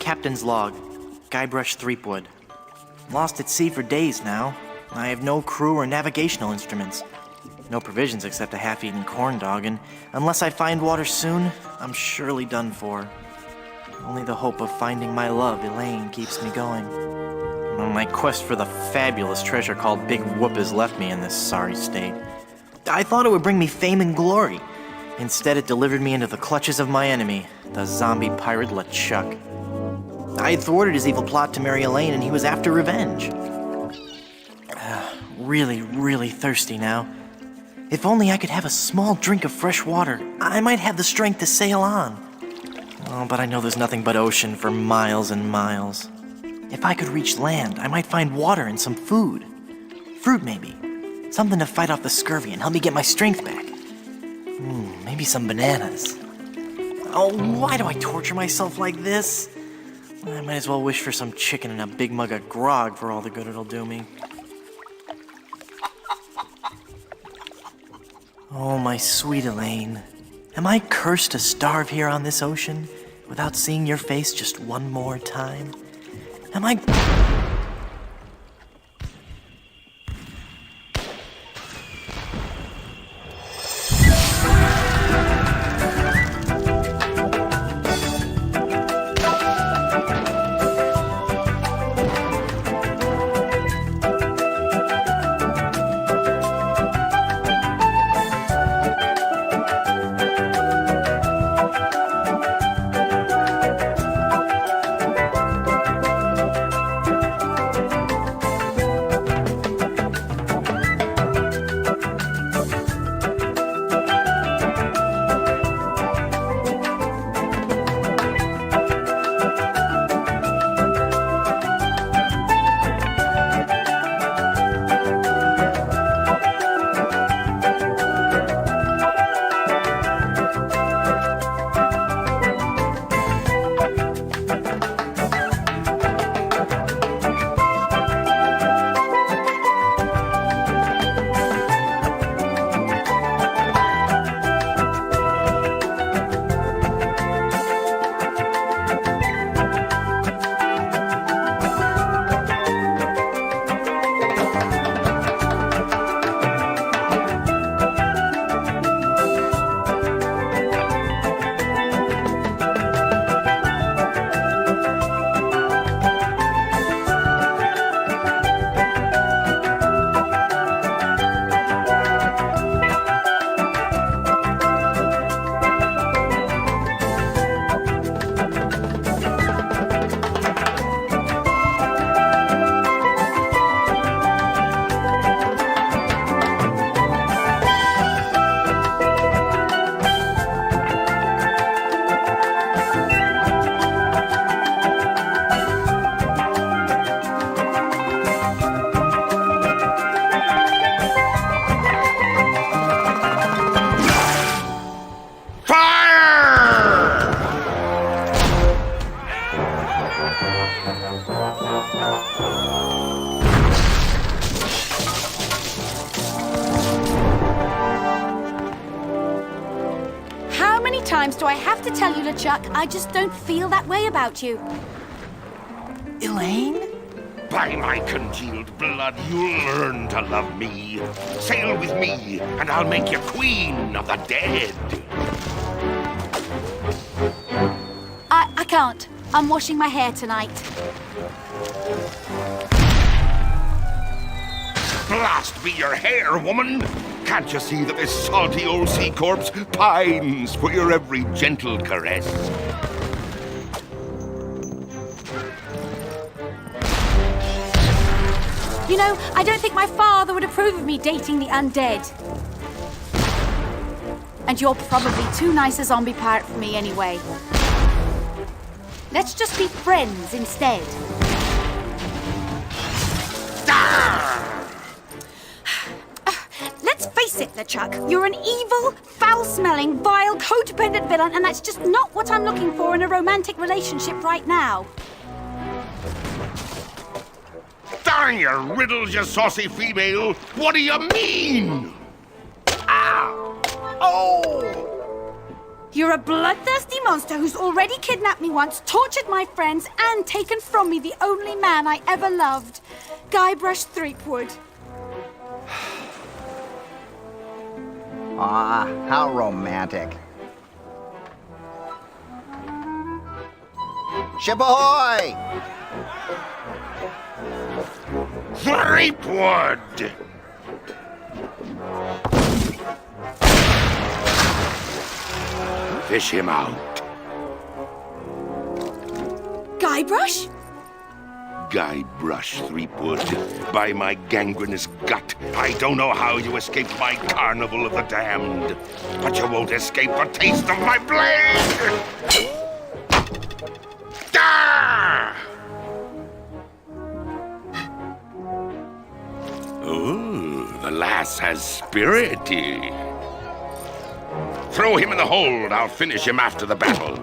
Captain's log. Guybrush Threepwood. Lost at sea for days now. I have no crew or navigational instruments. No provisions except a half-eaten corn dog, and unless I find water soon, I'm surely done for. Only the hope of finding my love, Elaine, keeps me going. My quest for the fabulous treasure called Big Whoop has left me in this sorry state. I thought it would bring me fame and glory. Instead, it delivered me into the clutches of my enemy, the zombie pirate LeChuck. I had thwarted his evil plot to marry Elaine, and he was after revenge. Really, really thirsty now. If only I could have a small drink of fresh water, I might have the strength to sail on. Oh, but I know there's nothing but ocean for miles and miles. If I could reach land, I might find water and some food. Fruit, maybe. Something to fight off the scurvy and help me get my strength back. Maybe some bananas. Oh, why do I torture myself like this? I might as well wish for some chicken and a big mug of grog for all the good it'll do me. Oh, my sweet Elaine. Am I cursed to starve here on this ocean without seeing your face just one more time? Am I... times do I have to tell you, LeChuck, I just don't feel that way about you. Elaine? By my congealed blood, you'll learn to love me. Sail with me, and I'll make you queen of the dead. I can't. I'm washing my hair tonight. Blast be your hair, woman! Can't you see that this salty old sea corpse pines for your every gentle caress? You know, I don't think my father would approve of me dating the undead. And you're probably too nice a zombie pirate for me anyway. Let's just be friends instead. Let's face it, LeChuck, you're an evil, foul-smelling, vile, codependent villain, and that's just not what I'm looking for in a romantic relationship right now. Darn your riddles, you saucy female! What do you mean? Ow! Oh! You're a bloodthirsty monster who's already kidnapped me once, tortured my friends, and taken from me the only man I ever loved. Guybrush Threepwood. Ah, how romantic. Ship ahoy! Threepwood! Fish him out. Guybrush? Guybrush Threepwood, by my gangrenous gut, I don't know how you escaped my carnival of the damned, but you won't escape the taste of my blade! Ah! Oh, the lass has spirity. Throw him in the hold. I'll finish him after the battle.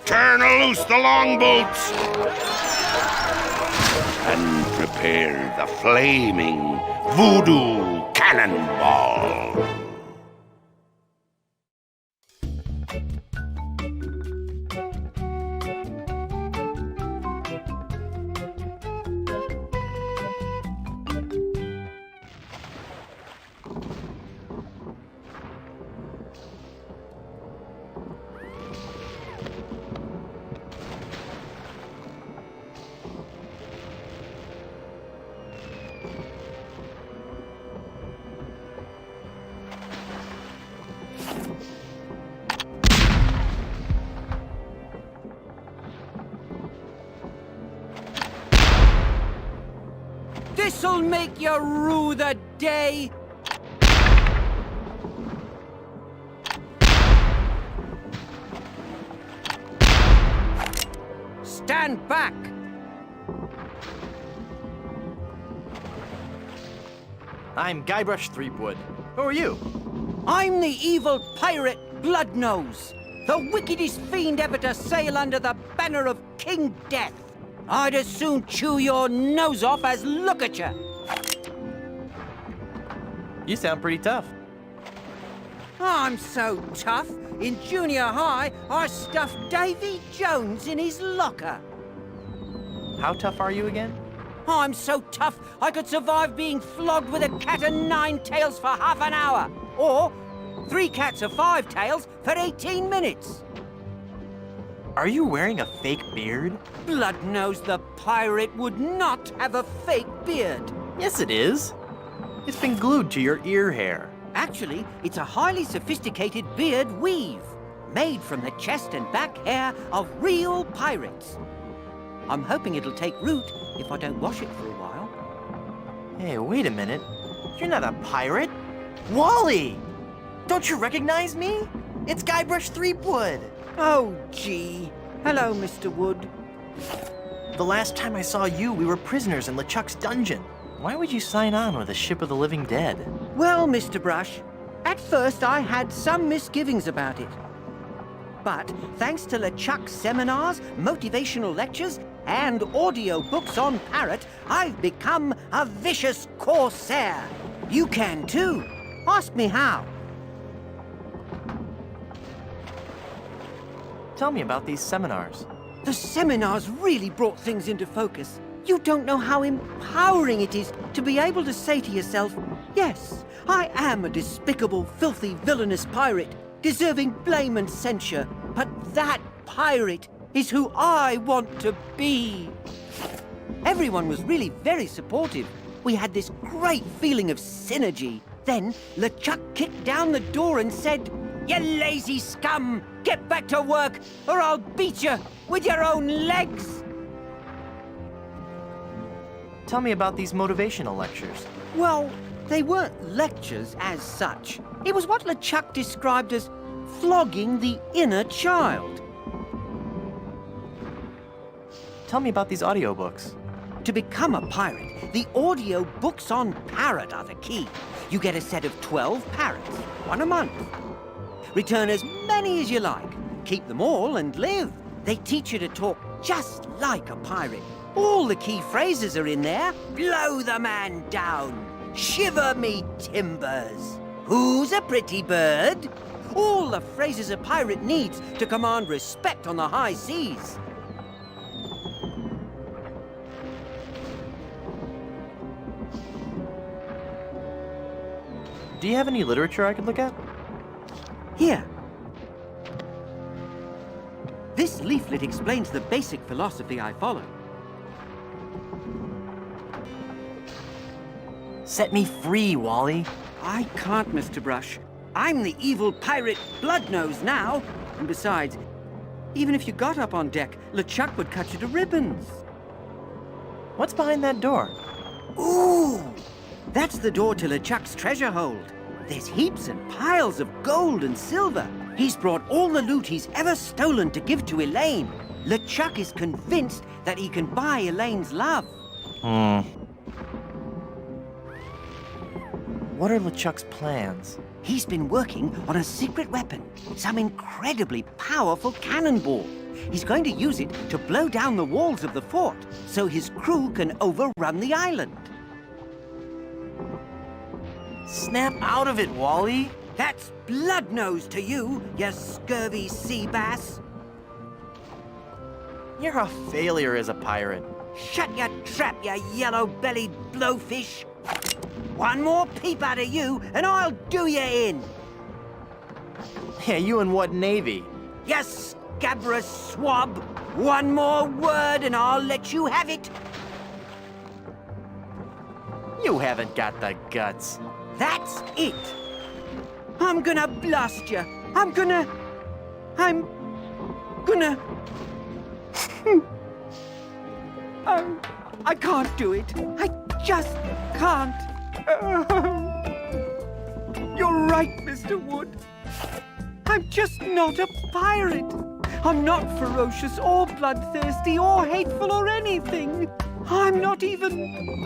Turn loose the longboats and prepare the flaming voodoo cannonball. This'll make you rue the day. Stand back. I'm Guybrush Threepwood. Who are you? I'm the evil pirate Bloodnose, the wickedest fiend ever to sail under the banner of King Death. I'd as soon chew your nose off as look at you. You sound pretty tough. I'm so tough. In junior high, I stuffed Davy Jones in his locker. How tough are you again? I'm so tough, I could survive being flogged with a cat o' nine tails for half an hour. Or 3 cats of 5 tails for 18 minutes. Are you wearing a fake beard? Bloodnose the pirate would not have a fake beard. Yes, it is. It's been glued to your ear hair. Actually, it's a highly sophisticated beard weave, made from the chest and back hair of real pirates. I'm hoping it'll take root if I don't wash it for a while. Hey, wait a minute. You're not a pirate. Wally! Don't you recognize me? It's Guybrush Threepwood. Oh, gee. Hello, Mr. Wood. The last time I saw you, we were prisoners in LeChuck's dungeon. Why would you sign on with a ship of the living dead? Well, Mr. Brush, at first I had some misgivings about it. But thanks to LeChuck's seminars, motivational lectures, and audio books on Parrot, I've become a vicious corsair. You can too. Ask me how. Tell me about these seminars. The seminars really brought things into focus. You don't know how empowering it is to be able to say to yourself, yes, I am a despicable, filthy, villainous pirate, deserving blame and censure, but that pirate is who I want to be. Everyone was really very supportive. We had this great feeling of synergy. Then LeChuck kicked down the door and said, "You lazy scum! Get back to work, or I'll beat you with your own legs!" Tell me about these motivational lectures. Well, they weren't lectures as such. It was what LeChuck described as flogging the inner child. Tell me about these audiobooks. To become a pirate, the audio books on Parrot are the key. You get a set of 12 parrots, 1 a month. Return as many as you like. Keep them all and live. They teach you to talk just like a pirate. All the key phrases are in there. Blow the man down. Shiver me timbers. Who's a pretty bird? All the phrases a pirate needs to command respect on the high seas. Do you have any literature I could look at? Here. This leaflet explains the basic philosophy I follow. Set me free, Wally. I can't, Mr. Brush. I'm the evil pirate Bloodnose now. And besides, even if you got up on deck, LeChuck would cut you to ribbons. What's behind that door? Ooh! That's the door to LeChuck's treasure hold. There's heaps and piles of gold and silver. He's brought all the loot he's ever stolen to give to Elaine. LeChuck is convinced that he can buy Elaine's love. What are LeChuck's plans? He's been working on a secret weapon, some incredibly powerful cannonball. He's going to use it to blow down the walls of the fort so his crew can overrun the island. Snap out of it, Wally. That's Bloodnose to you, you scurvy sea bass. You're a failure as a pirate. Shut your trap, you yellow-bellied blowfish. One more peep out of you, and I'll do you in. Yeah, you in what navy? You scabrous swab. One more word, and I'll let you have it. You haven't got the guts. That's it. I'm gonna blast you. I'm gonna... I can't do it. I just can't. You're right, Mr. Wood. I'm just not a pirate. I'm not ferocious or bloodthirsty or hateful or anything. I'm not even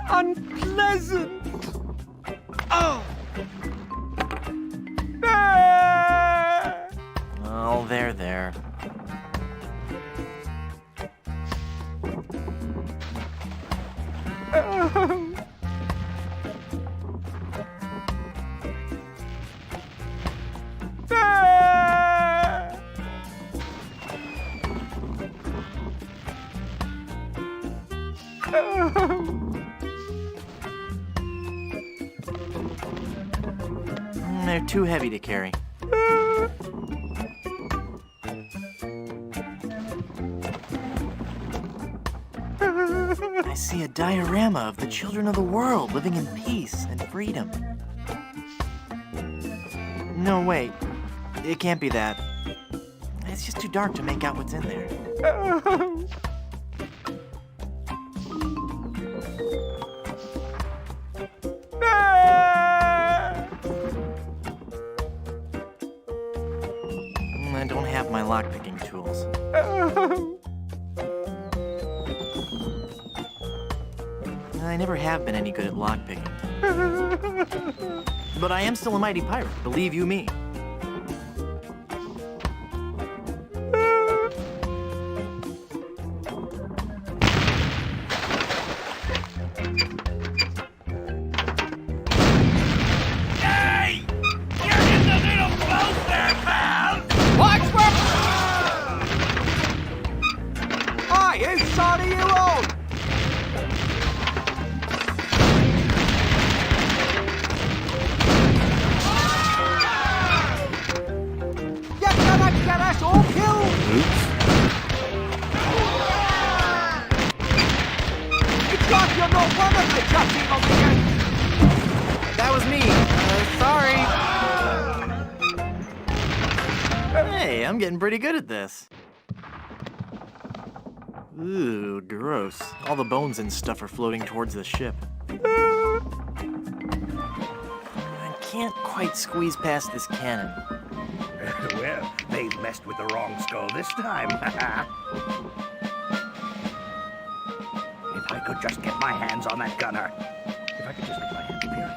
unpleasant. Oh. Ah! Oh, there. They're too heavy to carry. I see a diorama of the children of the world living in peace and freedom. No, wait. It can't be that. It's just too dark to make out what's in there. I don't have my lockpicking tools. I never have been any good at lockpicking. But I am still a mighty pirate, believe you me. Hey! You're in the little close there, pal! Watch where... Aye, whose side are you on? You're gonna get us all killed! It's like you're not one of the judging on the game! That was me. Sorry. Hey, I'm getting pretty good at this. Ooh, gross. All the bones and stuff are floating towards the ship. I can't quite squeeze past this cannon. Well, they've messed with the wrong skull this time. If I could just get my hands on that gunner. If I could just get my hands, period.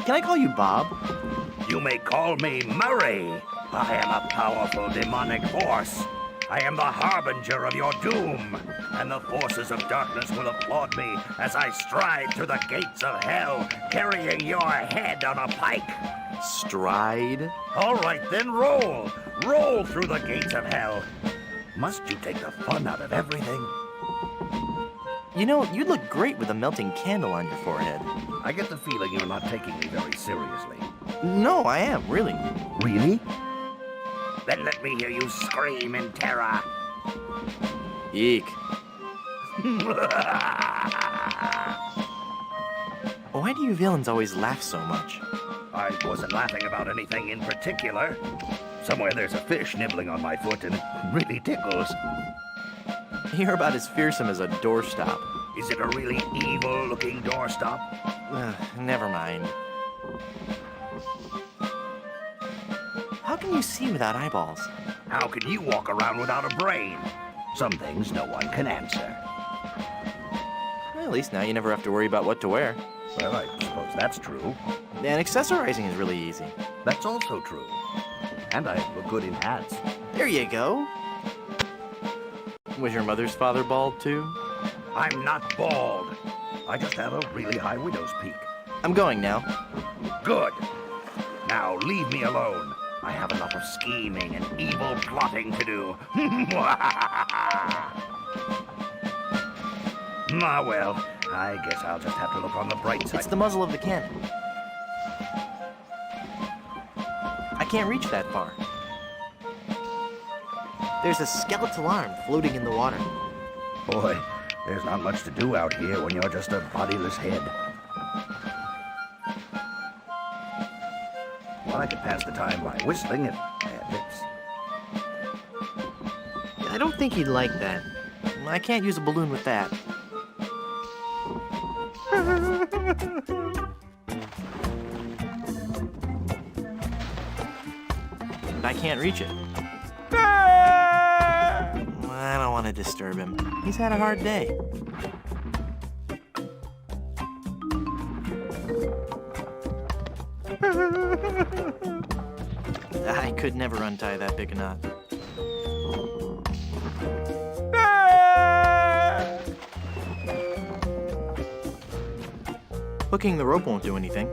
Can I call you Bob? You may call me Murray. I am a powerful demonic force. I am the harbinger of your doom, and the forces of darkness will applaud me as I stride through the gates of hell, carrying your head on a pike. Stride? All right, then roll. Roll through the gates of hell. Must you take the fun out of everything? You know, you'd look great with a melting candle on your forehead. I get the feeling you're not taking me very seriously. No, I am, really. Really? Then let me hear you scream in terror. Eek. Why do you villains always laugh so much? I wasn't laughing about anything in particular. Somewhere there's a fish nibbling on my foot and it really tickles. You're about as fearsome as a doorstop. Is it a really evil-looking doorstop? Never mind. How can you see without eyeballs? How can you walk around without a brain? Some things no one can answer. Well, at least now you never have to worry about what to wear. Well, I suppose that's true. And accessorizing is really easy. That's also true. And I look good in hats. There you go. Was your mother's father bald too? I'm not bald. I just have a really high widow's peak. I'm going now. Good. Now leave me alone. I have enough of scheming and evil plotting to do. Ah, well, I guess I'll just have to look on the bright side. It's the muzzle of the cannon. I can't reach that far. There's a skeletal arm floating in the water. Boy, there's not much to do out here when you're just a bodiless head. Well, I could pass the time by whistling if I had lips. I don't think he'd like that. I can't use a balloon with that. I can't reach it. I don't want to disturb him. He's had a hard day. I could never untie that big a knot. Hooking the rope won't do anything.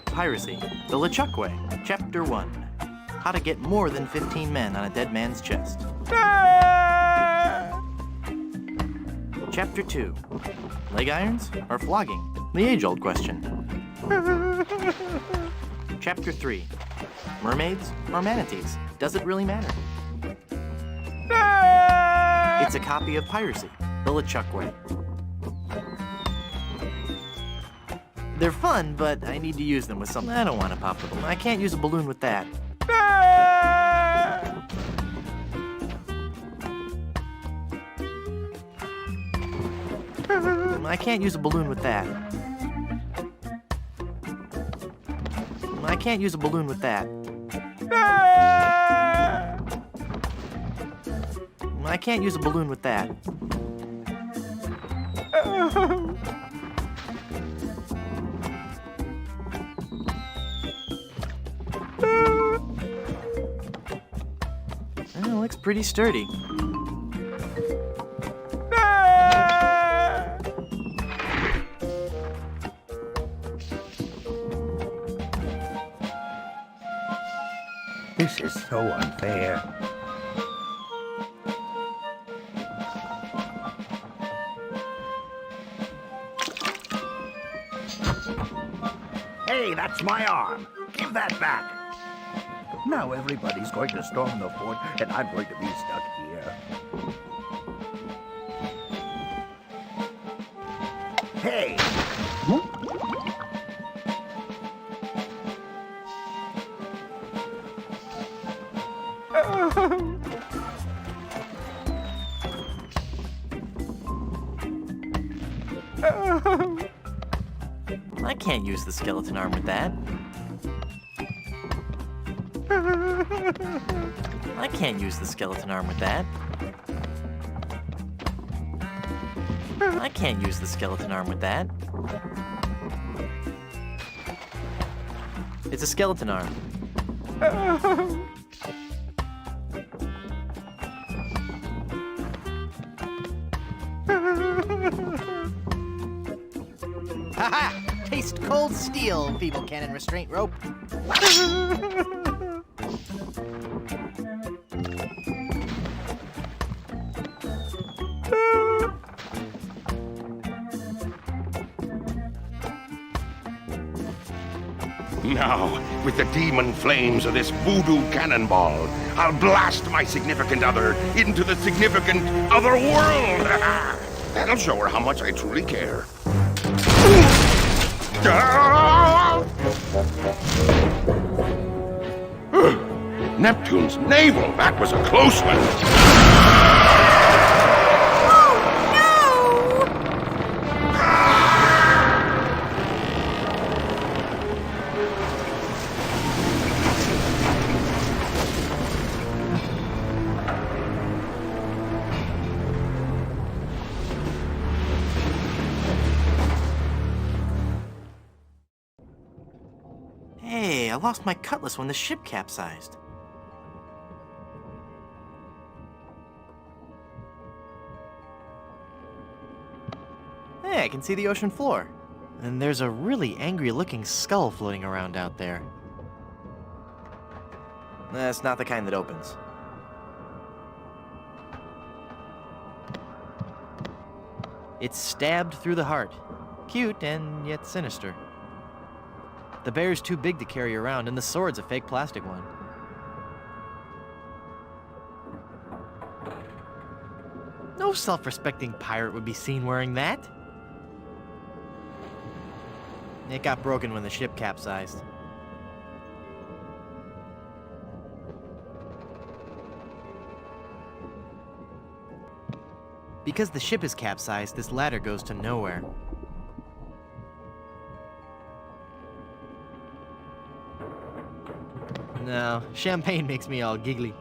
Piracy, the LeChuck Way, Chapter 1. How to get more than 15 men on a dead man's chest. Chapter 2. Leg irons or flogging? The age-old question. Chapter 3. Mermaids or manatees? Does it really matter? It's a copy of Piracy, the LeChuck Way. They're fun, but I need to use them with something. I don't want to pop the balloon. I can't use a balloon with that. I can't use a balloon with that. I can't use a balloon with that. I can't use a balloon with that. It looks pretty sturdy. This is so unfair. Hey, that's my arm. Give that back. Now everybody's going to storm the fort, and I'm going to be stuck here. Hey! I can't use the skeleton arm with that. I can't use the skeleton arm with that. I can't use the skeleton arm with that. It's a skeleton arm. Haha! Taste cold steel, feeble cannon restraint rope. Now, with the demon flames of this voodoo cannonball, I'll blast my significant other into the significant other world. That'll show her how much I truly care. Neptune's navel, that was a close one. Hey, I lost my cutlass when the ship capsized. Hey, I can see the ocean floor. And there's a really angry-looking skull floating around out there. That's not the kind that opens. It's stabbed through the heart. Cute and yet sinister. The bear's too big to carry around, and the sword's a fake plastic one. No self-respecting pirate would be seen wearing that. It got broken when the ship capsized. Because the ship is capsized, this ladder goes to nowhere. No, champagne makes me all giggly.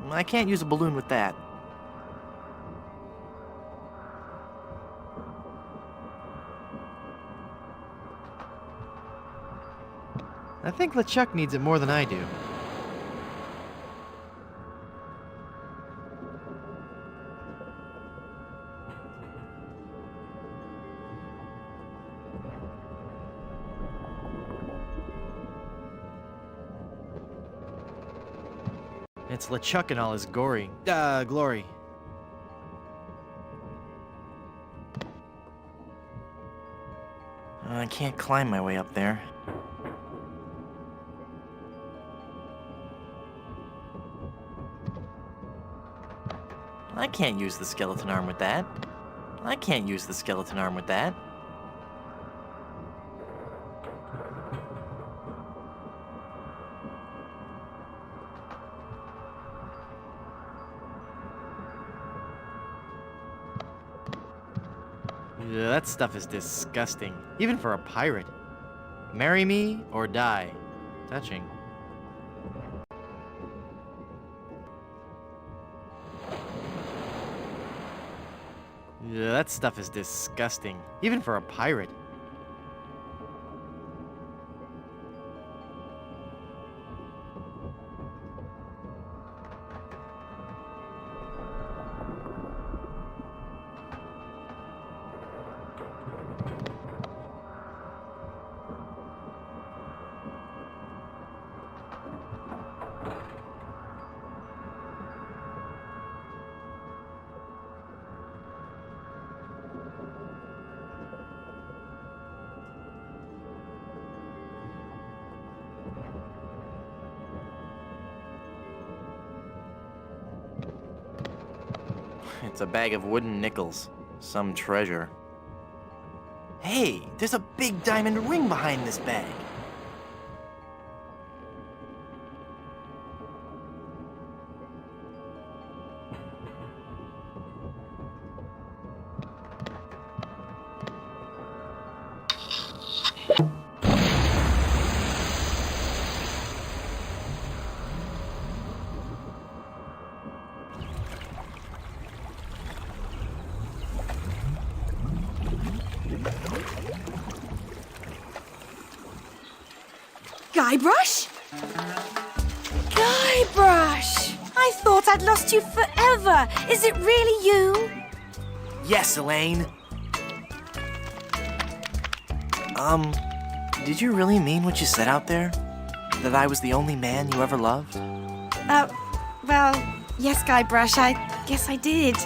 I can't use a balloon with that. I think LeChuck needs it more than I do. It's LeChuck in all his glory. I can't climb my way up there. I can't use the skeleton arm with that. I can't use the skeleton arm with that. Yeah, that stuff is disgusting, even for a pirate. Marry me or die. Touching. Yeah, that stuff is disgusting, even for a pirate. It's a bag of wooden nickels. Some treasure. Hey, there's a big diamond ring behind this bag. Guybrush? Guybrush! I thought I'd lost you forever. Is it really you? Yes, Elaine. Did you really mean what you said out there? That I was the only man you ever loved? Well, yes, Guybrush, I guess I did.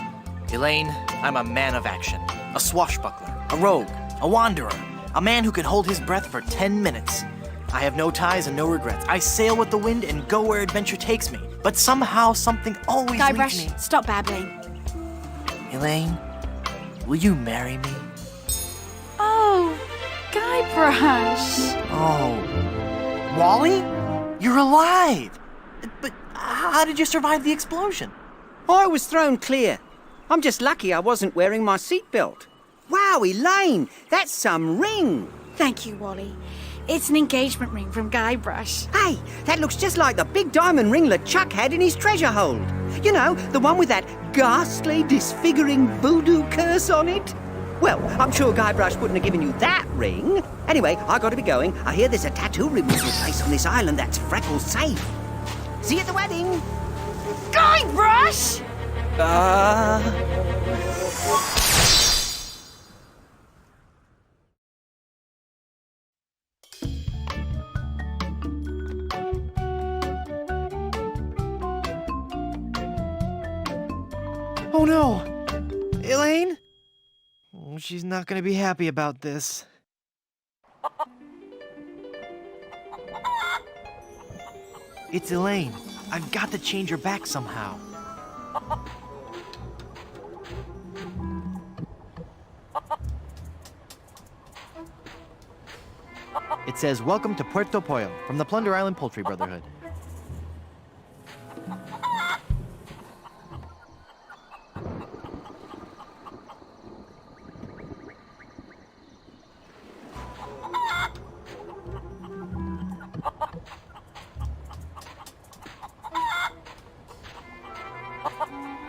Elaine, I'm a man of action. A swashbuckler, a rogue, a wanderer, a man who can hold his breath for 10 minutes. I have no ties and no regrets. I sail with the wind and go where adventure takes me. But somehow, something always leads me. Guybrush, stop babbling. Elaine, will you marry me? Oh, Guybrush. Oh, Wally? You're alive! But how did you survive the explosion? I was thrown clear. I'm just lucky I wasn't wearing my seatbelt. Wow, Elaine, that's some ring. Thank you, Wally. It's an engagement ring from Guybrush. Hey, that looks just like the big diamond ring LeChuck had in his treasure hold. You know, the one with that ghastly, disfiguring voodoo curse on it. Well, I'm sure Guybrush wouldn't have given you that ring. Anyway, I gotta be going. I hear there's a tattoo removal place on this island that's Freckles safe. See you at the wedding. Guybrush! Oh no! Elaine? She's not gonna be happy about this. It's Elaine. I've got to change her back somehow. It says, "Welcome to Puerto Pollo from the Plunder Island Poultry Brotherhood."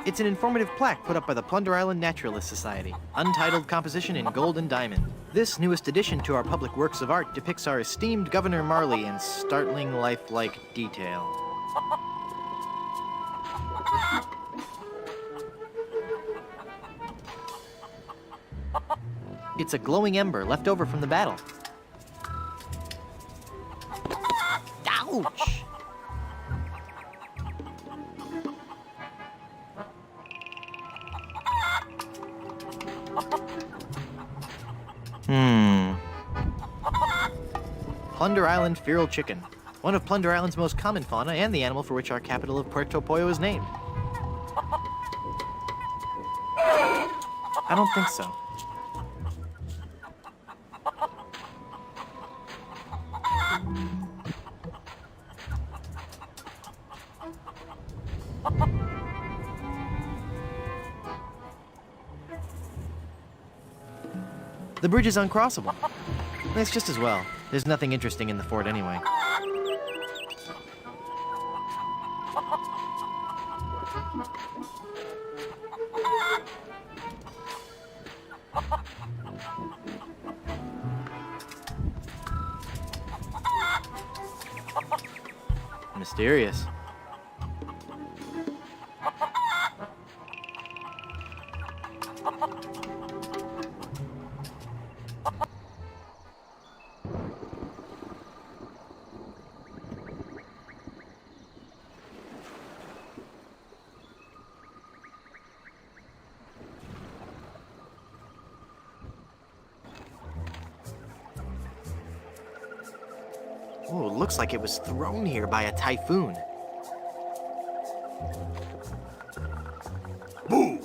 It's an informative plaque put up by the Plunder Island Naturalist Society. Untitled composition in gold and diamond. This newest addition to our public works of art depicts our esteemed Governor Marley in startling lifelike detail. It's a glowing ember left over from the battle. Ouch! Plunder Island feral chicken. One of Plunder Island's most common fauna and the animal for which our capital of Puerto Pollo is named. I don't think so. The bridge is uncrossable. It's just as well. There's nothing interesting in the fort anyway. Mysterious. Oh, it looks like it was thrown here by a typhoon. Boo!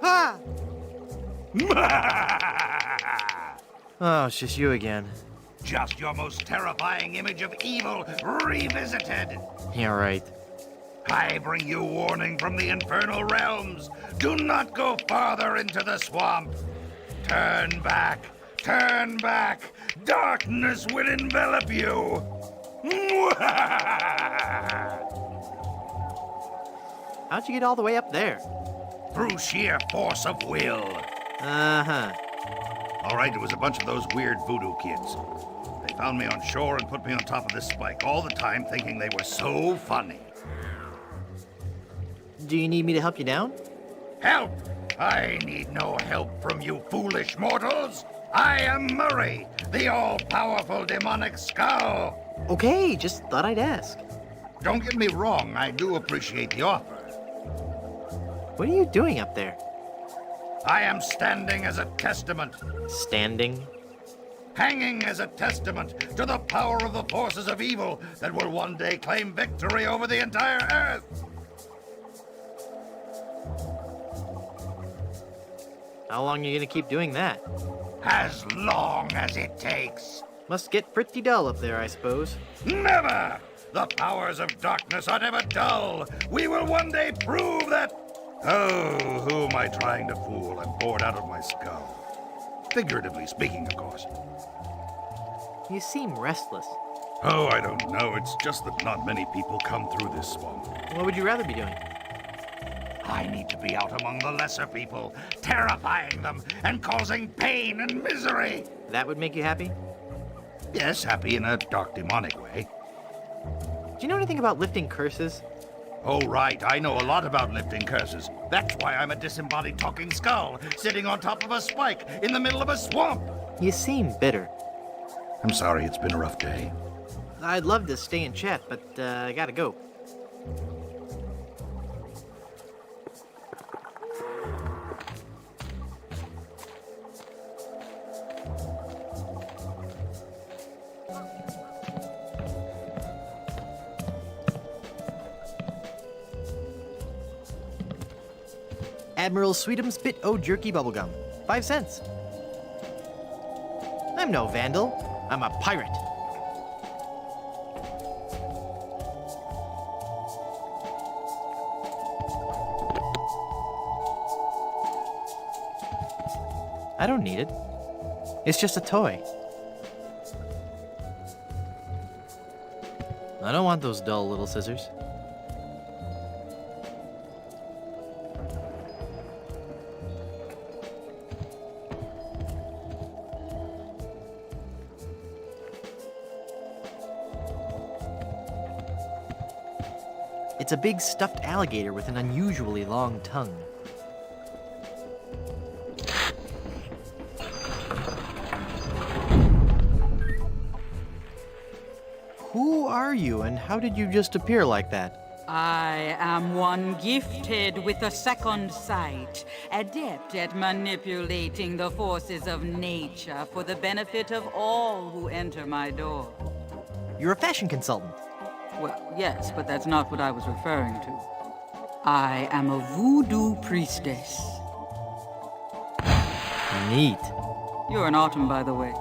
Ah! Oh, it's just you again. Just your most terrifying image of evil revisited. Yeah, right. I bring you warning from the infernal realms. Do not go farther into the swamp. Turn back. Turn back. Darkness will envelop you. How'd you get all the way up there? Through sheer force of will. Uh-huh. All right, it was a bunch of those weird voodoo kids. They found me on shore and put me on top of this spike, all the time thinking they were so funny. Do you need me to help you down? Help! I need no help from you foolish mortals. I am Murray, the all-powerful demonic skull. Okay, just thought I'd ask. Don't get me wrong, I do appreciate the offer. What are you doing up there? I am standing as a testament, Standing? hanging as a testament to the power of the forces of evil that will one day claim victory over the entire Earth. How long are you gonna keep doing that? As long as it takes. Must get pretty dull up there, I suppose. Never! The powers of darkness are never dull. We will one day prove that... Oh, who am I trying to fool? I'm bored out of my skull. Figuratively speaking, of course. You seem restless. Oh, I don't know. It's just that not many people come through this swamp. What would you rather be doing? I need to be out among the lesser people, terrifying them and causing pain and misery. That would make you happy? Yes, happy in a dark, demonic way. Do you know anything about lifting curses? Oh, right. I know a lot about lifting curses. That's why I'm a disembodied talking skull, sitting on top of a spike in the middle of a swamp. You seem bitter. I'm sorry, it's been a rough day. I'd love to stay and chat, but I gotta go. Admiral Sweetum's Bit O' Jerky Bubblegum. 5 cents. I'm no vandal. I'm a pirate. I don't need it. It's just a toy. I don't want those dull little scissors. It's a big stuffed alligator with an unusually long tongue. Who are you, and how did you just appear like that? I am one gifted with a second sight, adept at manipulating the forces of nature for the benefit of all who enter my door. You're a fashion consultant. Well, yes, but that's not what I was referring to. I am a voodoo priestess. Neat. You're an autumn, by the way.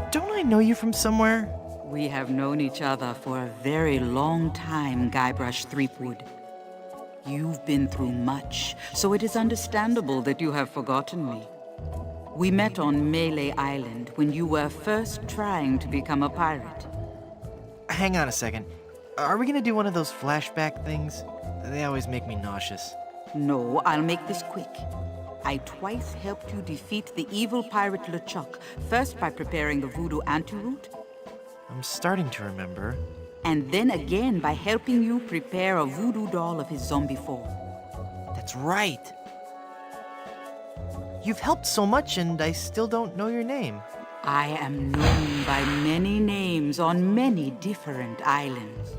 Don't I know you from somewhere? We have known each other for a very long time, Guybrush Threepwood. You've been through much, so it is understandable that you have forgotten me. We met on Melee Island when you were first trying to become a pirate. Hang on a second. Are we gonna do one of those flashback things? They always make me nauseous. No, I'll make this quick. I twice helped you defeat the evil pirate LeChuck, first by preparing the voodoo antidote, I'm starting to remember. and then again by helping you prepare a voodoo doll of his zombie form. That's right. You've helped so much, and I still don't know your name. I am known by many names on many different islands.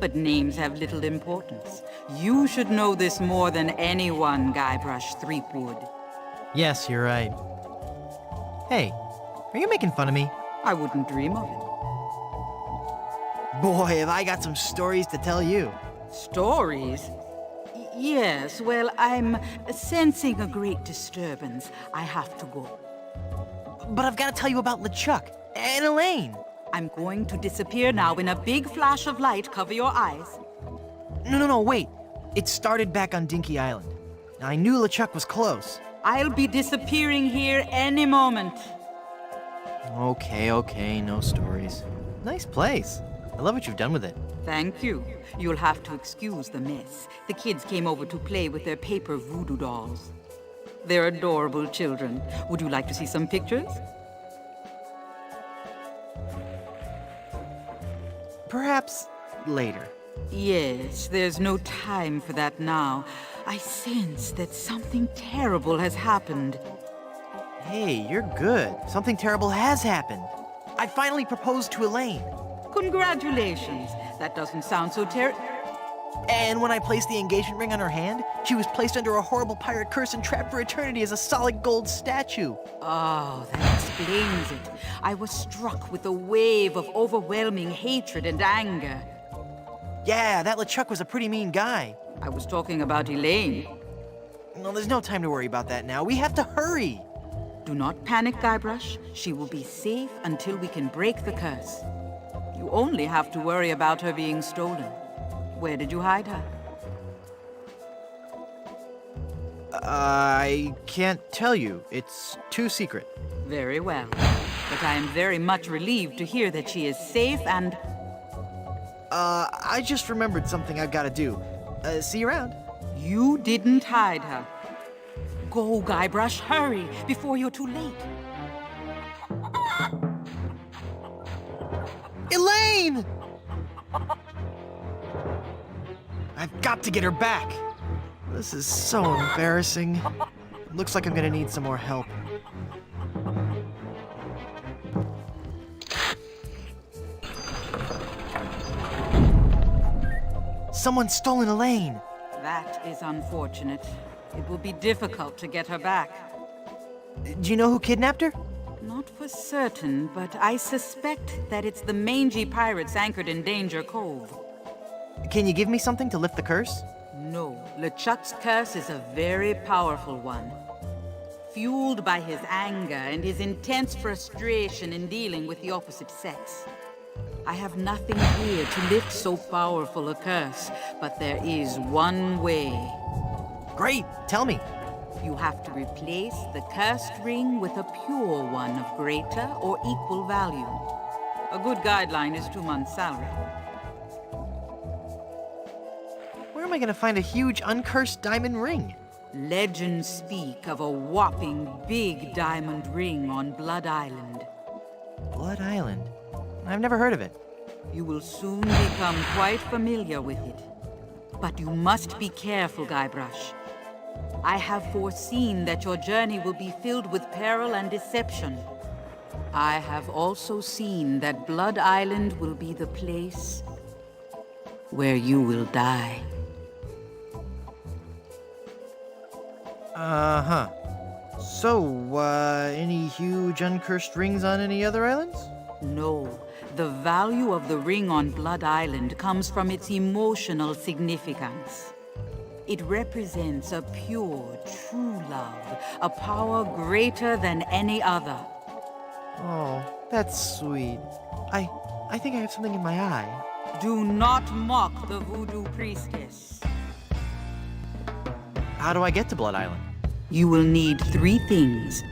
But names have little importance. You should know this more than anyone, Guybrush Threepwood. Yes, you're right. Hey, are you making fun of me? I wouldn't dream of it. Boy, have I got some stories to tell you. Stories? Yes, well, I'm sensing a great disturbance. I have to go. But I've got to tell you about LeChuck and Elaine. I'm going to disappear now in a big flash of light. Cover your eyes. No, wait. It started back on Dinky Island. I knew LeChuck was close. I'll be disappearing here any moment. Okay, no stories. Nice place. I love what you've done with it. Thank you. You'll have to excuse the mess. The kids came over to play with their paper voodoo dolls. They're adorable children. Would you like to see some pictures? Perhaps later. Yes, there's no time for that now. I sense that something terrible has happened. Hey, you're good. Something terrible has happened. I finally proposed to Elaine. Congratulations. That doesn't sound so And when I placed the engagement ring on her hand, she was placed under a horrible pirate curse and trapped for eternity as a solid gold statue. Oh, that explains it. I was struck with a wave of overwhelming hatred and anger. Yeah, that LeChuck was a pretty mean guy. I was talking about Elaine. No, there's no time to worry about that now. We have to hurry. Do not panic, Guybrush. She will be safe until we can break the curse. You only have to worry about her being stolen. Where did you hide her? I can't tell you. It's too secret. Very well. But I am very much relieved to hear that she is safe and... I just remembered something I've got to do. See you around. You didn't hide her. Go, Guybrush, hurry, before you're too late. Elaine! I've got to get her back. This is so embarrassing. Looks like I'm gonna need some more help. Someone's stolen Elaine. That is unfortunate. It will be difficult to get her back. Do you know who kidnapped her? Not for certain, but I suspect that it's the mangy pirates anchored in Danger Cove. Can you give me something to lift the curse? No, LeChuck's curse is a very powerful one. Fueled by his anger and his intense frustration in dealing with the opposite sex. I have nothing here to lift so powerful a curse, but there is one way. Great, tell me. You have to replace the cursed ring with a pure one of greater or equal value. A good guideline is 2 months' salary. Where am I gonna find a huge uncursed diamond ring? Legends speak of a whopping big diamond ring on Blood Island. Blood Island? I've never heard of it. You will soon become quite familiar with it. But you must be careful, Guybrush. I have foreseen that your journey will be filled with peril and deception. I have also seen that Blood Island will be the place where you will die. Uh-huh. So, any huge uncursed rings on any other islands? No, the value of the ring on Blood Island comes from its emotional significance. It represents a pure, true love, a power greater than any other. Oh, that's sweet. I think I have something in my eye. Do not mock the voodoo priestess. How do I get to Blood Island? You will need 3 things.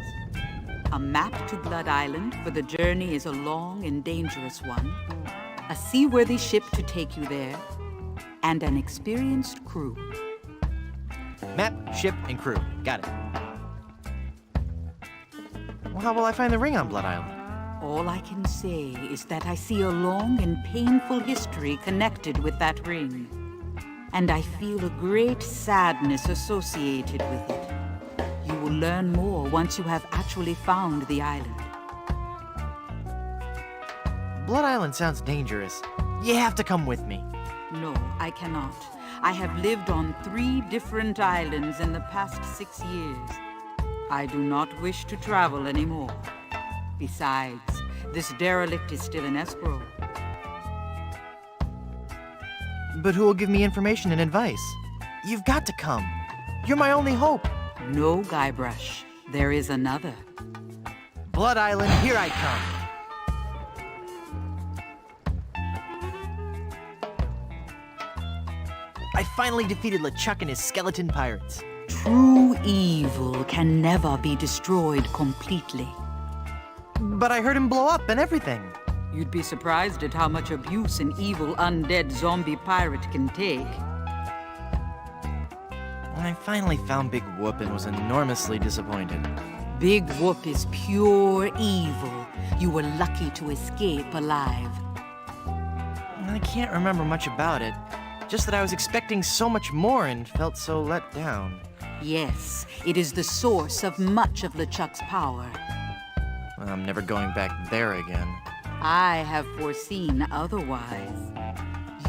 A map to Blood Island, for the journey is a long and dangerous one. A seaworthy ship to take you there. And an experienced crew. Map, ship, and crew. Got it. Well, how will I find the ring on Blood Island? All I can say is that I see a long and painful history connected with that ring. And I feel a great sadness associated with it. You will learn more once you have actually found the island. Blood Island sounds dangerous. You have to come with me. No, I cannot. I have lived on 3 different islands in the past 6 years. I do not wish to travel anymore. Besides, this derelict is still in escrow. But who will give me information and advice? You've got to come. You're my only hope. No, Guybrush. There is another. Blood Island, here I come. I finally defeated LeChuck and his skeleton pirates. True evil can never be destroyed completely. But I heard him blow up and everything. You'd be surprised at how much abuse an evil undead zombie pirate can take. I finally found Big Whoop and was enormously disappointed. Big Whoop is pure evil. You were lucky to escape alive. I can't remember much about it. Just that I was expecting so much more and felt so let down. Yes, it is the source of much of LeChuck's power. I'm never going back there again. I have foreseen otherwise.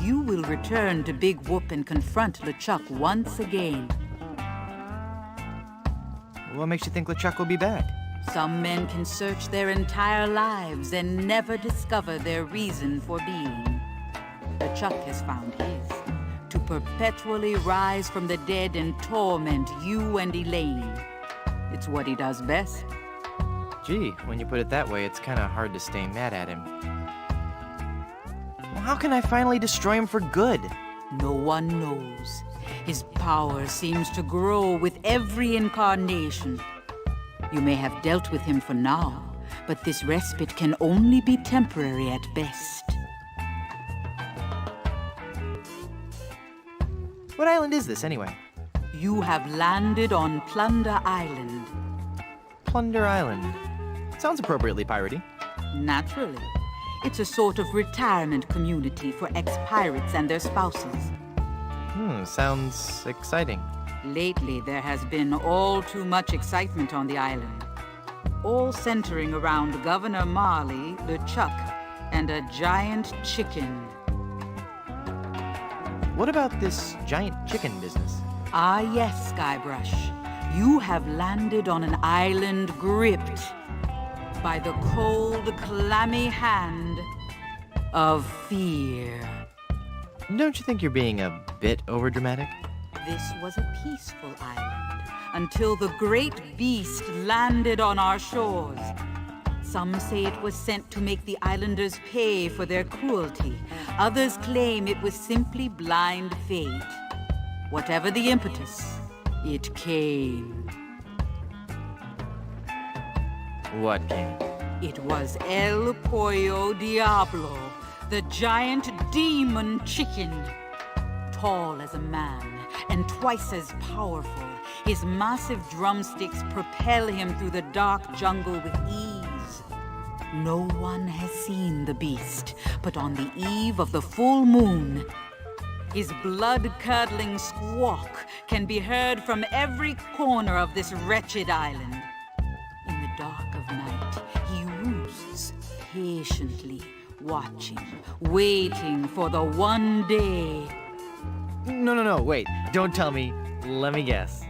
You will return to Big Whoop and confront LeChuck once again. What makes you think LeChuck will be back? Some men can search their entire lives and never discover their reason for being. LeChuck has found his, to perpetually rise from the dead and torment you and Elaine. It's what he does best. Gee, when you put it that way, it's kind of hard to stay mad at him. Well, how can I finally destroy him for good? No one knows. His power seems to grow with every incarnation. You may have dealt with him for now, but this respite can only be temporary at best. What island is this, anyway? You have landed on Plunder Island. Plunder Island. Sounds appropriately piratey. Naturally. It's a sort of retirement community for ex-pirates and their spouses. Sounds exciting. Lately, there has been all too much excitement on the island. All centering around Governor Marley, LeChuck, and a giant chicken. What about this giant chicken business? Ah yes, Skybrush. You have landed on an island gripped by the cold, clammy hand of fear. Don't you think you're being a bit overdramatic? This was a peaceful island until the great beast landed on our shores. Some say it was sent to make the islanders pay for their cruelty. Others claim it was simply blind fate. Whatever the impetus, it came. What came? It was El Pollo Diablo, the giant demon chicken. Tall as a man and twice as powerful, his massive drumsticks propel him through the dark jungle with ease. No one has seen the beast, but on the eve of the full moon, his blood-curdling squawk can be heard from every corner of this wretched island. In the dark of night, he roosts patiently, watching, waiting for the one day. No, wait. Don't tell me. Let me guess.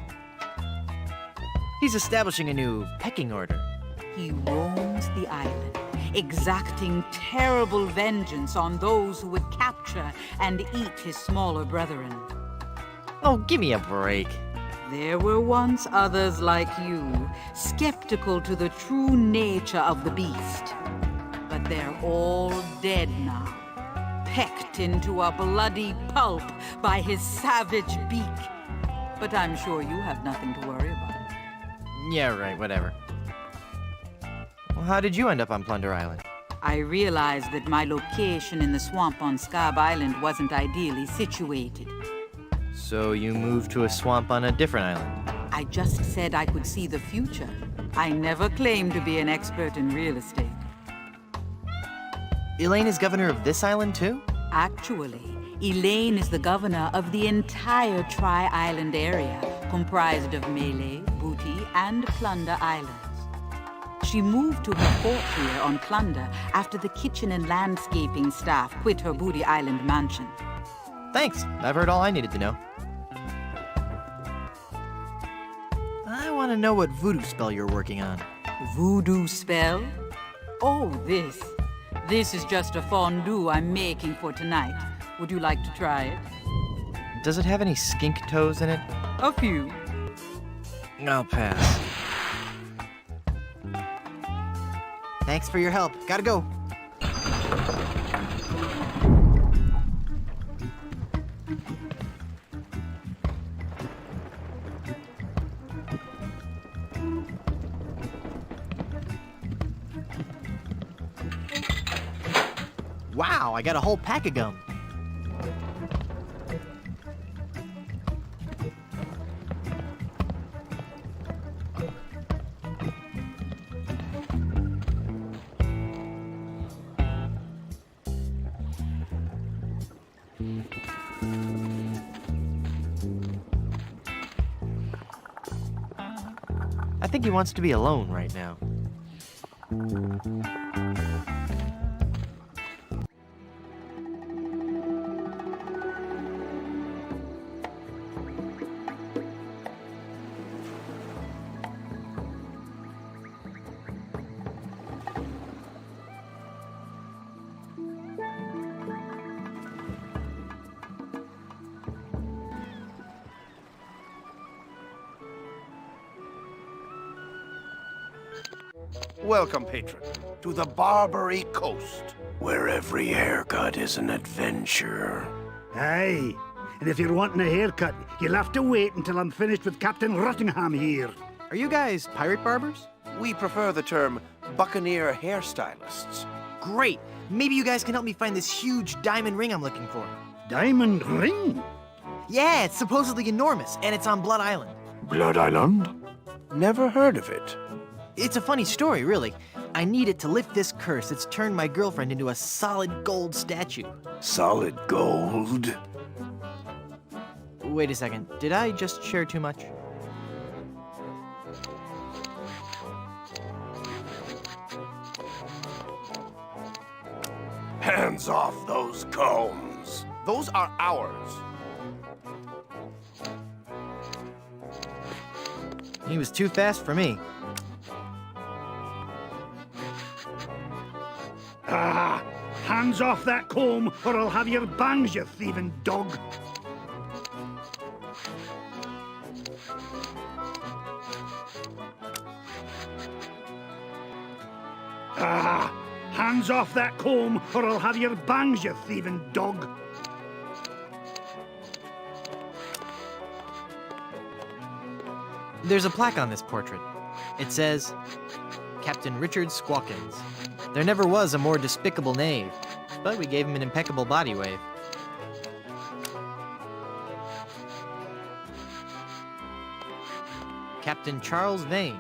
He's establishing a new pecking order. He roams the island, exacting terrible vengeance on those who would capture and eat his smaller brethren. Oh, give me a break. There were once others like you, skeptical to the true nature of the beast. But they're all dead now, pecked into a bloody pulp by his savage beak. But I'm sure you have nothing to worry about. Yeah, right, whatever. Well, how did you end up on Plunder Island? I realized that my location in the swamp on Scab Island wasn't ideally situated. So you moved to a swamp on a different island? I just said I could see the future. I never claimed to be an expert in real estate. Elaine is governor of this island, too? Actually, Elaine is the governor of the entire Tri-Island area, comprised of Melee, Booty, and Plunder Islands. She moved to her fort here on Plunder after the kitchen and landscaping staff quit her Booty Island mansion. Thanks. I've heard all I needed to know. I want to know what voodoo spell you're working on. Voodoo spell? Oh, this. This is just a fondue I'm making for tonight. Would you like to try it? Does it have any skink toes in it? A few. I'll pass. Thanks for your help. Gotta go. Wow, I got a whole pack of gum. I think he wants to be alone right now. Welcome, patron, to the Barbary Coast, where every haircut is an adventure. Aye. And if you're wanting a haircut, you'll have to wait until I'm finished with Captain Rottingham here. Are you guys pirate barbers? We prefer the term buccaneer hairstylists. Great! Maybe you guys can help me find this huge diamond ring I'm looking for. Diamond ring? Yeah, it's supposedly enormous, and it's on Blood Island. Blood Island? Never heard of it. It's a funny story, really. I need it to lift this curse that's turned my girlfriend into a solid gold statue. Solid gold? Wait a second, did I just share too much? Hands off those combs. Those are ours. He was too fast for me. Ah! Hands off that comb, or I'll have your bangs, you thieving dog. Ah! Hands off that comb, or I'll have your bangs, you thieving dog. There's a plaque on this portrait. It says, Captain Richard Squawkins. There never was a more despicable knave, but we gave him an impeccable body wave. Captain Charles Vane.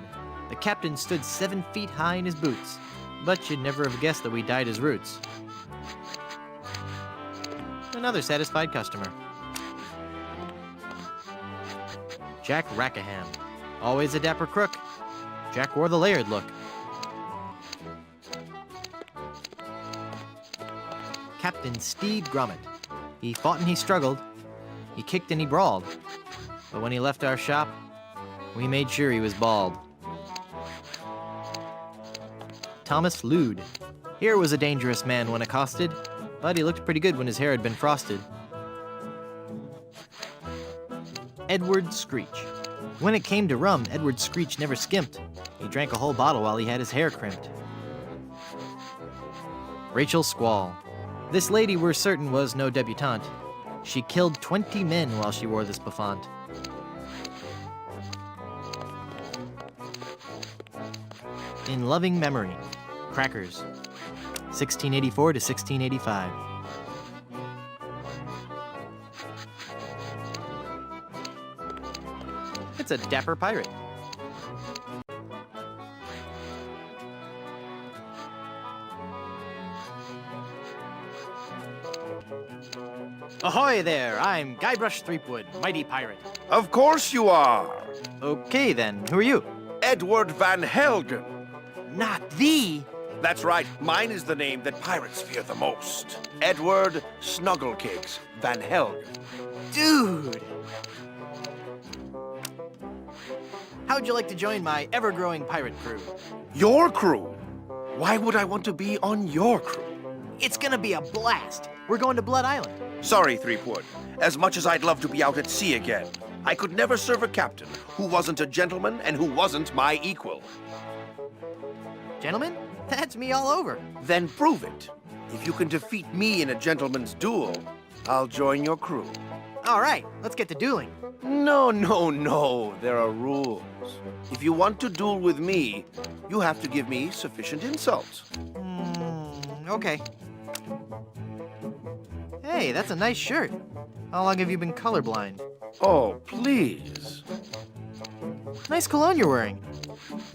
The captain stood 7 feet high in his boots, but you'd never have guessed that we dyed his roots. Another satisfied customer. Jack Rackham. Always a dapper crook. Jack wore the layered look. Captain Steed Grommet. He fought and he struggled. He kicked and he brawled. But when he left our shop, we made sure he was bald. Thomas Lude. Here was a dangerous man when accosted, but he looked pretty good when his hair had been frosted. Edward Screech. When it came to rum, Edward Screech never skimped. He drank a whole bottle while he had his hair crimped. Rachel Squall. This lady we're certain was no debutante. She killed 20 men while she wore this bouffant. In loving memory, Crackers, 1684 to 1685. It's a dapper pirate. Ahoy there, I'm Guybrush Threepwood, mighty pirate. Of course you are. Okay then, who are you? Edward Van Helgen. Not thee! That's right, mine is the name that pirates fear the most. Edward Snugglecakes Van Helgen. Dude! How'd you like to join my ever-growing pirate crew? Your crew? Why would I want to be on your crew? It's gonna be a blast! We're going to Blood Island. Sorry, Threepwood. As much as I'd love to be out at sea again, I could never serve a captain who wasn't a gentleman and who wasn't my equal. Gentlemen, that's me all over. Then prove it. If you can defeat me in a gentleman's duel, I'll join your crew. All right, let's get to dueling. No, no, no. There are rules. If you want to duel with me, you have to give me sufficient insults. Okay. Hey, that's a nice shirt. How long have you been colorblind? Oh, please. Nice cologne you're wearing.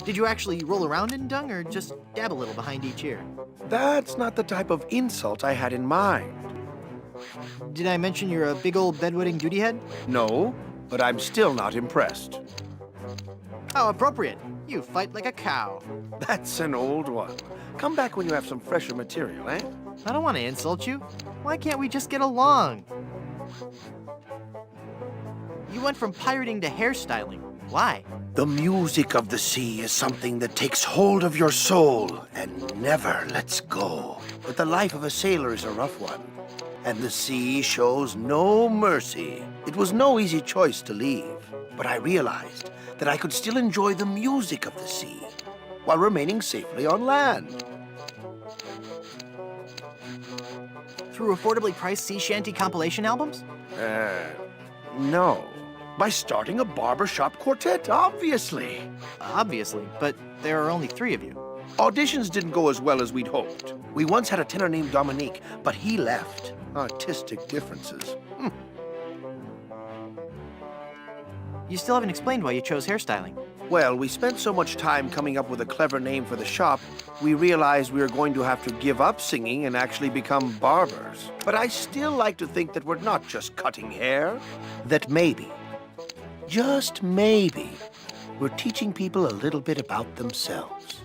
Did you actually roll around in dung or just dab a little behind each ear? That's not the type of insult I had in mind. Did I mention you're a big old bedwetting duty head? No, but I'm still not impressed. How appropriate. You fight like a cow. That's an old one. Come back when you have some fresher material, eh? I don't want to insult you. Why can't we just get along? You went from pirating to hairstyling. Why? The music of the sea is something that takes hold of your soul and never lets go. But the life of a sailor is a rough one, and the sea shows no mercy. It was no easy choice to leave, but I realized that I could still enjoy the music of the sea while remaining safely on land. Through affordably priced sea shanty compilation albums? No. By starting a barbershop quartet, obviously. Obviously, but there are only 3 of you. Auditions didn't go as well as we'd hoped. We once had a tenor named Dominique, but he left. Artistic differences. You still haven't explained why you chose hairstyling. Well, we spent so much time coming up with a clever name for the shop, we realized we were going to have to give up singing and actually become barbers. But I still like to think that we're not just cutting hair, that maybe, just maybe, we're teaching people a little bit about themselves.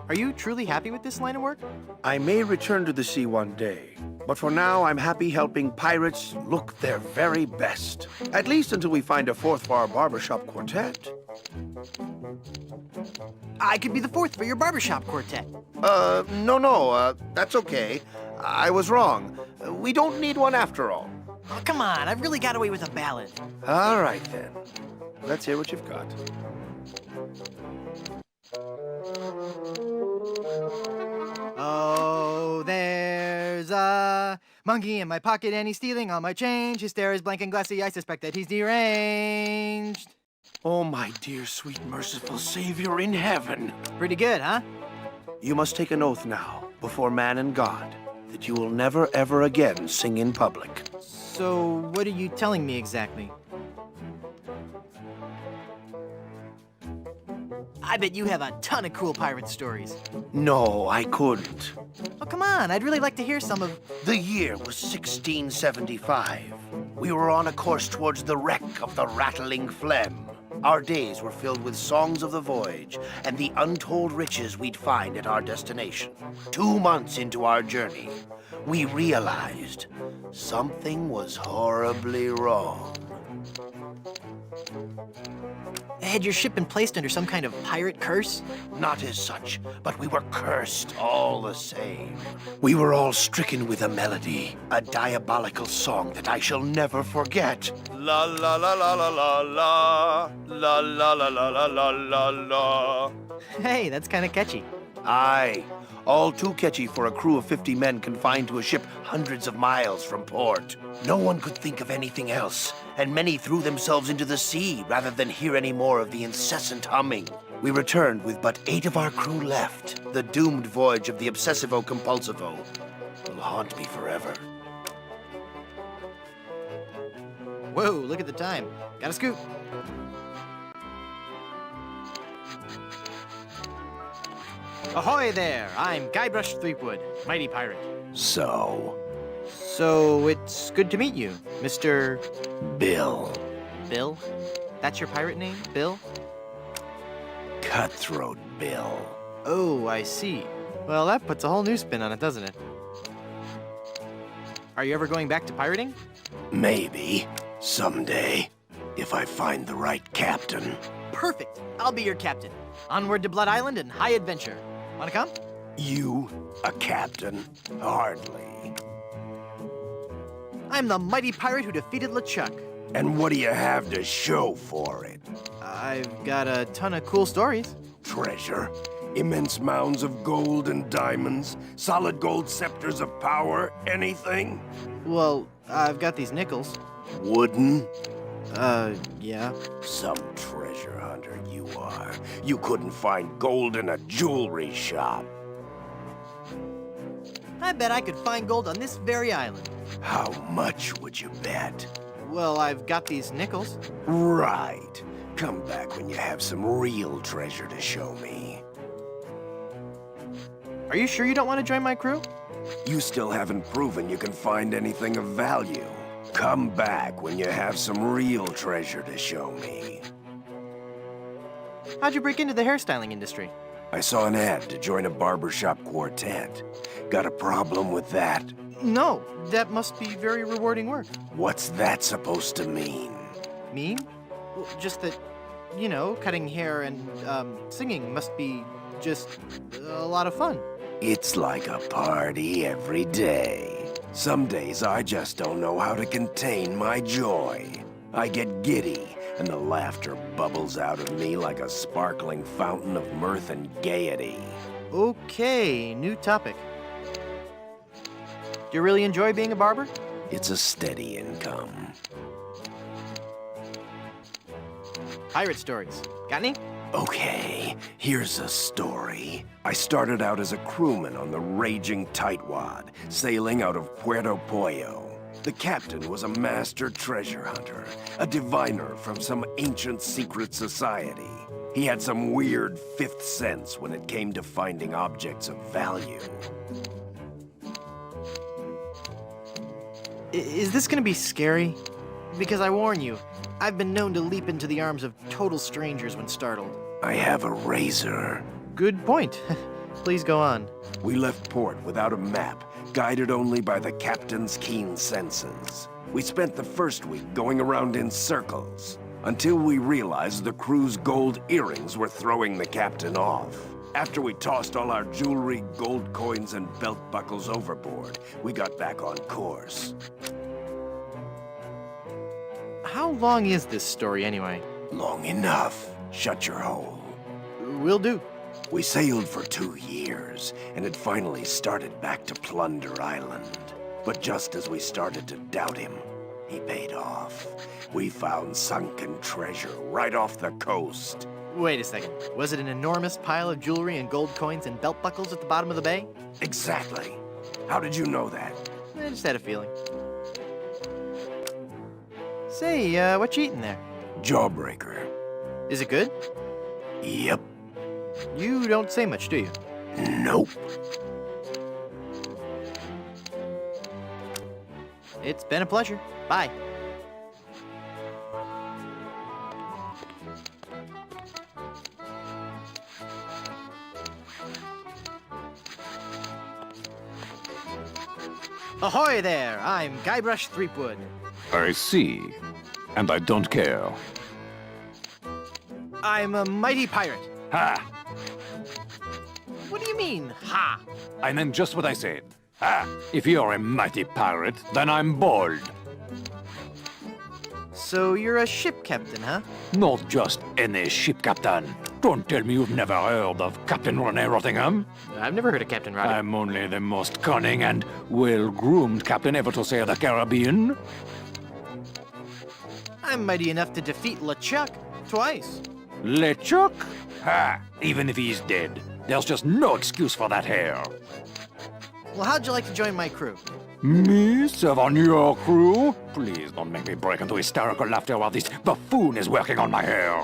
Are you truly happy with this line of work? I may return to the sea one day, but for now I'm happy helping pirates look their very best. At least until we find a 4th for our barbershop quartet. I could be the 4th for your barbershop quartet. No, that's okay. I was wrong. We don't need one after all. Oh, come on, I've really got away with a ballad. All right, then. Let's hear what you've got. Oh, there's a monkey in my pocket and he's stealing all my change. His stare is blank and glassy. I suspect that he's deranged. Oh, my dear, sweet, merciful Savior in heaven. Pretty good, huh? You must take an oath now, before man and God, that you will never, ever again sing in public. So, what are you telling me exactly? I bet you have a ton of cool pirate stories. No, I couldn't. Oh, come on, I'd really like to hear some of... The year was 1675. We were on a course towards the wreck of the Rattling Phlegm. Our days were filled with songs of the voyage and the untold riches we'd find at our destination. 2 months into our journey, we realized something was horribly wrong. Had your ship been placed under some kind of pirate curse? Not as such, but we were cursed all the same. We were all stricken with a melody, a diabolical song that I shall never forget. La la la la la la la, la la la la la la la la. Hey, that's kind of catchy. Aye, all too catchy for a crew of 50 men confined to a ship hundreds of miles from port. No one could think of anything else, and many threw themselves into the sea rather than hear any more of the incessant humming. We returned with but 8 of our crew left. The doomed voyage of the Obsessivo-Compulsivo will haunt me forever. Whoa, look at the time. Gotta scoot. Ahoy there! I'm Guybrush Threepwood, mighty pirate. So, It's good to meet you, Mr. Bill. Bill? That's your pirate name, Bill? Cutthroat Bill. Oh, I see. Well, that puts a whole new spin on it, doesn't it? Are you ever going back to pirating? Maybe. Someday. If I find the right captain. Perfect! I'll be your captain. Onward to Blood Island and high adventure. Wanna come? You, a captain? Hardly. I'm the mighty pirate who defeated LeChuck. And what do you have to show for it? I've got a ton of cool stories. Treasure? Immense mounds of gold and diamonds? Solid gold scepters of power? Anything? Well, I've got these nickels. Wooden? Yeah. Some treasure hunter you are. You couldn't find gold in a jewelry shop. I bet I could find gold on this very island. How much would you bet? Well, I've got these nickels. Right. Come back when you have some real treasure to show me. Are you sure you don't want to join my crew? You still haven't proven you can find anything of value. Come back when you have some real treasure to show me. How'd you break into the hairstyling industry? I saw an ad to join a barbershop quartet. Got a problem with that? No, that must be very rewarding work. What's that supposed to mean? Mean? Well, just that, you know, cutting hair and singing must be just a lot of fun. It's like a party every day. Some days I just don't know how to contain my joy. I get giddy, and the laughter bubbles out of me like a sparkling fountain of mirth and gaiety. Okay, new topic. Do you really enjoy being a barber? It's a steady income. Pirate stories. Got any? Okay, here's a story. I started out as a crewman on the raging tightwad, sailing out of Puerto Pollo. The captain was a master treasure hunter, a diviner from some ancient secret society. He had some weird fifth sense when it came to finding objects of value. Is this gonna be scary? Because I warn you, I've been known to leap into the arms of total strangers when startled. I have a razor. Good point. Please go on. We left port without a map, guided only by the captain's keen senses. We spent the first week going around in circles, until we realized the crew's gold earrings were throwing the captain off. After we tossed all our jewelry, gold coins, and belt buckles overboard, we got back on course. How long is this story anyway? Long enough. Shut your hole. Will do. We sailed for 2 years, and had finally started back to Plunder Island. But just as we started to doubt him, he paid off. We found sunken treasure right off the coast. Wait a second. Was it an enormous pile of jewelry and gold coins and belt buckles at the bottom of the bay? Exactly. How did you know that? I just had a feeling. Say, what you eating there? Jawbreaker. Is it good? Yep. You don't say much, do you? Nope. It's been a pleasure. Bye. Ahoy there! I'm Guybrush Threepwood. I see. And I don't care. I'm a mighty pirate. Ha! What do you mean, ha? I meant just what I said. Ha! If you're a mighty pirate, then I'm bold. So you're a ship captain, huh? Not just any ship captain. Don't tell me you've never heard of Captain René Rottingham. I've never heard of Captain Roddy. I'm only the most cunning and well-groomed captain ever to sail the Caribbean. I'm mighty enough to defeat LeChuck twice. LeChuck? Ha! Even if he's dead, there's just no excuse for that hair. Well, how'd you like to join my crew? Me serve on your crew? Please don't make me break into hysterical laughter while this buffoon is working on my hair.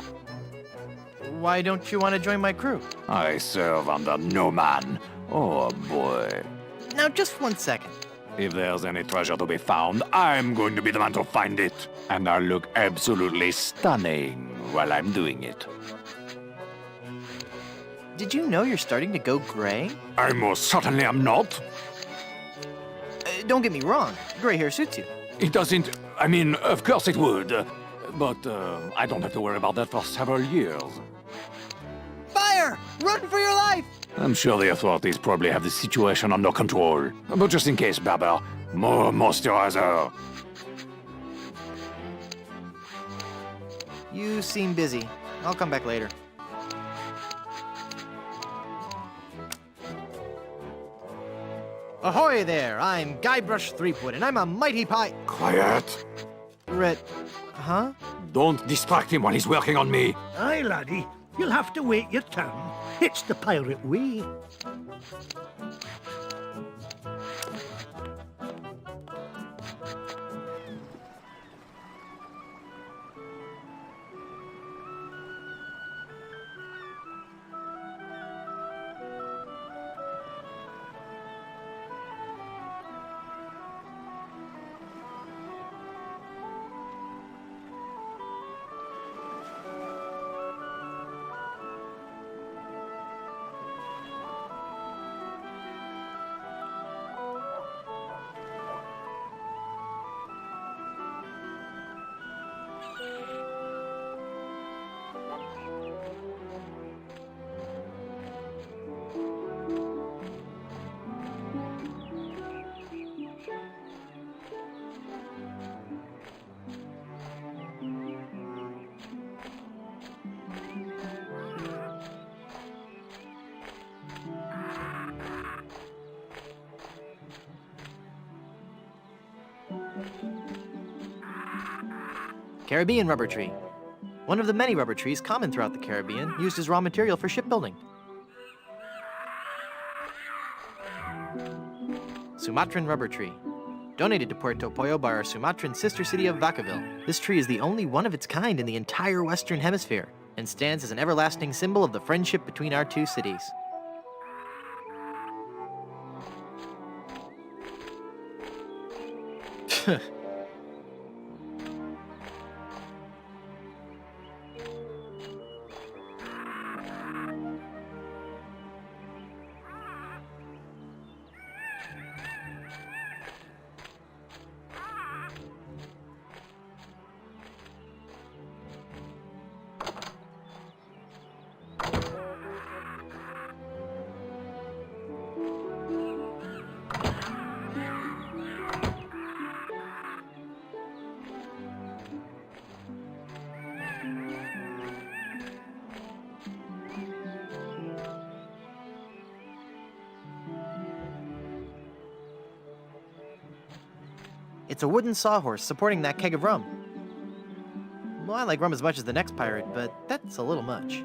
Why don't you want to join my crew? I serve under no man. Oh boy. Now, just 1 second. If there's any treasure to be found, I'm going to be the man to find it. And I'll look absolutely stunning while I'm doing it. Did you know you're starting to go gray? I most certainly am not. Don't get me wrong. Gray hair suits you. It doesn't... I mean, of course it would. But I don't have to worry about that for several years. Fire! Run for your life! I'm sure the authorities probably have the situation under control. But just in case, Barber, more moisturizer. You seem busy. I'll come back later. Ahoy there! I'm Guybrush Threepwood, and I'm a mighty Quiet! Huh? Don't distract him while he's working on me. Aye, laddie. You'll have to wait your turn. It's the pirate way. Caribbean rubber tree. One of the many rubber trees common throughout the Caribbean, used as raw material for shipbuilding. Sumatran rubber tree. Donated to Puerto Pollo by our Sumatran sister city of Vacaville. This tree is the only one of its kind in the entire Western Hemisphere, and stands as an everlasting symbol of the friendship between our two cities. It's a wooden sawhorse supporting that keg of rum. Well, I like rum as much as the next pirate, but that's a little much.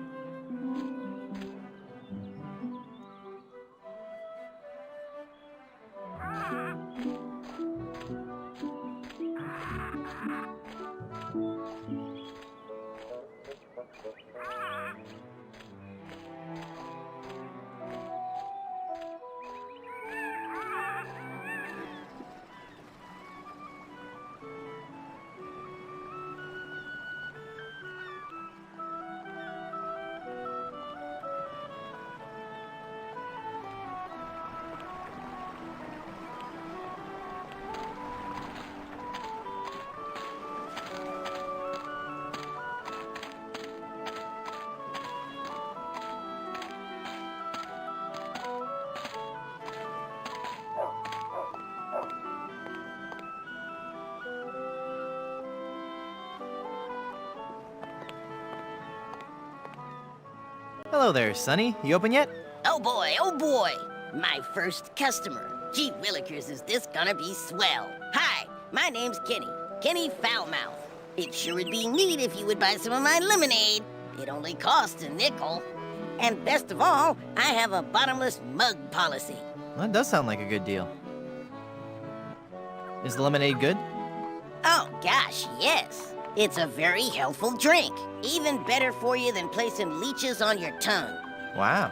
Hello there, Sonny. You open yet? Oh boy, my first customer. Gee willikers, is this gonna be swell. Hi, my name's Kenny Foulmouth. It sure would be neat if you would buy some of my lemonade. It only costs a nickel. And best of all, I have a bottomless mug policy. That does sound like a good deal. Is the lemonade good? Oh gosh, yes. It's a very healthful drink. Even better for you than placing leeches on your tongue. Wow.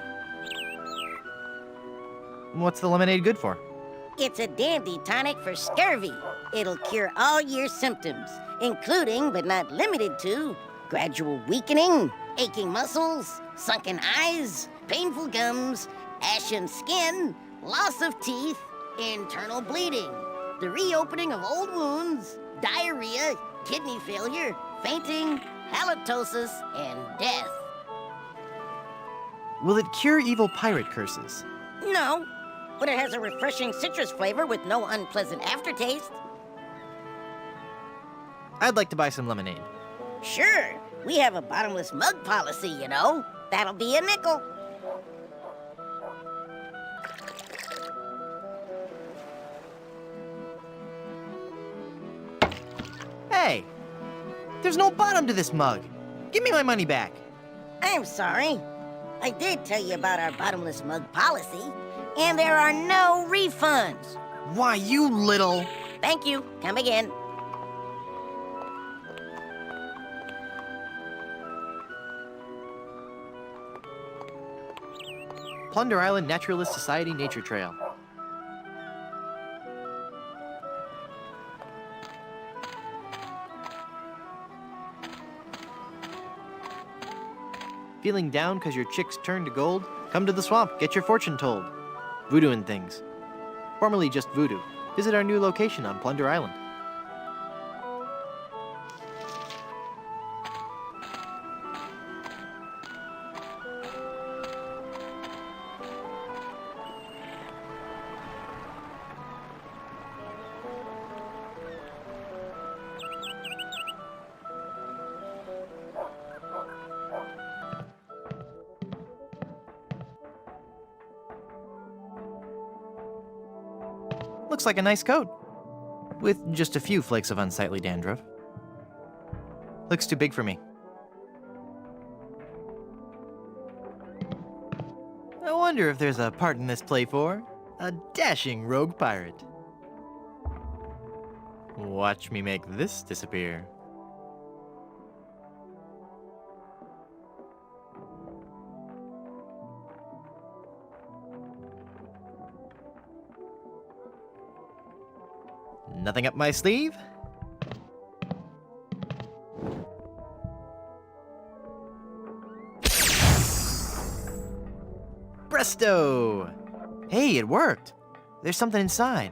What's the lemonade good for? It's a dandy tonic for scurvy. It'll cure all your symptoms, including but not limited to gradual weakening, aching muscles, sunken eyes, painful gums, ashen skin, loss of teeth, internal bleeding, the reopening of old wounds, diarrhea, kidney failure, fainting, halitosis, and death. Will it cure evil pirate curses? No, but it has a refreshing citrus flavor with no unpleasant aftertaste. I'd like to buy some lemonade. Sure, we have a bottomless mug policy, you know. That'll be a nickel. Hey! There's no bottom to this mug! Give me my money back! I'm sorry. I did tell you about our bottomless mug policy, and there are no refunds. Why, you little... Thank you. Come again. Plunder Island Naturalist Society Nature Trail. Feeling down because your chicks turned to gold? Come to the swamp, get your fortune told. Voodoo and things. Formerly just voodoo. Visit our new location on Plunder Island. Looks like a nice coat, with just a few flakes of unsightly dandruff. Looks too big for me. I wonder if there's a part in this play for a dashing rogue pirate. Watch me make this disappear. Nothing up my sleeve? Presto! Hey, it worked! There's something inside.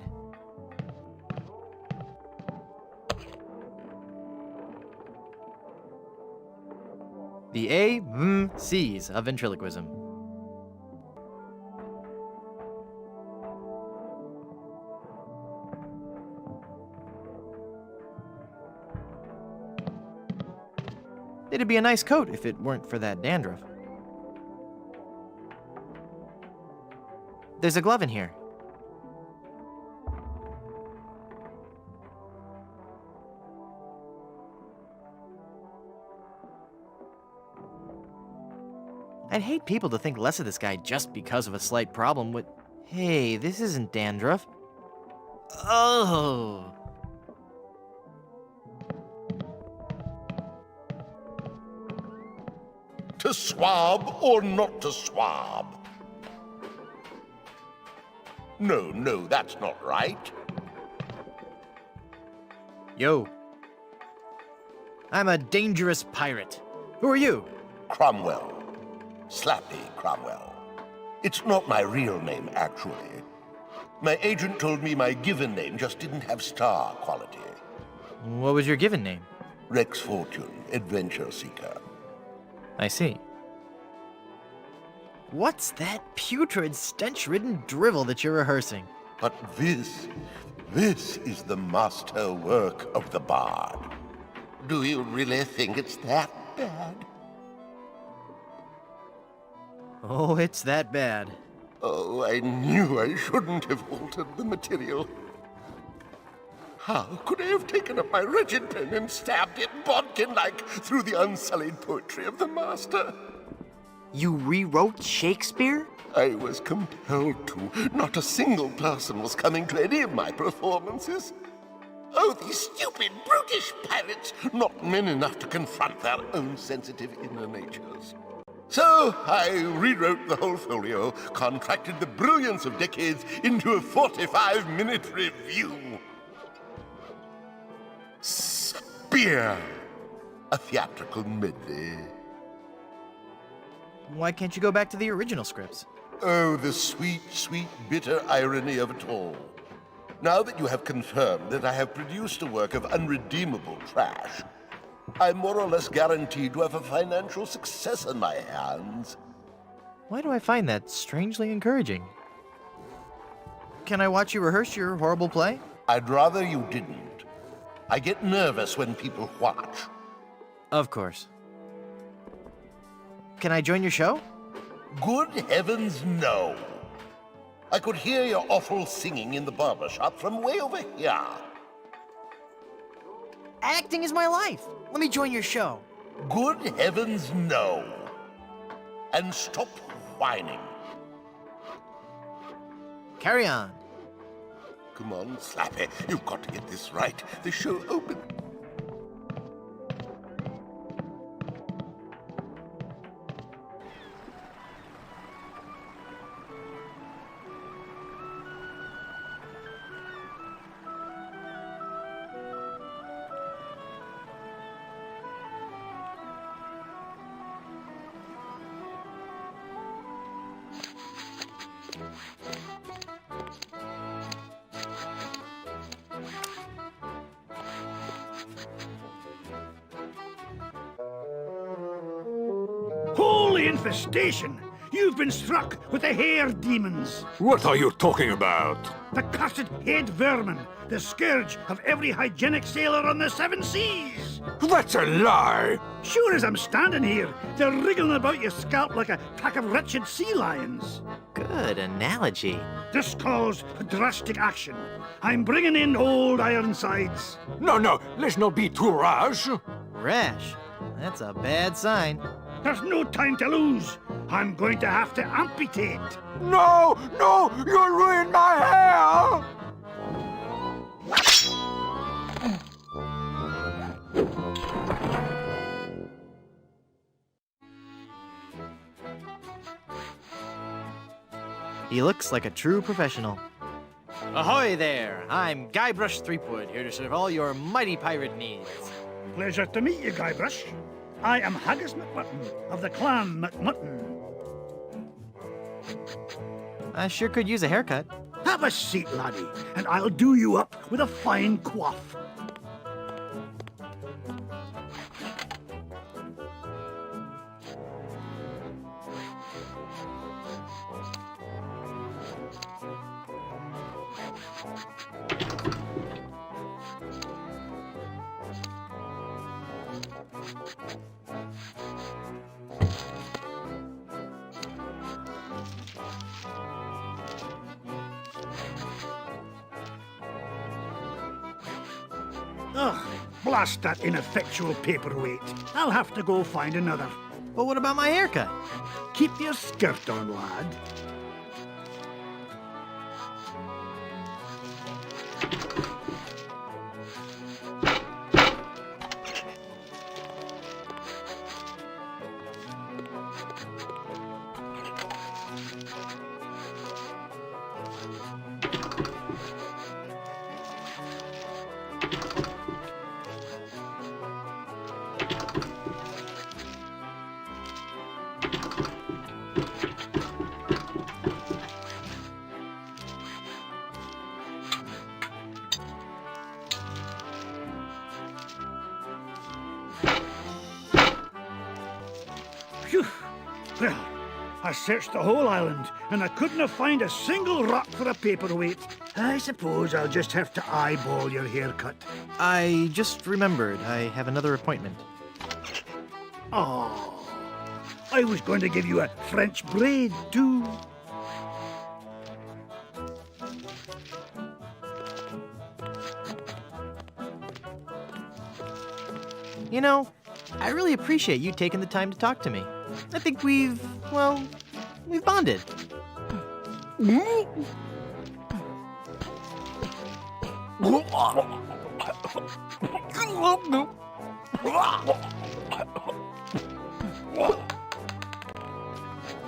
The C's of ventriloquism. It'd be a nice coat if it weren't for that dandruff. There's a glove in here. I'd hate people to think less of this guy just because of a slight problem with... Hey, this isn't dandruff. Oh! To swab or not to swab? No, that's not right. Yo. I'm a dangerous pirate. Who are you? Cromwell. Slappy Cromwell. It's not my real name, actually. My agent told me my given name just didn't have star quality. What was your given name? Rex Fortune, Adventure Seeker. I see. What's that putrid, stench-ridden drivel that you're rehearsing? But this is the master work of the bard. Do you really think it's that bad? Oh, it's that bad. Oh, I knew I shouldn't have altered the material. How could I have taken up my wretched pen and stabbed it bodkin-like through the unsullied poetry of the master? You rewrote Shakespeare? I was compelled to. Not a single person was coming to any of my performances. Oh, these stupid, brutish pirates, not men enough to confront their own sensitive inner natures. So I rewrote the whole folio, contracted the brilliance of decades into a 45-minute review. Spear! A theatrical medley. Why can't you go back to the original scripts? Oh, the sweet, sweet, bitter irony of it all. Now that you have confirmed that I have produced a work of unredeemable trash, I'm more or less guaranteed to have a financial success on my hands. Why do I find that strangely encouraging? Can I watch you rehearse your horrible play? I'd rather you didn't. I get nervous when people watch. Of course. Can I join your show? Good heavens, no. I could hear your awful singing in the barber shop from way over here. Acting is my life. Let me join your show. Good heavens, no. And stop whining. Carry on. Come on, Slappy. You've got to get this right. The show opens. Holy infestation! You've been struck with the hair demons. What are you talking about? The cursed head vermin, the scourge of every hygienic sailor on the 7 seas. That's a lie! Sure as I'm standing here, they're wriggling about your scalp like a pack of wretched sea lions. Good analogy. This calls for drastic action. I'm bringing in old Ironsides. No, let's not be too rash. rash. That's a bad sign. There's no time to lose. I'm going to have to amputate. No! No! You'll ruin my hair! He looks like a true professional. Ahoy there! I'm Guybrush Threepwood, here to serve all your mighty pirate needs. Pleasure to meet you, Guybrush. I am Haggis McMutton of the clan McMutton. I sure could use a haircut. Have a seat, laddie, and I'll do you up with a fine coif. Ugh, blast that ineffectual paperweight. I'll have to go find another. But what about my haircut? Keep your skirt on, lad. Phew. Well, I searched the whole island, and I couldn't find a single rock for a paperweight. I suppose I'll just have to eyeball your haircut. I just remembered I have another appointment. Oh, I was going to give you a French braid, too. You know, I really appreciate you taking the time to talk to me. I think we've bonded.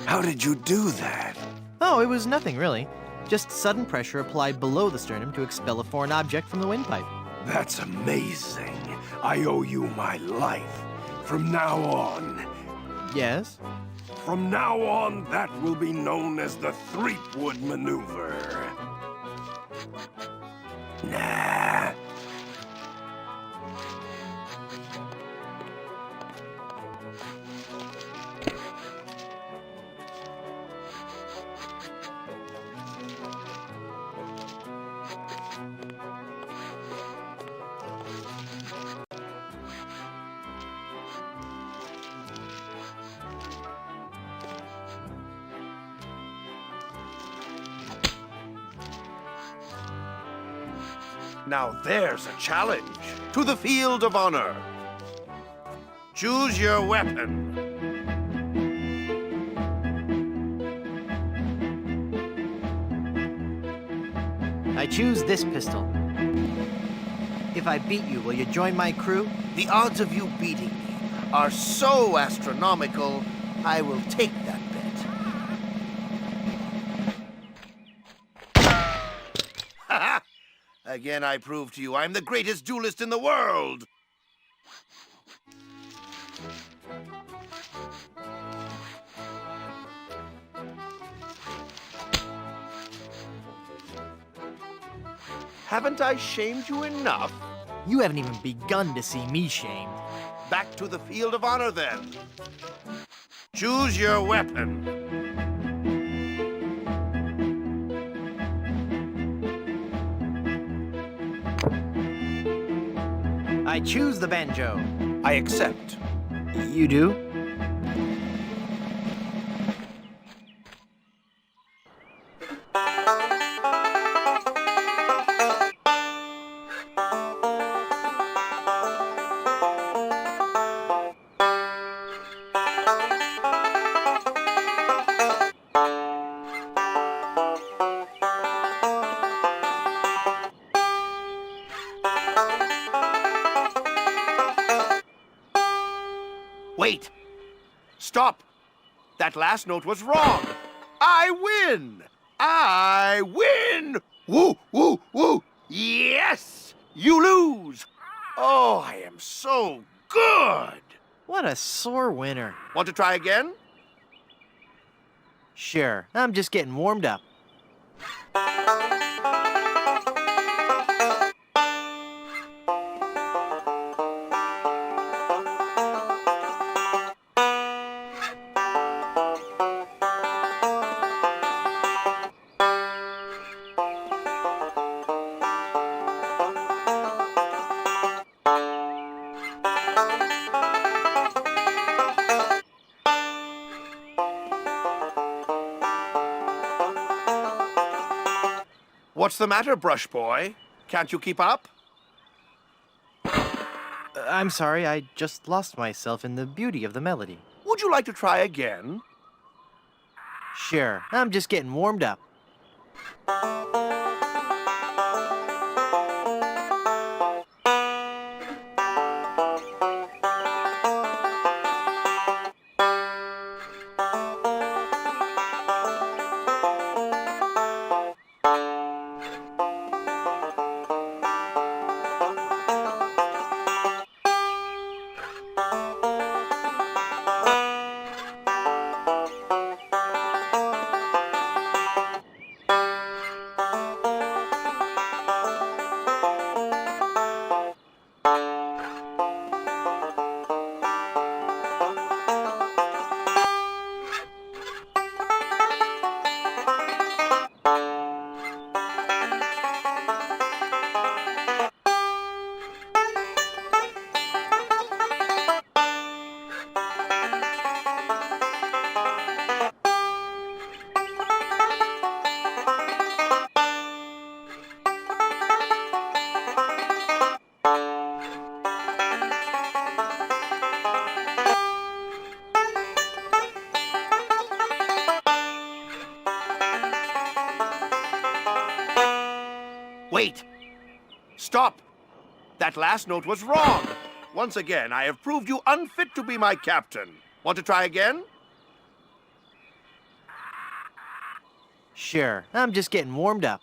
How did you do that? Oh, it was nothing really. Just sudden pressure applied below the sternum to expel a foreign object from the windpipe. That's amazing. I owe you my life. From now on. Yes? From now on, that will be known as the Threepwood Maneuver. Nah. Now there's a challenge. To the field of honor. Choose your weapon. I choose this pistol. If I beat you, will you join my crew? The odds of you beating me are so astronomical, I will take that bet. Ha! Again, I prove to you I'm the greatest duelist in the world. Haven't I shamed you enough? You haven't even begun to see me shamed. Back to the field of honor, then. Choose your weapon. I choose the banjo. I accept. You do? Wait! Stop! That last note was wrong! I win! I win! Woo, woo, woo! Yes! You lose! Oh, I am so good! What a sore winner. Want to try again? Sure, I'm just getting warmed up. What's the matter, Brush Boy? Can't you keep up? I'm sorry, I just lost myself in the beauty of the melody. Would you like to try again? Sure, I'm just getting warmed up. Wait! Stop! That last note was wrong! Once again, I have proved you unfit to be my captain. Want to try again? Sure, I'm just getting warmed up.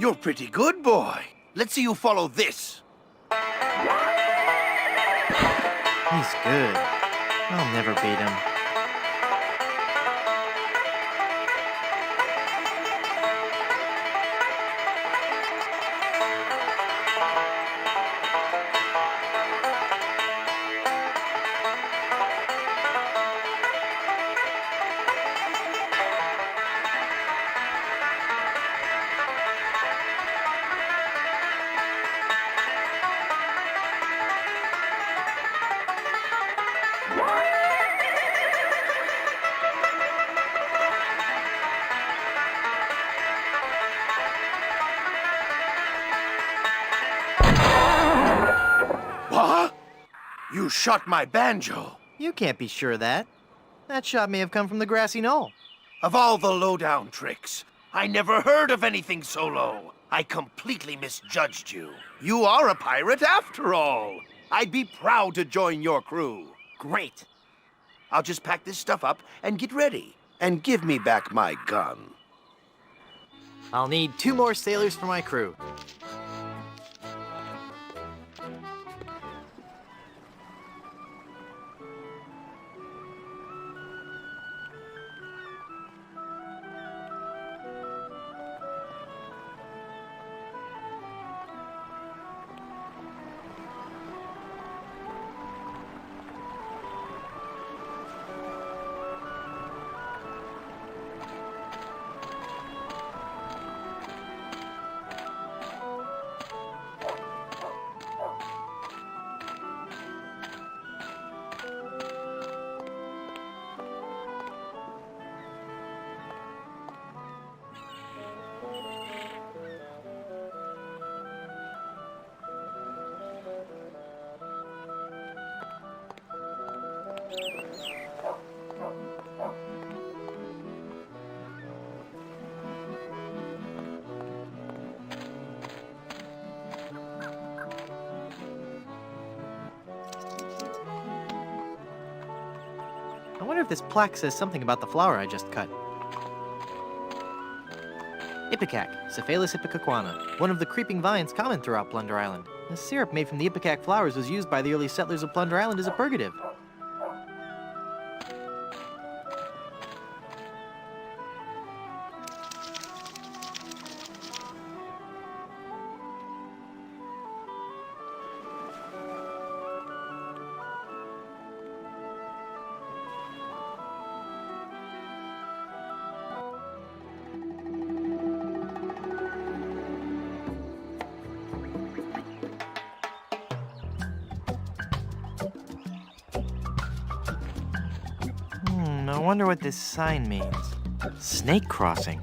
You're pretty good, boy. Let's see you follow this. He's good. I'll never beat him. You shot my banjo. You can't be sure of that. That shot may have come from the grassy knoll. Of all the lowdown tricks, I never heard of anything so low. I completely misjudged you. You are a pirate after all. I'd be proud to join your crew. Great. I'll just pack this stuff up and get ready. And give me back my gun. I'll need 2 more sailors for my crew. I wonder if this plaque says something about the flower I just cut. Ipecac, Cephalus ipecacuana, one of the creeping vines common throughout Plunder Island. The syrup made from the ipecac flowers was used by the early settlers of Plunder Island as a purgative. I wonder what this sign means. Snake crossing.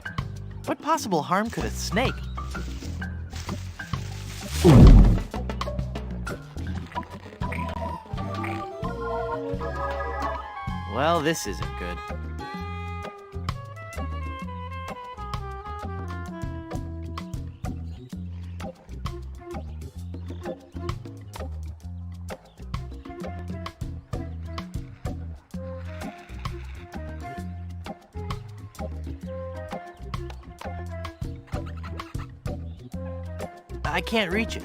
What possible harm could a snake? Well, this isn't good. I can't reach it.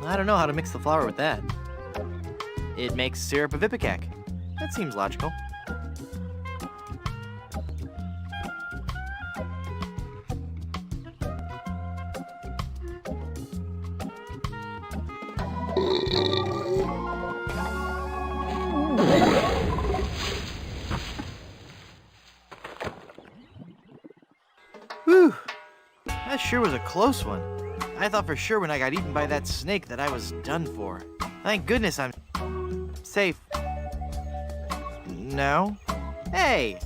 I don't know how to mix the flour with that. It makes syrup of ipecac. That seems logical. Whew! That sure was a close one. I thought for sure when I got eaten by that snake that I was done for. Thank goodness I'm safe. No? Hey!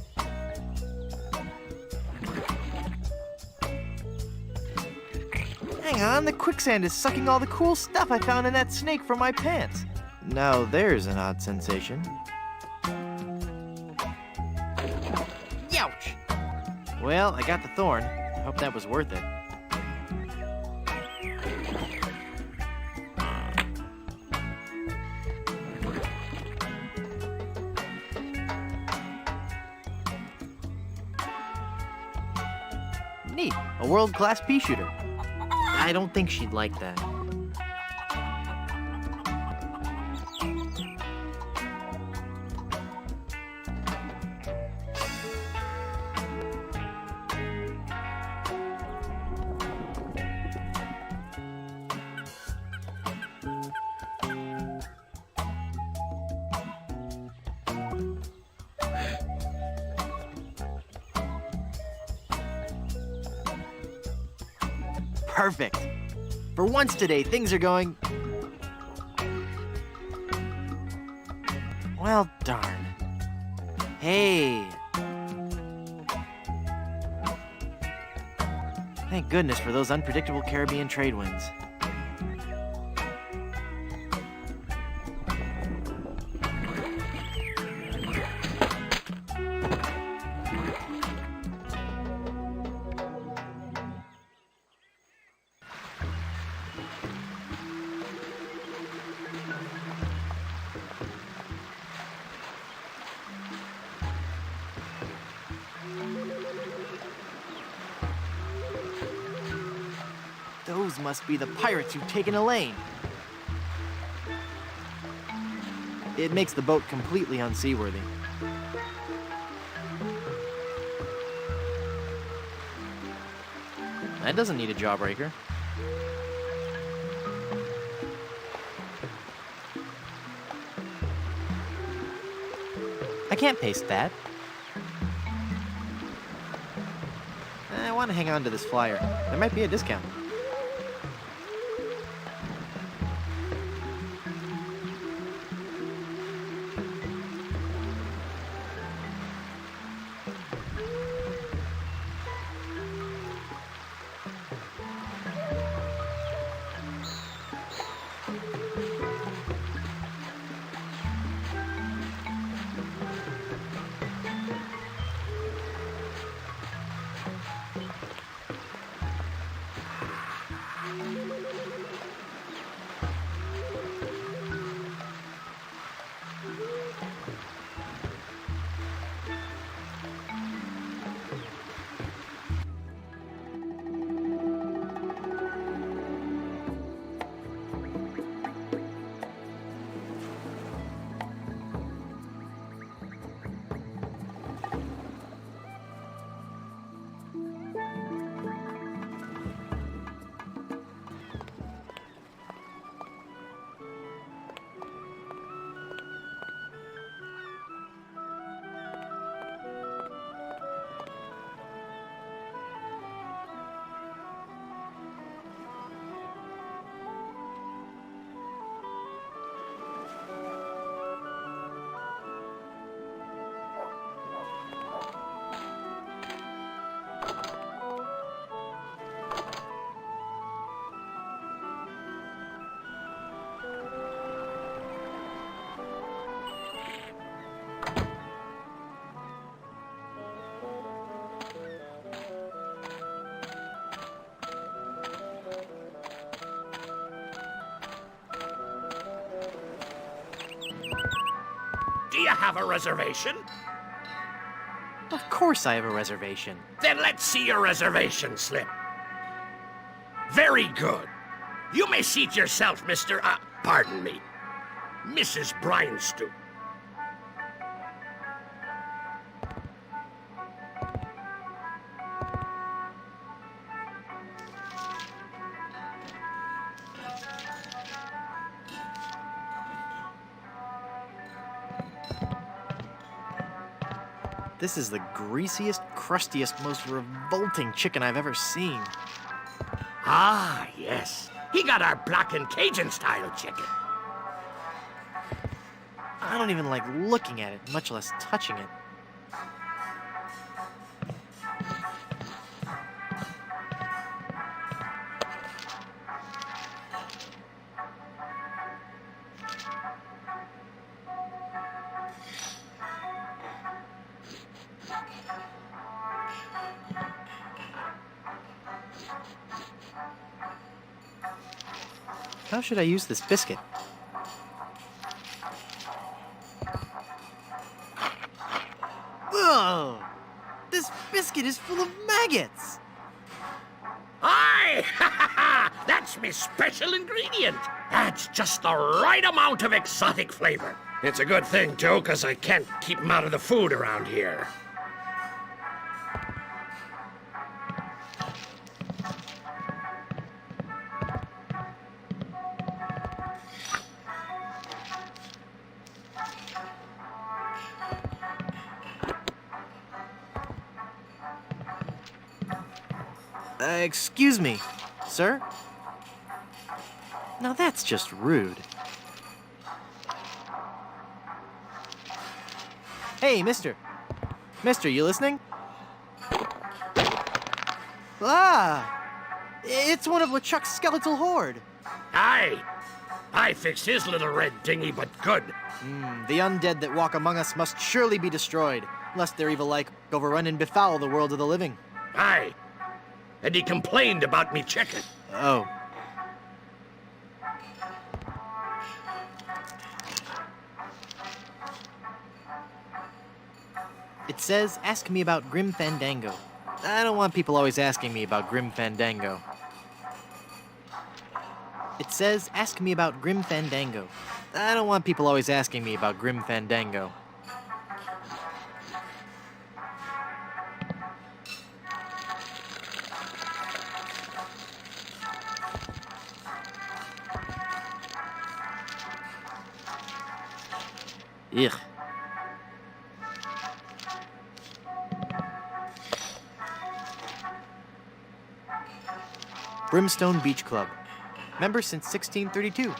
Hang on, the quicksand is sucking all the cool stuff I found in that snake from my pants. Now there's an odd sensation. Youch! Well, I got the thorn. I hope that was worth it. Neat. A world-class pea shooter. I don't think she'd like that. Perfect. For once today, things are going... Well, darn. Hey. Thank goodness for those unpredictable Caribbean trade winds. Those must be the pirates who've taken Elaine. It makes the boat completely unseaworthy. That doesn't need a jawbreaker. I can't paste that. I want to hang on to this flyer. There might be a discount. Do you have a reservation? Of course I have a reservation. Then let's see your reservation slip. Very good. You may seat yourself, pardon me, Mrs. Bryanstew. This is the greasiest, crustiest, most revolting chicken I've ever seen. Ah, yes. He got our black and Cajun style chicken. I don't even like looking at it, much less touching it. How should I use this biscuit? Whoa! This biscuit is full of maggots! Aye! That's my special ingredient. That's just the right amount of exotic flavor. It's a good thing, too, because I can't keep them out of the food around here. Excuse me. Sir? Now that's just rude. Hey, mister. Mister, you listening? Ah! It's one of LeChuck's skeletal horde. Aye. I fixed his little red dinghy, but good. The undead that walk among us must surely be destroyed, lest their evil like overrun and befoul the world of the living. Aye. And he complained about me chicken. Oh. It says, ask me about Grim Fandango. I don't want people always asking me about Grim Fandango. It says, ask me about Grim Fandango. I don't want people always asking me about Grim Fandango. Ugh. Brimstone Beach Club. Member since 1632.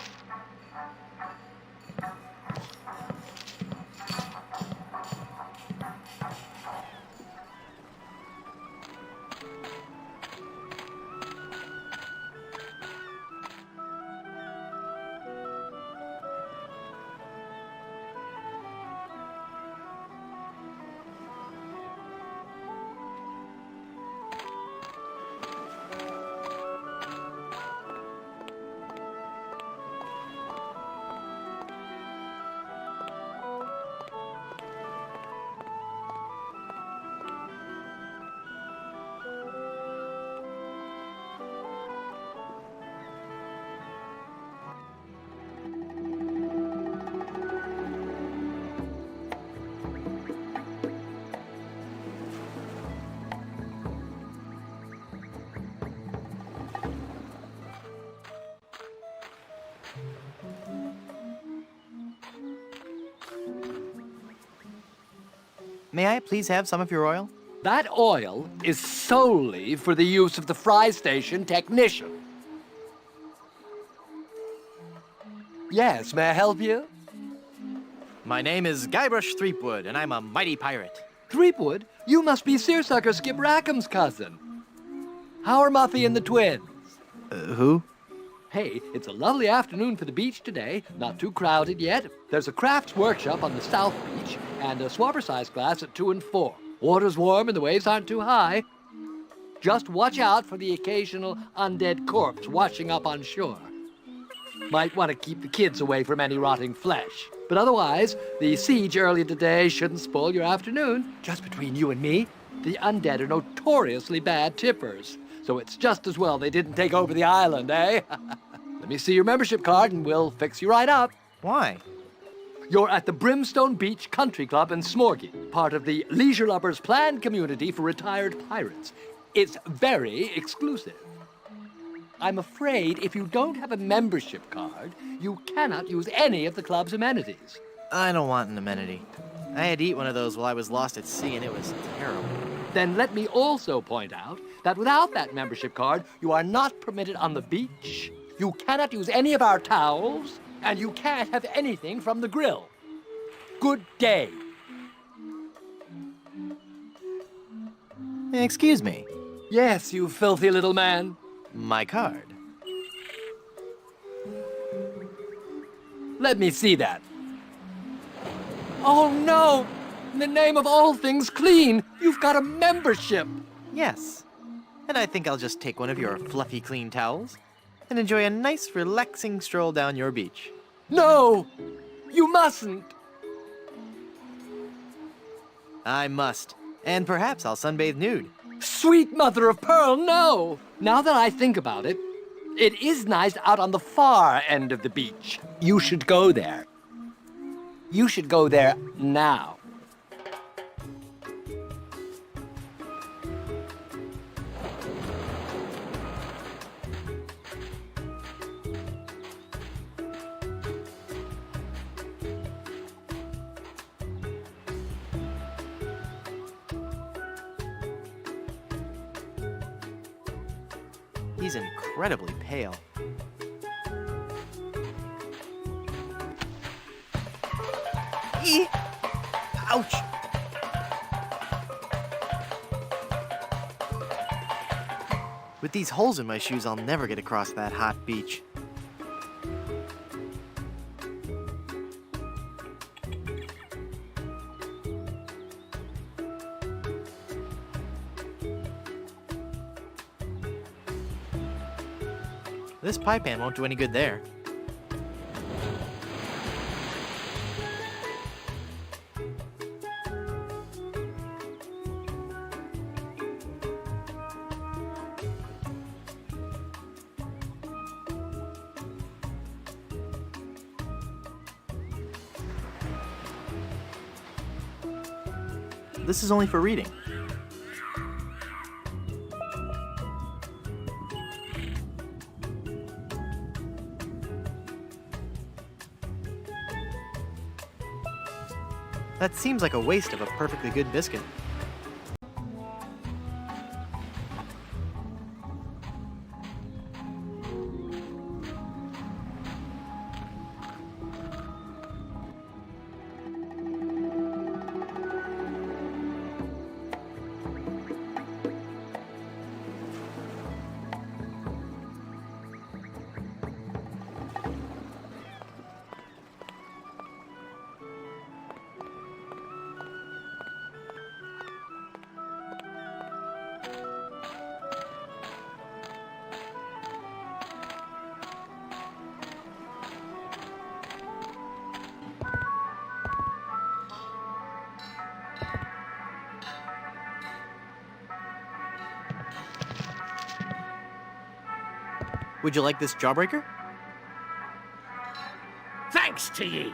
May I please have some of your oil? That oil is solely for the use of the fry station technician. Yes, may I help you? My name is Guybrush Threepwood, and I'm a mighty pirate. Threepwood? You must be Seersucker Skip Rackham's cousin. How are Muffy and the twins? Who? Hey, it's a lovely afternoon for the beach today. Not too crowded yet. There's a crafts workshop on the south beach and a swabber-size class at 2 and 4. Water's warm and the waves aren't too high. Just watch out for the occasional undead corpse washing up on shore. Might want to keep the kids away from any rotting flesh. But otherwise, the siege earlier today shouldn't spoil your afternoon. Just between you and me, the undead are notoriously bad tippers. So it's just as well they didn't take over the island, eh? Let me see your membership card and we'll fix you right up. Why? You're at the Brimstone Beach Country Club in Smorgy, part of the Leisure Lovers planned community for retired pirates. It's very exclusive. I'm afraid if you don't have a membership card, you cannot use any of the club's amenities. I don't want an amenity. I had to eat one of those while I was lost at sea, and it was terrible. Then let me also point out that without that membership card, you are not permitted on the beach, you cannot use any of our towels, and you can't have anything from the grill. Good day. Excuse me. Yes, you filthy little man. My card. Let me see that. Oh no! In the name of all things clean, you've got a membership. Yes. And I think I'll just take one of your fluffy clean towels and enjoy a nice relaxing stroll down your beach. No! You mustn't! I must. And perhaps I'll sunbathe nude. Sweet mother of pearl, no! Now that I think about it, it is nice out on the far end of the beach. You should go there. You should go there now. He's incredibly pale. Eee! Ouch! With these holes in my shoes, I'll never get across that hot beach. This pie pan won't do any good there. This is only for reading. That seems like a waste of a perfectly good biscuit. Would you like this jawbreaker? Thanks to ye.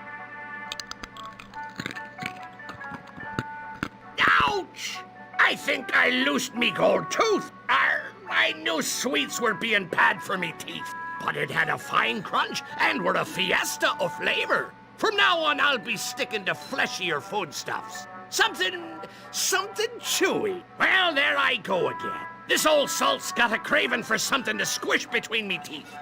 Ouch! I think I loosed me gold tooth. I knew sweets were being bad for me teeth, but it had a fine crunch and were a fiesta of flavor. From now on, I'll be sticking to fleshier foodstuffs. Something chewy. Well, there I go again. This old salt's got a craving for something to squish between me teeth.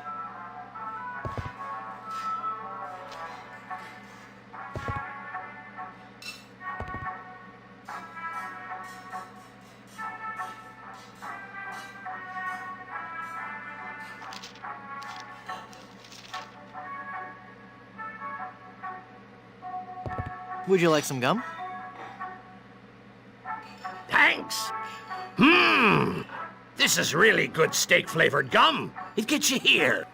Would you like some gum? Thanks. This is really good steak-flavored gum. It gets you here.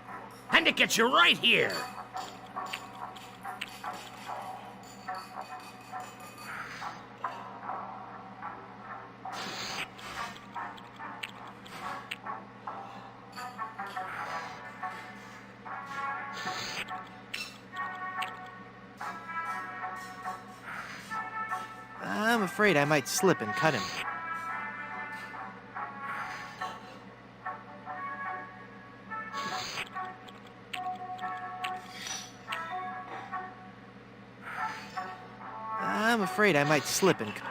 And it gets you right here. I'm afraid I might slip and cut him. I'm afraid I might slip and cut.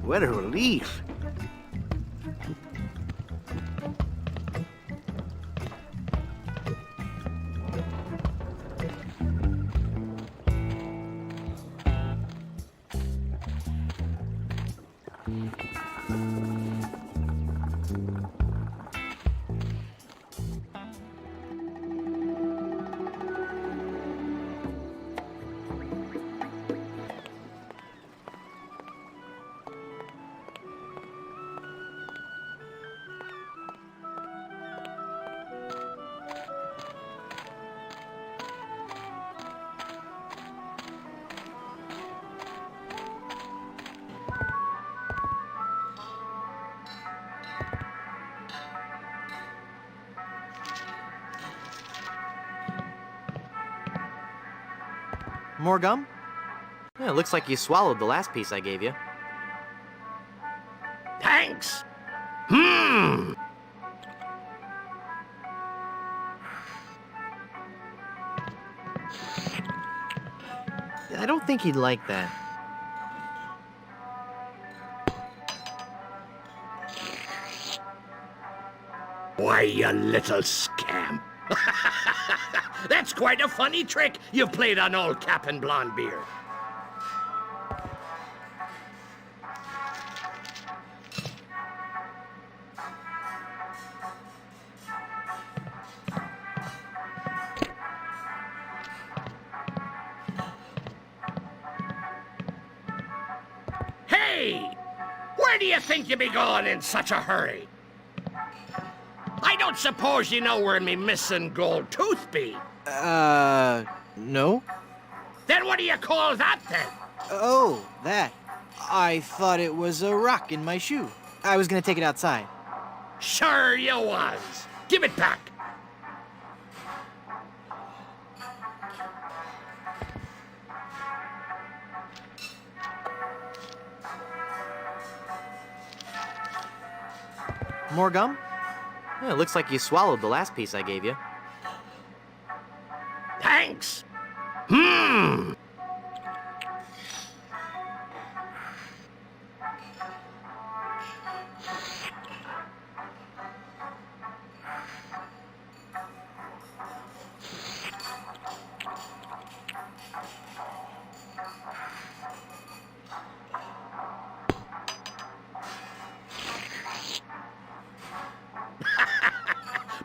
What a relief. More gum? Yeah, it looks like you swallowed the last piece I gave you. Thanks. I don't think he'd like that. Why, you little scamp. That's quite a funny trick you've played on old Captain Blondebeard. Hey! Where do you think you be going in such a hurry? I don't suppose you know where me missing gold tooth be? No? Then what do you call that, then? Oh, that. I thought it was a rock in my shoe. I was gonna take it outside. Sure you was. Give it back. More gum? Yeah, it looks like you swallowed the last piece I gave you. Thanks.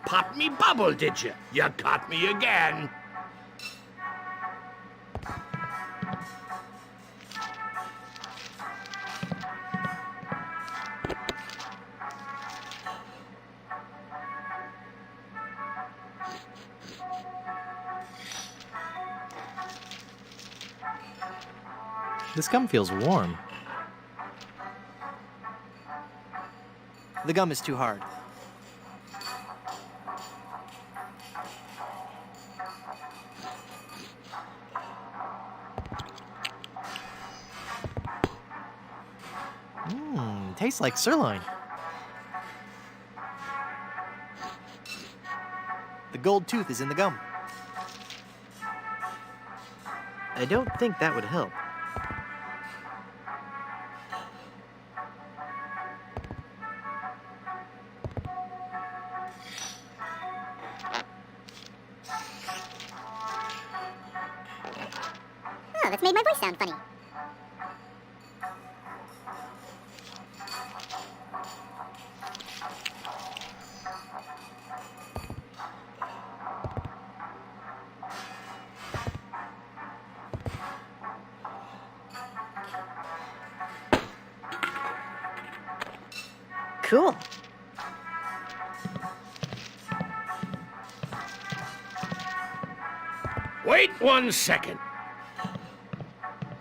Pop me bubble, did you? You caught me again. This gum feels warm. The gum is too hard. Tastes like sirloin. The gold tooth is in the gum. I don't think that would help. that's made my voice sound funny. Cool. Wait 1 second.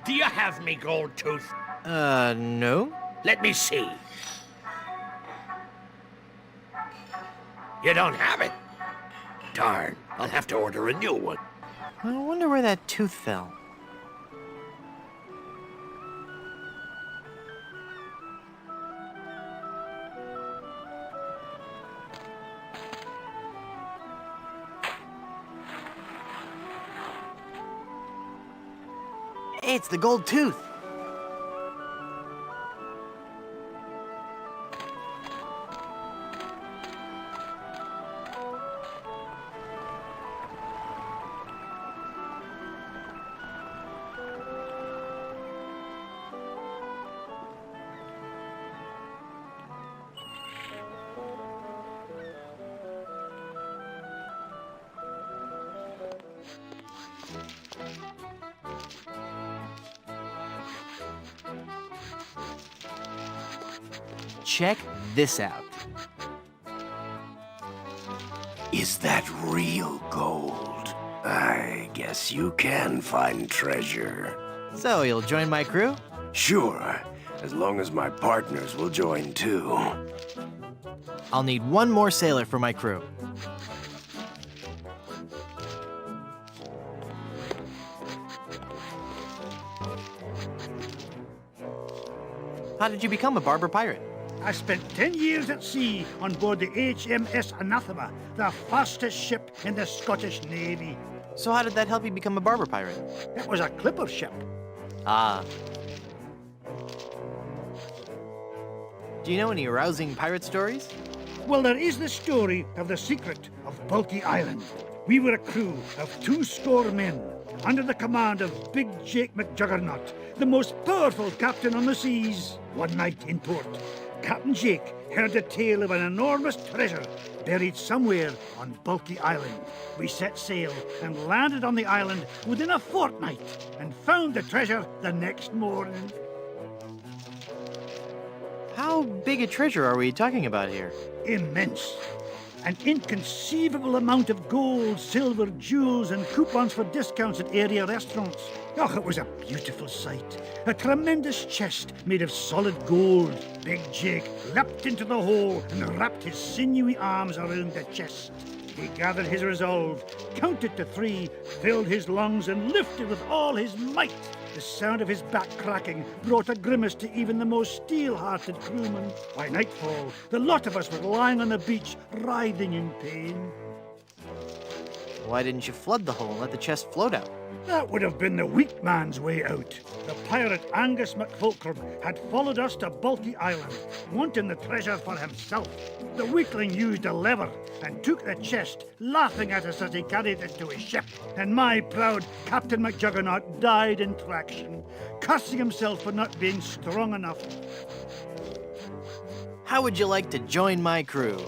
Do you have me gold tooth? No? Let me see. You don't have it? Darn, I'll have to order a new one. I wonder where that tooth fell. It's the gold tooth. Check this out. Is that real gold? I guess you can find treasure. So, you'll join my crew? Sure, as long as my partners will join too. I'll need one more sailor for my crew. How did you become a barber pirate? I spent 10 years at sea on board the HMS Anathema, the fastest ship in the Scottish Navy. So how did that help you become a barber pirate? It was a clipper ship. Ah. Do you know any arousing pirate stories? Well, there is the story of the secret of Bulky Island. We were a crew of 200 men, under the command of Big Jake McJuggernaut, the most powerful captain on the seas. One night in port, Captain Jake heard the tale of an enormous treasure buried somewhere on Bulky Island. We set sail and landed on the island within a fortnight and found the treasure the next morning. How big a treasure are we talking about here? Immense. An inconceivable amount of gold, silver, jewels, and coupons for discounts at area restaurants. Oh, it was a beautiful sight. A tremendous chest made of solid gold. Big Jake leapt into the hole and wrapped his sinewy arms around the chest. He gathered his resolve, counted to 3, filled his lungs, and lifted with all his might. The sound of his back cracking brought a grimace to even the most steel-hearted crewman. By nightfall, the lot of us were lying on the beach, writhing in pain. Why didn't you flood the hole and let the chest float out? That would have been the weak man's way out. The pirate Angus MacFulcrum had followed us to Bulky Island, wanting the treasure for himself. The weakling used a lever and took the chest, laughing at us as he carried it to his ship. And my proud Captain McJuggernaut died in traction, cursing himself for not being strong enough. How would you like to join my crew?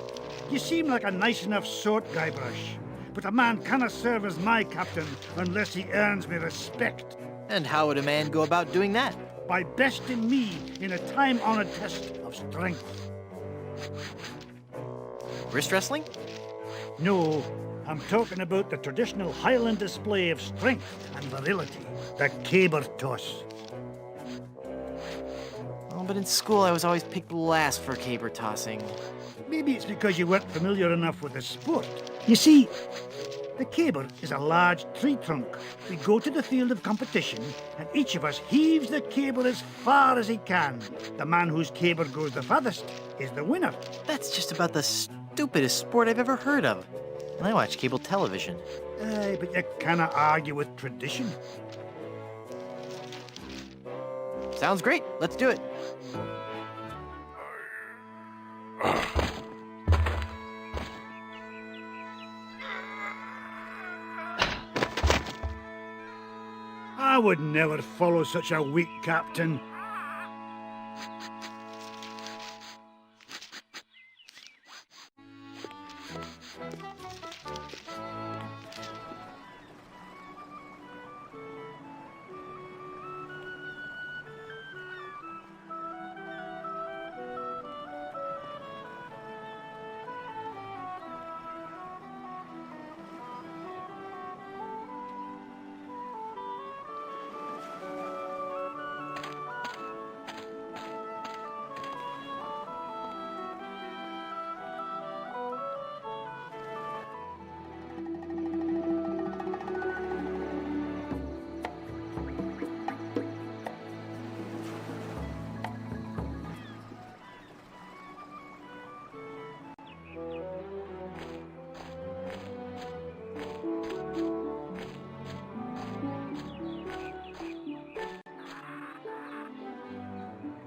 You seem like a nice enough sort, Guybrush. But a man cannot serve as my captain unless he earns me respect. And how would a man go about doing that? By besting me in a time-honored test of strength. Wrist wrestling? No, I'm talking about the traditional Highland display of strength and virility, the caber toss. Oh, but in school I was always picked last for caber tossing. Maybe it's because you weren't familiar enough with the sport. You see, the caber is a large tree trunk. We go to the field of competition, and each of us heaves the caber as far as he can. The man whose caber goes the farthest is the winner. That's just about the stupidest sport I've ever heard of. I watch cable television. Aye, but you cannot argue with tradition. Sounds great. Let's do it. I would never follow such a weak captain.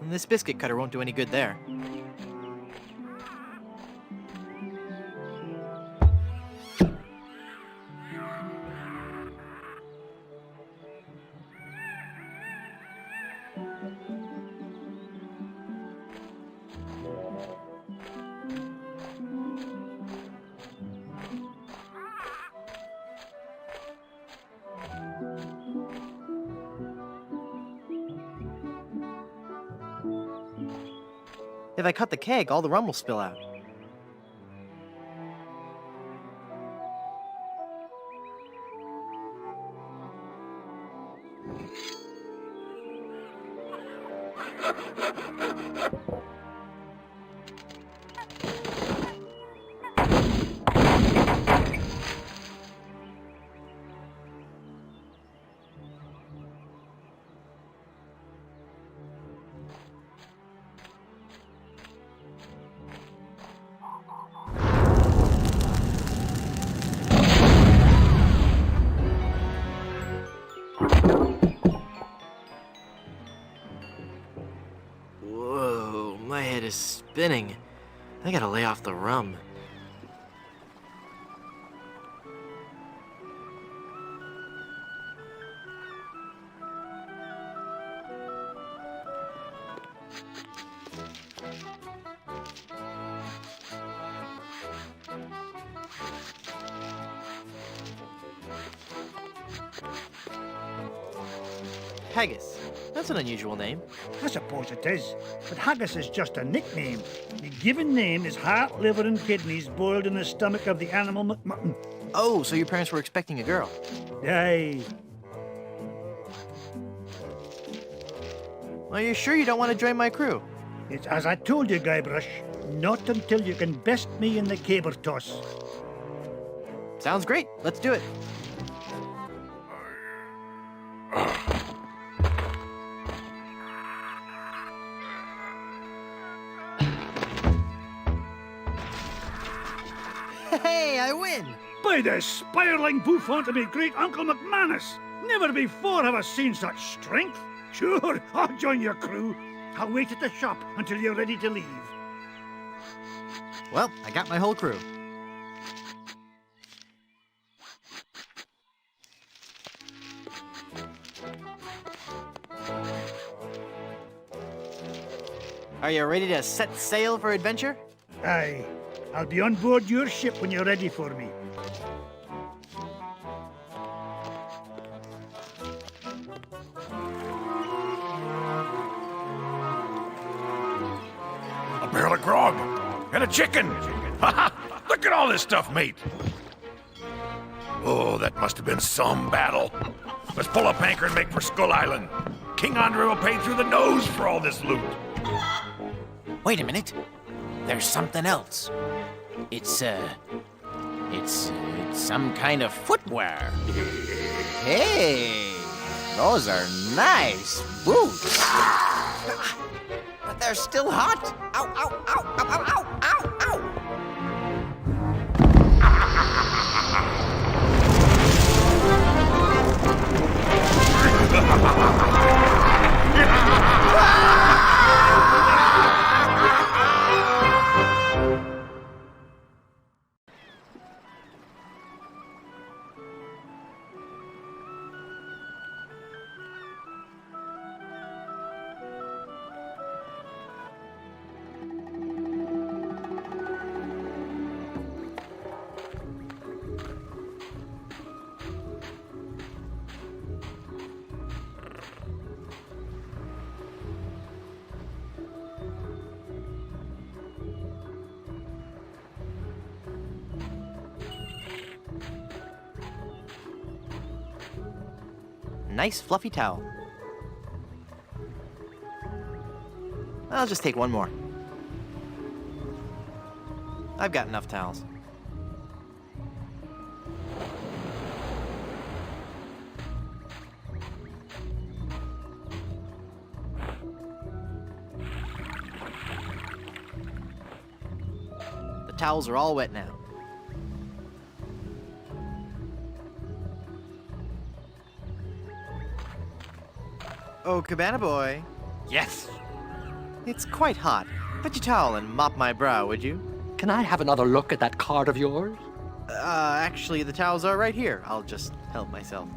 This biscuit cutter won't do any good there. If I cut the keg, all the rum will spill out. Whoa, my head is spinning. I gotta lay off the rum. Haggis. That's an unusual name. I suppose it is, but haggis is just a nickname. The given name is heart, liver, and kidneys boiled in the stomach of the animal McMutton. Oh, so your parents were expecting a girl. Aye. Are you sure you don't want to join my crew? It's as I told you, Guybrush, not until you can best me in the caber toss. Sounds great. Let's do it. Hey, I win! By the spiraling bouffant of me great Uncle McManus! Never before have I seen such strength. Sure, I'll join your crew. I'll wait at the shop until you're ready to leave. Well, I got my whole crew. Are you ready to set sail for adventure? Aye. I'll be on board your ship when you're ready for me. A barrel of grog and a chicken. Look at all this stuff, mate. Oh, that must have been some battle. Let's pull up anchor and make for Skull Island. King Andre will pay through the nose for all this loot. Wait a minute. There's something else. It's some kind of footwear. Hey, those are nice boots. But they're still hot. Ow, ow, ow, ow, ow, ow, ow, nice fluffy towel. I'll just take one more. I've got enough towels. The towels are all wet now. Oh, Cabana Boy. Yes. It's quite hot. Fetch a towel and mop my brow, would you? Can I have another look at that card of yours? Actually, the towels are right here. I'll just help myself.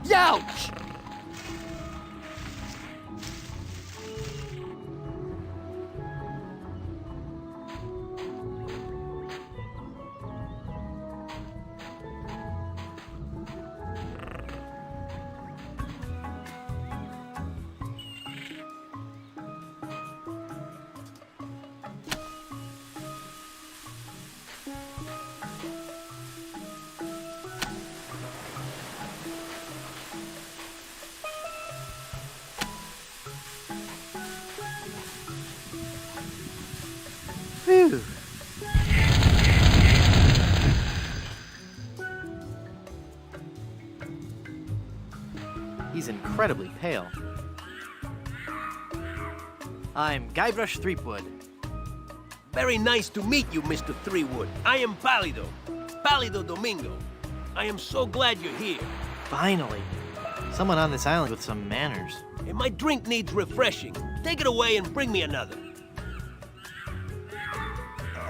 Youch! Phew. He's incredibly pale. I'm Guybrush Threepwood. Very nice to meet you, Mr. Threewood. I am Pálido Domingo. I am so glad you're here. Finally. Someone on this island with some manners. And my drink needs refreshing. Take it away and bring me another.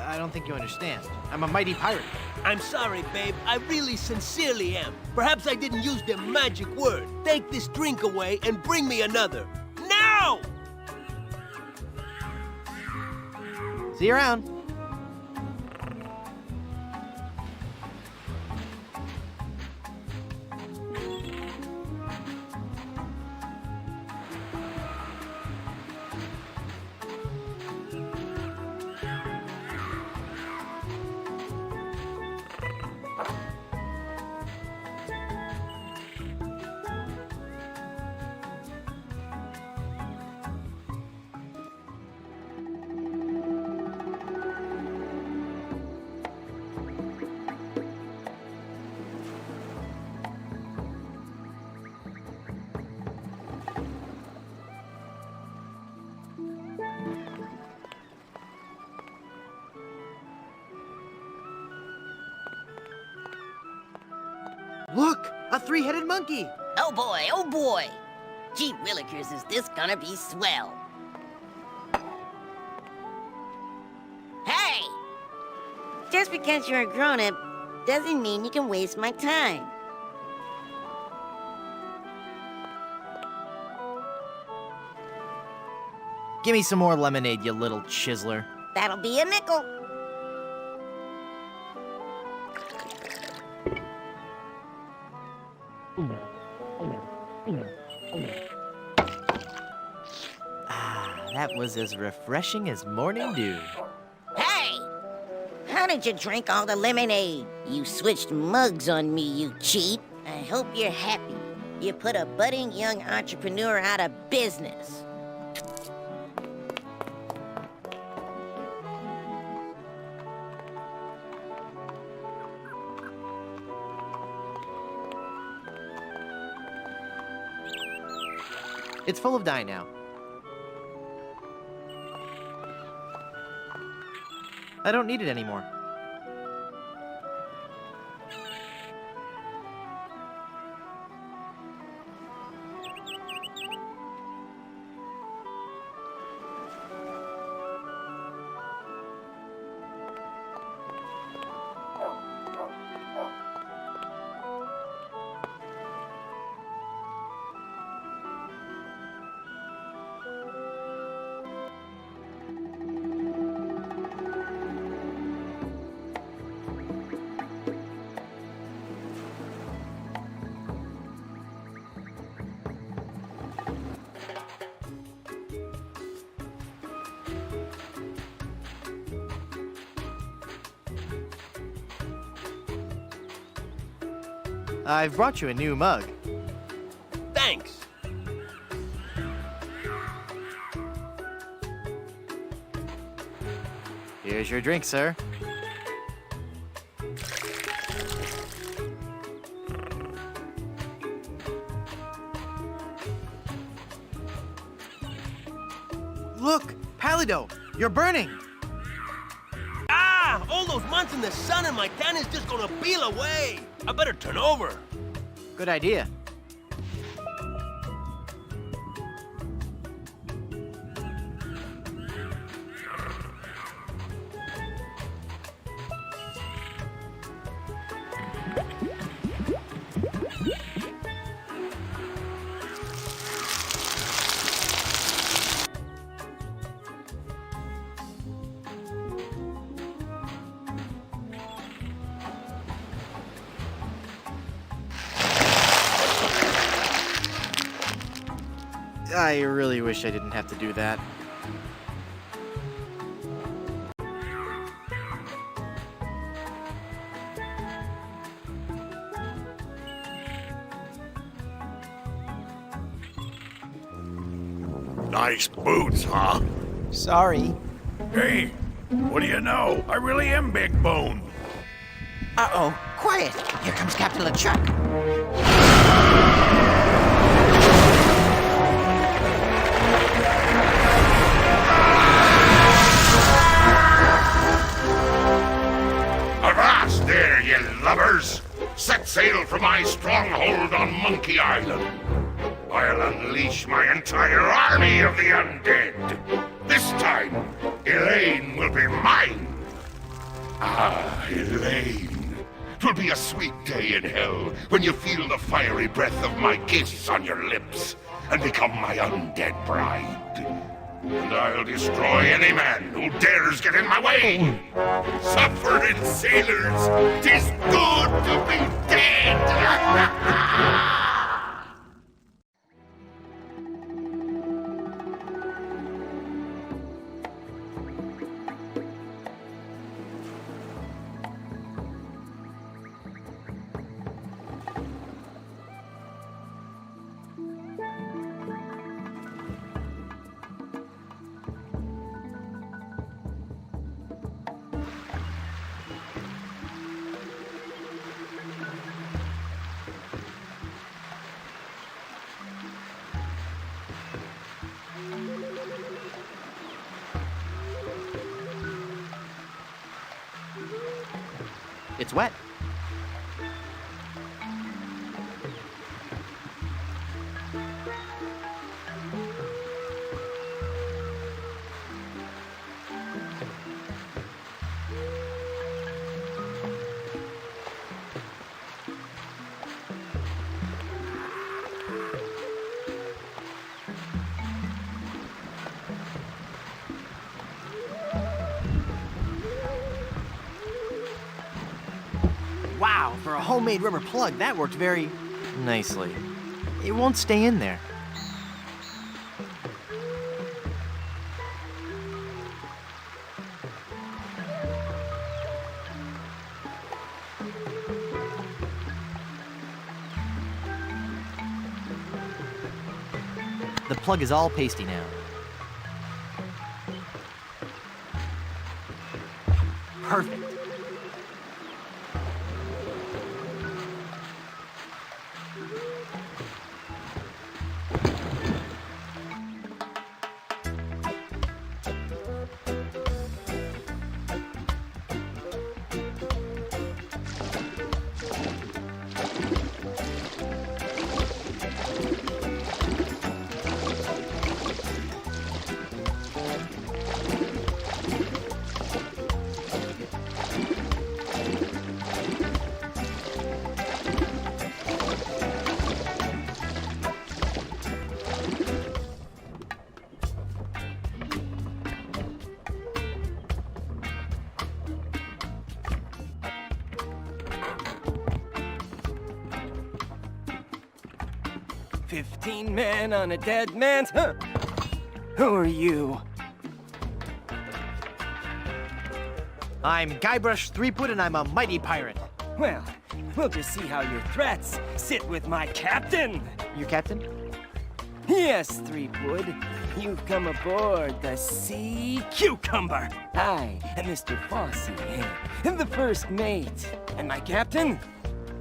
I don't think you understand. I'm a mighty pirate. I'm sorry, babe. I really sincerely am. Perhaps I didn't use the magic word. Take this drink away and bring me another. Now! See you around. Look! A three-headed monkey! Oh boy, oh boy! Gee willikers, is this gonna be swell? Hey! Just because you're a grown-up doesn't mean you can waste my time. Give me some more lemonade, you little chiseler. That'll be a nickel. That was as refreshing as morning dew. Hey! How did you drink all the lemonade? You switched mugs on me, you cheat. I hope you're happy. You put a budding young entrepreneur out of business. It's full of dye now. I don't need it anymore. I've brought you a new mug. Thanks. Here's your drink, sir. Look, Palido, you're burning. Ah! All those months in the sun and my tan is just gonna peel away. I better turn over. Good idea. I really wish I didn't have to do that. Nice boots, huh? Sorry. Hey, what do you know? I really am big boned. Uh-oh. Quiet. Here comes Captain LeChuck. Avast there, ye lubbers! Set sail for my stronghold on Monkey Island. I'll unleash my entire army of the undead. This time, Elaine will be mine. Ah, Elaine. 'Twill be a sweet day in hell when you feel the fiery breath of my kiss on your lips and become my undead bride. And I'll destroy any man who dares get in my way. Suffering sailors, 'tis good to be dead. It's wet. Wow, for a homemade rubber plug, that worked very nicely. It won't stay in there. The plug is all pasty now. Perfect. "15 men on a dead man's... Huh. Who are you?" I'm Guybrush Threepwood and I'm a mighty pirate. Well, we'll just see how your threats sit with my captain. Your captain? Yes, Threepwood. You've come aboard the Sea Cucumber. I am Mr. Fossey, the first mate. And my captain?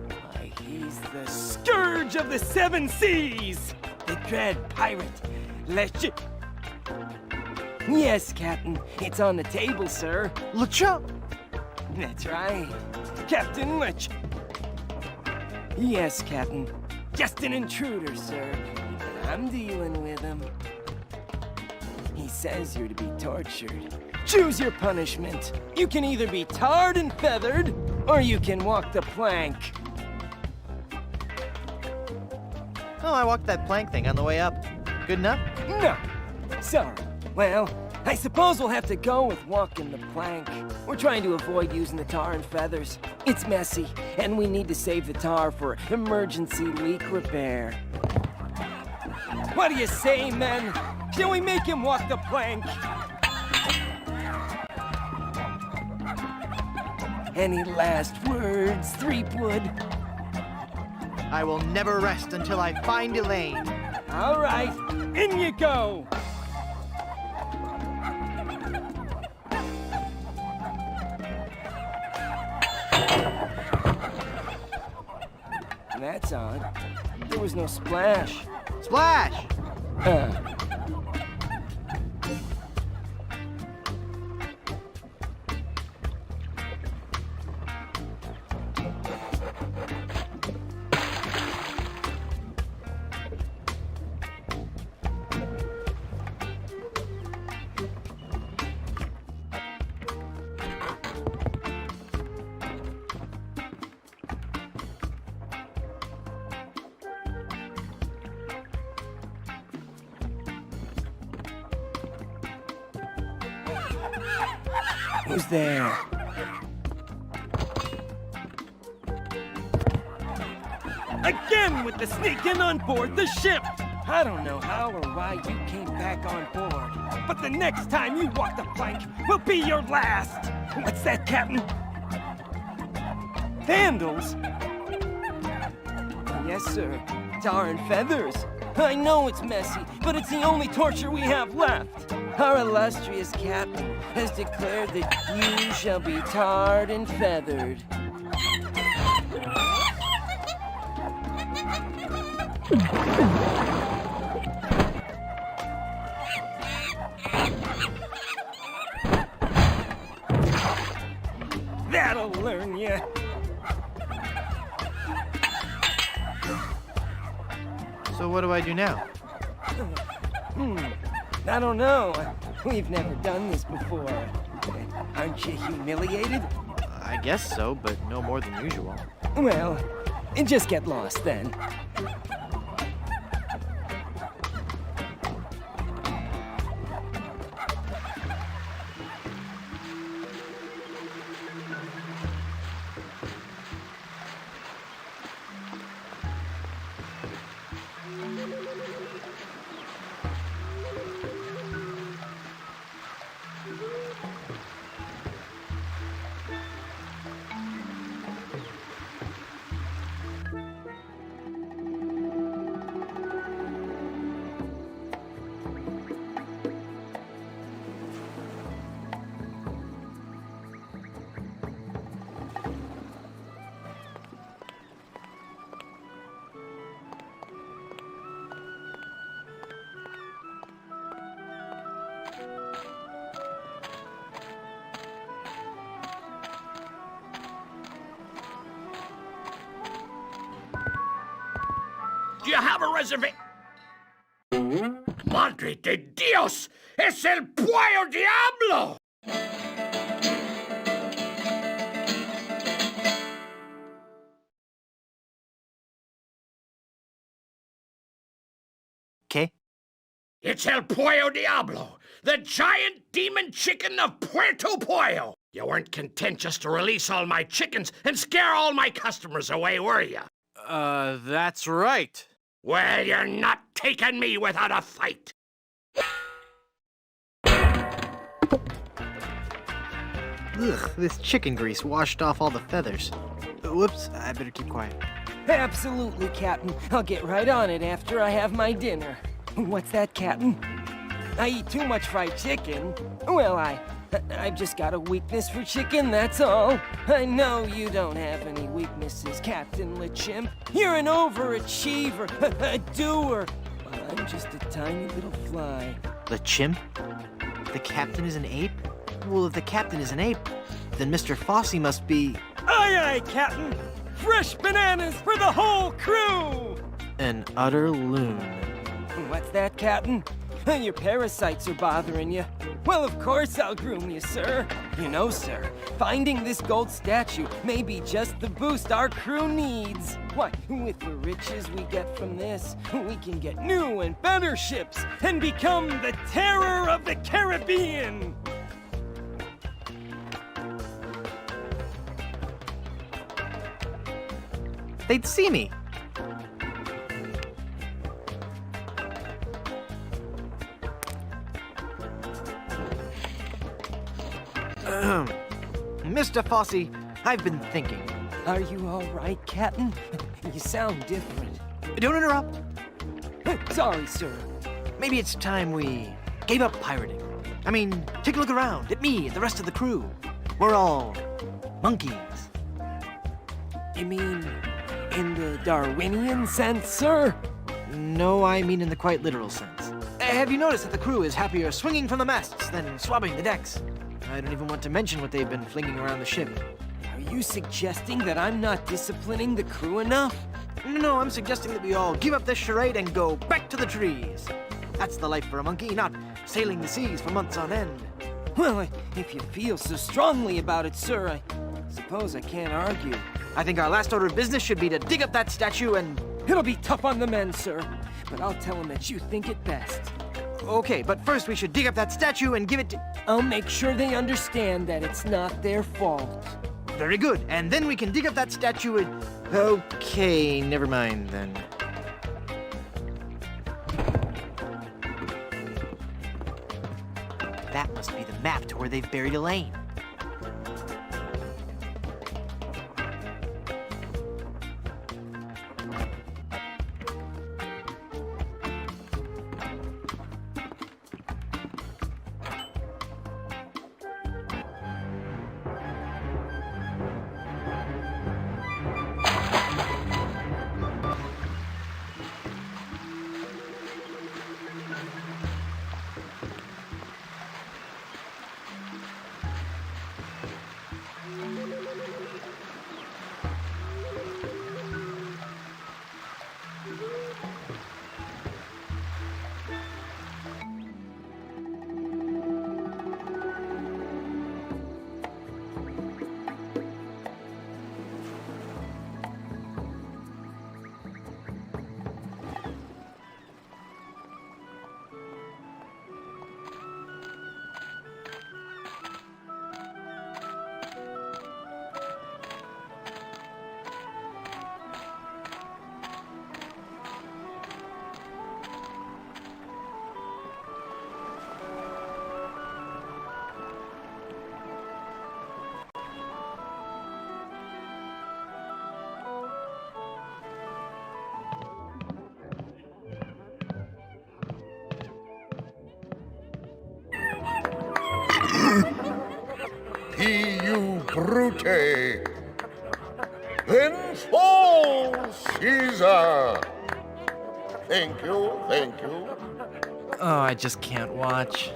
Why, he's the scourge of the seven seas. The dread pirate, LeChuck. Yes, Captain. It's on the table, sir. LeChuck! That's right. Captain LeChuck. Yes, Captain. Just an intruder, sir. I'm dealing with him. He says you're to be tortured. Choose your punishment. You can either be tarred and feathered, or you can walk the plank. Oh, I walked that plank thing on the way up. Good enough? No. Sorry. Well, I suppose we'll have to go with walking the plank. We're trying to avoid using the tar and feathers. It's messy, and we need to save the tar for emergency leak repair. What do you say, men? Shall we make him walk the plank? Any last words, Threepwood? I will never rest until I find Elaine. All right, in you go. That's odd. There was no splash. Splash! Who's there? Again with the sneaking on board the ship! I don't know how or why you came back on board, but the next time you walk the plank will be your last! What's that, Captain? Vandals? Yes, sir. Tar and feathers. I know it's messy, but it's the only torture we have left. Our illustrious captain has declared that you shall be tarred and feathered. That'll learn you. So what do I do now? I don't know. We've never done this before. Aren't you humiliated? I guess so, but no more than usual. Well, just get lost then. Do you have a reservation? Madre de Dios! Es el Puello Diablo! Okay. It's El Pollo Diablo, the giant demon chicken of Puerto Pollo. You weren't content just to release all my chickens and scare all my customers away, were you? That's right. Well, you're not taking me without a fight. Ugh, this chicken grease washed off all the feathers. Whoops, I better keep quiet. Absolutely, Captain. I'll get right on it after I have my dinner. What's that, Captain? I eat too much fried chicken. Well, I've just got a weakness for chicken, that's all. I know you don't have any weaknesses, Captain LeChimp. You're an overachiever, a doer. While I'm just a tiny little fly. LeChimp? The captain is an ape? Well, if the captain is an ape, then Mr. Fossey must be... Aye, aye, Captain! Fresh bananas for the whole crew! an utter loon. What's that, Captain? Your parasites are bothering you. Well, of course I'll groom you, sir. You know, sir, finding this gold statue may be just the boost our crew needs. Why, with the riches we get from this, we can get new and better ships and become the terror of the Caribbean. They'd see me. Mr. Fossey, I've been thinking. Are you all right, Captain? You sound different. Don't interrupt. Sorry, sir. Maybe it's time we gave up pirating. I mean, take a look around at me and the rest of the crew. We're all monkeys. You mean in the Darwinian sense, sir? No, I mean in the quite literal sense. Have you noticed that the crew is happier swinging from the masts than swabbing the decks? I don't even want to mention what they've been flinging around the ship. Are you suggesting that I'm not disciplining the crew enough? No, I'm suggesting that we all give up this charade and go back to the trees. That's the life for a monkey, not sailing the seas for months on end. Well, if you feel so strongly about it, sir, I suppose I can't argue. I think our last order of business should be to dig up that statue and... It'll be tough on the men, sir, but I'll tell them that you think it best. Okay, but first we should dig up that statue and give it to... I'll make sure they understand that it's not their fault. Very good, and then we can dig up that statue and... Okay, never mind then. That must be the map to where they've buried Elaine. You brute! Then fall, Caesar! Thank you, thank you. Oh, I just can't watch.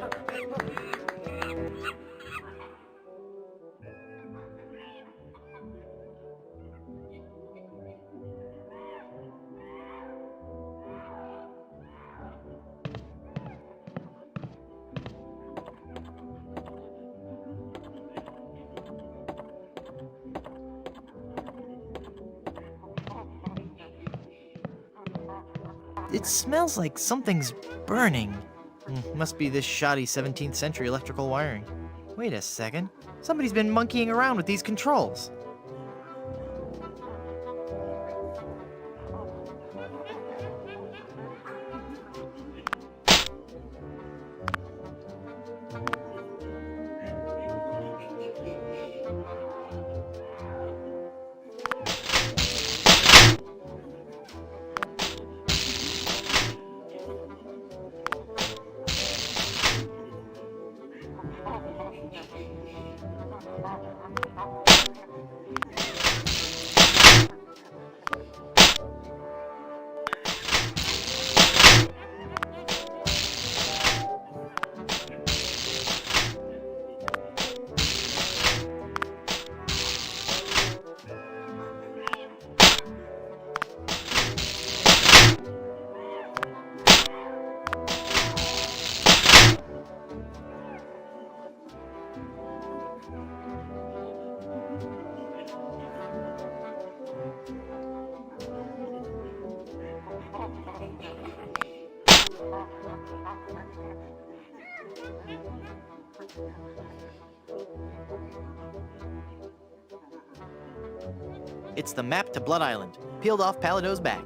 It smells like something's burning. Must be this shoddy 17th century electrical wiring. Wait a second. Somebody's been monkeying around with these controls. It's the map to Blood Island, peeled off Palado's back.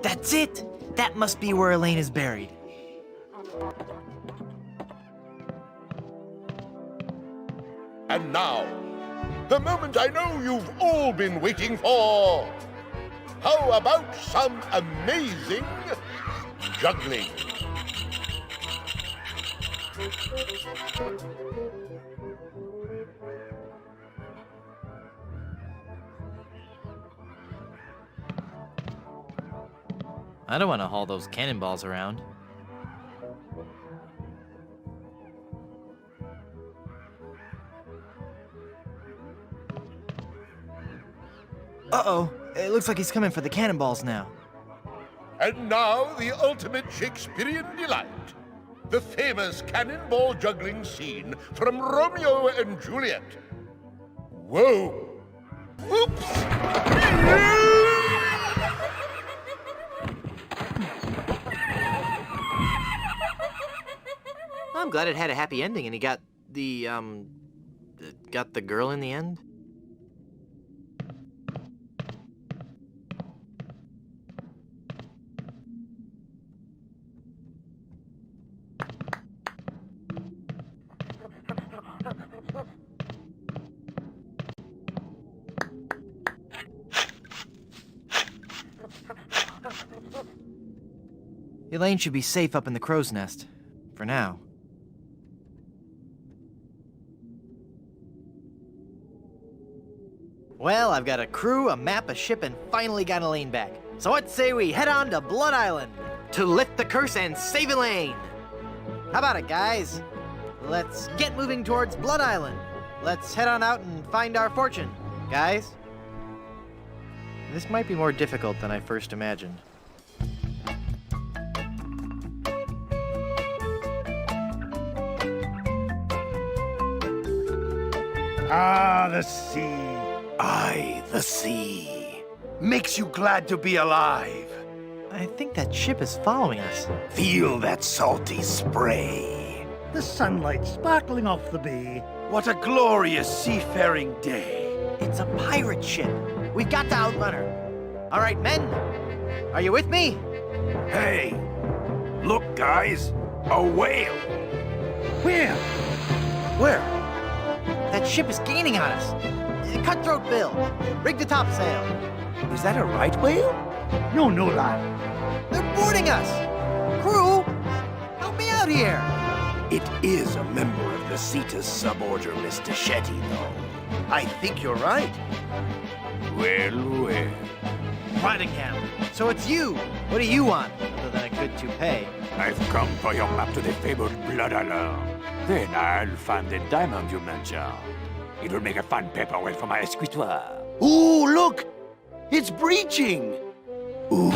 That's it! That must be where Elaine is buried. And now, the moment I know you've all been waiting for. How about some amazing juggling? I don't want to haul those cannonballs around. Uh-oh. It looks like he's coming for the cannonballs now. And now the ultimate Shakespearean delight. The famous cannonball juggling scene from Romeo and Juliet. Whoa! Oops! I'm glad it had a happy ending and he got the girl in the end. Elaine should be safe up in the crow's nest. For now. Well, I've got a crew, a map, a ship, and finally got Elaine back. So what say we head on to Blood Island to lift the curse and save Elaine? How about it, guys? Let's get moving towards Blood Island. Let's head on out and find our fortune, guys. This might be more difficult than I first imagined. Ah, the sea. Aye, the sea. Makes you glad to be alive. I think that ship is following us. Feel that salty spray. The sunlight sparkling off the bay. What a glorious seafaring day. It's a pirate ship. We've got to outrun her. All right, men. Are you with me? Hey, look, guys. A whale. Where? Where? That ship is gaining on us. Cutthroat Bill, rig the topsail. Is that a right whale? No, lad. They're boarding us. Crew, help me out here. It is a member of the Cetus suborder, Mr. Shetty, though. I think you're right. Well. Nottingham. So it's you. What do you want, other than a good toupee? I've come for your map to the fabled Blood Island. Then I'll find the diamond you mentioned. It'll make a fine paperweight for my escritoire. Ooh, look! It's breaching! Ooh.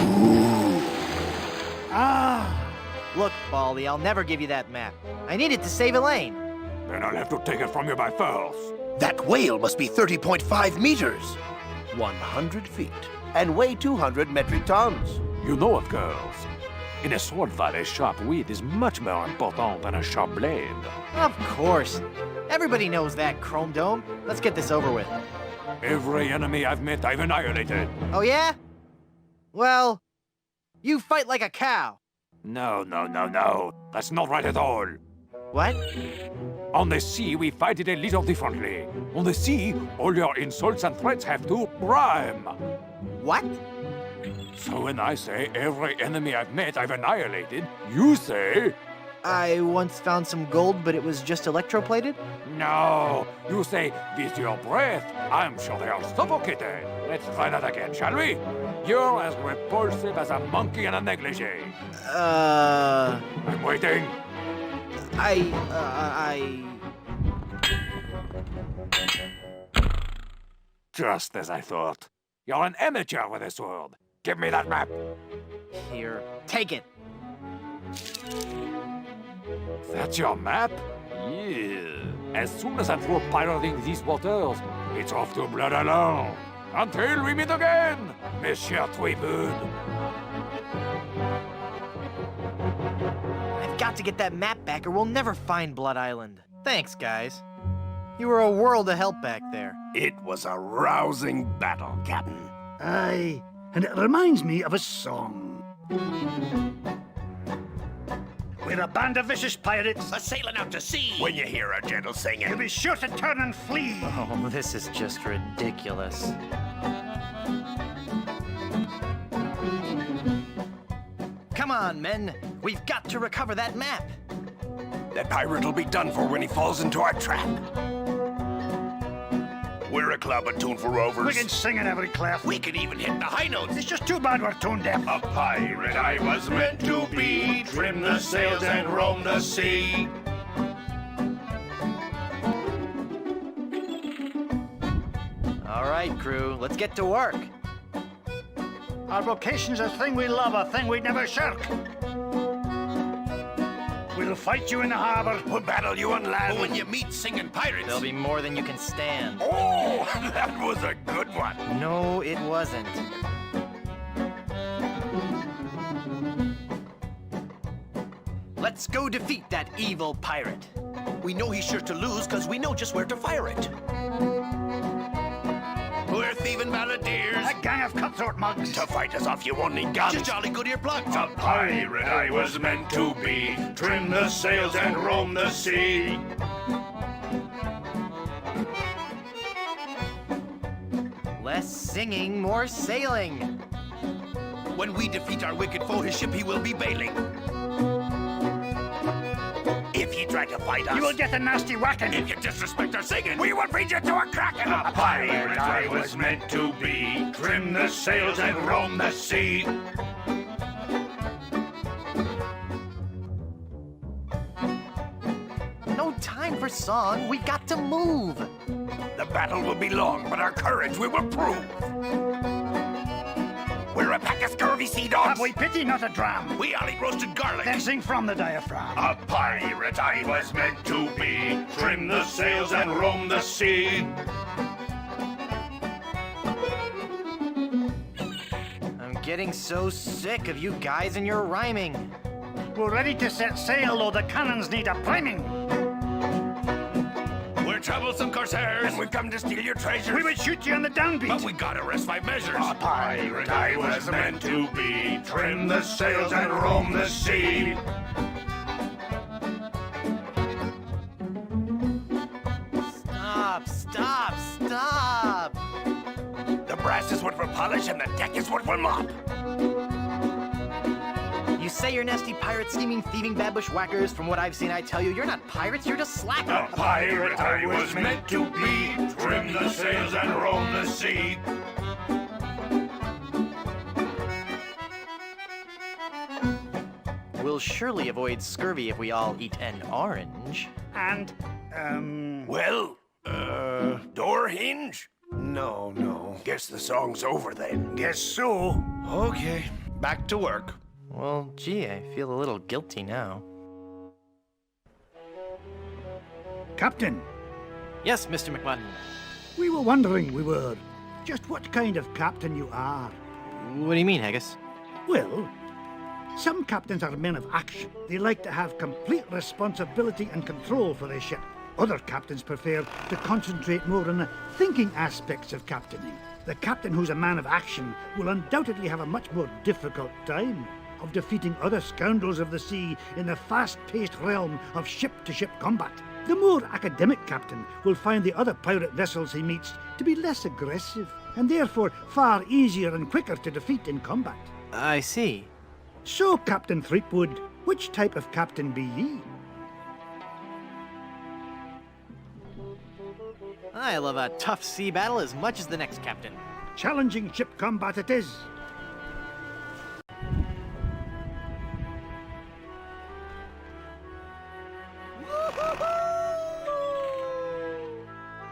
Ah! Look, Baldy, I'll never give you that map. I need it to save Elaine. Then I'll have to take it from you by force. That whale must be 30.5 meters. 100 feet. And weigh 200 metric tons. You know, of course. In a sword fight, a sharp wit is much more important than a sharp blade. Of course. Everybody knows that, Chrome Dome. Let's get this over with. Every enemy I've met, I've annihilated. Oh, yeah? Well, you fight like a cow. No. That's not right at all. What? On the sea, we fight it a little differently. On the sea, all your insults and threats have to rhyme. What? So when I say every enemy I've met, I've annihilated, you say... I once found some gold, but it was just electroplated? No, you say, with your breath, I'm sure they are suffocated. Let's try that again, shall we? You're as repulsive as a monkey in a negligee. I'm waiting. Just as I thought. You're an amateur with a sword. Give me that map. Here, take it. That's your map? Yeah. As soon as I'm through pirating these waters, it's off to Blood Island. Until we meet again, Monsieur Tweepood. I've got to get that map back or we'll never find Blood Island. Thanks, guys. You were a world of help back there. It was a rousing battle, Captain. Aye, and it reminds me of a song. We're a band of vicious pirates sailing out to sea. When you hear a gentle singing, you be sure to turn and flee. Oh, this is just ridiculous. Come on, men. We've got to recover that map. that pirate will be done for when he falls into our trap. We're a club attuned for rovers. We can sing in every clef. We can even hit the high notes. It's just too bad we're tone deaf. A pirate I was meant to be. Trim the sails and roam the sea. All right, crew, let's get to work. Our vocation's a thing we love, a thing we'd never shirk. We'll fight you in the harbor. We'll battle you on land. But when you meet singing pirates... There'll be more than you can stand. Oh, that was a good one. No, it wasn't. Let's go defeat that evil pirate. We know he's sure to lose because we know just where to fire it. We're thieving balladeers. A gang of cutthroat mugs. To fight us off, you won't need guns. Just jolly good earplugs. A pirate I was meant to be. Trim the sails and roam the sea. Less singing, more sailing. When we defeat our wicked foe, his ship he will be bailing. If ye try to fight us, You will get a nasty whacking. if you disrespect our singing, We will feed you to a kraken. A pirate I was meant to be. Trim the sails and roam the sea. No time for song. We got to move. The battle will be long, but our courage we will prove. We're a pack of scurvy sea dogs. Have we pity, not a dram? we all eat roasted garlic. Then sing from the diaphragm. A pirate I was meant to be. Trim the sails and roam the sea. I'm getting so sick of you guys and your rhyming. We're ready to set sail, though the cannons need a priming. We're troublesome corsairs, And we've come to steal your treasures. We would shoot you on the downbeat. but we gotta rest 5 measures. A pirate I was meant to be. Trim the sails and roam the sea. Stop, stop, stop. The brass is what we'll polish and the deck is what we'll mop. You say you're nasty pirate, scheming, thieving, bad bush whackers. From what I've seen, I tell you, you're not pirates, you're just slackers. A pirate I was meant to be. Trim the sails and roam the sea. We'll surely avoid scurvy if we all eat an orange. And, Well, door hinge? No, no. Guess the song's over then. guess so. Okay, back to work. Well, gee, I feel a little guilty now. Captain, Yes, Mr. McMutton. we were wondering, just what kind of captain you are. What do you mean, Haggis? Well, some captains are men of action. They like to have complete responsibility and control for their ship. Other captains prefer to concentrate more on the thinking aspects of captaining. The captain who's a man of action will undoubtedly have a much more difficult time of defeating other scoundrels of the sea in the fast-paced realm of ship-to-ship combat. The more academic captain will find the other pirate vessels he meets to be less aggressive, and therefore far easier and quicker to defeat in combat. I see. So, Captain Threepwood, which type of captain be ye? I love a tough sea battle as much as the next captain. Challenging ship combat it is.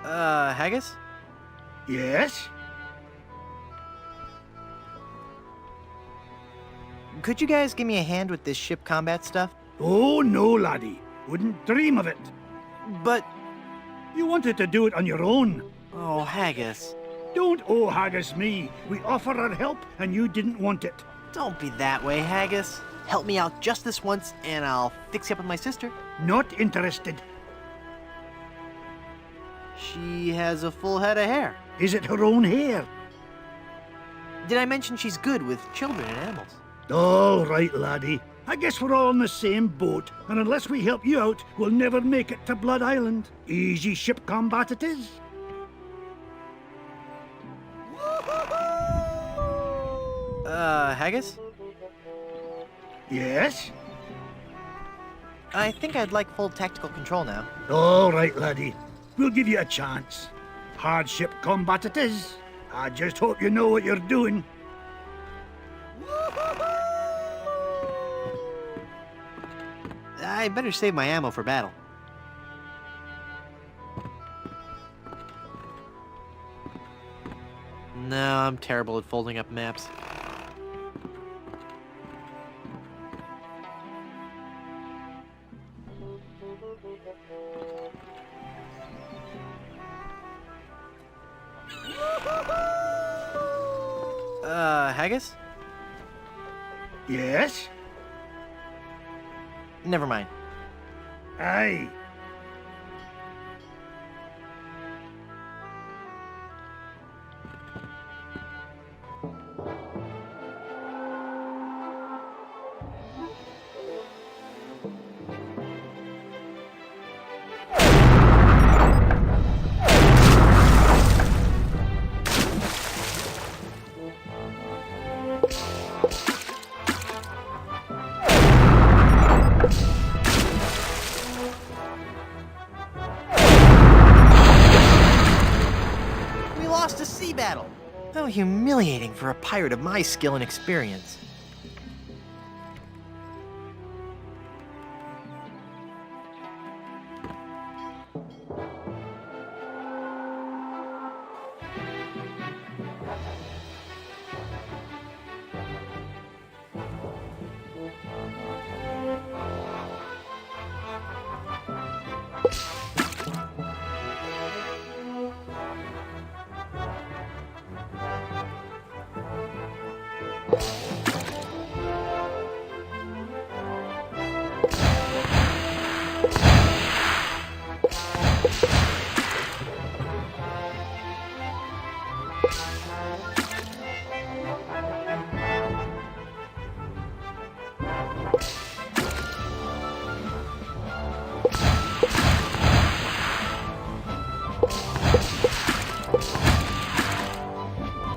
Haggis? Yes? Could you guys give me a hand with this ship combat stuff? Oh, no, laddie. Wouldn't dream of it. But... You wanted to do it on your own. Oh, Haggis. Don't haggis me. We offer our help and you didn't want it. Don't be that way, Haggis. Help me out just this once and I'll fix you up with my sister. Not interested. She has a full head of hair. Is it her own hair? Did I mention she's good with children and animals? All right, laddie. I guess we're all in the same boat, and unless we help you out, we'll never make it to Blood Island. Easy ship combat it is. Haggis? Yes? I think I'd like full tactical control now. All right, laddie. We'll give you a chance. Hardship combat it is. I just hope you know what you're doing. I better save my ammo for battle. No, I'm terrible at folding up maps. Haggis? Yes? Never mind. Aye. How humiliating for a pirate of my skill and experience.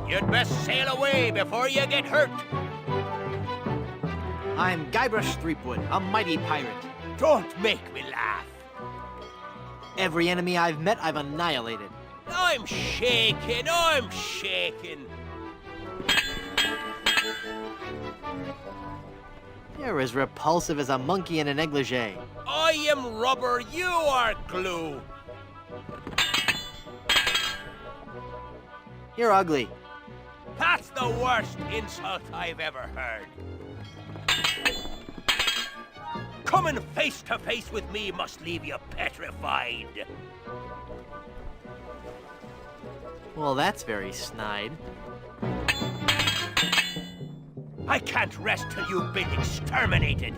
You'd best sail away before you get hurt. I'm Guybrush Threepwood, a mighty pirate. Don't make me laugh. Every enemy I've met, I've annihilated. I'm shaking, I'm shaking. You're as repulsive as a monkey in a negligee. I am rubber, you are glue. You're ugly. That's the worst insult I've ever heard. Coming face to face with me must leave you petrified. Well, that's very snide. I can't rest till you've been exterminated.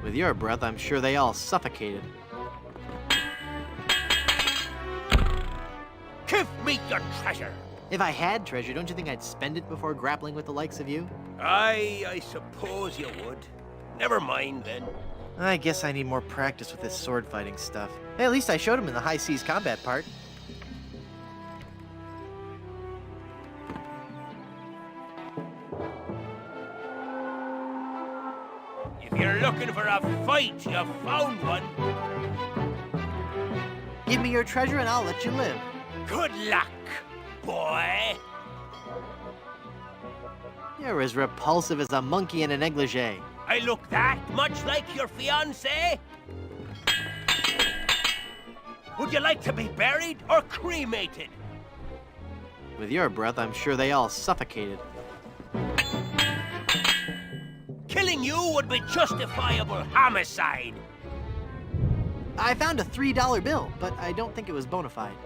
With your breath, I'm sure they all suffocated. Give me your treasure. If I had treasure, don't you think I'd spend it before grappling with the likes of you? I suppose you would. Never mind, then. I guess I need more practice with this sword fighting stuff. Hey, at least I showed him in the high seas combat part. If you're looking for a fight, you found one. Give me your treasure and I'll let you live. Good luck, boy. You're as repulsive as a monkey in a negligee. I look that much like your fiancé? Would you like to be buried or cremated? With your breath, I'm sure they all suffocated. Killing you would be justifiable homicide. I found a $3 bill, but I don't think it was bona fide.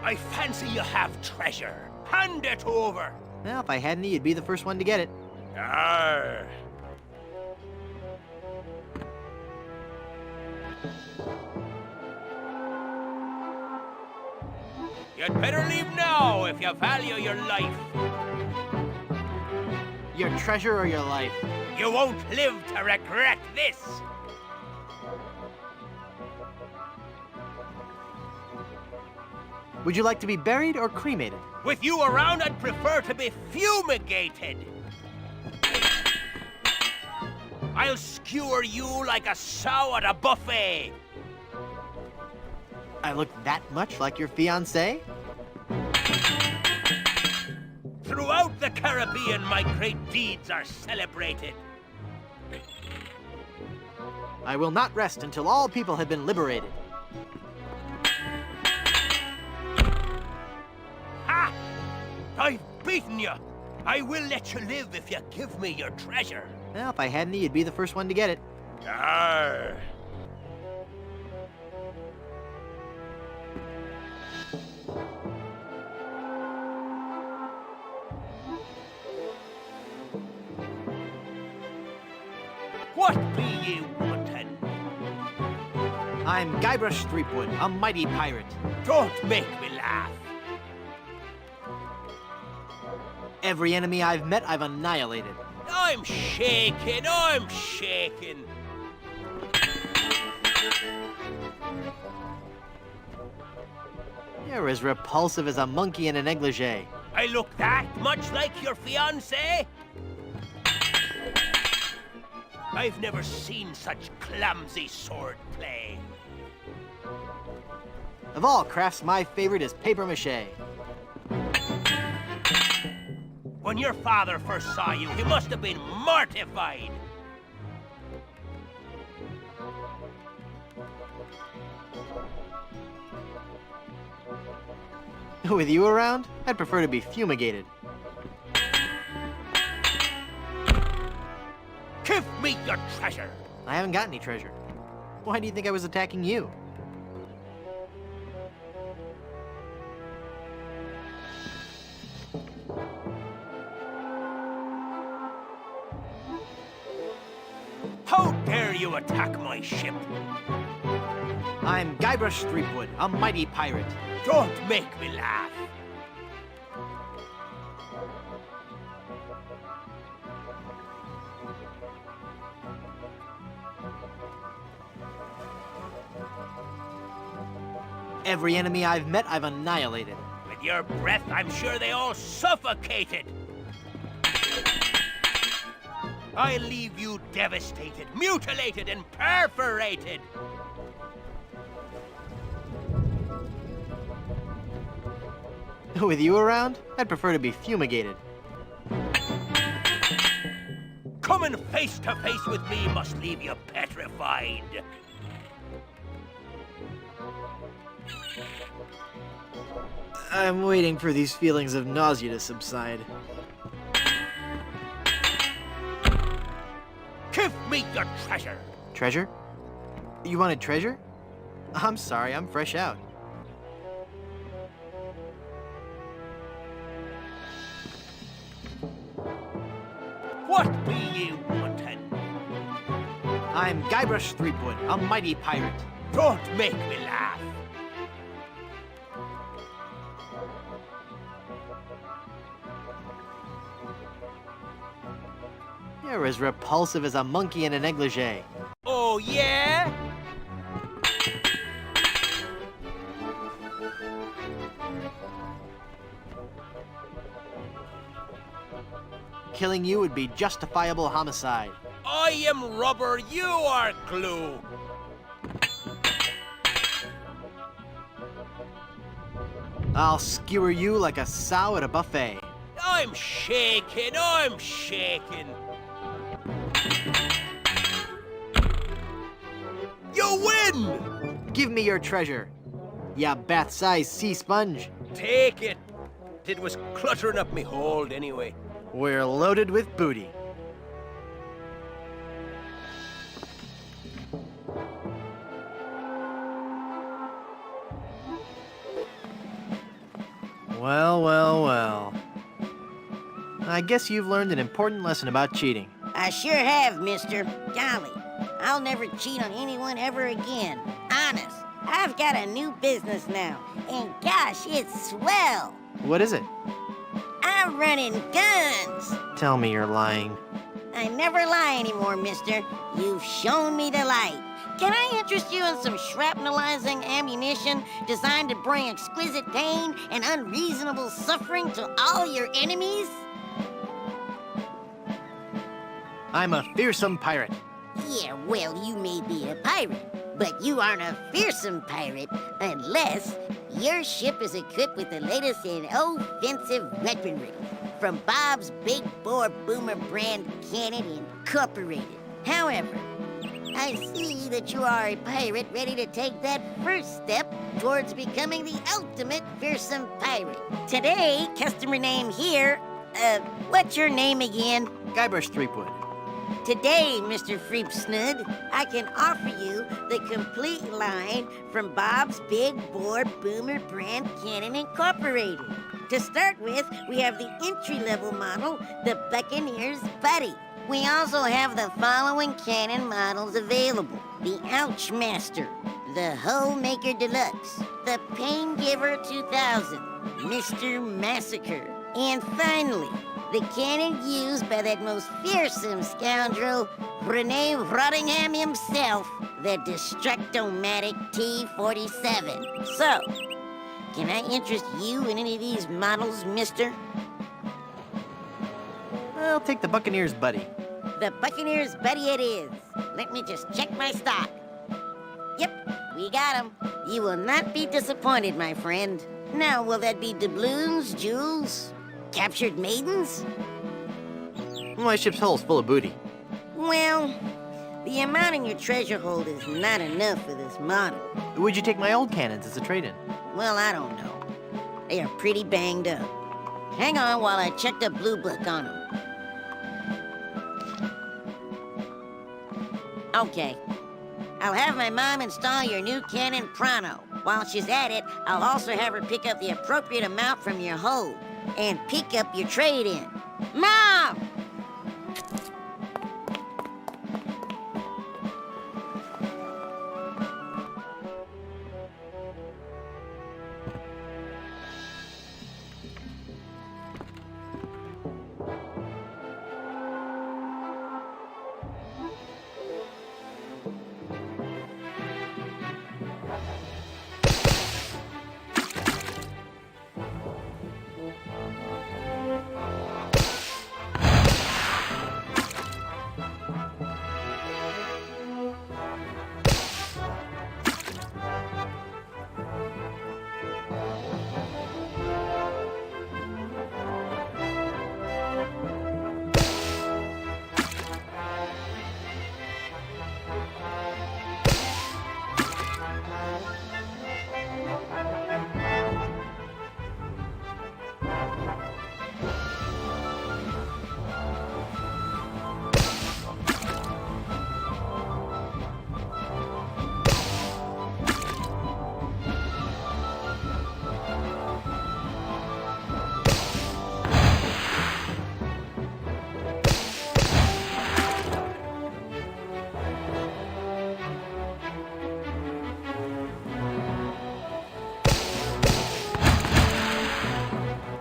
I fancy you have treasure. Hand it over. Well, if I had any, you'd be the first one to get it. Arr. You'd better leave now if you value your life. Your treasure or your life? You won't live to regret this. Would you like to be buried or cremated? With you around, I'd prefer to be fumigated. I'll skewer you like a sow at a buffet. I look that much like your fiancé? Throughout the Caribbean, my great deeds are celebrated. I will not rest until all people have been liberated. Ha! I've beaten you. I will let you live if you give me your treasure. Well, if I had any, you'd be the first one to get it. Arr. What be ye wanting? I'm Guybrush Threepwood, a mighty pirate. Don't make me laugh. Every enemy I've met, I've annihilated. I'm shaking, I'm shaking. You're as repulsive as a monkey in a negligee. I look that much like your fiancé? I've never seen such clumsy swordplay. Of all crafts, my favorite is paper mache. When your father first saw you, he must have been mortified. With you around, I'd prefer to be fumigated. Give me your treasure! I haven't got any treasure. Why do you think I was attacking you? How dare you attack my ship? I'm Guybrush Threepwood, a mighty pirate. Don't make me laugh. Every enemy I've met, I've annihilated. With your breath, I'm sure they all suffocated. I leave you devastated, mutilated, and perforated. With you around, I'd prefer to be fumigated. Coming face to face with me must leave you petrified. I'm waiting for these feelings of nausea to subside. Give me your treasure! Treasure? You wanted treasure? I'm sorry, I'm fresh out. What be you wanting? I'm Guybrush Threepwood, a mighty pirate. Don't make me laugh. You're as repulsive as a monkey in a negligee. Oh, yeah? Killing you would be justifiable homicide. I am rubber, you are glue. I'll skewer you like a sow at a buffet. I'm shaking, I'm shaking. You win! Give me your treasure, ya bath-sized sea sponge. Take it. It was cluttering up me hold anyway. We're loaded with booty. Well, well, well. I guess you've learned an important lesson about cheating. I sure have, mister. Golly, I'll never cheat on anyone ever again. Honest. I've got a new business now, and gosh, it's swell. What is it? I'm running guns. Tell me you're lying. I never lie anymore, mister. You've shown me the light. Can I interest you in some shrapnelizing ammunition designed to bring exquisite pain and unreasonable suffering to all your enemies? I'm a fearsome pirate. Yeah, well, you may be a pirate, but you aren't a fearsome pirate unless your ship is equipped with the latest in offensive weaponry from Bob's Big Bore Boomer brand Cannon Incorporated. However, I see that you are a pirate ready to take that first step towards becoming the ultimate fearsome pirate. Today, customer name here, what's your name again? Guybrush Threepwood. Today, Mr. Freepsnud, I can offer you the complete line from Bob's Big Bore Boomer brand Cannon Incorporated. To start with, we have the entry-level model, the Buccaneer's Buddy. We also have the following cannon models available. The Ouch Master, the Hole Maker Deluxe, the Pain Giver 2000, Mr. Massacre, and finally, the cannon used by that most fearsome scoundrel, Rene Rottingham himself, the Destructomatic T-47. So, can I interest you in any of these models, mister? I'll take the Buccaneer's Buddy. The Buccaneer's Buddy it is. Let me just check my stock. Yep, We got 'em. You will not be disappointed, my friend. Now, will that be doubloons, jewels, captured maidens? My ship's hull's full of booty. Well, the amount in your treasure hold is not enough for this model. Would you take my old cannons as a trade-in? Well, I don't know. They are pretty banged up. Hang on while I check the blue book on them. Okay. I'll have my mom install your new cannon pronto. While she's at it, I'll also have her pick up the appropriate amount from your hold and pick up your trade-in. Mom!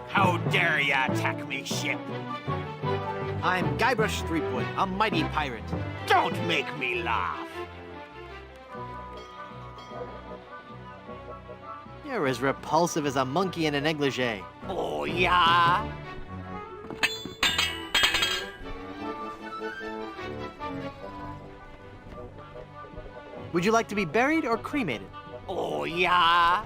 How dare ya attack me ship? I'm Guybrush Threepwood, a mighty pirate. Don't make me laugh. You're as repulsive as a monkey in a negligee. Oh, yeah? Would you like to be buried or cremated? Oh, yeah?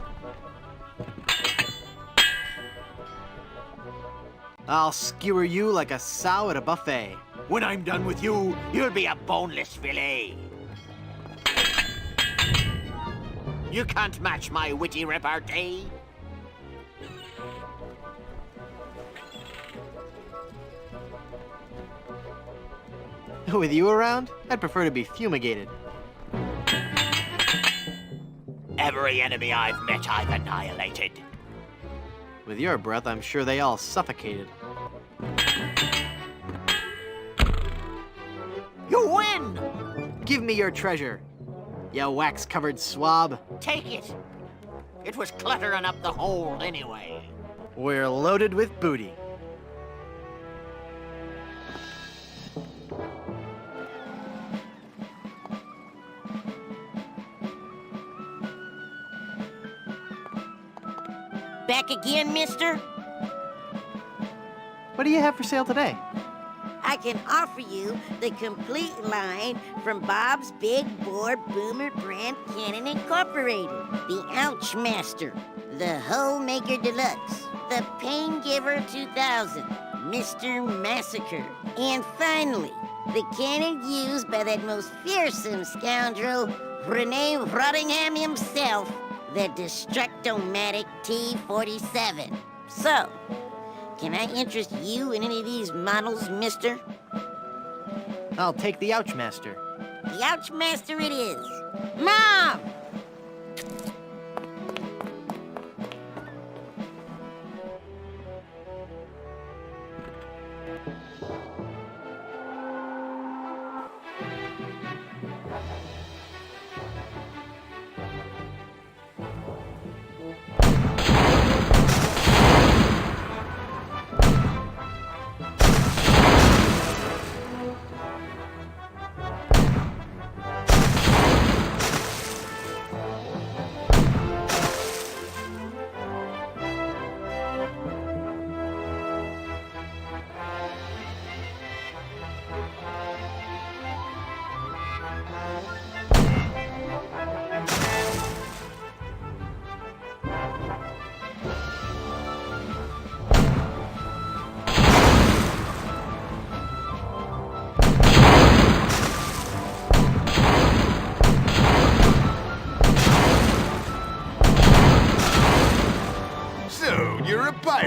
I'll skewer you like a sow at a buffet. When I'm done with you, you'll be a boneless fillet. You can't match my witty repartee. With you around, I'd prefer to be fumigated. Every enemy I've met, I've annihilated. With your breath, I'm sure they all suffocated. You win! Give me your treasure, you wax-covered swab. Take it. It was cluttering up the hold anyway. We're loaded with booty. Back again, mister? What do you have for sale today? I can offer you the complete line from Bob's Big Bore Boomer Brand Cannon Incorporated. The Ouch Master, the Hole Maker Deluxe, the Pain Giver 2000, Mr. Massacre, and finally, the cannon used by that most fearsome scoundrel, Renee Rottingham himself, the Destructomatic T-47. So, can I interest you in any of these models, mister? I'll take the Ouch Master. The Ouch Master it is. Mom!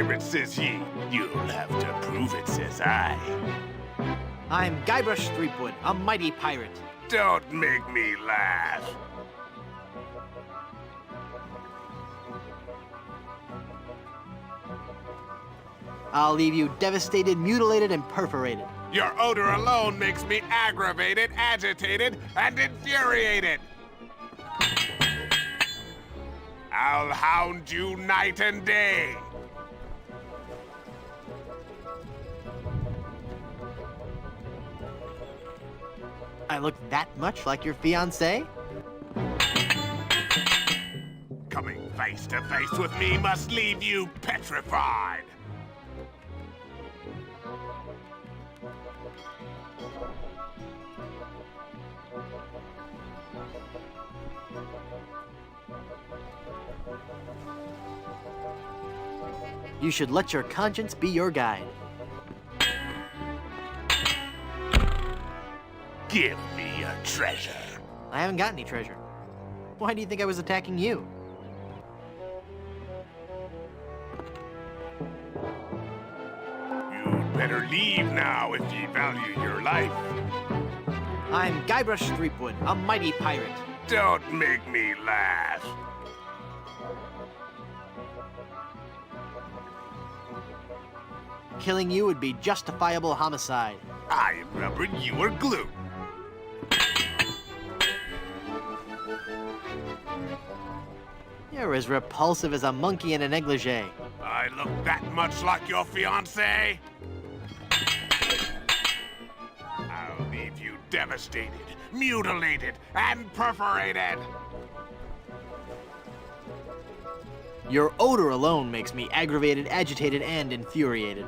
pirate, says ye? You'll have to prove it, says I. I'm Guybrush Threepwood, a mighty pirate. Don't make me laugh. I'll leave you devastated, mutilated, and perforated. Your odor alone makes me aggravated, agitated, and infuriated. I'll hound you night and day. I look that much like your fiancé? Coming face to face with me must leave you petrified. You should let your conscience be your guide. Give me your treasure. I haven't got any treasure. Why do you think I was attacking you? You'd better leave now if ye value your life. I'm Guybrush Threepwood, a mighty pirate. Don't make me laugh. Killing you would be justifiable homicide. I am rubber, you are glue. You're as repulsive as a monkey in a negligee. I look that much like your fiancé? I'll leave you devastated, mutilated, and perforated. Your odor alone makes me aggravated, agitated, and infuriated.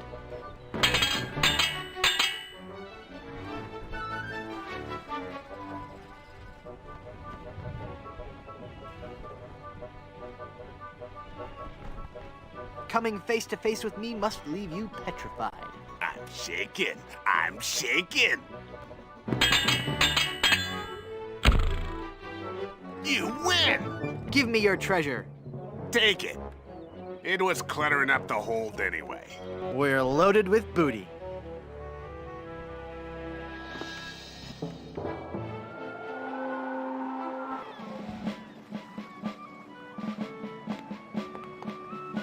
Coming face to face with me must leave you petrified. I'm shaken. I'm shaken. You win! Give me your treasure. Take it. It was clutter enough to hold anyway. We're loaded with booty.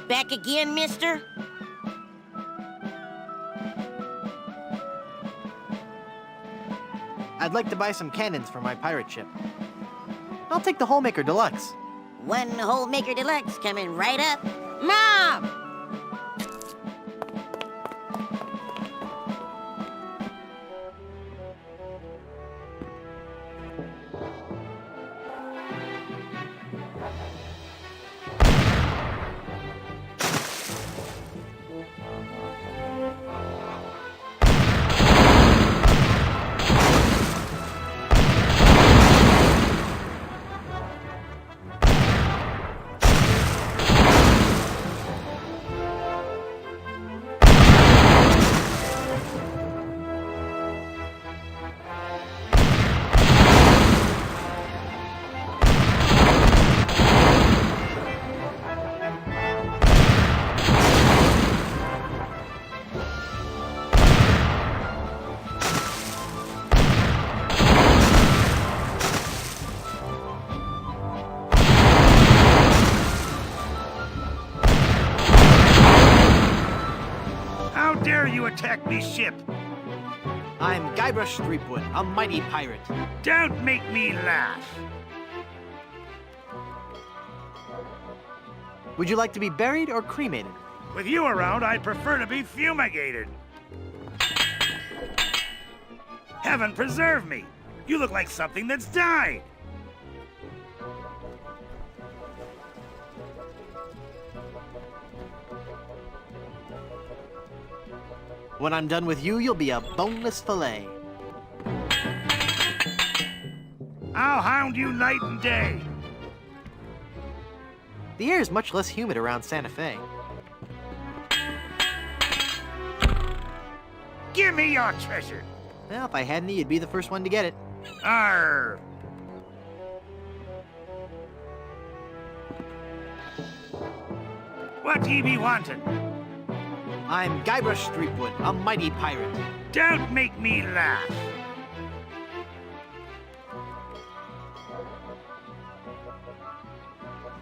Back again, mister? I'd like to buy some cannons for my pirate ship. I'll take the Holemaker Deluxe. One Holemaker Deluxe coming right up. Mom! How dare you attack me ship? I'm Guybrush Threepwood, a mighty pirate. Don't make me laugh. Would you like to be buried or cremated? With you around, I'd prefer to be fumigated. Heaven preserve me! You look like something that's died. When I'm done with you, you'll be a boneless fillet. I'll hound you night and day. The air is much less humid around Santa Fe. Give me your treasure. Well, if I had any, you'd be the first one to get it. Arr! What ye be wanting? I'm Guybrush Threepwood, a mighty pirate. Don't make me laugh.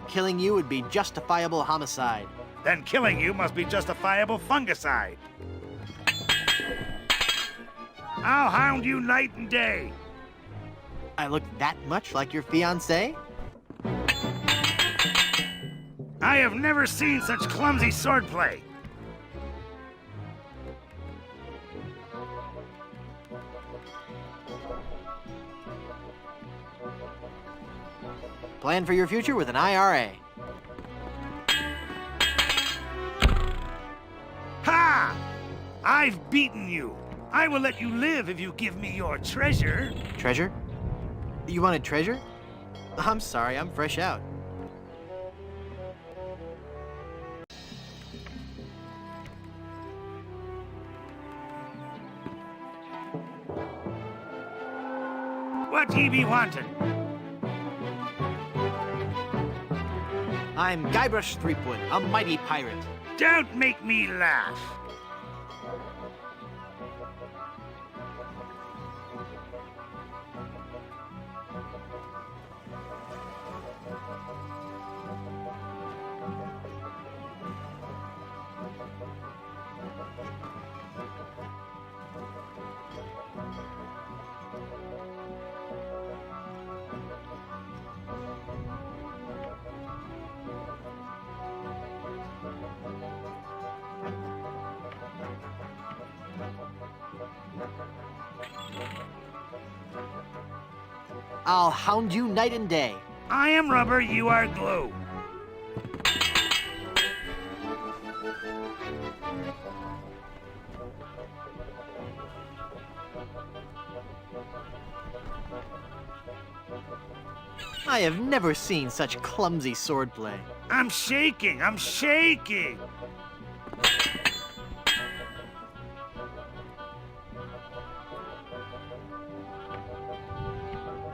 Killing you would be justifiable homicide. Then killing you must be justifiable fungicide. I'll hound you night and day. I look that much like your fiancé? I have never seen such clumsy swordplay. Plan for your future with an IRA. Ha! I've beaten you. I will let you live if you give me your treasure. Treasure? You wanted treasure? I'm sorry, I'm fresh out. What ye be wanting? I'm Guybrush Threepwood, a mighty pirate. Don't make me laugh. I'll hound you night and day. I am rubber, you are glue. I have never seen such clumsy swordplay. I'm shaking, I'm shaking.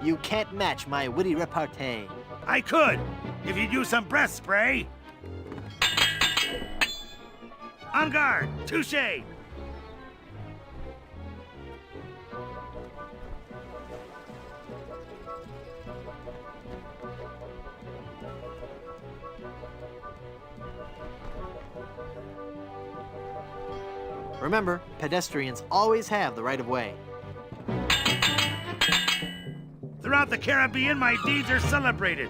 You can't match my witty repartee. I could, if you'd use some breath spray. On guard, touche. Remember, pedestrians always have the right of way. Throughout the Caribbean, my deeds are celebrated.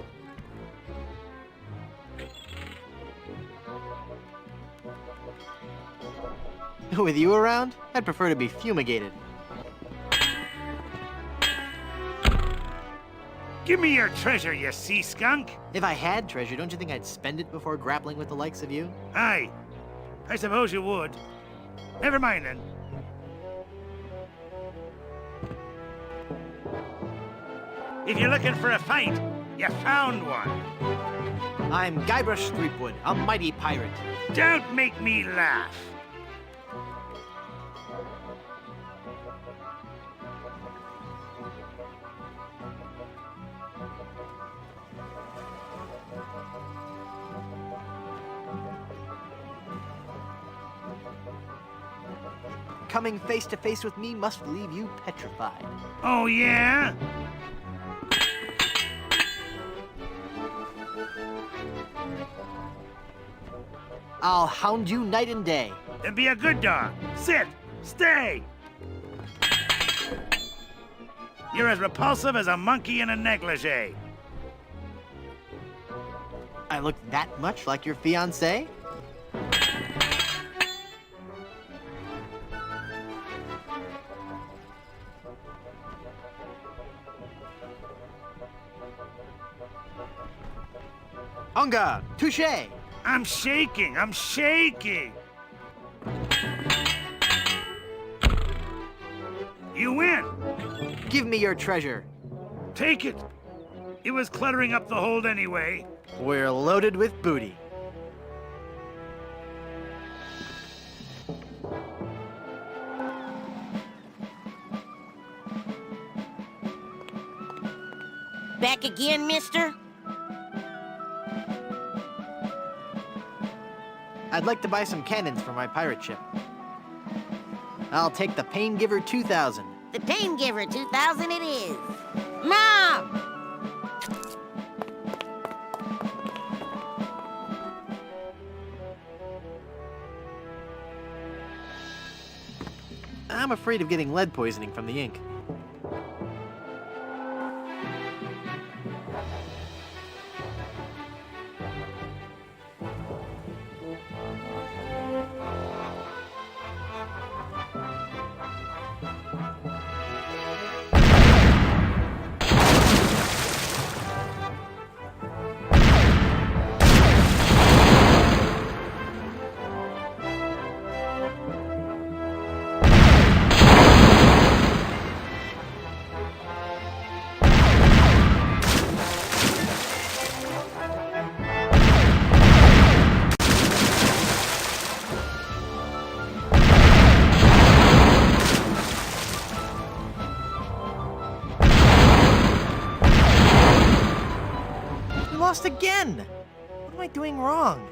With you around, I'd prefer to be fumigated. Give me your treasure, you sea skunk. If I had treasure, don't you think I'd spend it before grappling with the likes of you? Aye, I suppose you would. Never mind then. If you're looking for a fight, you found one. I'm Guybrush Threepwood, a mighty pirate. Don't make me laugh. Coming face to face with me must leave you petrified. Oh, yeah? I'll hound you night and day. Then be a good dog. Sit. Stay. You're as repulsive as a monkey in a negligee. I look that much like your fiancé? En garde! Touché! I'm shaking. I'm shaking. You win. Give me your treasure. Take it. It was cluttering up the hold anyway. We're loaded with booty. Back again, mister? I'd like to buy some cannons for my pirate ship. I'll take the Pain Giver 2000. The Pain Giver 2000 it is. Mom! I'm afraid of getting lead poisoning from the ink. Lost again! What am I doing wrong?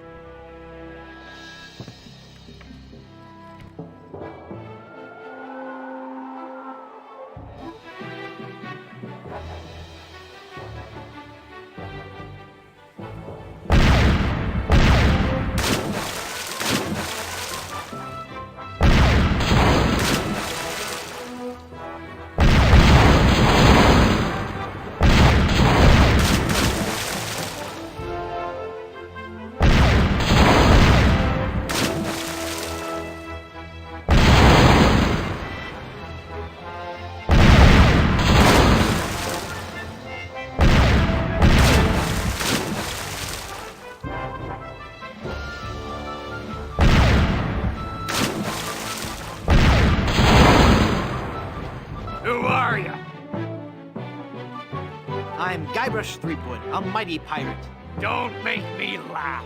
I'm Guybrush Threepwood, a mighty pirate. Don't make me laugh.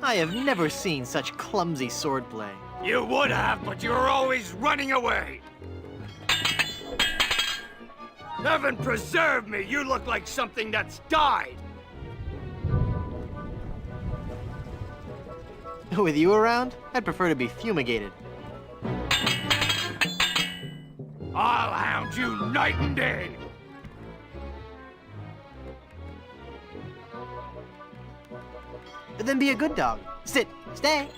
I have never seen such clumsy swordplay. You would have, but you were always running away. Heaven preserve me, you look like something that's died. With you around, I'd prefer to be fumigated. I'll hound you night and day. Then be a good dog. Sit, stay.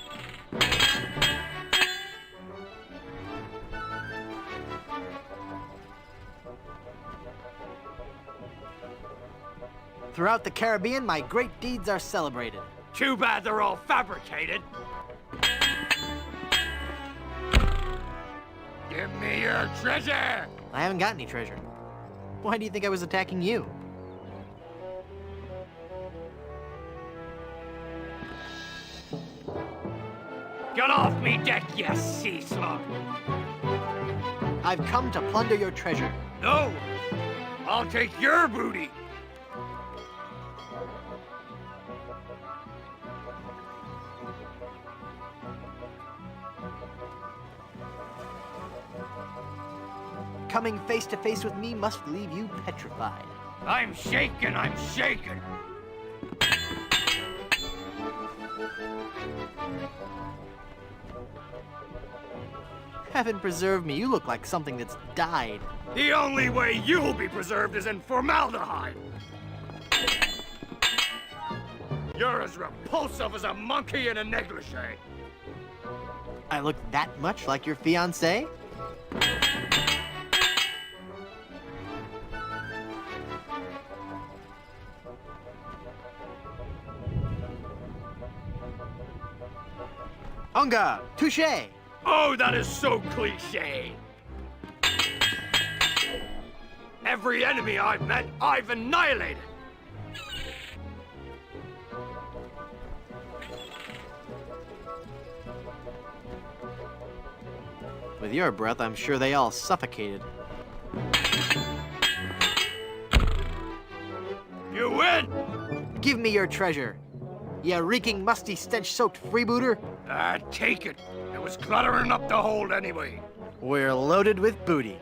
Throughout the Caribbean, my great deeds are celebrated. Too bad they're all fabricated. Give me your treasure! I haven't got any treasure. Why do you think I was attacking you? Get off me deck, you sea slug! I've come to plunder your treasure. No! I'll take your booty! Coming face to face with me must leave you petrified. I'm shaken, I'm shaken! Heaven preserve me, you look like something that's died. The only way you'll be preserved is in formaldehyde! You're as repulsive as a monkey in a negligee! I look that much like your fiancé? Unga! Touché! Oh, that is so cliché! Every enemy I've met, I've annihilated! With your breath, I'm sure they all suffocated. You win! Give me your treasure. You reeking, musty, stench-soaked freebooter. Take it. It was cluttering up the hold anyway. We're loaded with booty.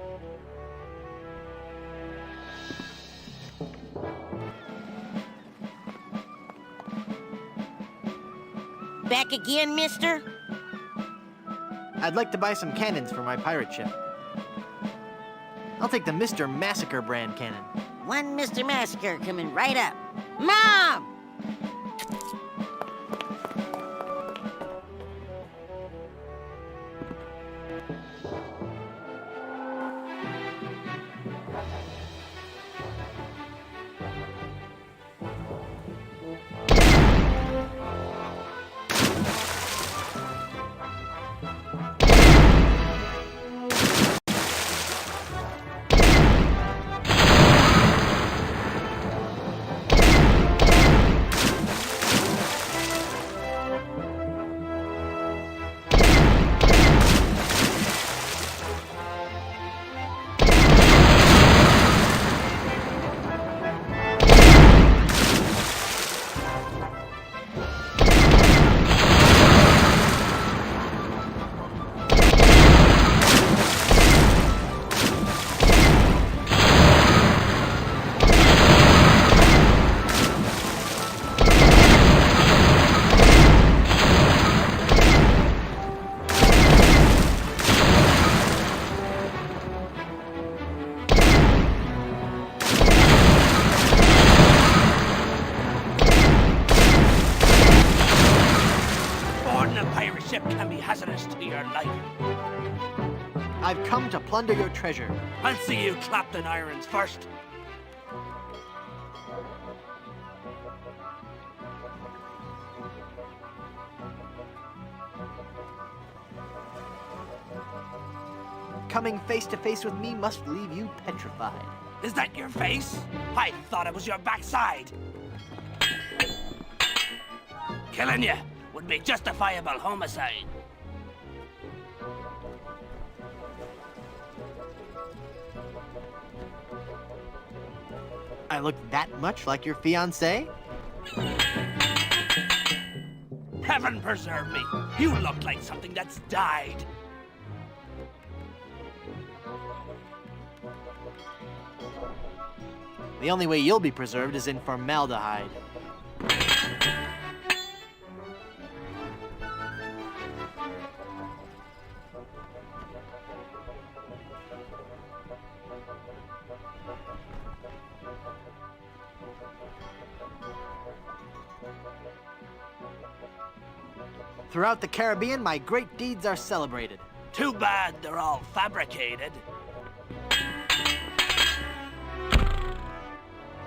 Back again, mister? I'd like to buy some cannons for my pirate ship. I'll take the Mr. Massacre brand cannon. One Mr. Massacre coming right up. Mom! I've come to plunder your treasure. I'll see you clapped in irons first. Coming face to face with me must leave you petrified. Is that your face? I thought it was your backside. Killing you would be justifiable homicide. I look that much like your fiancé? Heaven preserve me. You look like something that's died. The only way you'll be preserved is in formaldehyde. Throughout the Caribbean, my great deeds are celebrated. Too bad they're all fabricated.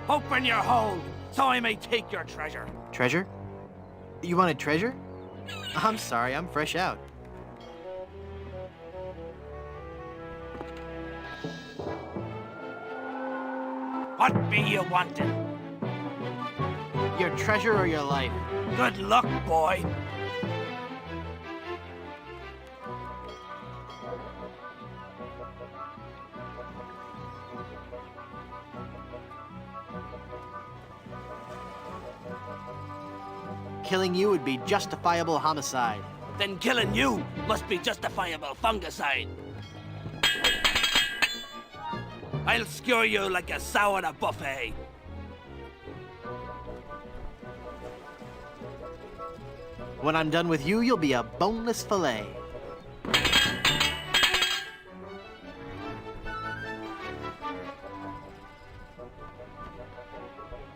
Open your hold, so I may take your treasure. Treasure? You wanted treasure? I'm sorry, I'm fresh out. What be you wanting? Your treasure or your life? Good luck, boy. Killing you would be justifiable homicide. Then killing you must be justifiable fungicide. I'll skewer you like a sow in a buffet. When I'm done with you, you'll be a boneless fillet.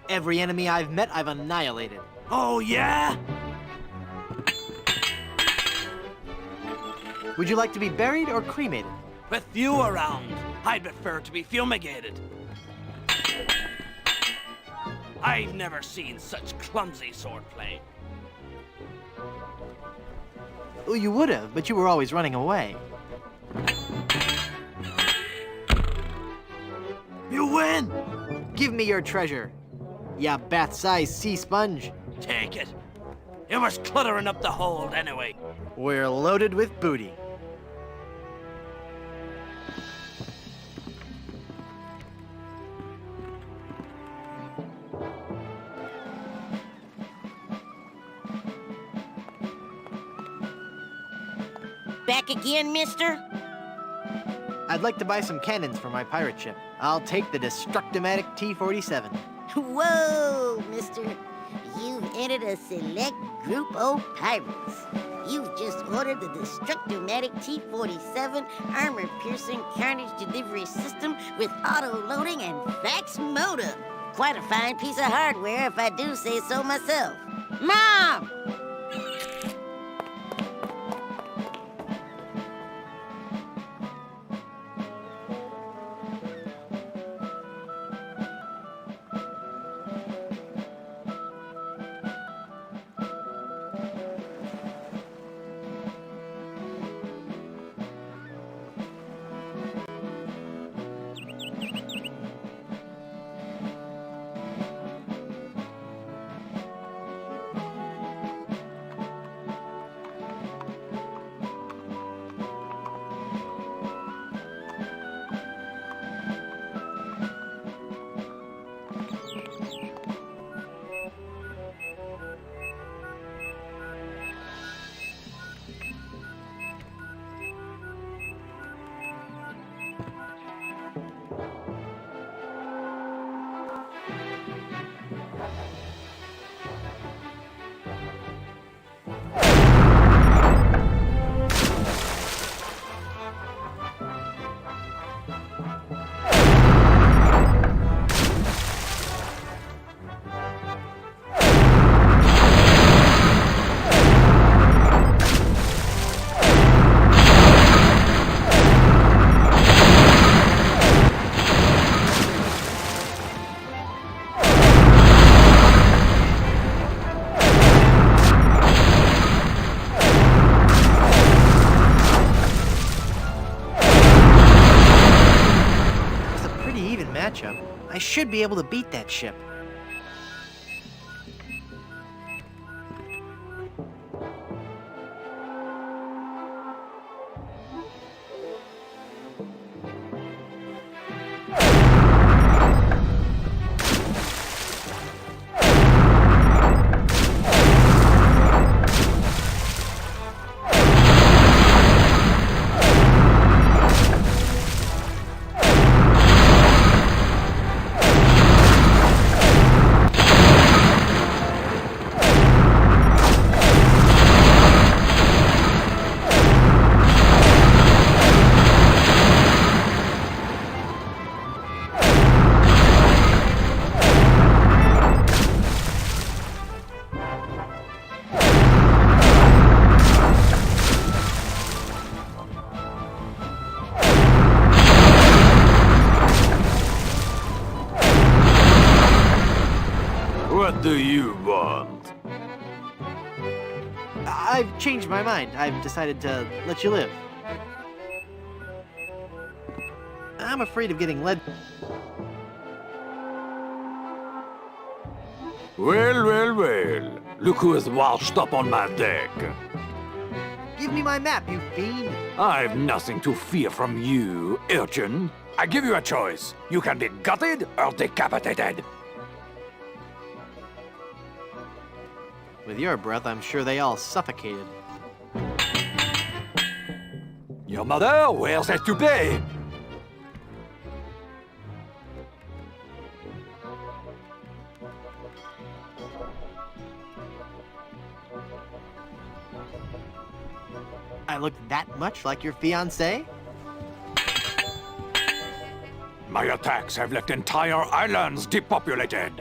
Every enemy I've met, I've annihilated. Oh, yeah? Would you like to be buried or cremated? With you around, I'd prefer to be fumigated. I've never seen such clumsy swordplay. Well, you would have, but you were always running away. You win! Give me your treasure, ya bat-sized sea sponge. Take it. It was cluttering up the hold anyway. We're loaded with booty. back again, mister? I'd like to buy some cannons for my pirate ship. I'll take the Destructomatic T-47. Whoa, mister. You've entered a select group of pirates. You've just ordered the Destructomatic T-47 armor-piercing carnage delivery system with auto-loading and fax modem. Quite a fine piece of hardware, if I do say so myself. Mom! Matchup. I should be able to beat that ship. What do you want? I've changed my mind. I've decided to let you live. I'm afraid of getting led. Well. Look who is washed up on my deck. Give me my map, you fiend. I've nothing to fear from you, urchin. I give you a choice. You can be gutted or decapitated. With your breath, I'm sure they all suffocated. Your mother wears a toupee. I look that much like your fiancé? My attacks have left entire islands depopulated.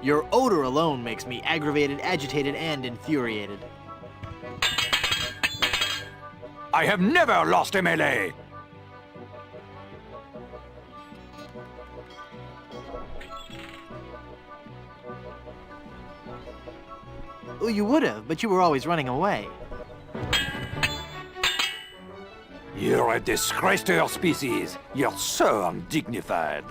Your odor alone makes me aggravated, agitated, and infuriated. I have never lost a melee. Well, you would have, but you were always running away. You're a disgrace to your species. You're so undignified.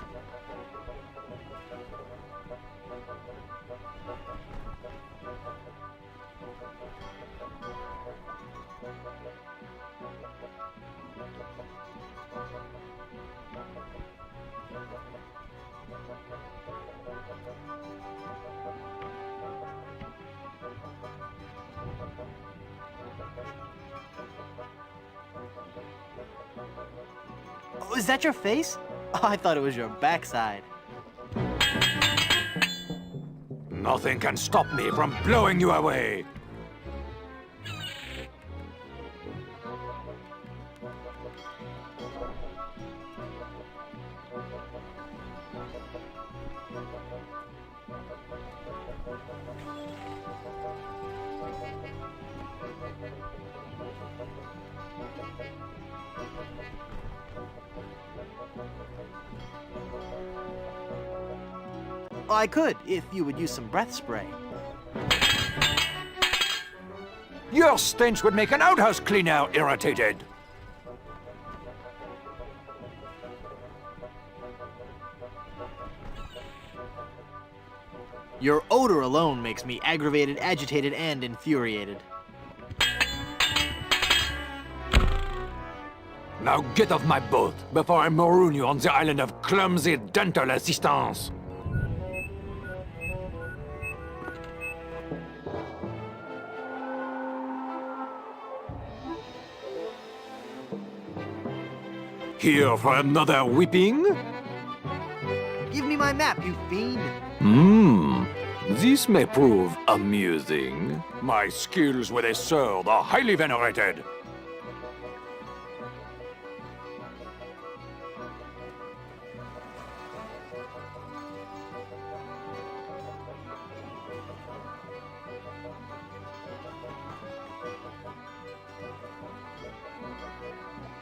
Oh, is that your face? Oh, I thought it was your backside. Nothing can stop me from blowing you away. I could, if you would use some breath spray. Your stench would make an outhouse cleaner irritated. Your odor alone makes me aggravated, agitated, and infuriated. Now get off my boat before I maroon you on the island of clumsy dental assistance. Here for another whipping? Give me my map, you fiend! This may prove amusing. My skills with a sword are highly venerated.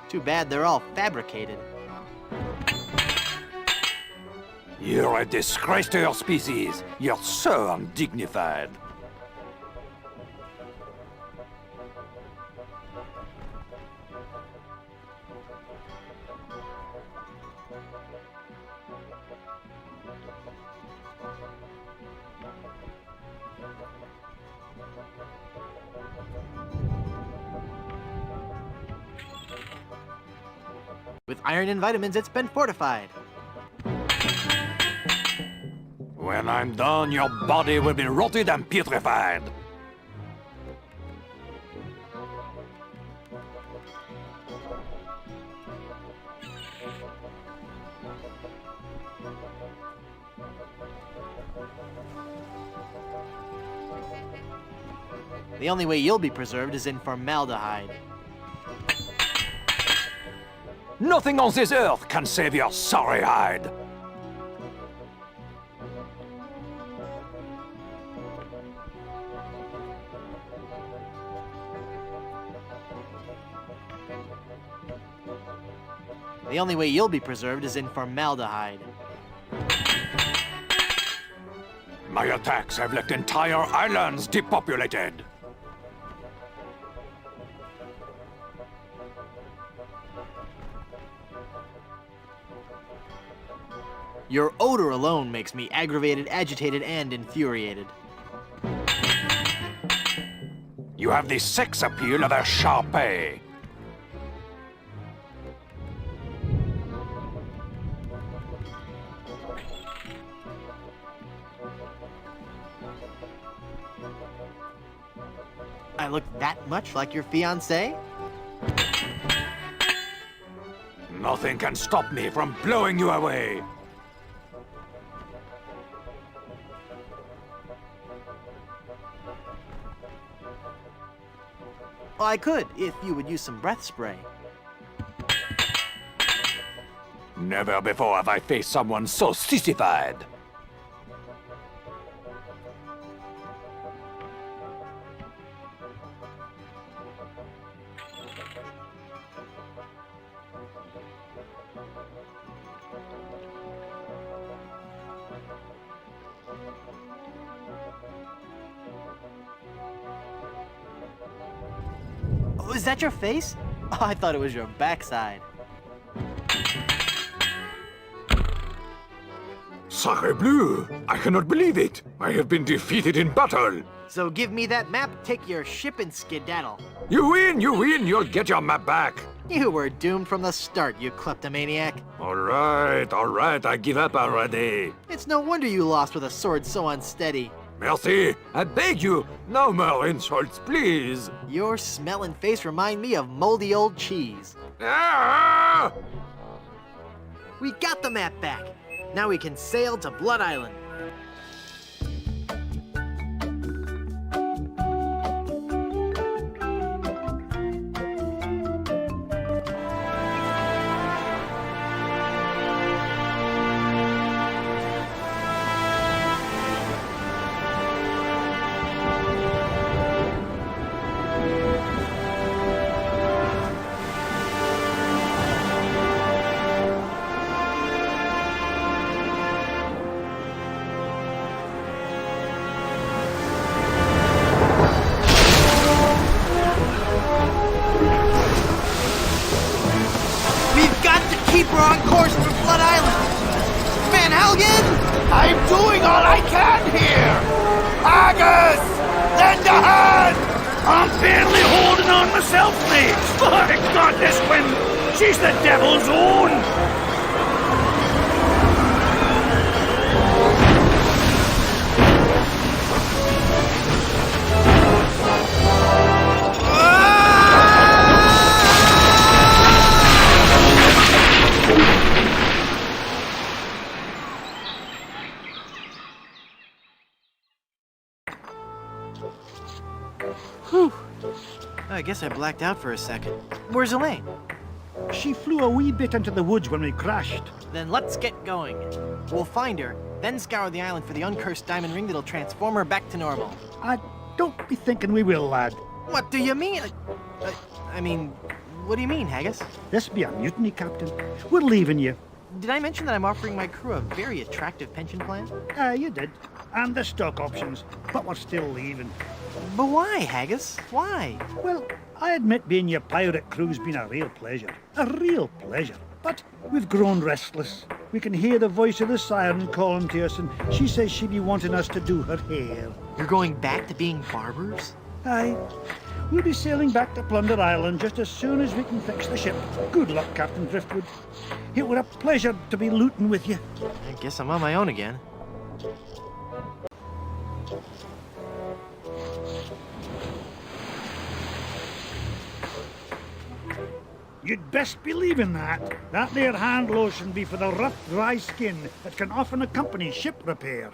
Too bad they're all fabricated. You're a disgrace to your species. You're so undignified. With iron and vitamins, it's been fortified. When I'm done, your body will be rotted and putrefied. The only way you'll be preserved is in formaldehyde. Nothing on this earth can save your sorry hide. The only way you'll be preserved is in formaldehyde. My attacks have left entire islands depopulated. Your odor alone makes me aggravated, agitated, and infuriated. You have the sex appeal of a Sharpay. I look that much like your fiancé? Nothing can stop me from blowing you away. I could, if you would use some breath spray. Never before have I faced someone so sissified. Oh, is that your face? Oh, I thought it was your backside. Sacre bleu! I cannot believe it! I have been defeated in battle! So give me that map, take your ship and skedaddle. You win! You'll get your map back! You were doomed from the start, you kleptomaniac. Alright, I give up already. It's no wonder you lost with a sword so unsteady. Merci, I beg you, no more insults, please. Your smell and face remind me of moldy old cheese. Ah! We got the map back! Now we can sail to Blood Island. Keep her on course for Blood Island! Van Helgen! I'm doing all I can here! Argus! Lend a hand! I'm barely holding on myself, mate! My God, this wind! She's the devil's own! Whew. I guess I blacked out for a second. Where's Elaine? She flew a wee bit into the woods when we crashed. Then let's get going. We'll find her, then scour the island for the uncursed diamond ring that'll transform her back to normal. I don't be thinking we will, lad. What do you mean? I mean, what do you mean, Haggis? This be a mutiny, Captain. We're leaving you. Did I mention that I'm offering my crew a very attractive pension plan? You did. And the stock options. But we're still leaving. But why, Haggis? Why? Well, I admit being your pirate crew's been a real pleasure. A real pleasure. But we've grown restless. We can hear the voice of the siren calling to us, and she says she'd be wanting us to do her hair. You're going back to being barbers? Aye. We'll be sailing back to Plunder Island just as soon as we can fix the ship. Good luck, Captain Driftwood. It were a pleasure to be looting with you. I guess I'm on my own again. You'd best believe in that. That there hand lotion be for the rough, dry skin that can often accompany ship repair.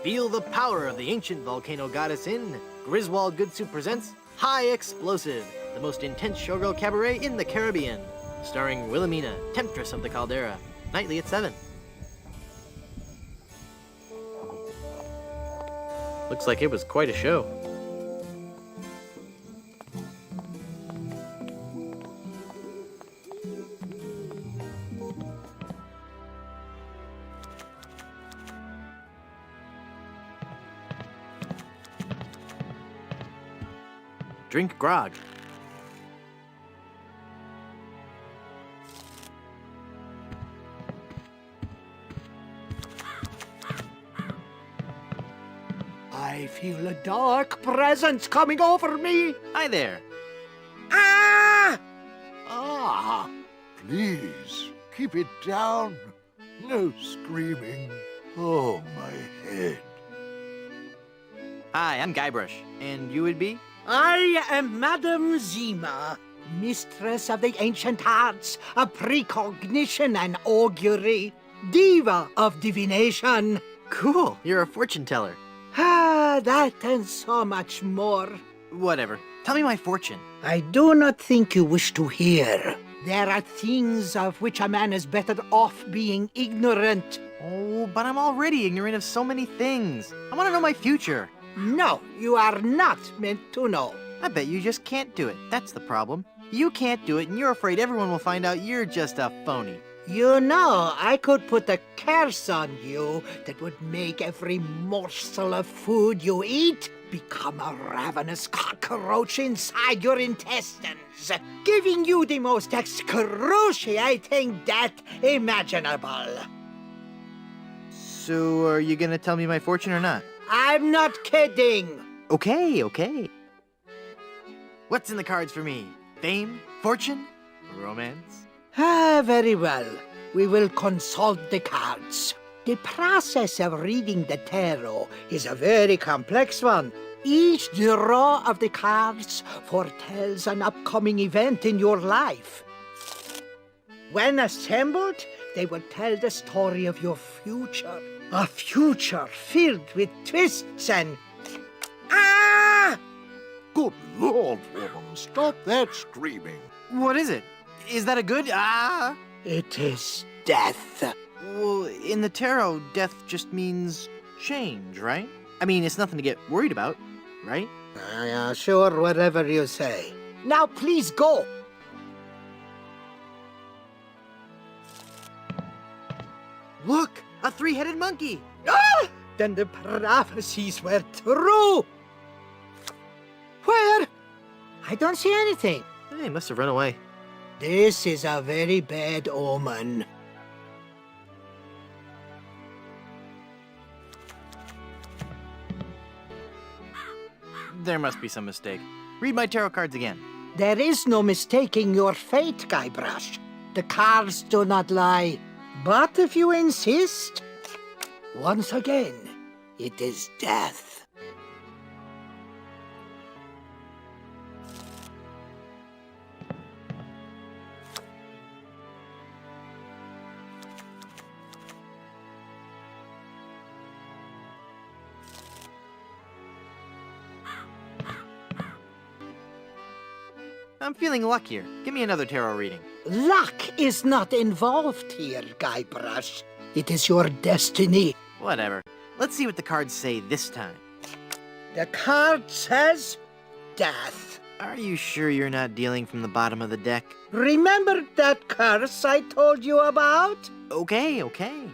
Feel the power of the ancient volcano goddess in Griswold Goodsuit presents High Explosive, the most intense showgirl cabaret in the Caribbean, starring Wilhelmina, Temptress of the Caldera, nightly at 7. Looks like it was quite a show. Drink grog. I feel a dark presence coming over me. Hi there. Ah! Ah, please, keep it down. No screaming. Oh, my head. Hi, I'm Guybrush. And you would be? I am Madame Zima, mistress of the ancient arts of precognition and augury, diva of divination. Cool, you're a fortune teller. Ah, that and so much more. Whatever. Tell me my fortune. I do not think you wish to hear. There are things of which a man is better off being ignorant. Oh, but I'm already ignorant of so many things. I want to know my future. No, you are not meant to know. I bet you just can't do it. That's the problem. You can't do it, and you're afraid everyone will find out you're just a phony. You know, I could put a curse on you that would make every morsel of food you eat become a ravenous cockroach inside your intestines, giving you the most excruciating death imaginable. So, are you gonna tell me my fortune or not? I'm not kidding. Okay, okay. What's in the cards for me? Fame? Fortune? Romance? Ah, very well. We will consult the cards. The process of reading the tarot is a very complex one. Each draw of the cards foretells an upcoming event in your life. When assembled, they will tell the story of your future. A future filled with twists and... Ah! Good Lord, woman, stop that screaming. What is it? Is that a good... Ah? It is death. Well, in the tarot, death just means change, right? I mean, it's nothing to get worried about, right? Sure, whatever you say. Now please go. Look! A three-headed monkey! Ah! Then the prophecies were true! Where? I don't see anything. He must have run away. This is a very bad omen. There must be some mistake. Read my tarot cards again. There is no mistaking your fate, Guybrush. The cards do not lie. But if you insist, once again, it is death. I'm feeling luckier. Give me another tarot reading. Luck is not involved here, Guybrush. It is your destiny. Whatever. Let's see what the cards say this time. The card says death. Are you sure you're not dealing from the bottom of the deck? Remember that curse I told you about? Okay, okay.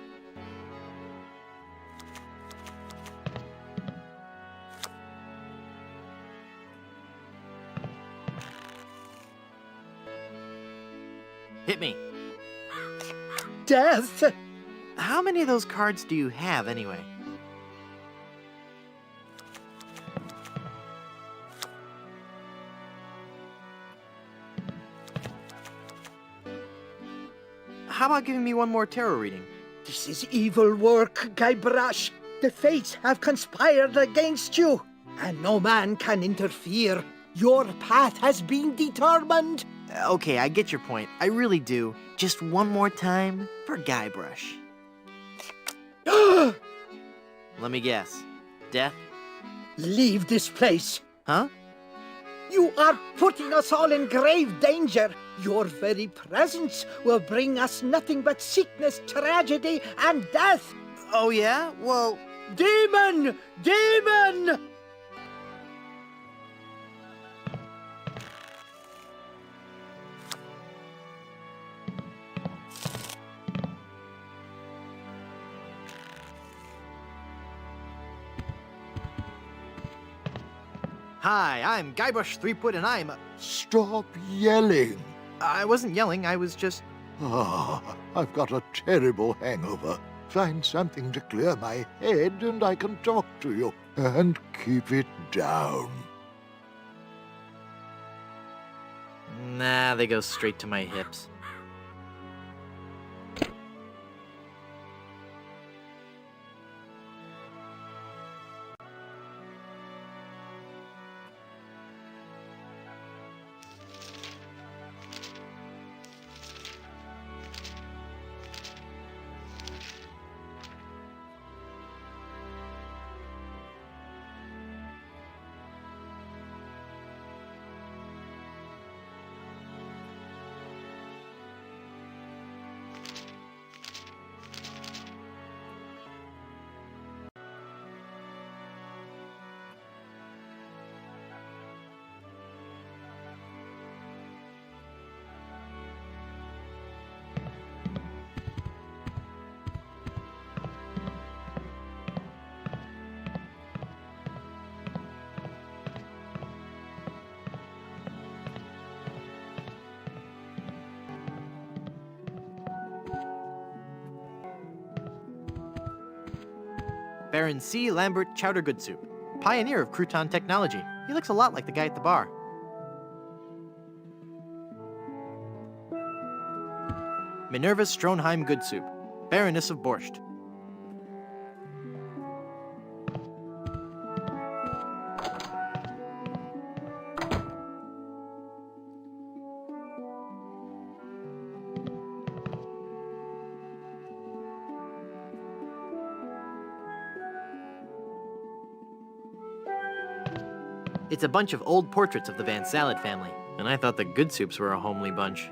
Hit me. Death? How many of those cards do you have, anyway? How about giving me one more tarot reading? This is evil work, Guybrush. The fates have conspired against you, and no man can interfere. Your path has been determined. Okay, I get your point. I really do. Just one more time for Guybrush. Let me guess. Death? Leave this place. Huh? You are putting us all in grave danger. Your very presence will bring us nothing but sickness, tragedy, and death. Oh, yeah? Well... Demon! Demon! Hi, I'm Guybrush Threepwood, and I'm... Stop yelling. I wasn't yelling, I was just... I've got a terrible hangover. Find something to clear my head and I can talk to you. And keep it down. Nah, they go straight to my hips. Baron C. Lambert Chowder Good Soup, pioneer of crouton technology. He looks a lot like the guy at the bar. Minerva Stronheim Good Soup, Baroness of Borscht. It's a bunch of old portraits of the Van Salad family, and I thought the Good Soups were a homely bunch.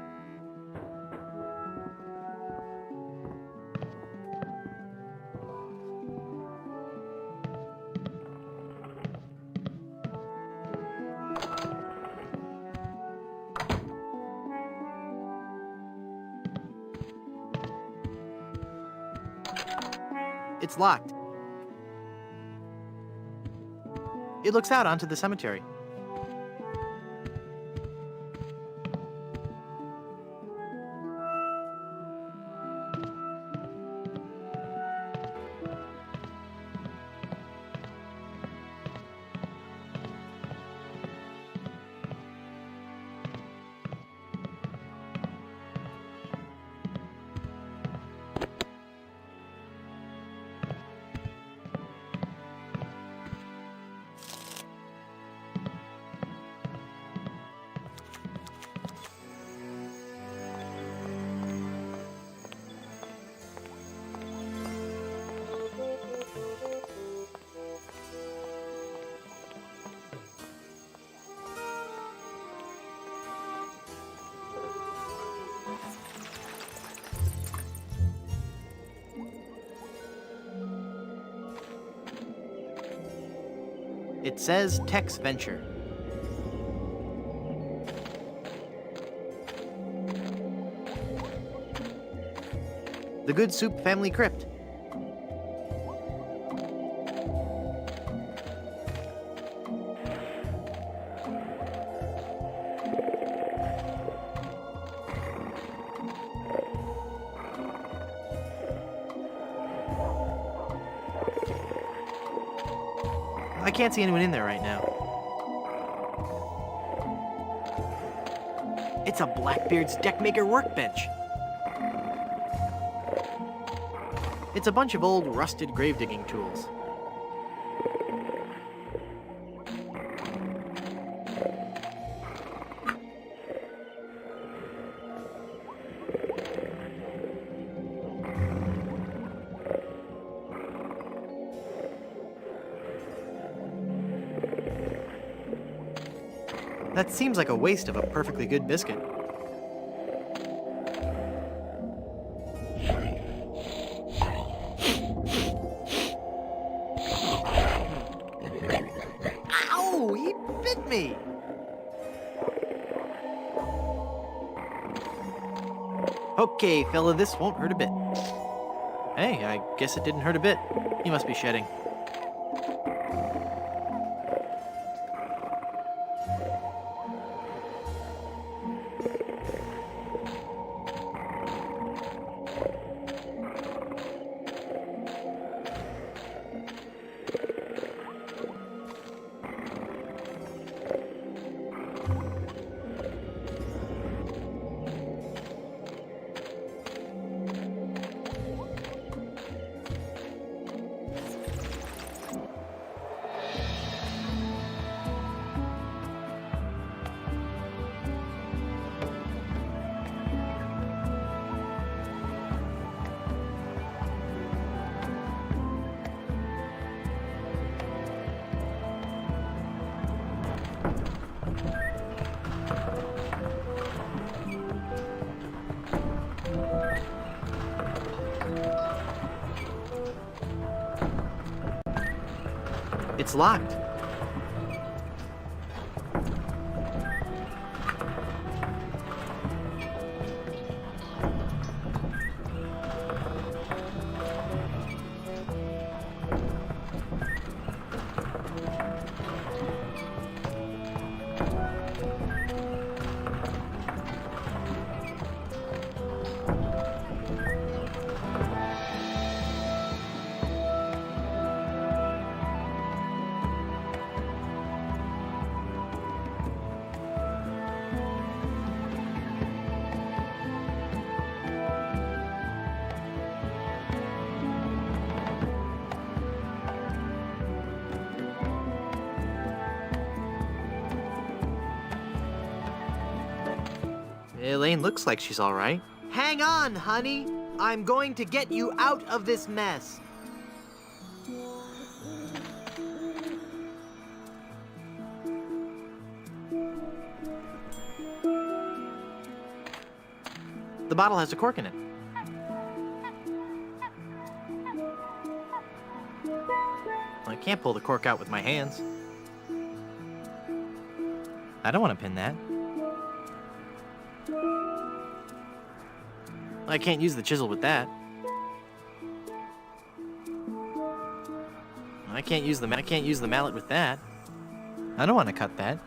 It's locked. It looks out onto the cemetery. It says Tex Venture. The Good Soup family crypt. I can't see anyone in there right now. It's a Blackbeard's Deckmaker workbench. It's a bunch of old rusted grave digging tools. That seems like a waste of a perfectly good biscuit. Ow! He bit me! Okay, fella, this won't hurt a bit. Hey, I guess it didn't hurt a bit. He must be shedding. It's locked. Elaine looks like she's all right. Hang on, honey. I'm going to get you out of this mess. The bottle has a cork in it. I can't pull the cork out with my hands. I don't want to pin that. I can't use the chisel with that. I can't use the mallet with that. I don't want to cut that.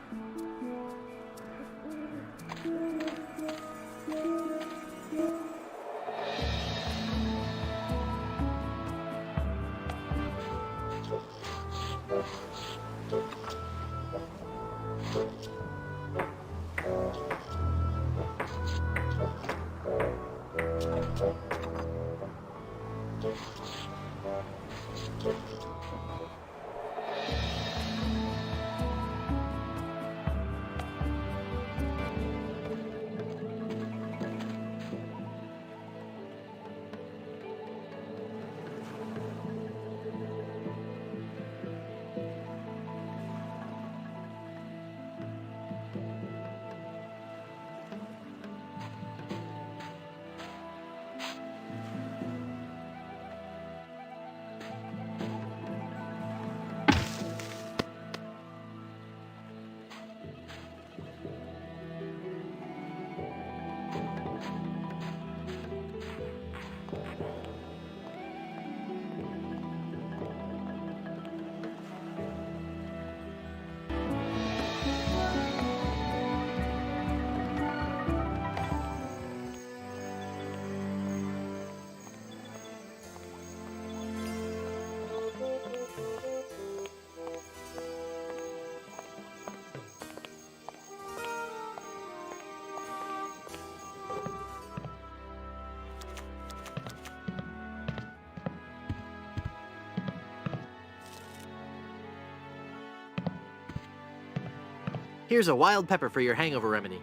Here's a wild pepper for your hangover remedy.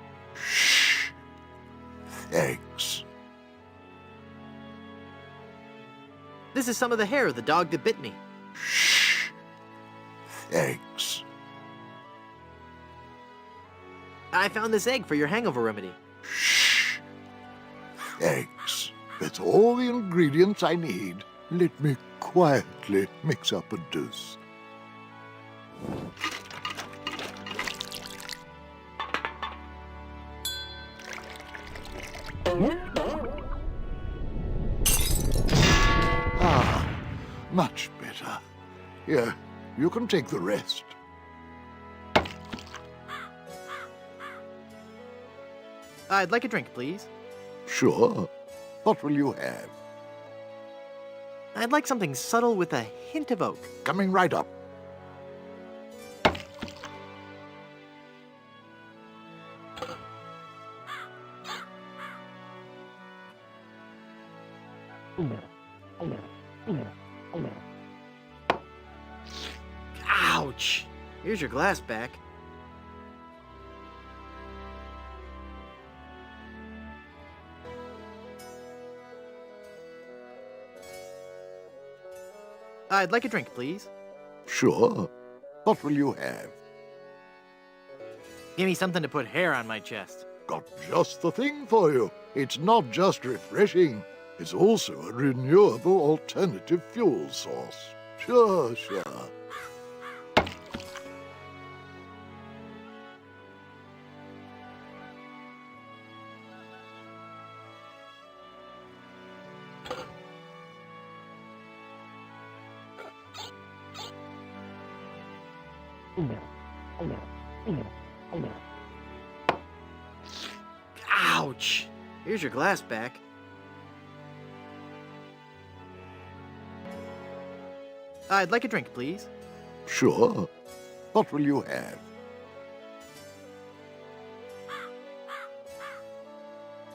Thanks. This is some of the hair of the dog that bit me. Thanks. I found this egg for your hangover remedy. Thanks. That's all the ingredients I need. Let me quietly mix up a dose. Ah, much better. Here, you can take the rest. I'd like a drink, please. Sure. What will you have? I'd like something subtle with a hint of oak. Coming right up. Ouch! Here's your glass back. I'd like a drink, please. Sure. What will you have? Give me something to put hair on my chest. Got just the thing for you. It's not just refreshing. It's also a renewable alternative fuel source. Sure. Ouch! Here's your glass back. I'd like a drink, please. Sure. What will you have?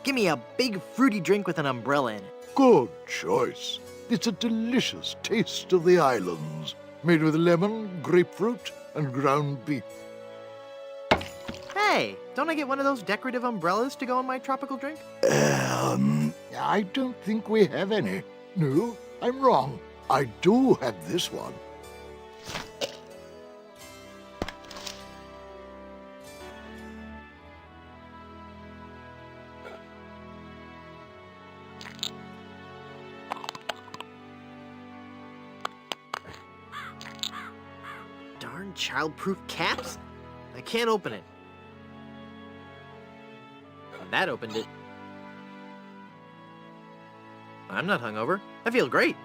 Give me a big fruity drink with an umbrella in it. Good choice. It's a delicious taste of the islands, made with lemon, grapefruit, and ground beef. Hey, don't I get one of those decorative umbrellas to go in my tropical drink? I don't think we have any. No, I'm wrong. I do have this one. Darn child-proof caps? I can't open it. That opened it. I'm not hungover. I feel great.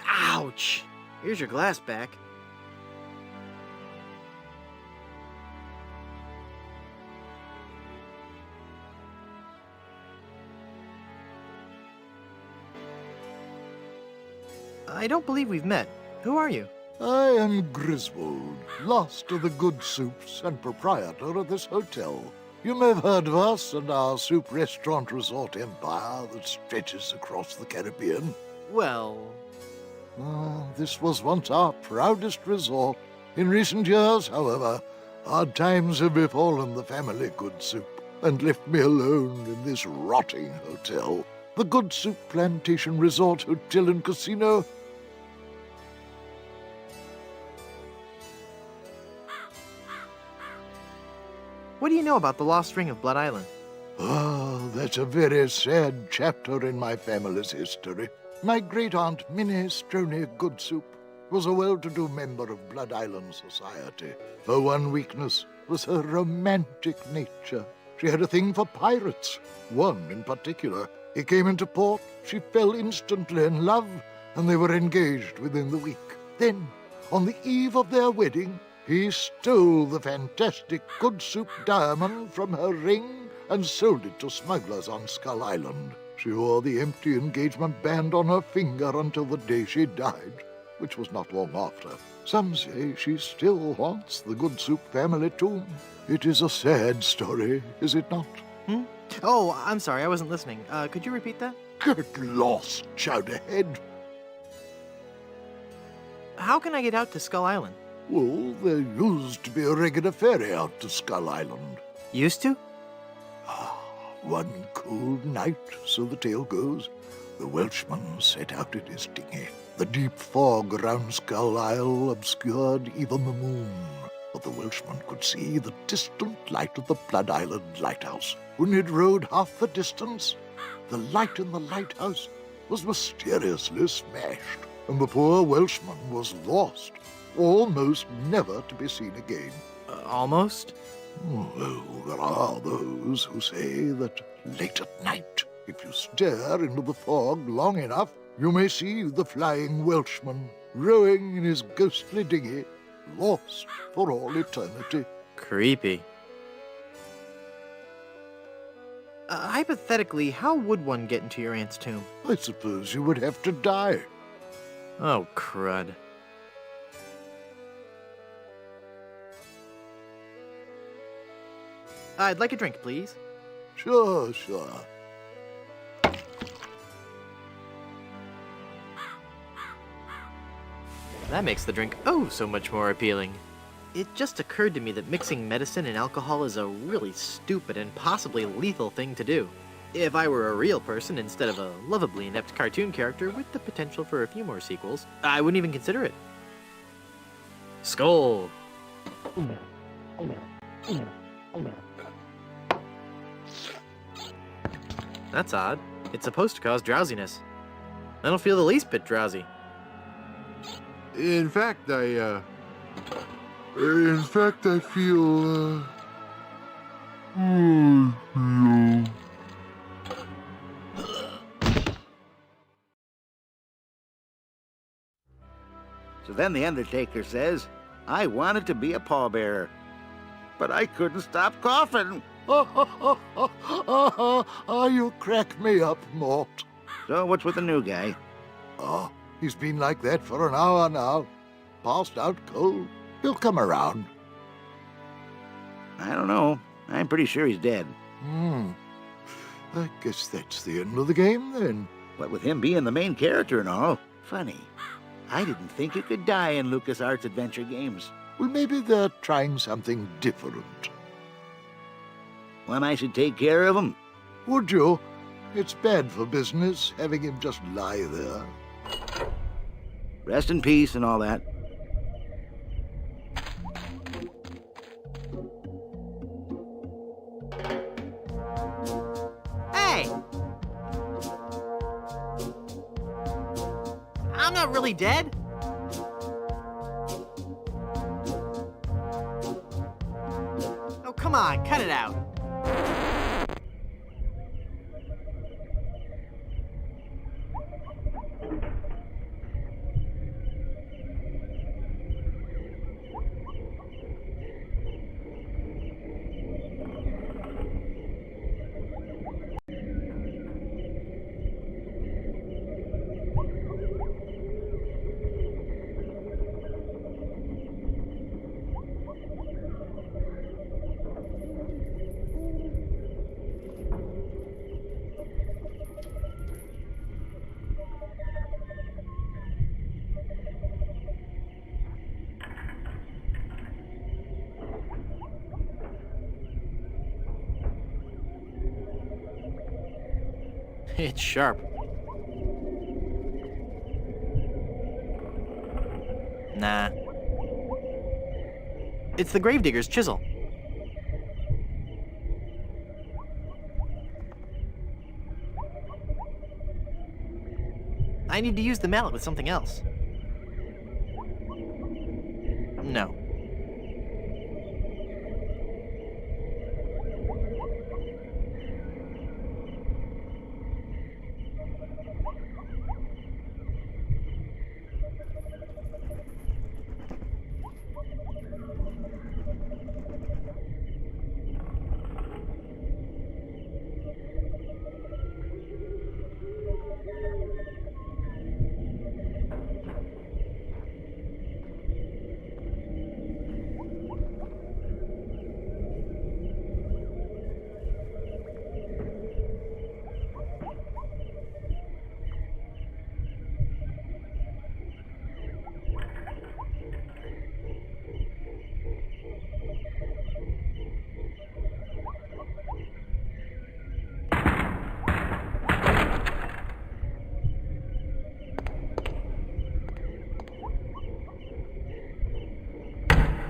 Ouch! Here's your glass back. I don't believe we've met. Who are you? I am Griswold, last of the good soups and proprietor of this hotel. You may have heard of us and our soup restaurant resort empire that stretches across the Caribbean. Well... this was once our proudest resort. In recent years, however, hard times have befallen the family Good Soup and left me alone in this rotting hotel. The Good Soup Plantation Resort Hotel and Casino. What do you know about the lost ring of Blood Island? That's a very sad chapter in my family's history. My great-aunt Minnie Stroney Good Soup was a well-to-do member of Blood Island society. Her one weakness was her romantic nature. She had a thing for pirates, one in particular. He came into port, she fell instantly in love, and they were engaged within the week. Then, on the eve of their wedding, he stole the fantastic Good Soup diamond from her ring and sold it to smugglers on Skull Island. She wore the empty engagement band on her finger until the day she died, which was not long after. Some say she still haunts the Good Soup family tomb. It is a sad story, is it not? Oh, I'm sorry, I wasn't listening. Could you repeat that? Get lost, Chowderhead. How can I get out to Skull Island? Well, there used to be a regular ferry out to Skull Island. Used to? One cold night, so the tale goes, the Welshman set out in his dinghy. The deep fog around Skull Isle obscured even the moon, but the Welshman could see the distant light of the Blood Island lighthouse. When he'd rowed half the distance, the light in the lighthouse was mysteriously smashed, and the poor Welshman was lost, almost never to be seen again. Almost? Well, there are those who say that late at night, if you stare into the fog long enough, you may see the flying Welshman rowing in his ghostly dinghy, lost for all eternity. Creepy. Hypothetically, how would one get into your aunt's tomb? I suppose you would have to die. Oh, crud. I'd like a drink, please. Sure. That makes the drink oh so much more appealing. It just occurred to me that mixing medicine and alcohol is a really stupid and possibly lethal thing to do. If I were a real person instead of a lovably inept cartoon character with the potential for a few more sequels, I wouldn't even consider it. Skull! That's odd. It's supposed to cause drowsiness. I don't feel the least bit drowsy. In fact, I feel, So then the Undertaker says, I wanted to be a pallbearer, but I couldn't stop coughing. You crack me up, Mort. So what's with the new guy? He's been like that for an hour now. Passed out cold. He'll come around. I don't know. I'm pretty sure he's dead. I guess that's the end of the game, then. What with him being the main character and all. Funny. I didn't think you could die in LucasArts adventure games. Well, maybe they're trying something different. When I should take care of him? Would you? It's bad for business, having him just lie there. Rest in peace and all that. Hey! I'm not really dead. Oh, come on, cut it out. It's sharp. Nah. It's the gravedigger's chisel. I need to use the mallet with something else. No.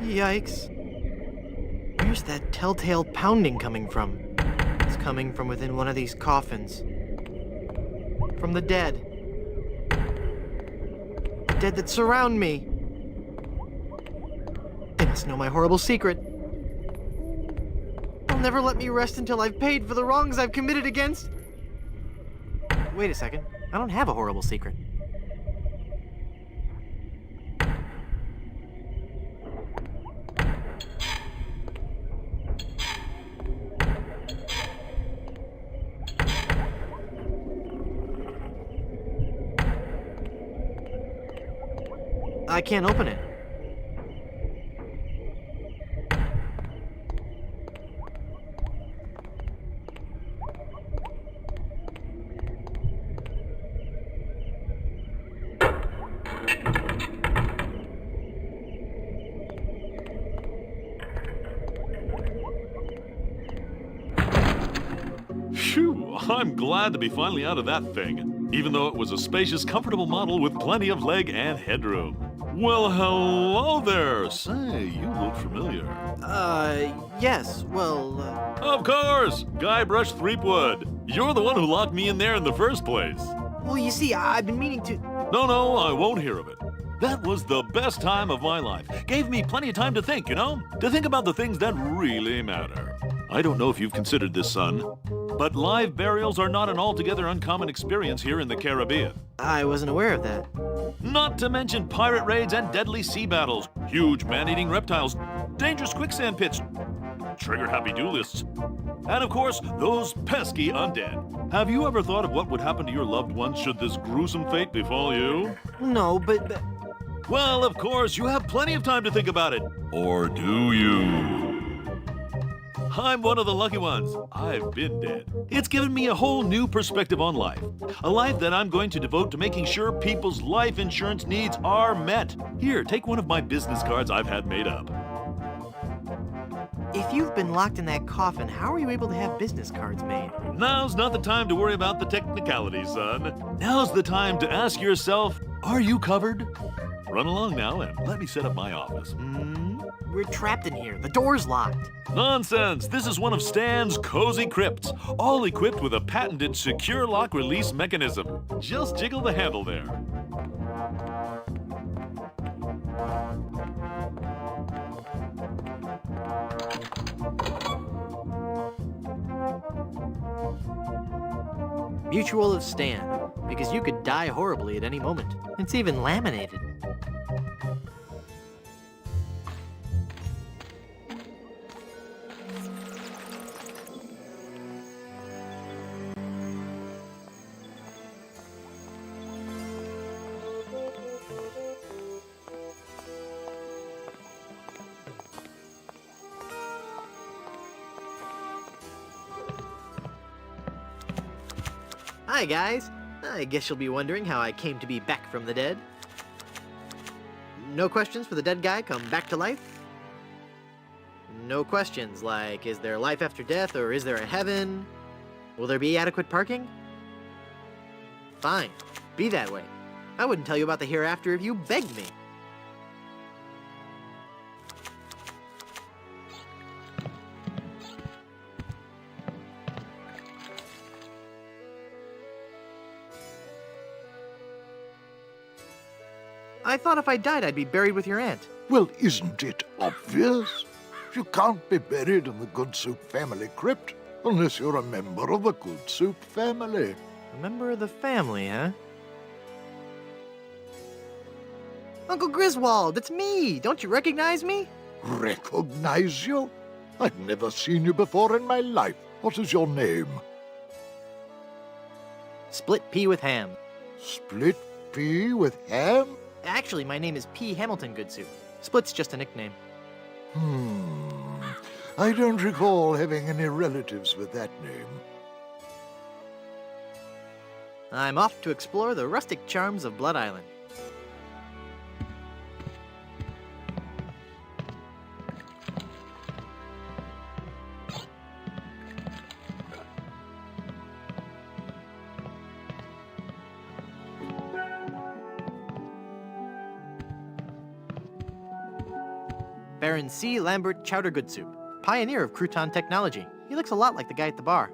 Yikes. Where's that telltale pounding coming from? It's coming from within one of these coffins. From the dead. The dead that surround me. They must know my horrible secret. They'll never let me rest until I've paid for the wrongs I've committed against... Wait a second. I don't have a horrible secret. I can't open it. Phew, I'm glad to be finally out of that thing, even though it was a spacious, comfortable model with plenty of leg and headroom. Well, hello there. Say, you look familiar. Yes, well, Of course! Guybrush Threepwood. You're the one who locked me in there in the first place. Well, you see, I've been meaning to... No, I won't hear of it. That was the best time of my life. Gave me plenty of time to think, you know? To think about the things that really matter. I don't know if you've considered this, son, but live burials are not an altogether uncommon experience here in the Caribbean. I wasn't aware of that. Not to mention pirate raids and deadly sea battles, huge man-eating reptiles, dangerous quicksand pits, trigger-happy duelists, and of course, those pesky undead. Have you ever thought of what would happen to your loved ones should this gruesome fate befall you? No, but... Well, of course, you have plenty of time to think about it. Or do you? I'm one of the lucky ones. I've been dead. It's given me a whole new perspective on life. A life that I'm going to devote to making sure people's life insurance needs are met. Here, take one of my business cards I've had made up. If you've been locked in that coffin, how are you able to have business cards made? Now's not the time to worry about the technicalities, son. Now's the time to ask yourself, are you covered? Run along now and let me set up my office. We're trapped in here. The door's locked. Nonsense! This is one of Stan's cozy crypts, all equipped with a patented secure lock release mechanism. Just jiggle the handle there. Mutual of Stan, because you could die horribly at any moment. It's even laminated. Hi, guys. I guess you'll be wondering how I came to be back from the dead. No questions for the dead guy come back to life? No questions like, is there life after death or is there a heaven? Will there be adequate parking? Fine. Be that way. I wouldn't tell you about the hereafter if you begged me. I thought if I died, I'd be buried with your aunt. Well, isn't it obvious? You can't be buried in the Good Soup family crypt unless you're a member of the Good Soup family. A member of the family, huh? Uncle Griswold, it's me! Don't you recognize me? Recognize you? I've never seen you before in my life. What is your name? Split pea with ham. Split pea with ham? Actually, my name is P. Hamilton Goodsoup. Split's just a nickname. I don't recall having any relatives with that name. I'm off to explore the rustic charms of Blood Island. Baron C. Lambert Chowder Goodsoup, pioneer of crouton technology. He looks a lot like the guy at the bar.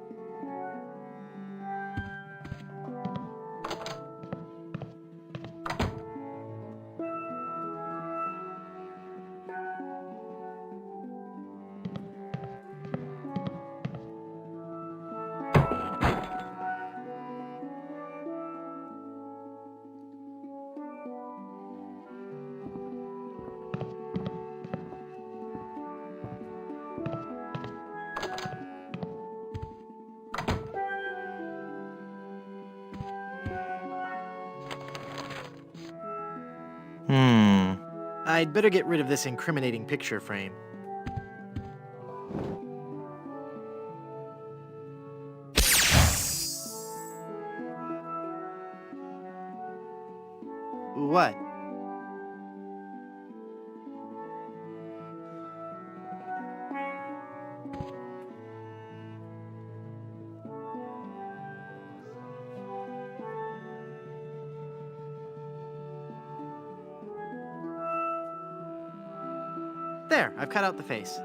I'd better get rid of this incriminating picture frame. What? There, I've cut out the face.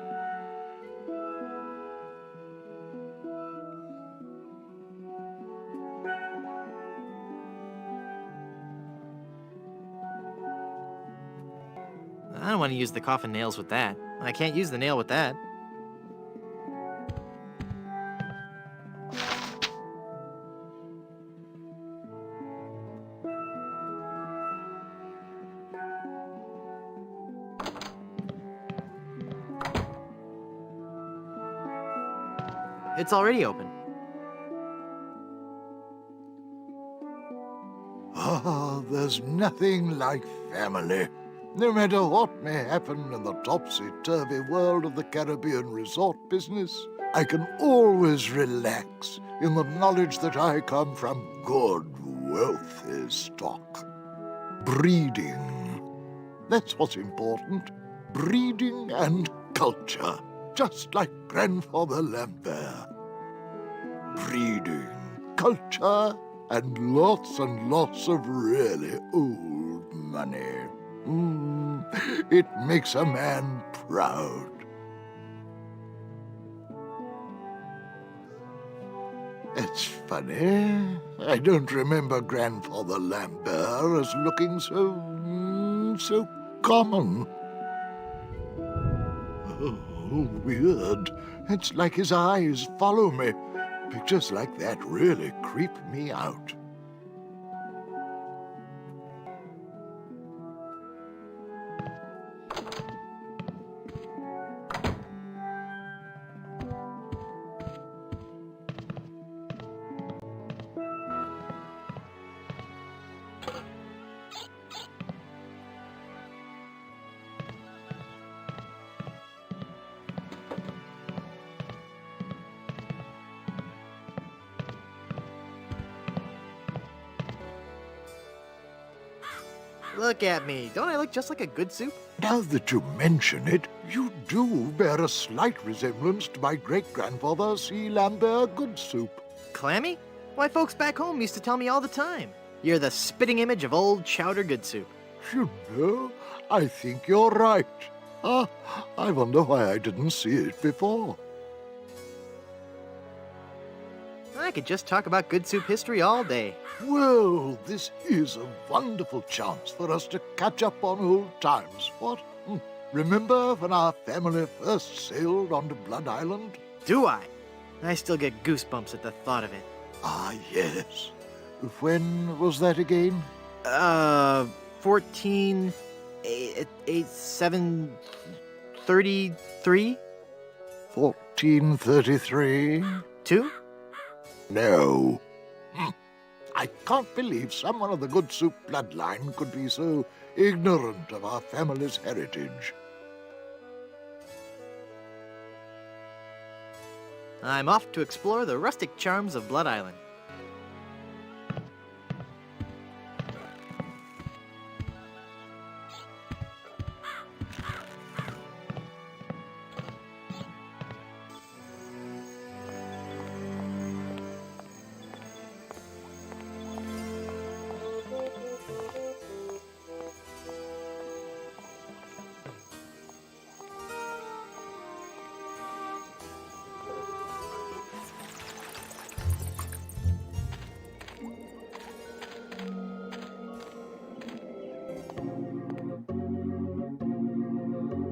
I don't want to use the coffin nails with that. I can't use the nail with that. It's already open. Ah, there's nothing like family. No matter what may happen in the topsy-turvy world of the Caribbean resort business, I can always relax in the knowledge that I come from good, wealthy stock. Breeding. That's what's important. Breeding and culture, just like Grandfather Lambert. Breeding, culture, and lots of really old money. It makes a man proud. It's funny. I don't remember Grandfather Lambert as looking so common. Oh, weird. It's like his eyes follow me. Pictures like that really creep me out. Look at me. Don't I look just like a good soup? Now that you mention it, you do bear a slight resemblance to my great-grandfather C. Lambert Goodsoup. Clammy? Why, folks back home used to tell me all the time. You're the spitting image of old Chowder Goodsoup. You know, I think you're right. I wonder why I didn't see it before. I could just talk about good soup history all day. Well, this is a wonderful chance for us to catch up on old times, what? Remember when our family first sailed onto Blood Island? Do I? I still get goosebumps at the thought of it. Ah, yes. When was that again? 733? 1433? 2? No. I can't believe someone of the Goodsoup bloodline could be so ignorant of our family's heritage. I'm off to explore the rustic charms of Blood Island.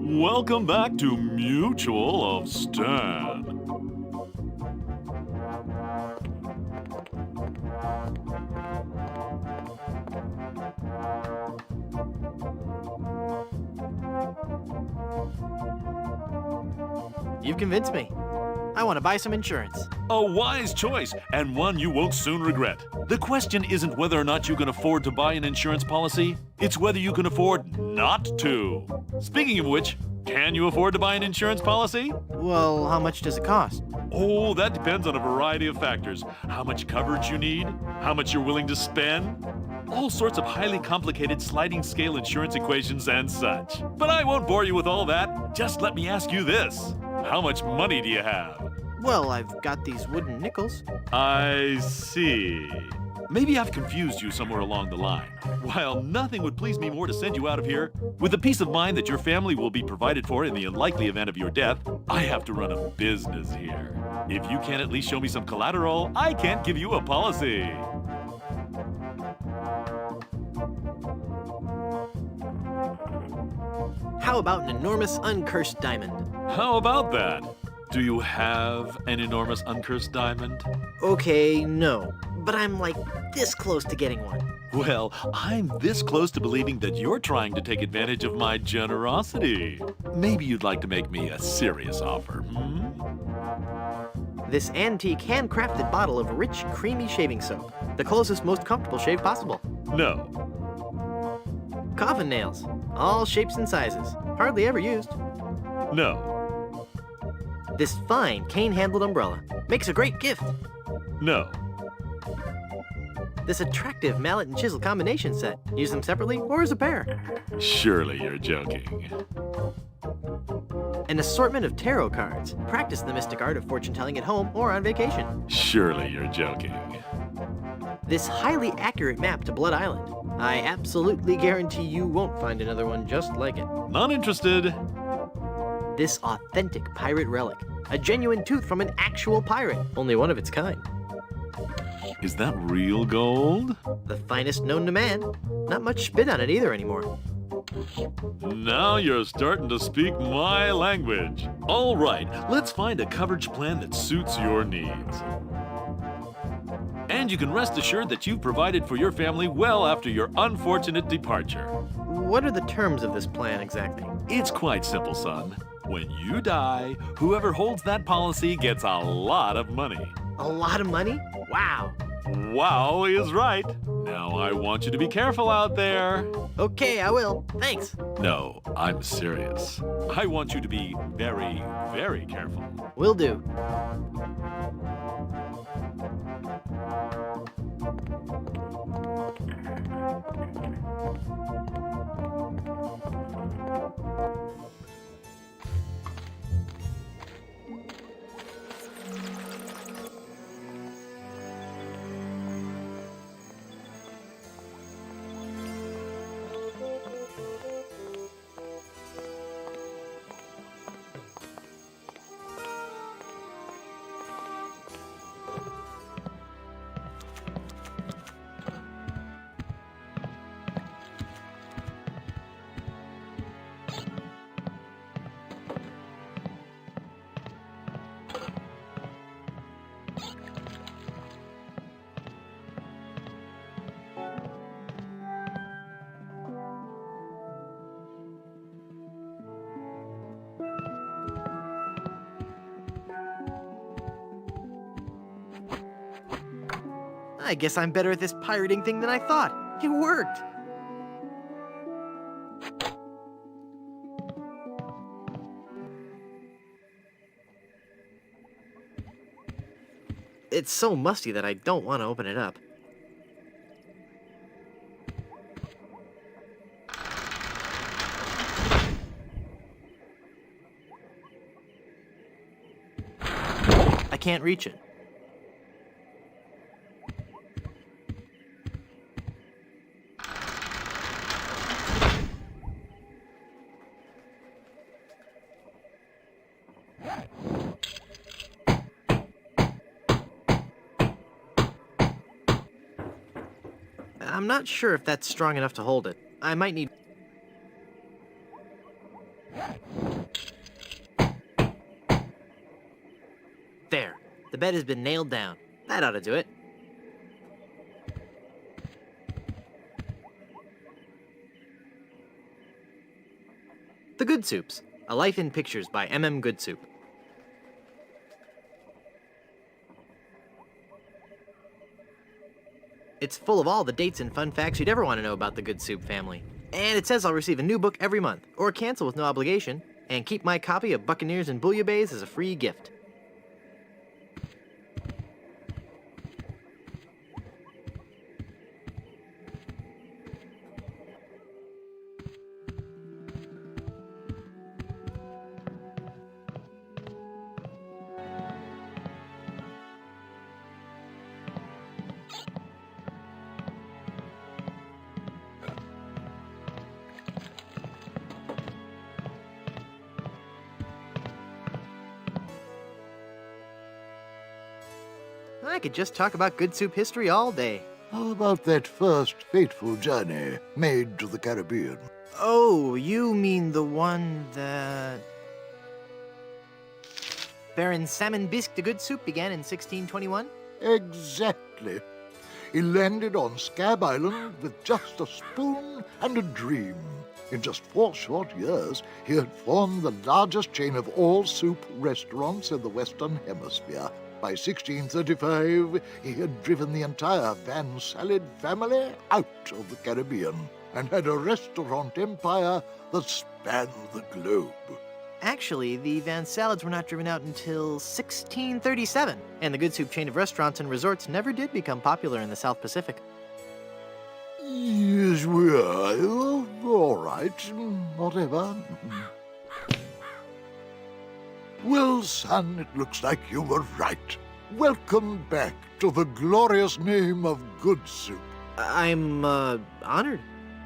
Welcome back to Mutual of Stan. You've convinced me. I want to buy some insurance. A wise choice, and one you won't soon regret. The question isn't whether or not you can afford to buy an insurance policy, it's whether you can afford not to. Speaking of which, can you afford to buy an insurance policy? Well, how much does it cost? Oh, that depends on a variety of factors. How much coverage you need, how much you're willing to spend, all sorts of highly complicated sliding scale insurance equations and such. But I won't bore you with all that. Just let me ask you this. How much money do you have? Well, I've got these wooden nickels. I see. Maybe I've confused you somewhere along the line. While nothing would please me more to send you out of here, with the peace of mind that your family will be provided for in the unlikely event of your death, I have to run a business here. If you can't at least show me some collateral, I can't give you a policy. How about an enormous uncursed diamond? How about that? Do you have an enormous uncursed diamond? Okay, no. But I'm like this close to getting one. Well, I'm this close to believing that you're trying to take advantage of my generosity. Maybe you'd like to make me a serious offer, This antique handcrafted bottle of rich, creamy shaving soap. The closest, most comfortable shave possible. No. Coffin nails. All shapes and sizes. Hardly ever used. No. This fine cane-handled umbrella makes a great gift. No. This attractive mallet and chisel combination set. Use them separately or as a pair. Surely you're joking. An assortment of tarot cards. Practice the mystic art of fortune-telling at home or on vacation. Surely you're joking. This highly accurate map to Blood Island. I absolutely guarantee you won't find another one just like it. Not interested. This authentic pirate relic. A genuine tooth from an actual pirate. Only one of its kind. Is that real gold? The finest known to man. Not much spit on it either anymore. Now you're starting to speak my language. All right, let's find a coverage plan that suits your needs. And you can rest assured that you've provided for your family well after your unfortunate departure. What are the terms of this plan exactly? It's quite simple, son. When you die, whoever holds that policy gets a lot of money. A lot of money? Wow. Wow is right. Now I want you to be careful out there. Okay, I will. Thanks. No, I'm serious. I want you to be very, very careful. Will do. I guess I'm better at this pirating thing than I thought. It worked. It's so musty that I don't want to open it up. I can't reach it. I'm not sure if that's strong enough to hold it. I might need... There. The bed has been nailed down. That ought to do it. The Good Soups. A Life in Pictures by M.M. Goodsoup. It's full of all the dates and fun facts you'd ever want to know about the Goodsoup family. And it says I'll receive a new book every month, or cancel with no obligation, and keep my copy of Buccaneers and Bouillabaisse as a free gift. I could just talk about Goodsoup history all day. How about that first fateful journey made to the Caribbean? Oh, you mean the one that... Baron Salmon Bisque de Goodsoup began in 1621? Exactly. He landed on Scab Island with just a spoon and a dream. In just 4 short years, he had formed the largest chain of all soup restaurants in the Western Hemisphere. By 1635, he had driven the entire Van Salad family out of the Caribbean. and had a restaurant empire that spanned the globe. Actually, the Van Salads were not driven out until 1637, and the Good Soup chain of restaurants and resorts never did become popular in the South Pacific. Yes, we are. All right, whatever. Well, son, it looks like you were right. Welcome back to the glorious name of Good Soup. I'm, honored.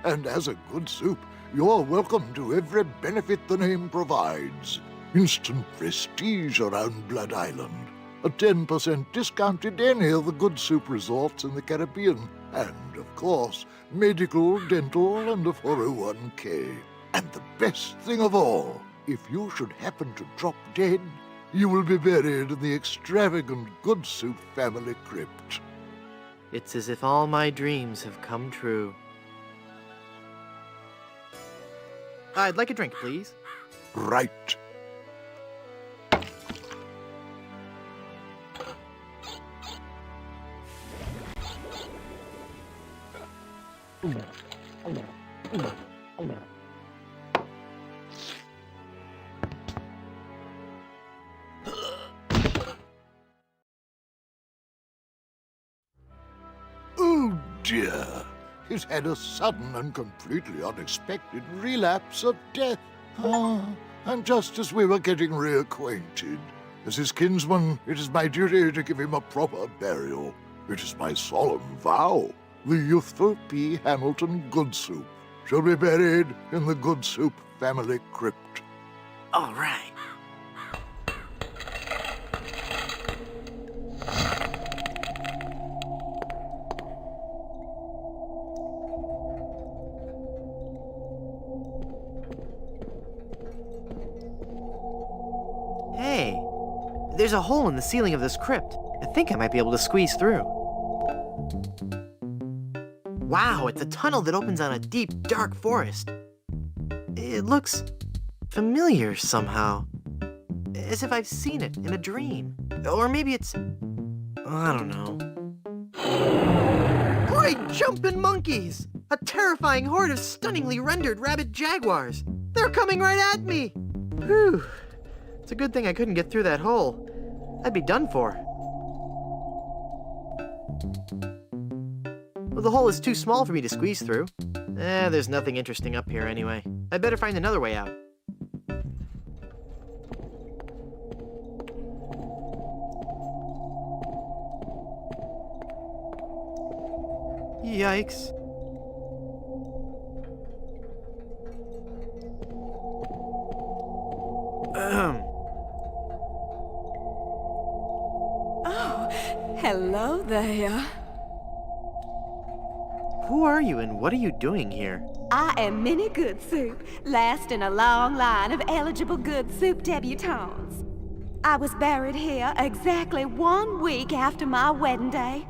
And as a Good Soup, you're welcome to every benefit the name provides. Instant prestige around Blood Island. A 10% discount at any of the Good Soup resorts in the Caribbean. And, of course, medical, dental, and a 401k. And the best thing of all, if you should happen to drop dead, you will be buried in the extravagant Good Soup family crypt. It's as if all my dreams have come true. I'd like a drink, please. Right. Oh dear, he's had a sudden and completely unexpected relapse of death. And just as we were getting reacquainted, as his kinsman, it is my duty to give him a proper burial. It is my solemn vow. The youthful P. Hamilton Good Soup shall be buried in the Good Soup family crypt. All right. Hey, there's a hole in the ceiling of this crypt. I think I might be able to squeeze through. Wow, it's a tunnel that opens on a deep, dark forest. It looks familiar somehow. As if I've seen it in a dream. Or maybe it's... I don't know. Great jumping monkeys! A terrifying horde of stunningly rendered rabid jaguars. They're coming right at me! Whew. It's a good thing I couldn't get through that hole. I'd be done for. Well, the hole is too small for me to squeeze through. There's nothing interesting up here anyway. I'd better find another way out. Yikes. Oh, hello there. Who are you and what are you doing here? I am Minnie Good Soup, last in a long line of eligible Good Soup debutantes. I was buried here exactly 1 week after my wedding day.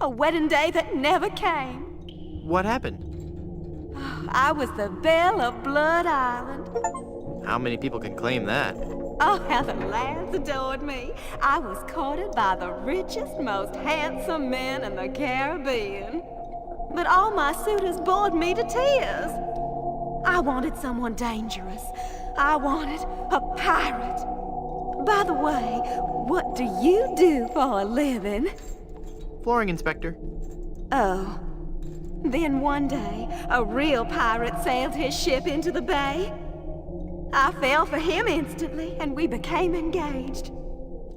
A wedding day that never came. What happened? I was the belle of Blood Island. How many people can claim that? Oh, how the lads adored me. I was courted by the richest, most handsome men in the Caribbean. But all my suitors bored me to tears. I wanted someone dangerous. I wanted a pirate. By the way, what do you do for a living? Flooring inspector. Oh. Then one day, a real pirate sailed his ship into the bay. I fell for him instantly, and we became engaged.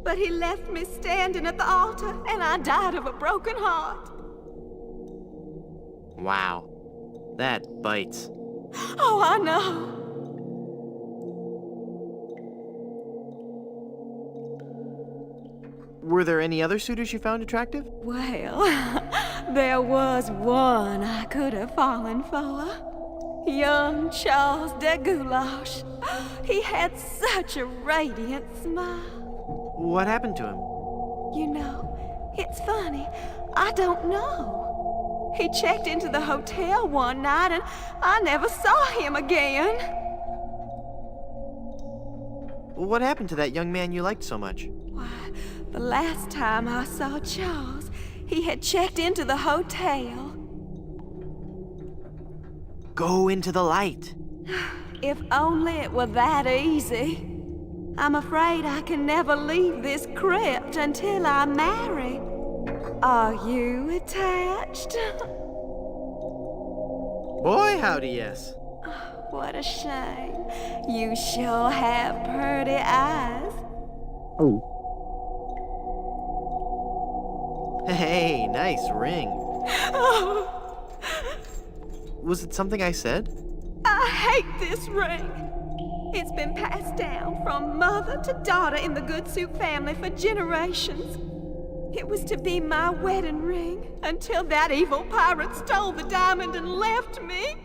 But he left me standing at the altar, and I died of a broken heart. Wow. That bites. Oh, I know. Were there any other suitors you found attractive? Well, there was one I could have fallen for. Young Charles de Goulash. He had such a radiant smile. What happened to him? You know, it's funny. I don't know. He checked into the hotel one night and I never saw him again. What happened to that young man you liked so much? Why, the last time I saw Charles, he had checked into the hotel. Go into the light. If only it were that easy. I'm afraid I can never leave this crypt until I marry. Are you attached? Boy, howdy, yes. What a shame. You sure have pretty eyes. Hey, nice ring. Was it something I said? I hate this ring. It's been passed down from mother to daughter in the Good Soup family for generations. It was to be my wedding ring until that evil pirate stole the diamond and left me.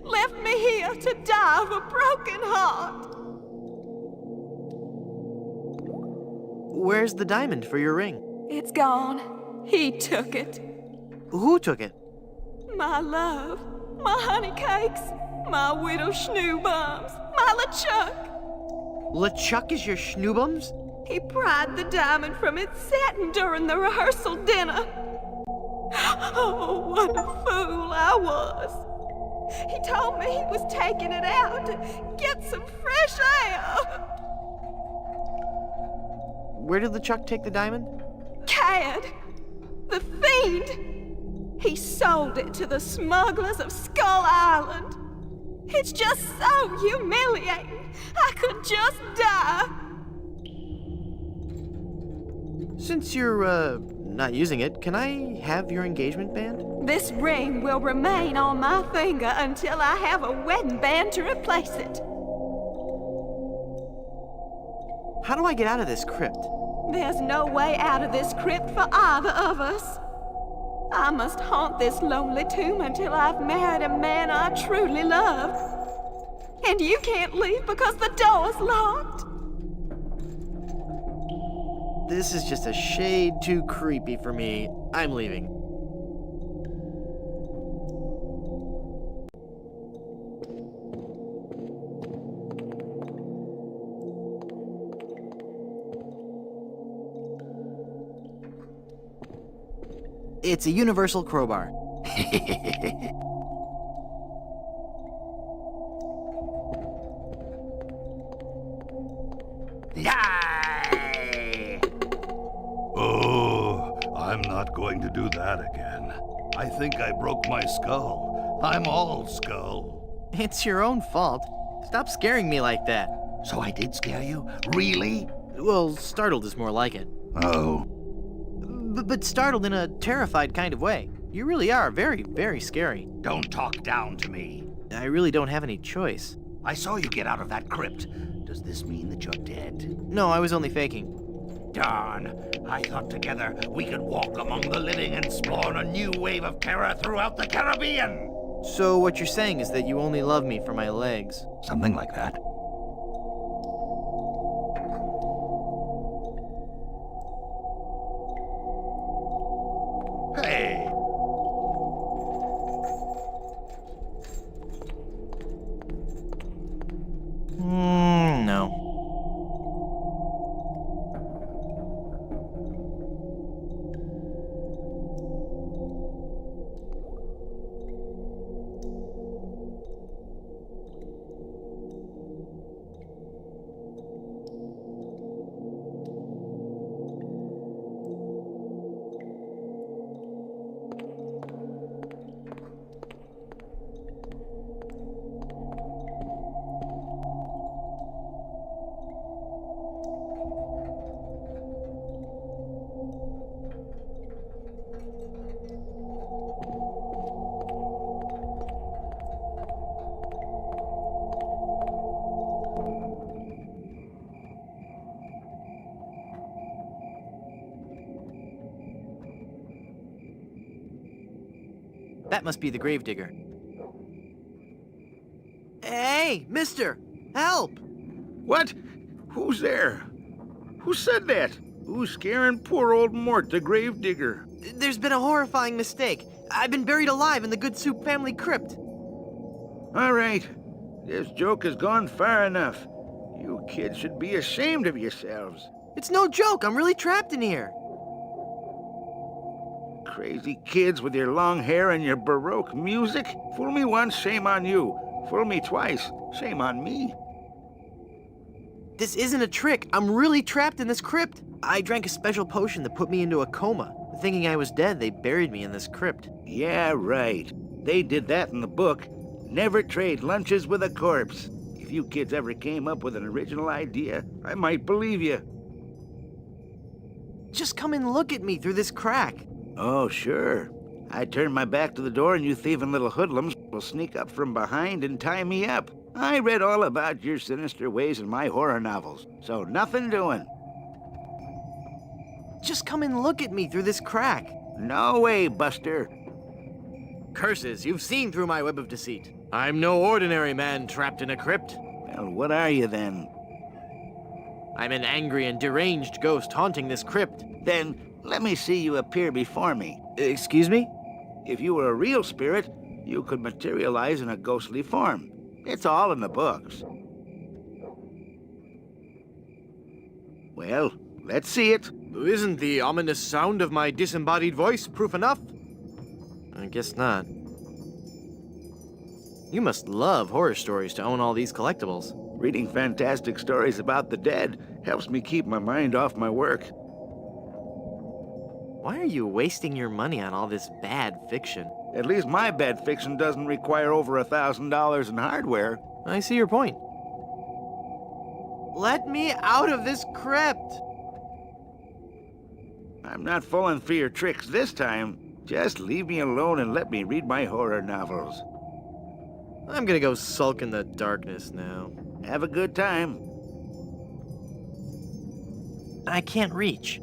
Left me here to die of a broken heart. Where's the diamond for your ring? It's gone. He took it. Who took it? My love, my honey cakes, my widow schnoobums, my LeChuck. LeChuck is your schnoobums? He pried the diamond from its satin during the rehearsal dinner. Oh, what a fool I was. He told me he was taking it out to get some fresh air. Where did LeChuck take the diamond? Cad, the fiend. He sold it to the smugglers of Skull Island. It's just so humiliating. I could just die. Since you're, not using it, can I have your engagement band? This ring will remain on my finger until I have a wedding band to replace it. How do I get out of this crypt? There's no way out of this crypt for either of us. I must haunt this lonely tomb until I've married a man I truly love. And you can't leave because the door's locked. This is just a shade too creepy for me. I'm leaving. It's a universal crowbar. Oh, I'm not going to do that again. I think I broke my skull. I'm all skull. It's your own fault. Stop scaring me like that. So I did scare you? Really? Well, startled is more like it. Oh. But startled in a terrified kind of way. You really are very, very scary. Don't talk down to me. I really don't have any choice. I saw you get out of that crypt. Does this mean that you're dead? No, I was only faking. Darn. I thought together we could walk among the living and spawn a new wave of terror throughout the Caribbean. So what you're saying is that you only love me for my legs? Something like that. Hey! No. That must be the gravedigger. Hey, mister! Help! What? Who's there? Who said that? Who's scaring poor old Mort, the gravedigger? There's been a horrifying mistake. I've been buried alive in the Good Soup family crypt. All right. This joke has gone far enough. You kids should be ashamed of yourselves. It's no joke. I'm really trapped in here. crazy kids with your long hair and your Baroque music. Fool me once, shame on you. Fool me twice, shame on me. This isn't a trick. I'm really trapped in this crypt. I drank a special potion that put me into a coma. Thinking I was dead, they buried me in this crypt. Yeah, right. They did that in the book. Never trade lunches with a corpse. If you kids ever came up with an original idea, I might believe you. Just come and look at me through this crack. Oh, sure. I turn my back to the door and you thieving little hoodlums will sneak up from behind and tie me up. I read all about your sinister ways in my horror novels, so nothing doing. Just come and look at me through this crack. No way, Buster. Curses, you've seen through my web of deceit. I'm no ordinary man trapped in a crypt. Well, what are you then? I'm an angry and deranged ghost haunting this crypt. Then let me see you appear before me. Excuse me? If you were a real spirit, you could materialize in a ghostly form. It's all in the books. Well, let's see it. Isn't the ominous sound of my disembodied voice proof enough? I guess not. You must love horror stories to own all these collectibles. Reading fantastic stories about the dead helps me keep my mind off my work. Why are you wasting your money on all this bad fiction? At least my bad fiction doesn't require over $1,000 in hardware. I see your point. Let me out of this crypt! I'm not falling for your tricks this time. Just leave me alone and let me read my horror novels. I'm gonna go sulk in the darkness now. Have a good time. I can't reach.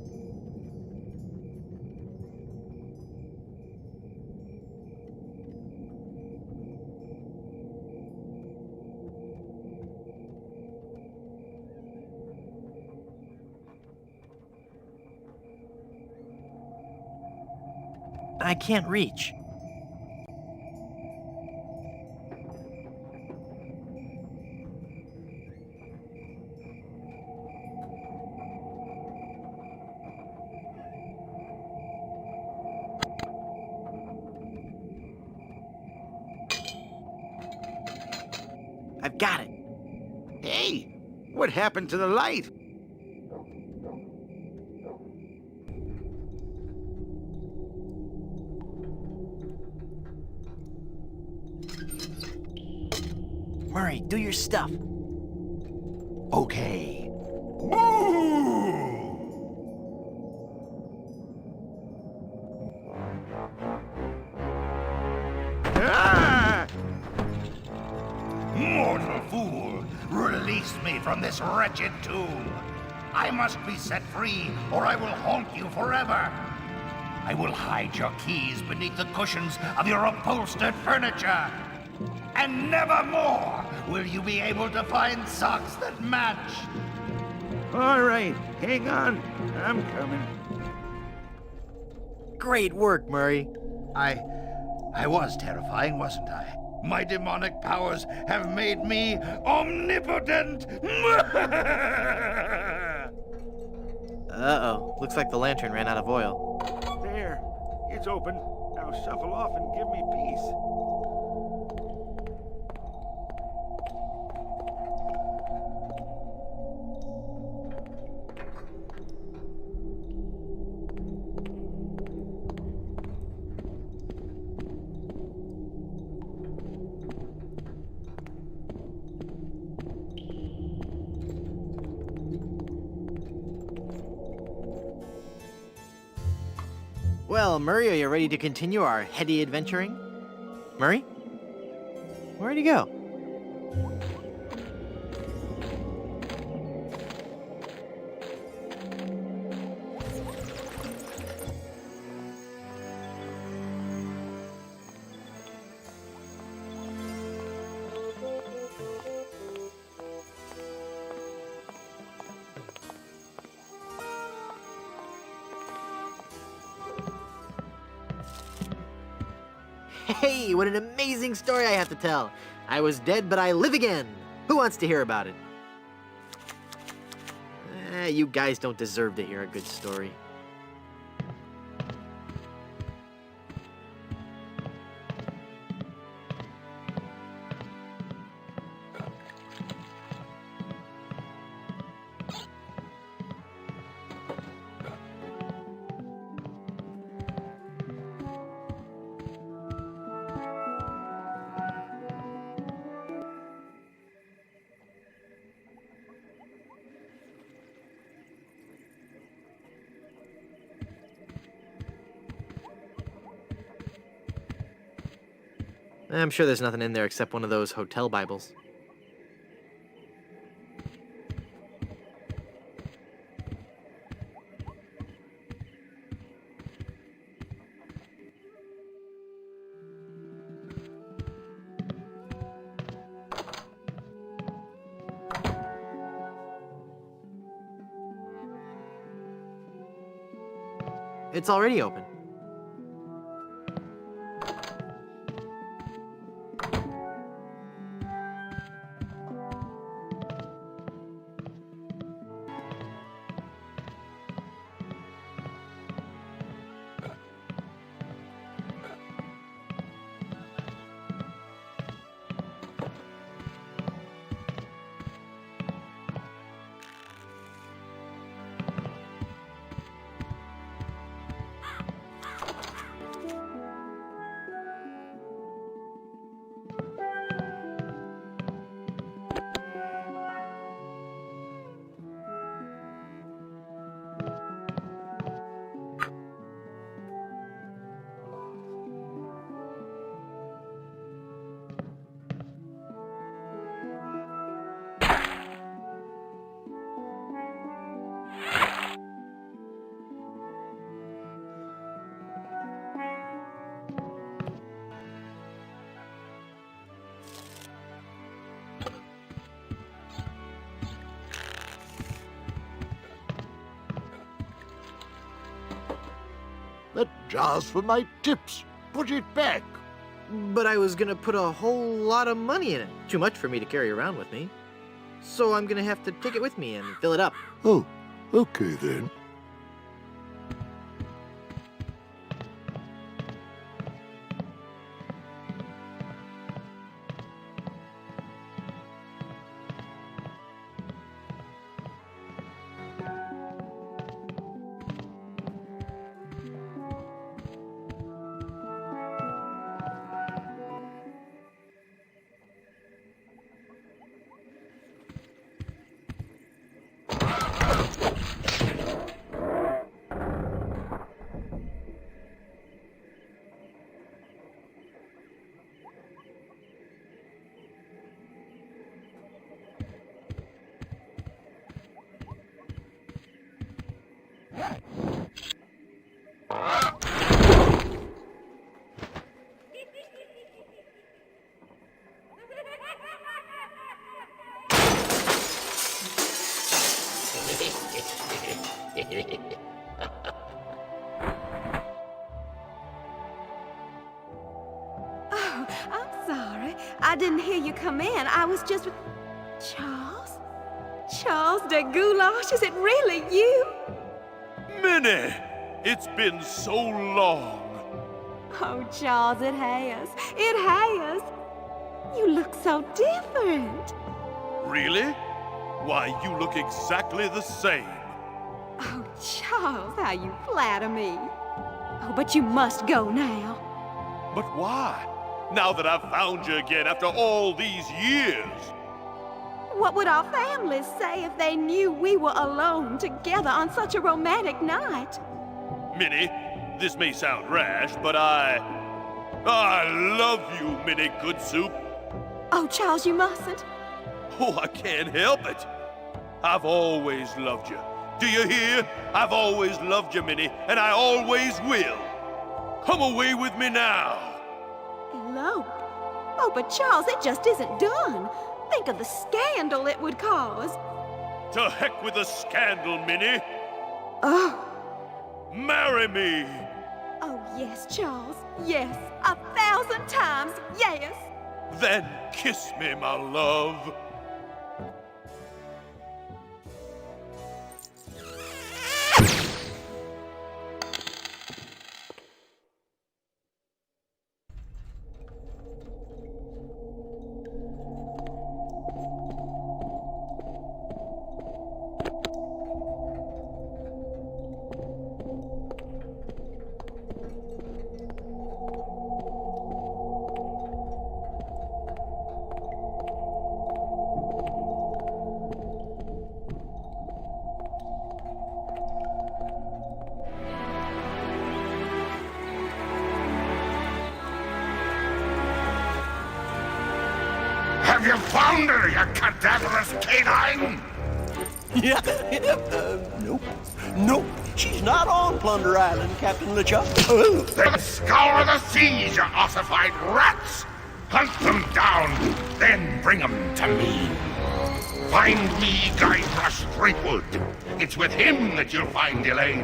I can't reach. I've got it. Hey, what happened to the light? Murray, do your stuff. Okay. Ah! Mortal fool, release me from this wretched tomb. I must be set free, or I will haunt you forever. I will hide your keys beneath the cushions of your upholstered furniture. And never more will you be able to find socks that match. All right, hang on. I'm coming. Great work, Murray. I was terrifying, wasn't I? My demonic powers have made me omnipotent. Uh-oh. Looks like the lantern ran out of oil. There. It's open. Now shuffle off and give me peace. Well, Murray, are you ready to continue our heady adventuring? Murray? Where'd he go? Hey, what an amazing story I have to tell. I was dead, but I live again. Who wants to hear about it? You guys don't deserve to hear a good story. I'm sure there's nothing in there except one of those hotel Bibles. It's already open. That jar's for my tips. Put it back. But I was gonna put a whole lot of money in it. Too much for me to carry around with me. So I'm gonna have to take it with me and fill it up. Oh, okay then. Oh, I'm sorry. I didn't hear you come in. I was just with... Charles? Charles de Goulash, is it really you? Minnie! It's been so long. Oh, Charles, it has. It has. You look so different. Really? Why, you look exactly the same. Oh, Charles, how you flatter me. Oh, but you must go now. But why? Now that I've found you again after all these years. What would our families say if they knew we were alone together on such a romantic night? Minnie, this may sound rash, but I love you, Minnie Good Soup. Oh, Charles, you mustn't. Oh, I can't help it. I've always loved you. Do you hear? I've always loved you, Minnie, and I always will. Come away with me now. Elope? Oh, but Charles, it just isn't done. Think of the scandal it would cause. To heck with the scandal, Minnie. Oh. Marry me. Oh, yes, Charles. Yes. 1,000 times yes. Then kiss me, my love. Have you found her, you cadaverous canine? Yeah, nope. Nope, she's not on Plunder Island, Captain LeChuck. Then scour the seas, you ossified rats! Hunt them down, then bring them to me. Find me Guybrush Threepwood. It's with him that you'll find Elaine.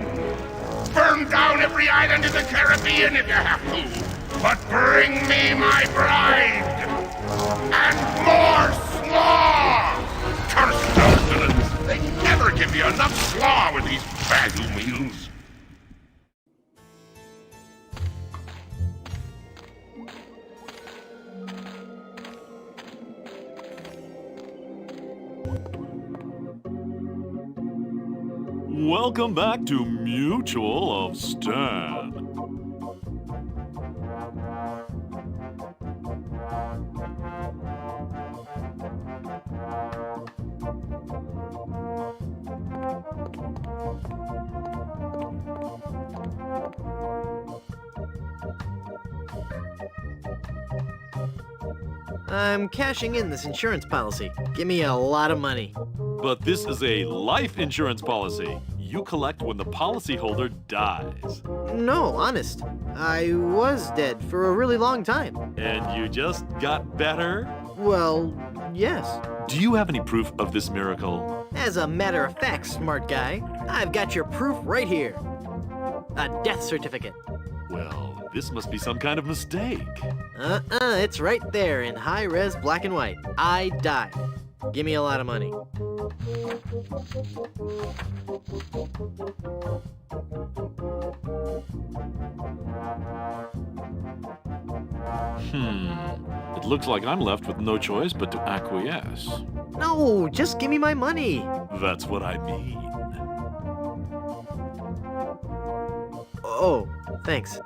Burn down every island in the Caribbean if you have to. But bring me my bride! And more slaw! Curse those villains! They never give you enough slaw with these value meals. Welcome back to Mutual of Stan. I'm cashing in this insurance policy. Give me a lot of money. But this is a life insurance policy. You collect when the policyholder dies. No, honest. I was dead for a really long time. And you just got better? Well, yes. Do you have any proof of this miracle? As a matter of fact, smart guy, I've got your proof right here. A death certificate. Well, this must be some kind of mistake. It's right there in high-res black and white. I died. Give me a lot of money. It looks like I'm left with no choice but to acquiesce. No, just give me my money. That's what I mean. Oh, thanks.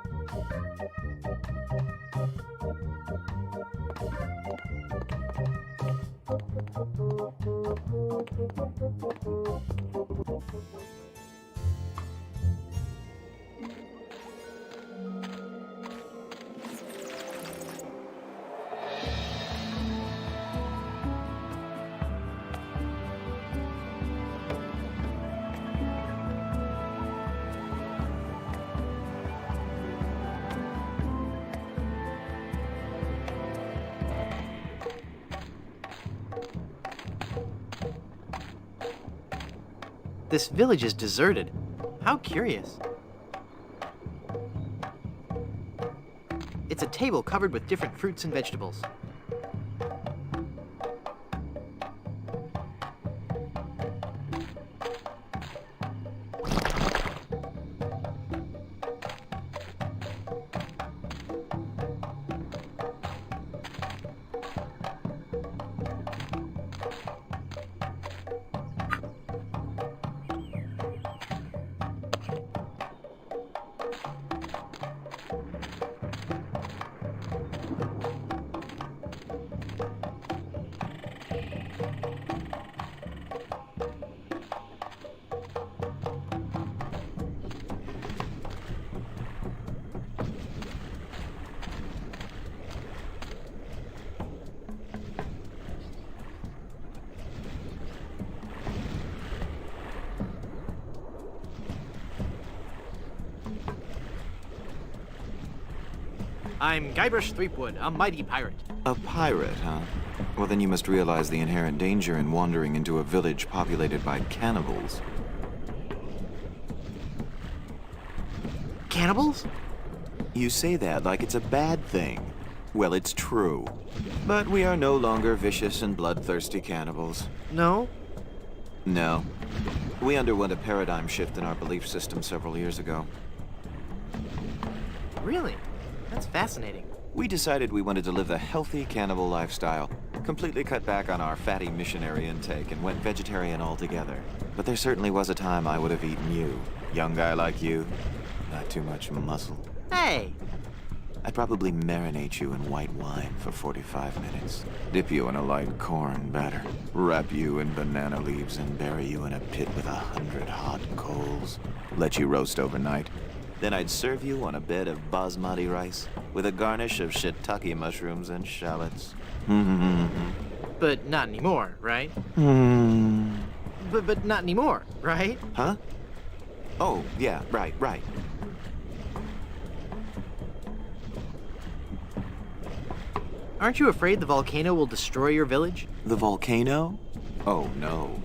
This village is deserted. How curious. It's a table covered with different fruits and vegetables. I'm Guybrush Threepwood, a mighty pirate. A pirate, huh? Well, then you must realize the inherent danger in wandering into a village populated by cannibals. Cannibals? You say that like it's a bad thing. Well, it's true. But we are no longer vicious and bloodthirsty cannibals. No? No. We underwent a paradigm shift in our belief system several years ago. Really? That's fascinating. We decided we wanted to live a healthy cannibal lifestyle, completely cut back on our fatty missionary intake, and went vegetarian altogether. But there certainly was a time I would have eaten you. Young guy like you, not too much muscle. Hey! I'd probably marinate you in white wine for 45 minutes, dip you in a light corn batter, wrap you in banana leaves and bury you in a pit with 100 hot coals, let you roast overnight. Then I'd serve you on a bed of basmati rice with a garnish of shiitake mushrooms and shallots. But not anymore, right? Hmm. But not anymore, right? Huh? Oh, yeah, right. Aren't you afraid the volcano will destroy your village? The volcano? Oh, no.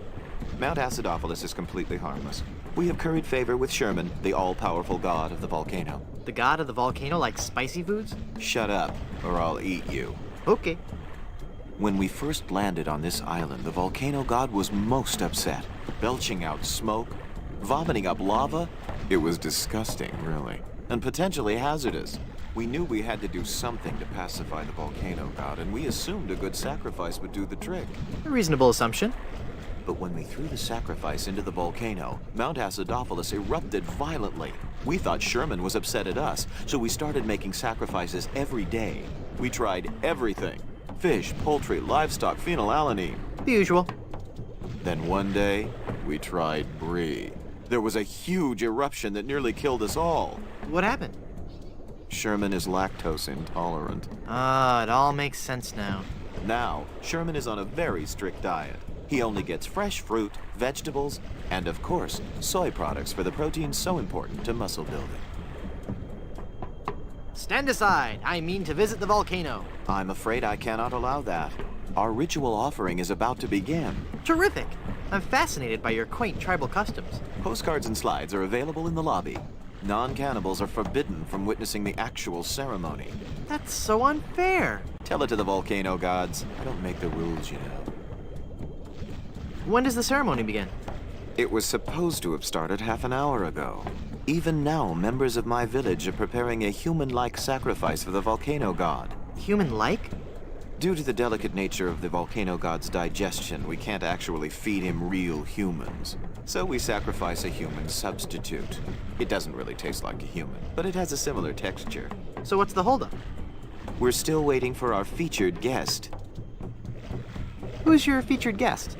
Mount Acidophilus is completely harmless. We have curried favor with Sherman, the all-powerful god of the volcano. The god of the volcano likes spicy foods? Shut up, or I'll eat you. Okay. When we first landed on this island, the volcano god was most upset, belching out smoke, vomiting up lava. It was disgusting, really, and potentially hazardous. We knew we had to do something to pacify the volcano god, and we assumed a good sacrifice would do the trick. A reasonable assumption. But when we threw the sacrifice into the volcano, Mount Acidophilus erupted violently. We thought Sherman was upset at us, so we started making sacrifices every day. We tried everything. Fish, poultry, livestock, phenylalanine. The usual. Then one day, we tried brie. There was a huge eruption that nearly killed us all. What happened? Sherman is lactose intolerant. Ah, it all makes sense now. Now, Sherman is on a very strict diet. He only gets fresh fruit, vegetables, and of course, soy products for the protein so important to muscle building. Stand aside. I mean to visit the volcano. I'm afraid I cannot allow that. Our ritual offering is about to begin. Terrific. I'm fascinated by your quaint tribal customs. Postcards and slides are available in the lobby. Non-cannibals are forbidden from witnessing the actual ceremony. That's so unfair. Tell it to the volcano gods. I don't make the rules, you know. When does the ceremony begin? It was supposed to have started half an hour ago. Even now, members of my village are preparing a human-like sacrifice for the volcano god. Human-like? Due to the delicate nature of the volcano god's digestion, we can't actually feed him real humans. So we sacrifice a human substitute. It doesn't really taste like a human, but it has a similar texture. So what's the holdup? We're still waiting for our featured guest. Who's your featured guest?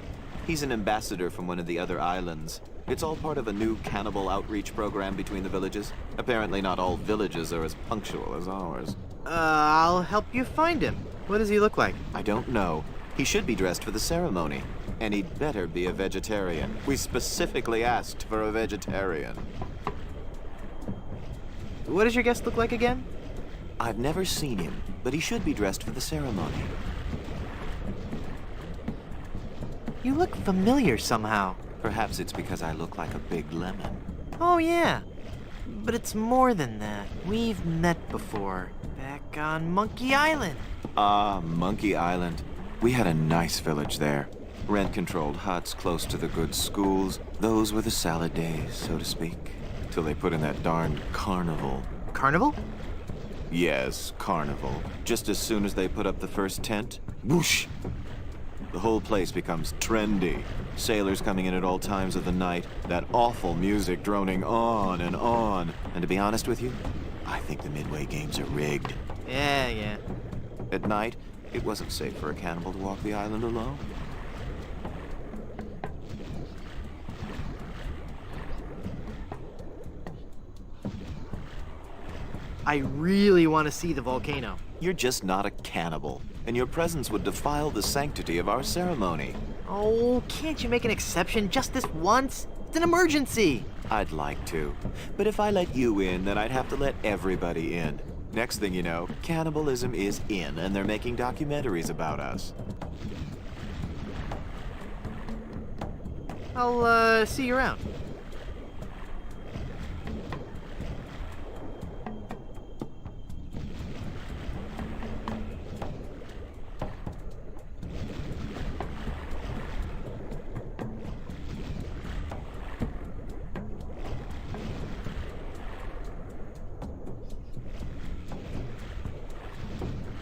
He's an ambassador from one of the other islands. It's all part of a new cannibal outreach program between the villages. Apparently not all villages are as punctual as ours. I'll help you find him. What does he look like? I don't know. He should be dressed for the ceremony. And he'd better be a vegetarian. We specifically asked for a vegetarian. What does your guest look like again? I've never seen him, but he should be dressed for the ceremony. You look familiar somehow. Perhaps it's because I look like a big lemon. Oh, yeah. But it's more than that. We've met before. Back on Monkey Island. Ah, Monkey Island. We had a nice village there. Rent-controlled huts close to the good schools. Those were the salad days, so to speak. Till they put in that darned carnival. Carnival? Yes, carnival. Just as soon as they put up the first tent, whoosh! The whole place becomes trendy. Sailors coming in at all times of the night, that awful music droning on. And to be honest with you, I think the Midway Games are rigged. Yeah. At night, it wasn't safe for a cannibal to walk the island alone. I really want to see the volcano. You're just not a cannibal, and your presence would defile the sanctity of our ceremony. Oh, can't you make an exception just this once? It's an emergency. I'd like to, but if I let you in, then I'd have to let everybody in. Next thing you know, cannibalism is in, and they're making documentaries about us. I'll, see you around.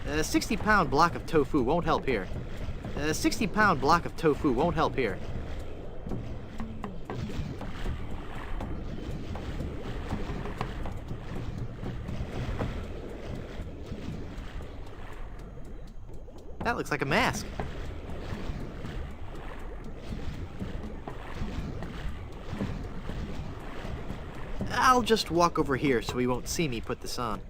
A 60-pound block of tofu won't help here. A 60-pound block of tofu won't help here. That looks like a mask. I'll just walk over here so he won't see me put this on.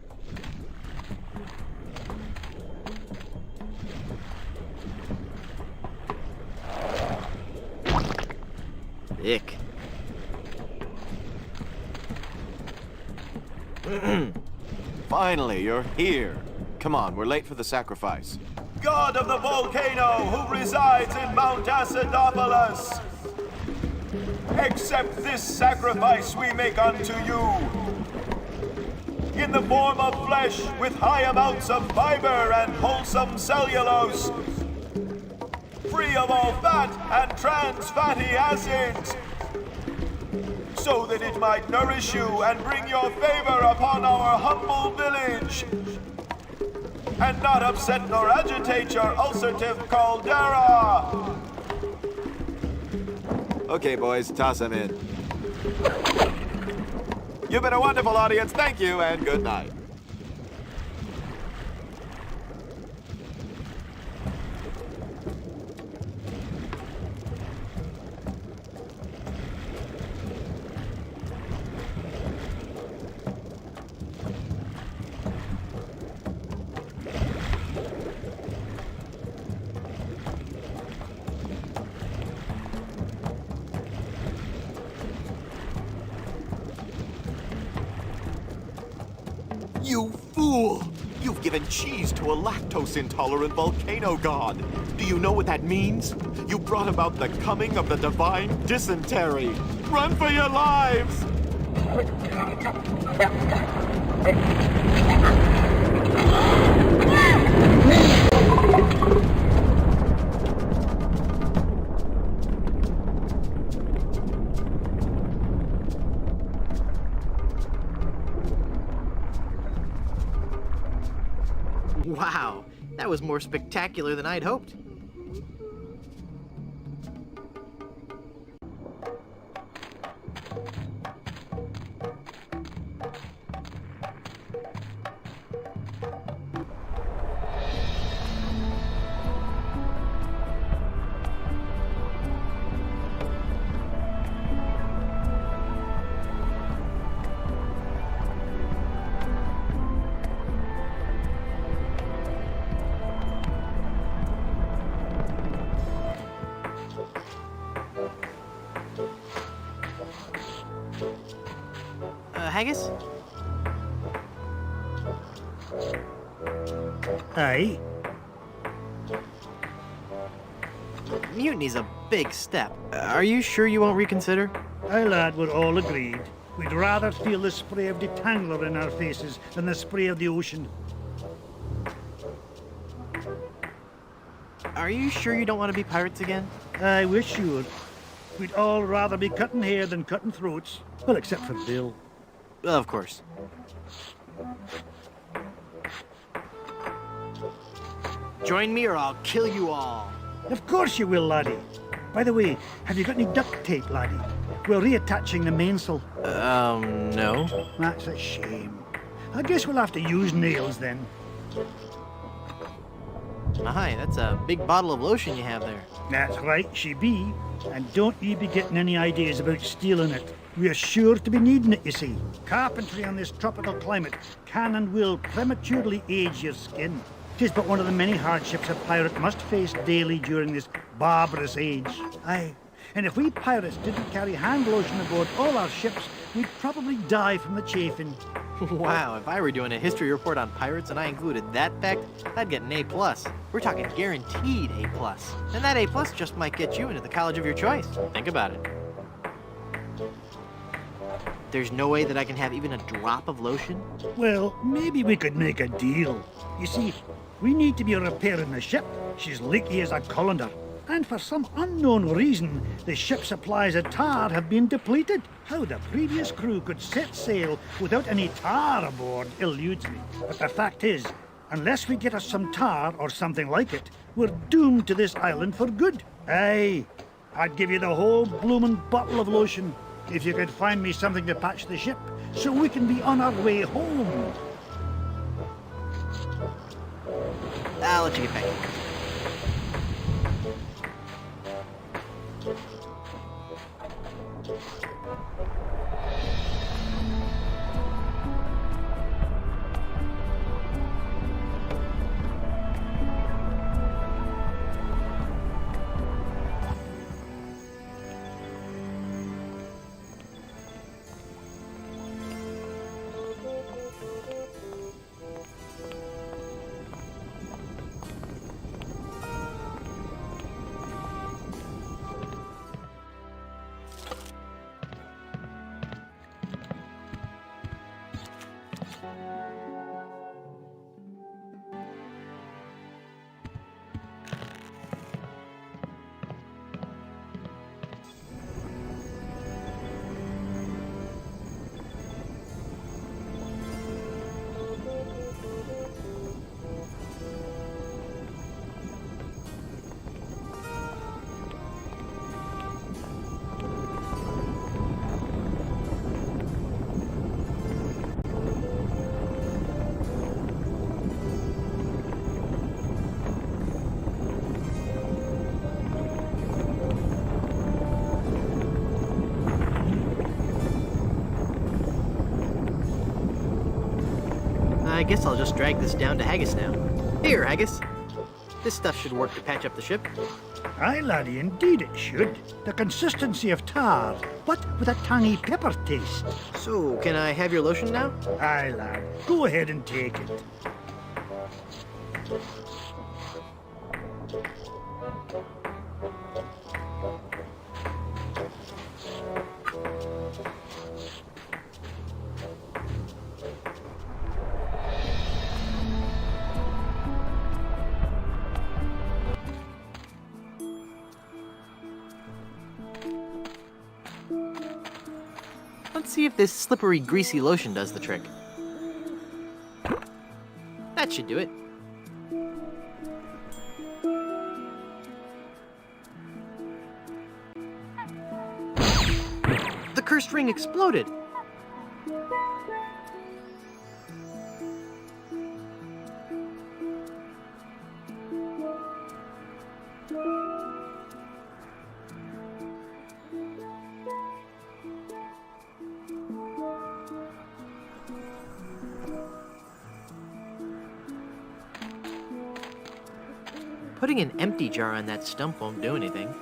Ick. Finally, you're here. Come on, we're late for the sacrifice. God of the volcano who resides in Mount Acidopolis, accept this sacrifice we make unto you. In the form of flesh with high amounts of fiber and wholesome cellulose, free of all fat and trans fatty acids, so that it might nourish you and bring your favor upon our humble village, and not upset nor agitate your ulcerative caldera. Okay, boys, toss him in. You've been a wonderful audience. Thank you, and good night. You fool! You've given cheese to a lactose-intolerant volcano god. Do you know what that means? You brought about the coming of the divine dysentery. Run for your lives! Wow, that was more spectacular than I'd hoped. Haggis? Aye. Mutiny's a big step. Are you sure you won't reconsider? Aye, lad, we're all agreed. We'd rather feel the spray of detangler in our faces than the spray of the ocean. Are you sure you don't want to be pirates again? I wish you would. We'd all rather be cutting hair than cutting throats. Well, except for Bill. Of course. Join me or I'll kill you all. Of course you will, laddie. By the way, have you got any duct tape, laddie? We're reattaching the mainsail. No. That's a shame. I guess we'll have to use nails then. Hi, that's a big bottle of lotion you have there. That's right, she be. And don't you be getting any ideas about stealing it. We're sure to be needing it, you see. Carpentry on this tropical climate can and will prematurely age your skin. 'Tis but one of the many hardships a pirate must face daily during this barbarous age. Aye, and if we pirates didn't carry hand lotion aboard all our ships, we'd probably die from the chafing. Wow, if I were doing a history report on pirates and I included that fact, I'd get an A+. We're talking guaranteed A+. And that A+ just might get you into the college of your choice. Think about it. There's no way that I can have even a drop of lotion? Well, maybe we could make a deal. You see, we need to be repairing the ship. She's leaky as a colander. And for some unknown reason, the ship's supplies of tar have been depleted. How the previous crew could set sail without any tar aboard eludes me. But the fact is, unless we get us some tar or something like it, we're doomed to this island for good. Aye, I'd give you the whole bloomin' bottle of lotion if you could find me something to patch the ship so we can be on our way home. I'll let you get back. I guess I'll just drag this down to Haggis now. Here, Haggis. This stuff should work to patch up the ship. Aye, laddie, indeed it should. The consistency of tar, but with a tangy pepper taste. So, can I have your lotion now? Aye, lad. Go ahead and take it. Let's see if this slippery, greasy lotion does the trick. That should do it. The cursed ring exploded! Putting an empty jar on that stump won't do anything.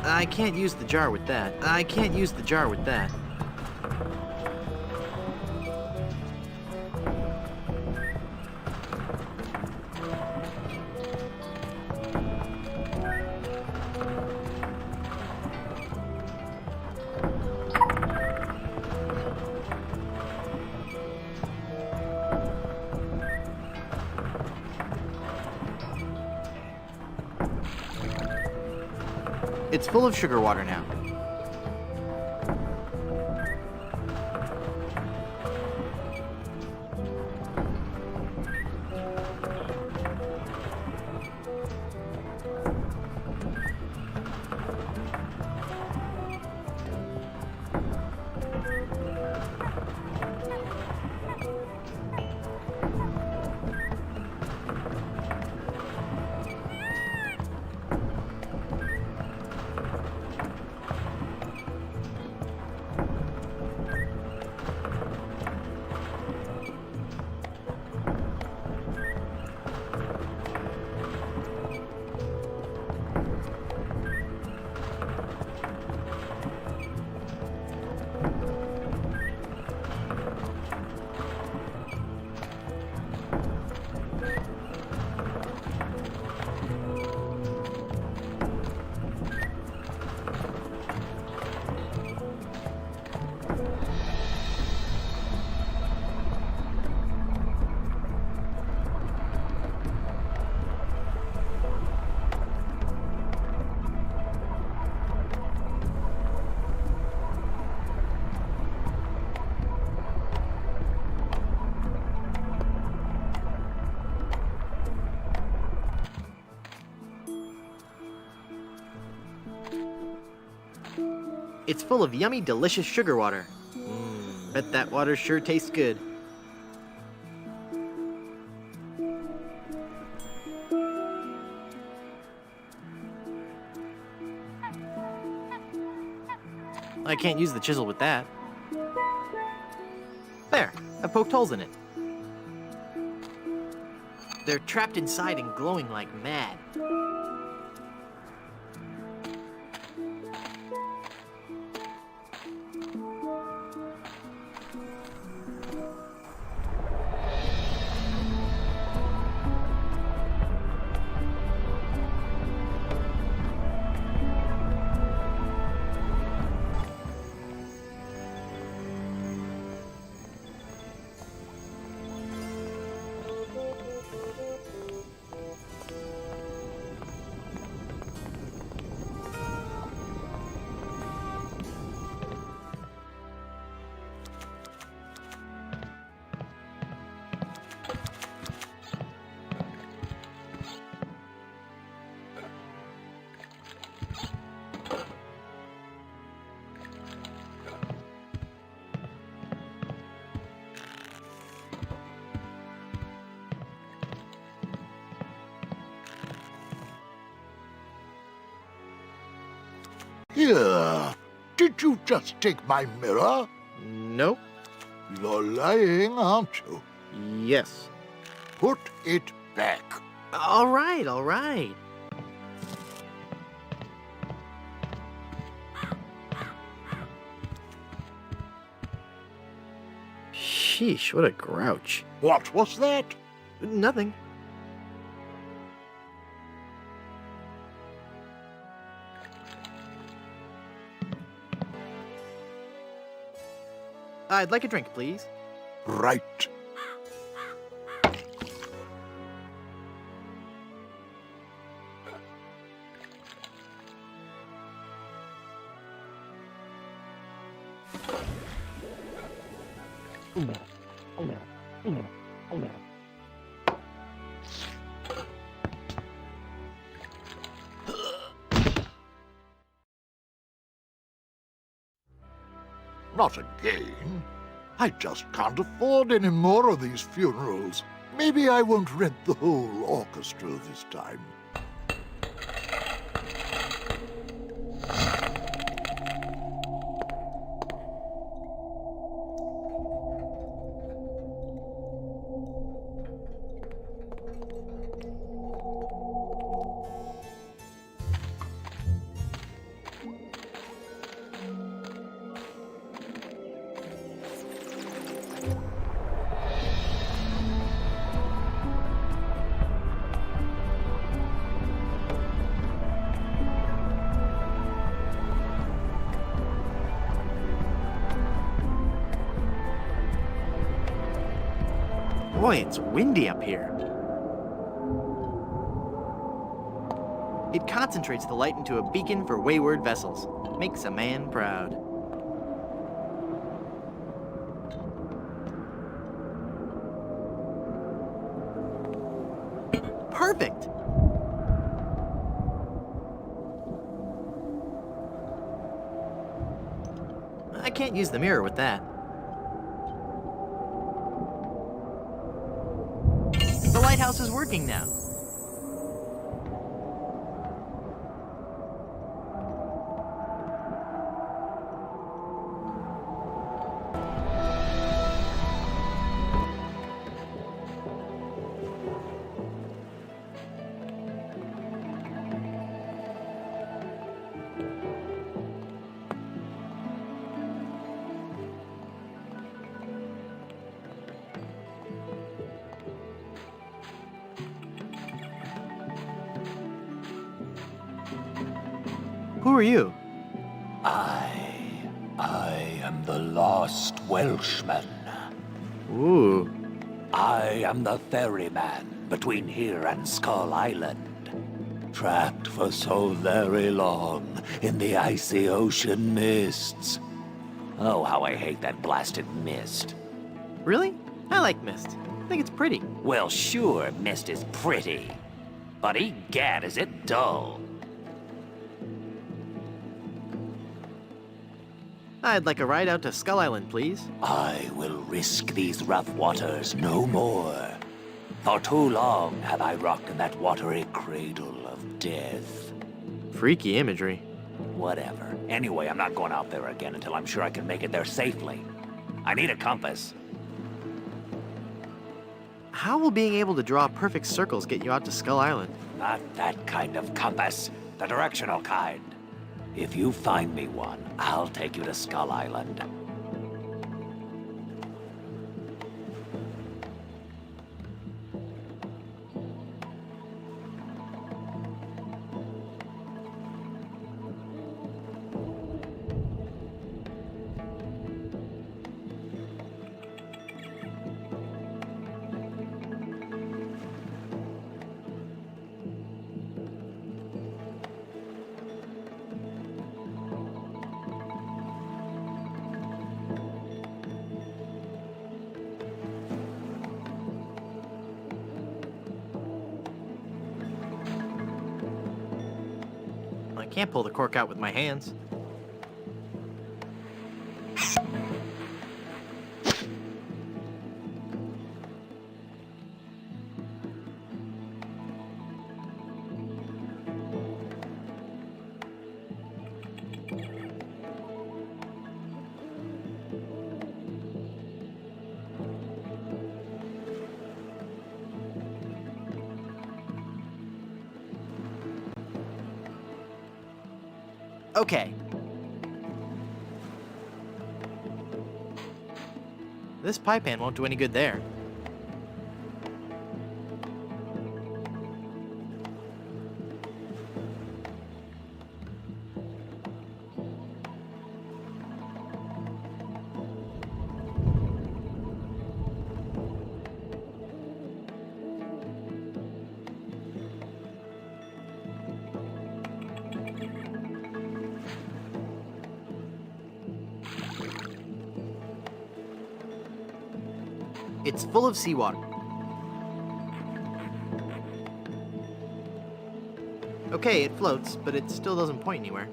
I can't use the jar with that. I can't use the jar with that. It's full of sugar water now. It's full of yummy, delicious sugar water. Bet that water sure tastes good. I can't use the chisel with that. There, I poked holes in it. They're trapped inside and glowing like mad. Here. Did you just take my mirror? Nope. You're lying, aren't you? Yes. Put it back. All right, all right. Sheesh, what a grouch. What was that? Nothing. I'd like a drink, please. Right. Not again. I just can't afford any more of these funerals. Maybe I won't rent the whole orchestra this time. Boy, it's windy up here. It concentrates the light into a beacon for wayward vessels. Makes a man proud. Perfect! I can't use the mirror with that. The lighthouse is working now. Who are you? I am the lost Welshman. Ooh. I am the ferryman between here and Skull Island. Trapped for so very long in the icy ocean mists. Oh, how I hate that blasted mist. Really? I like mist. I think it's pretty. Well, sure, mist is pretty. But egad, is it dull. I'd like a ride out to Skull Island, please. I will risk these rough waters no more. For too long have I rocked in that watery cradle of death. Freaky imagery. Whatever. Anyway, I'm not going out there again until I'm sure I can make it there safely. I need a compass. How will being able to draw perfect circles get you out to Skull Island? Not that kind of compass. The directional kind. If you find me one, I'll take you to Skull Island. I can't pull the cork out with my hands. Okay. This pie pan won't do any good there. It's full of seawater. Okay, it floats, but it still doesn't point anywhere.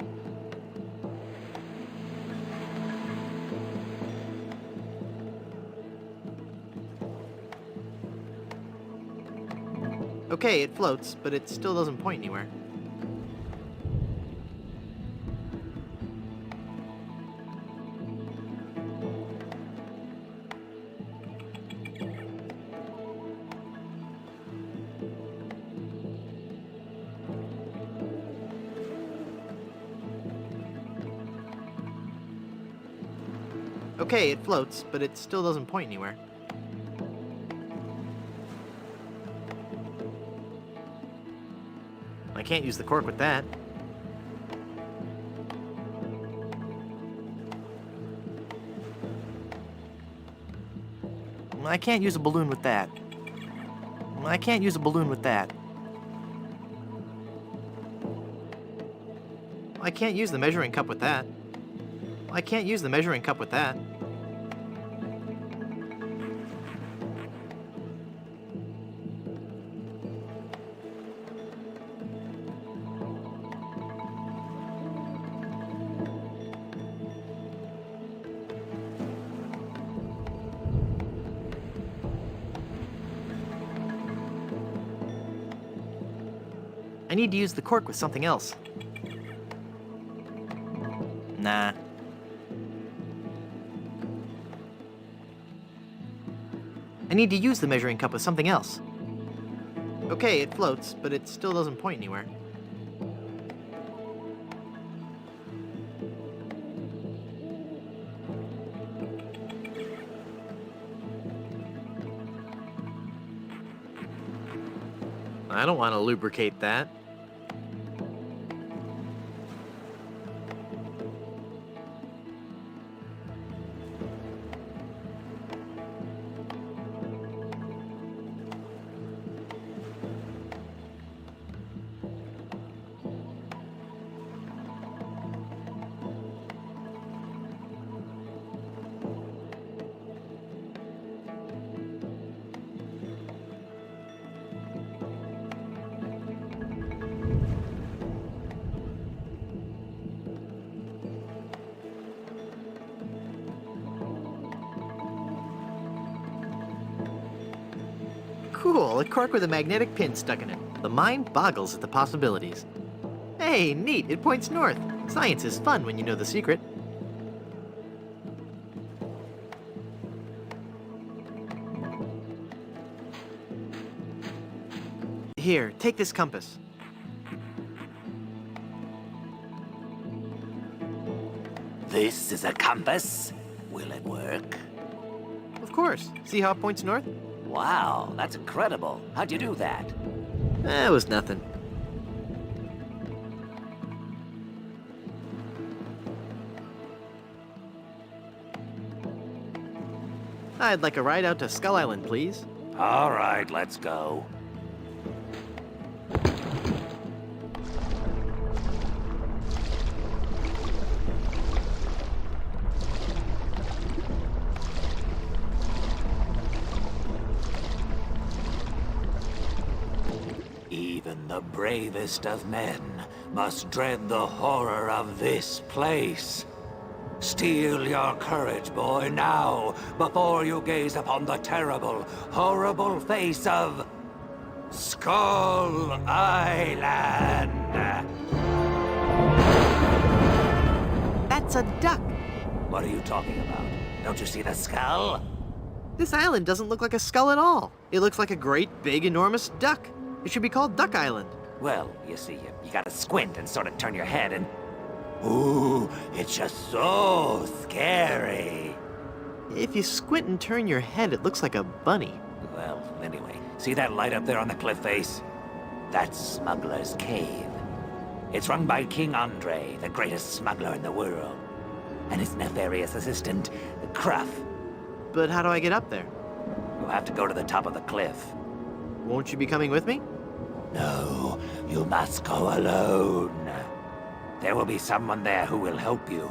Okay, it floats, but it still doesn't point anywhere. Okay, it floats, but it still doesn't point anywhere. I can't use the cork with that. I can't use a balloon with that. I can't use a balloon with that. I can't use the measuring cup with that. I can't use the measuring cup with that. I need to use the cork with something else. Nah. I need to use the measuring cup with something else. Okay, it floats, but it still doesn't point anywhere. I don't want to lubricate that. Cool, a cork with a magnetic pin stuck in it. The mind boggles at the possibilities. Hey, neat, it points north. Science is fun when you know the secret. Here, take this compass. This is a compass? Will it work? Of course. See how it points north? Wow, that's incredible. How'd you do that? It was nothing. I'd like a ride out to Skull Island, please. All right, let's go. Even the bravest of men must dread the horror of this place. Steel your courage, boy, now, before you gaze upon the terrible, horrible face of Skull Island. That's a duck. What are you talking about? Don't you see the skull? This island doesn't look like a skull at all. It looks like a great, big, enormous duck. It should be called Duck Island. Well, you see, you gotta squint and sort of turn your head and... Ooh, it's just so scary. If you squint and turn your head, it looks like a bunny. Well, anyway, see that light up there on the cliff face? That's Smuggler's Cave. It's run by King Andre, the greatest smuggler in the world, and his nefarious assistant, Cruff. But how do I get up there? You'll have to go to the top of the cliff. Won't you be coming with me? No, you must go alone. There will be someone there who will help you,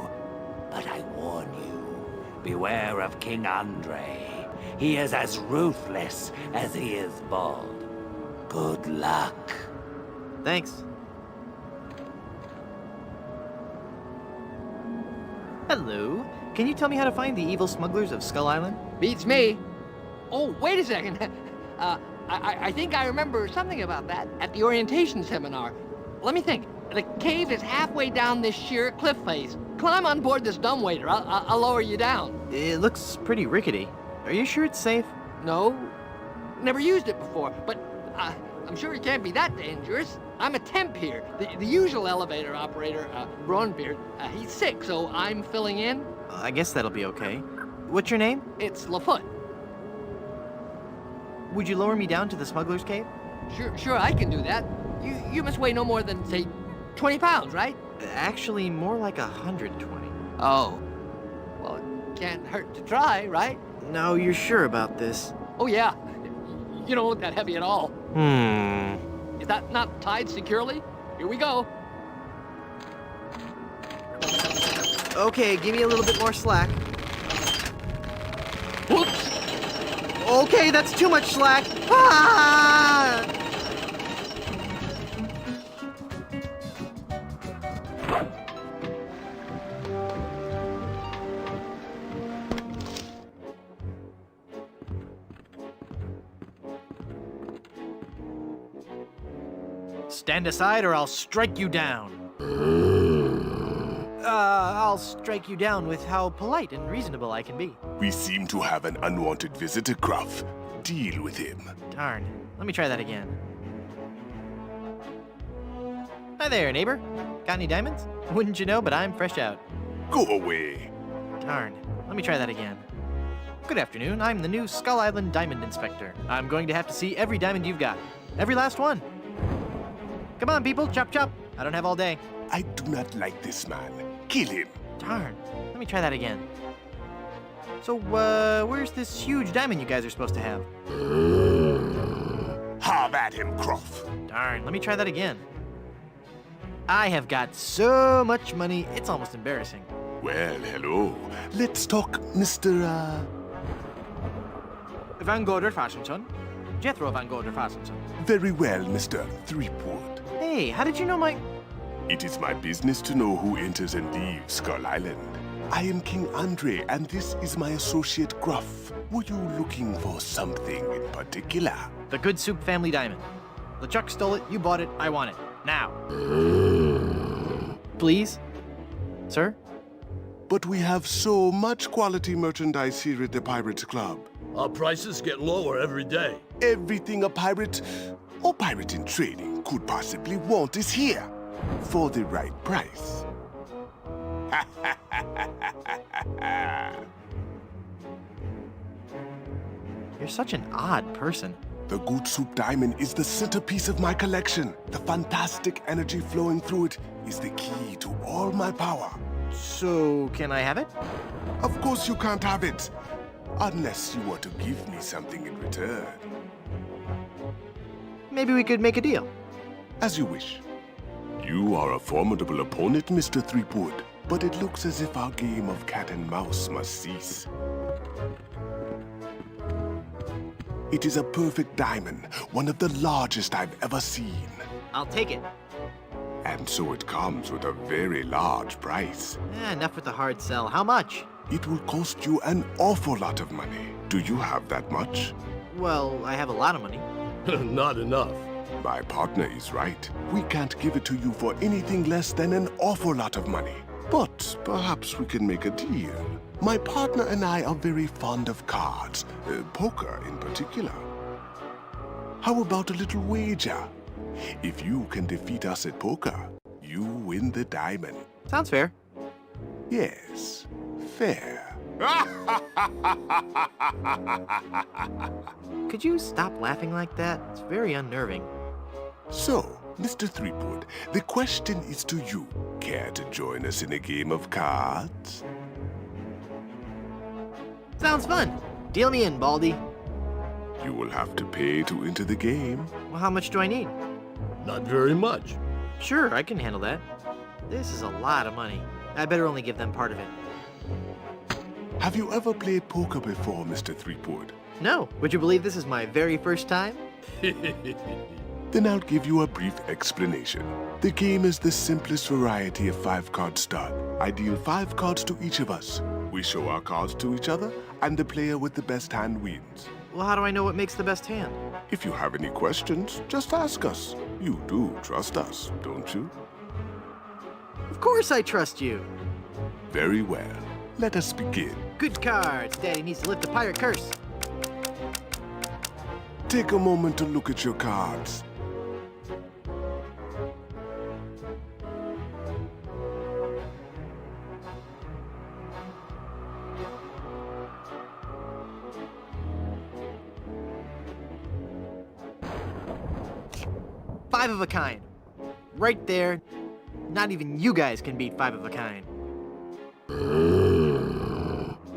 but I warn you, beware of King Andre. He is as ruthless as he is bald. Good luck. Thanks. Hello. Can you tell me how to find the evil smugglers of Skull Island? Beats me. Oh, wait a second. I think I remember something about that at the orientation seminar. Let me think. The cave is halfway down this sheer cliff face. Climb on board this dumbwaiter. I'll lower you down. It looks pretty rickety. Are you sure it's safe? No. Never used it before, but I'm sure it can't be that dangerous. I'm a temp here. The usual elevator operator, Braunbeard, he's sick, so I'm filling in. I guess that'll be okay. What's your name? It's LeFoot. Would you lower me down to the smuggler's cave? Sure, I can do that. You must weigh no more than, say, 20 pounds, right? Actually, more like 120. Oh. Well, it can't hurt to try, right? No, you're sure about this? Oh, yeah. You don't look that heavy at all. Is that not tied securely? Here we go. Okay, give me a little bit more slack. Whoops! Okay, that's too much slack. Ah! Stand aside or I'll strike you down. I'll strike you down with how polite and reasonable I can be. We seem to have an unwanted visitor, Gruff. Deal with him. Darn. Let me try that again. Hi there, neighbor. Got any diamonds? Wouldn't you know, but I'm fresh out. Go away. Darn. Let me try that again. Good afternoon. I'm the new Skull Island Diamond Inspector. I'm going to have to see every diamond you've got. Every last one. Come on, people. Chop, chop. I don't have all day. I do not like this man. Kill him. Darn. Let me try that again. So, where's this huge diamond you guys are supposed to have? Have at him, Gruff. Darn. Let me try that again. I have got so much money, it's almost embarrassing. Well, hello. Let's talk, Mr. Van Gorder Fastenson. Jethro Van Gorder Fastenson. Very well, Mr. Threepwood. Hey, how did you know my... It is my business to know who enters and leaves Skull Island. I am King Andre, and this is my associate Gruff. Were you looking for something in particular? The Good Soup family diamond. LeChuck stole it, you bought it, I want it. Now. Please? Sir? But we have so much quality merchandise here at the Pirates Club. Our prices get lower every day. Everything a pirate or pirate in training could possibly want is here. For the right price. You're such an odd person. The Good Soup Diamond is the centerpiece of my collection. The fantastic energy flowing through it is the key to all my power. So, can I have it? Of course you can't have it. Unless you were to give me something in return. Maybe we could make a deal. As you wish. You are a formidable opponent, Mr. Threepwood, but it looks as if our game of cat and mouse must cease. It is a perfect diamond, one of the largest I've ever seen. I'll take it. And so it comes with a very large price. Enough with the hard sell. How much? It will cost you an awful lot of money. Do you have that much? Well, I have a lot of money. Not enough. My partner is right. We can't give it to you for anything less than an awful lot of money. But perhaps we can make a deal. My partner and I are very fond of cards, poker in particular. How about a little wager? If you can defeat us at poker, you win the diamond. Sounds fair. Yes, fair. Could you stop laughing like that? It's very unnerving. So, Mr. Threepwood, the question is to you. Care to join us in a game of cards? Sounds fun. Deal me in, Baldy. You will have to pay to enter the game. Well, how much do I need? Not very much. Sure, I can handle that. This is a lot of money. I better only give them part of it. Have you ever played poker before, Mr. Threepwood? No. Would you believe this is my very first time? Then I'll give you a brief explanation. The game is the simplest variety of 5-card start. I deal 5 cards to each of us. We show our cards to each other, and the player with the best hand wins. Well, how do I know what makes the best hand? If you have any questions, just ask us. You do trust us, don't you? Of course I trust you. Very well. Let us begin. Good cards. Daddy needs to lift the pirate curse. Take a moment to look at your cards. Five of a kind. Right there. Not even you guys can beat 5 of a kind.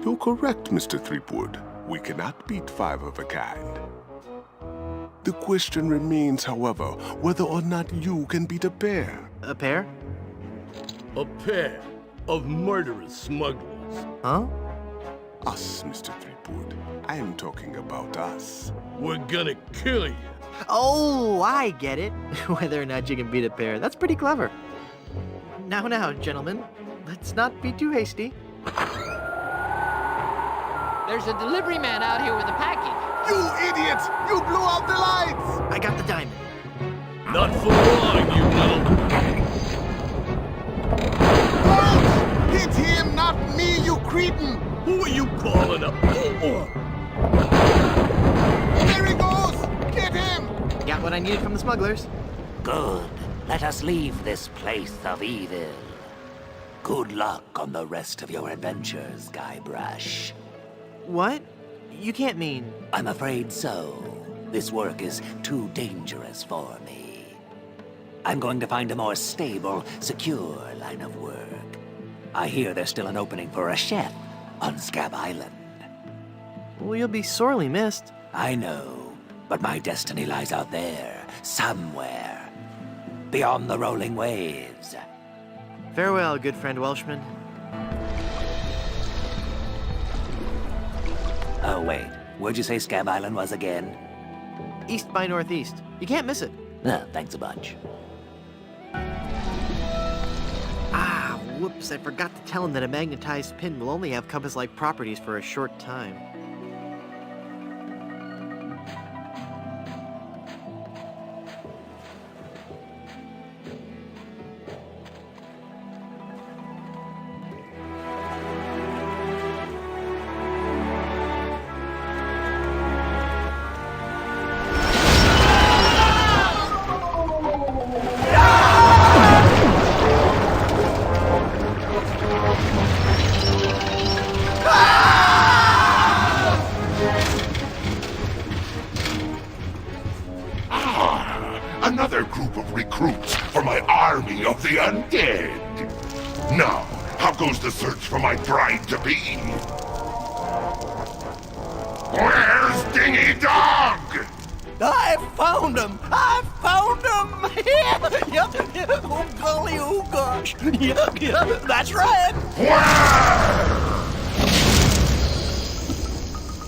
You're correct, Mr. Threepwood. We cannot beat 5 of a kind. The question remains, however, whether or not you can beat a pair. A pair? A pair of murderous smugglers. Huh? Us, Mr. Threepwood. I am talking about us. We're gonna kill you. Oh, I get it. Whether or not you can beat a pair. That's pretty clever. Now, gentlemen. Let's not be too hasty. There's a delivery man out here with a package. You idiots! You blew out the lights! I got the diamond. Not for long, you little... Oh! Hit him, not me, you cretin! Who are you calling a... There he goes! Get him! Got what I needed from the smugglers. Good. Let us leave this place of evil. Good luck on the rest of your adventures, Guybrush. What? You can't mean... I'm afraid so. This work is too dangerous for me. I'm going to find a more stable, secure line of work. I hear there's still an opening for a chef on Scab Island. Well, you'll be sorely missed. I know, but my destiny lies out there, somewhere. Beyond the rolling waves. Farewell, good friend Welshman. Oh, wait. Where'd you say Scab Island was again? East by northeast. You can't miss it. Thanks a bunch. Ah, whoops. I forgot to tell him that a magnetized pin will only have compass-like properties for a short time. Another group of recruits for my army of the undead. Now, how goes the search for my bride-to-be? Where's Dingy Dog? I found him! I found him! Yep. Oh, golly, oh, gosh. Yep, that's right.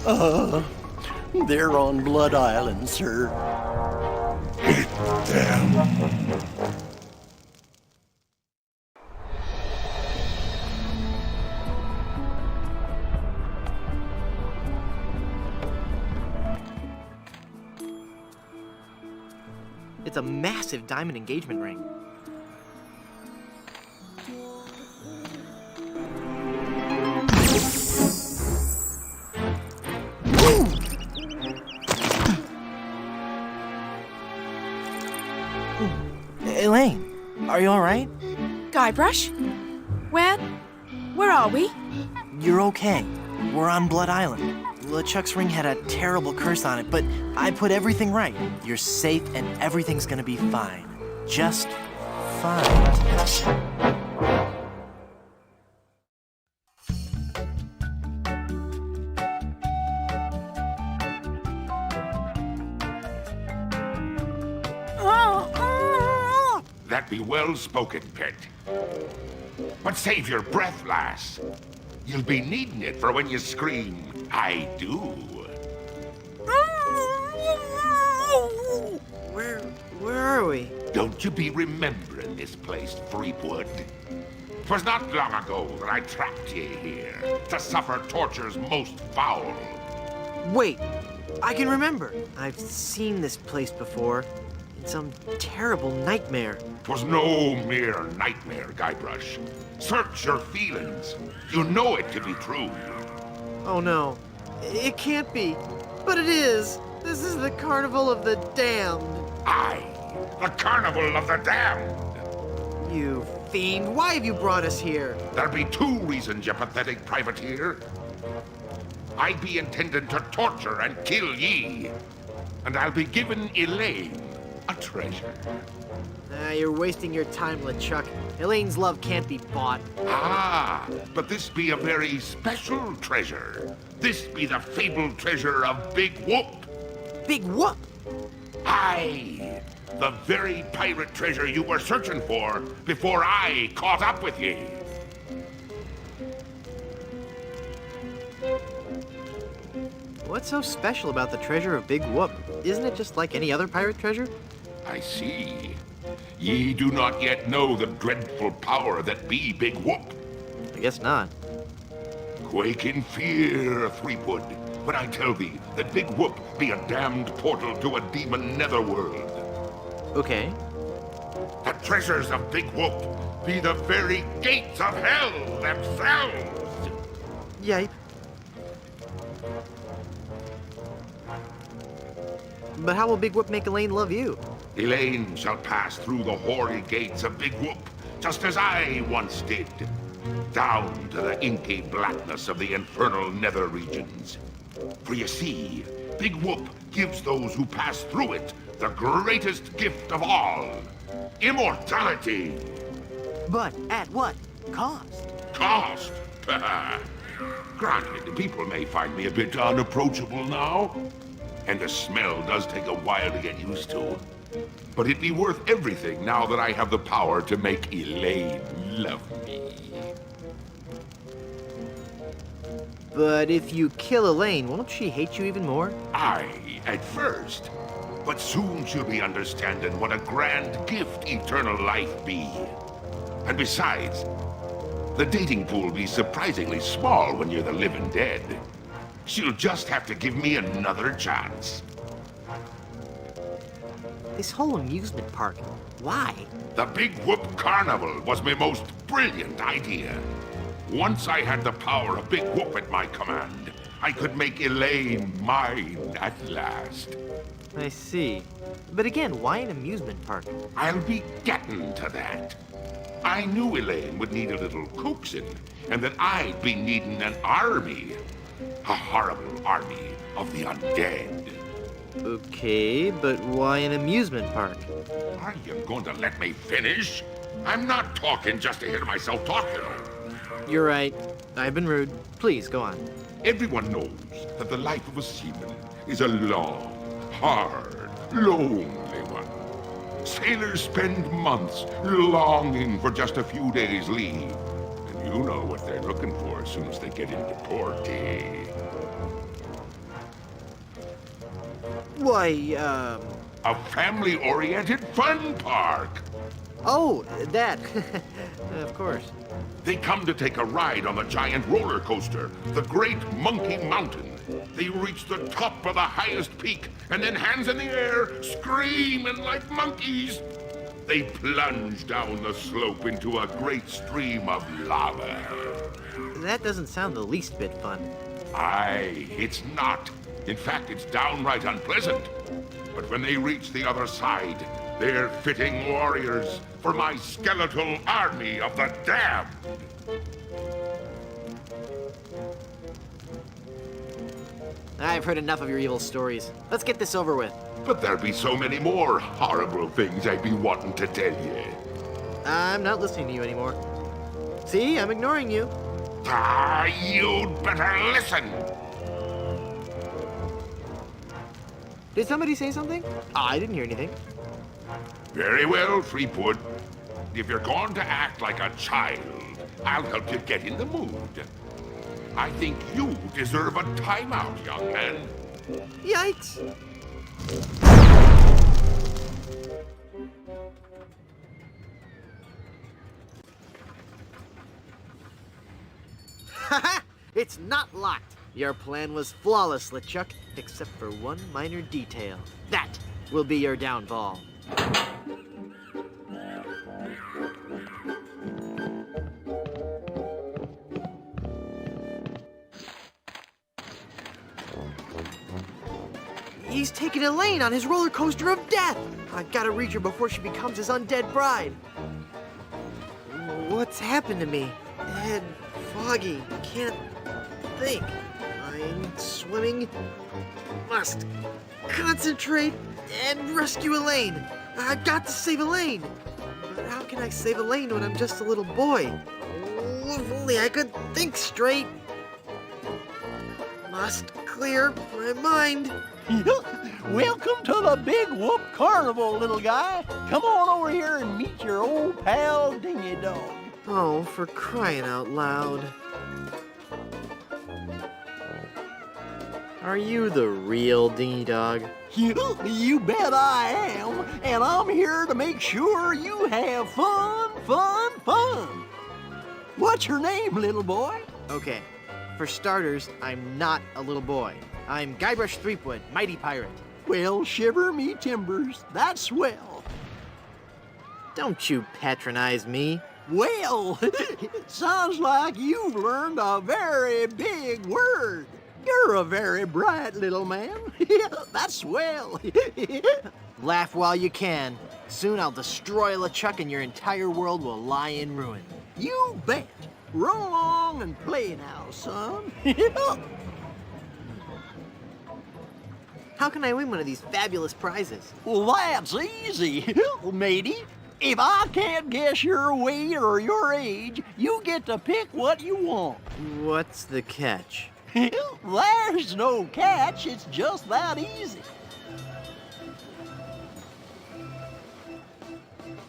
Where? They're on Blood Island, sir. Hit them. It's a massive diamond engagement ring. Elaine, are you all right? Guybrush? Where are we? You're okay. We're on Blood Island. LeChuck's ring had a terrible curse on it, but I put everything right. You're safe and everything's gonna be fine. Just fine. That be well spoken, pet. But save your breath, lass. You'll be needing it for when you scream, I do. Where are we? Don't you be remembering this place, Threepwood? 'Twas not long ago that I trapped ye here to suffer tortures most foul. Wait, I can remember. I've seen this place before. In some terrible nightmare. 'Twas no mere nightmare, Guybrush. Search your feelings. You know it to be true. Oh no, it can't be. But it is. This is the Carnival of the Damned. Aye, the Carnival of the Damned. You fiend, why have you brought us here? There be two reasons, you pathetic privateer. I be intended to torture and kill ye. And I'll be giving Elaine a treasure. You're wasting your time, LeChuck. Elaine's love can't be bought. Ah, but this be a very special treasure. This be the fabled treasure of Big Whoop. Big Whoop? Aye, the very pirate treasure you were searching for before I caught up with ye. What's so special about the treasure of Big Whoop? Isn't it just like any other pirate treasure? I see. Ye do not yet know the dreadful power that be Big Whoop. I guess not. Quake in fear, Threepwood, when I tell thee that Big Whoop be a damned portal to a demon netherworld. Okay. The treasures of Big Whoop be the very gates of hell themselves. Yipe. But how will Big Whoop make Elaine love you? Elaine shall pass through the hoary gates of Big Whoop, just as I once did, down to the inky blackness of the infernal nether regions. For you see, Big Whoop gives those who pass through it the greatest gift of all, immortality. But at what cost? Cost? Granted, people may find me a bit unapproachable now, and the smell does take a while to get used to. But it'd be worth everything now that I have the power to make Elaine love me. But if you kill Elaine, won't she hate you even more? Aye, at first. But soon she'll be understanding what a grand gift eternal life be. And besides, the dating pool be surprisingly small when you're the living dead. She'll just have to give me another chance. This whole amusement park, why? The Big Whoop Carnival was my most brilliant idea. Once I had the power of Big Whoop at my command, I could make Elaine mine at last. I see. But again, why an amusement park? I'll be getting to that. I knew Elaine would need a little coaxing, and that I'd be needing an army. A horrible army of the undead. Okay, but why an amusement park? Are you going to let me finish? I'm not talking just to hear myself talk, you know. You're right. I've been rude. Please, go on. Everyone knows that the life of a seaman is a long, hard, lonely one. Sailors spend months longing for just a few days' leave. And you know what they're looking for as soon as they get into port, eh? Why, A family-oriented fun park. Oh, that. Of course. They come to take a ride on the giant roller coaster, the Great Monkey Mountain. They reach the top of the highest peak, and then hands in the air, screaming like monkeys. They plunge down the slope into a great stream of lava. That doesn't sound the least bit fun. Aye, it's not. In fact, it's downright unpleasant. But when they reach the other side, They're fitting warriors for my skeletal army of the damned. I've heard enough of your evil stories. Let's get this over with. But there'll be so many more horrible things I'd be wanting to tell you. I'm not listening to you anymore. See, I'm ignoring you. Ah, you'd better listen. Did somebody say something? I didn't hear anything. Very well, Threepwood. If you're going to act like a child, I'll help you get in the mood. I think you deserve a timeout, young man. Yikes! Haha! It's not locked! Your plan was flawless, LeChuck, except for one minor detail. That will be your downfall. He's taking Elaine on his roller coaster of death! I gotta reach her before she becomes his undead bride. What's happened to me? Head foggy, can't think. I'm swimming. Must concentrate and rescue Elaine. I've got to save Elaine. But how can I save Elaine when I'm just a little boy? Oh, if only I could think straight. Must clear my mind. Welcome to the Big Whoop Carnival, little guy. Come on over here and meet your old pal Dingy Dog. Oh, for crying out loud. Are you the real Dingy Dog? You bet I am, and I'm here to make sure you have fun. What's your name, little boy? Okay, for starters, I'm not a little boy. I'm Guybrush Threepwood, mighty pirate. Well, shiver me timbers, that's swell. Don't you patronize me. Well, it sounds like you've learned a very big word. You're a very bright little man. That's swell. Laugh while you can. Soon I'll destroy LeChuck and your entire world will lie in ruin. You bet. Run along and play now, son. How can I win one of these fabulous prizes? Well, that's easy, matey. If I can't guess your weight or your age, you get to pick what you want. What's the catch? There's no catch, it's just that easy.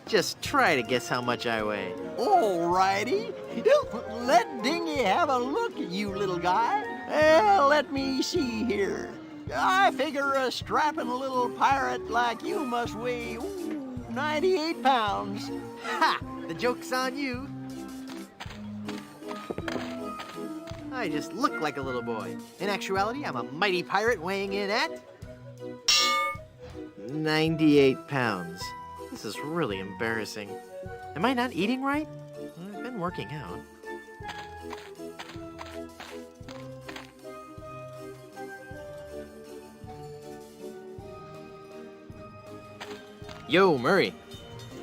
Just try to guess how much I weigh. All righty. Let Dingy have a look at you, little guy. Let me see here. I figure a strapping little pirate like you must weigh 98 pounds. Ha! The joke's on you. I just look like a little boy. In actuality, I'm a mighty pirate weighing in at 98 pounds. This is really embarrassing. Am I not eating right? I've been working out. Yo, Murray.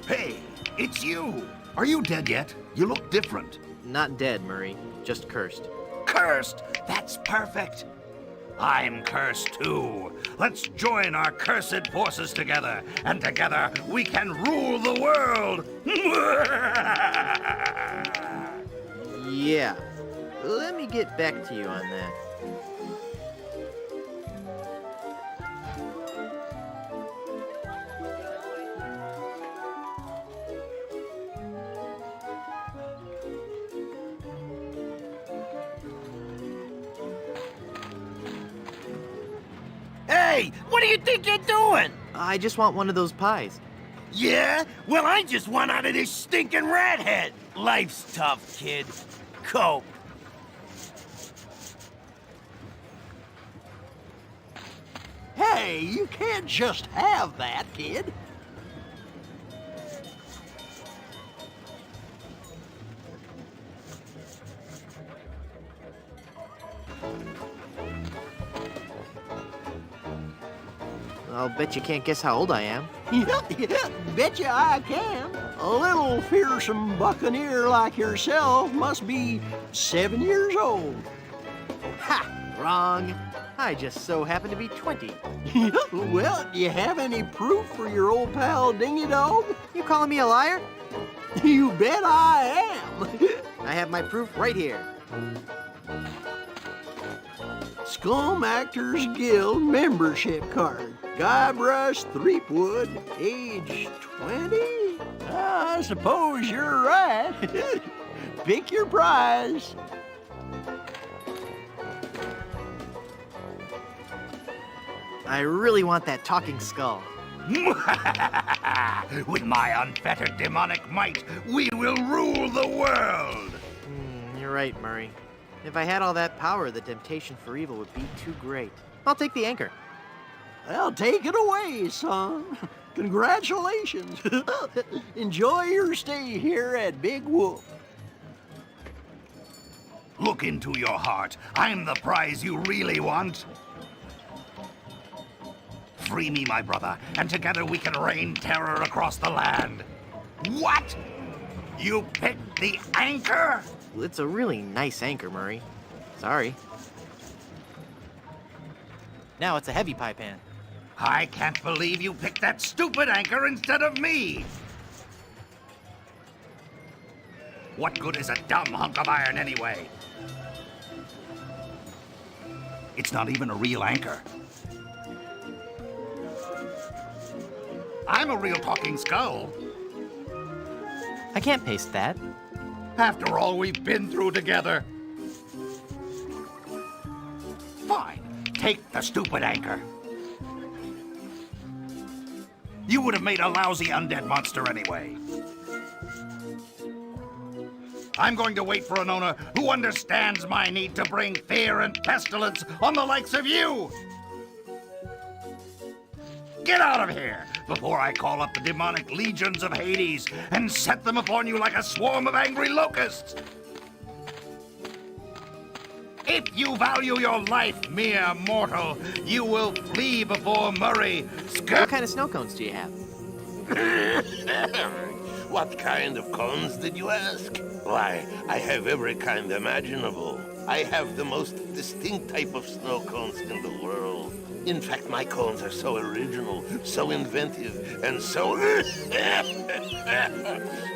Hey, it's you. Are you dead yet? You look different. Not dead, Murray. Just cursed. Cursed? That's perfect. I'm cursed too. Let's join our cursed forces together, and together we can rule the world. Yeah. Let me get back to you on that. Hey, what do you think you're doing? I just want one of those pies. Yeah? Well, I just want out of this stinking rat head. Life's tough, kid. Cope. Hey, you can't just have that, kid. I'll bet you can't guess how old I am. Yeah, betcha I can. A little fearsome buccaneer like yourself must be 7 years old. Ha! Wrong. I just so happen to be 20. Well, do you have any proof for your old pal Dingy Dog? You calling me a liar? You bet I am. I have my proof right here. Scum Actors Guild membership card. Guybrush Threepwood, age 20? I suppose you're right. Pick your prize. I really want that talking skull. With my unfettered demonic might, we will rule the world! You're right, Murray. If I had all that power, the temptation for evil would be too great. I'll take the anchor. Well, take it away, son. Congratulations. Enjoy your stay here at Big Wolf. Look into your heart. I'm the prize you really want. Free me, my brother, and together we can rain terror across the land. What? You picked the anchor? It's a really nice anchor, Murray. Sorry. Now it's a heavy pie pan. I can't believe you picked that stupid anchor instead of me. What good is a dumb hunk of iron anyway? It's not even a real anchor. I'm a real talking skull. I can't paste that. After all we've been through together. Fine. Take the stupid anchor. You would have made a lousy undead monster anyway. I'm going to wait for an owner who understands my need to bring fear and pestilence on the likes of you. Get out of here before I call up the demonic legions of Hades and set them upon you like a swarm of angry locusts. If you value your life, mere mortal, you will flee before Murray. What kind of snow cones do you have? What kind of cones did you ask? Why, I have every kind imaginable. I have the most distinct type of snow cones in the world. In fact, my cones are so original, so inventive, and so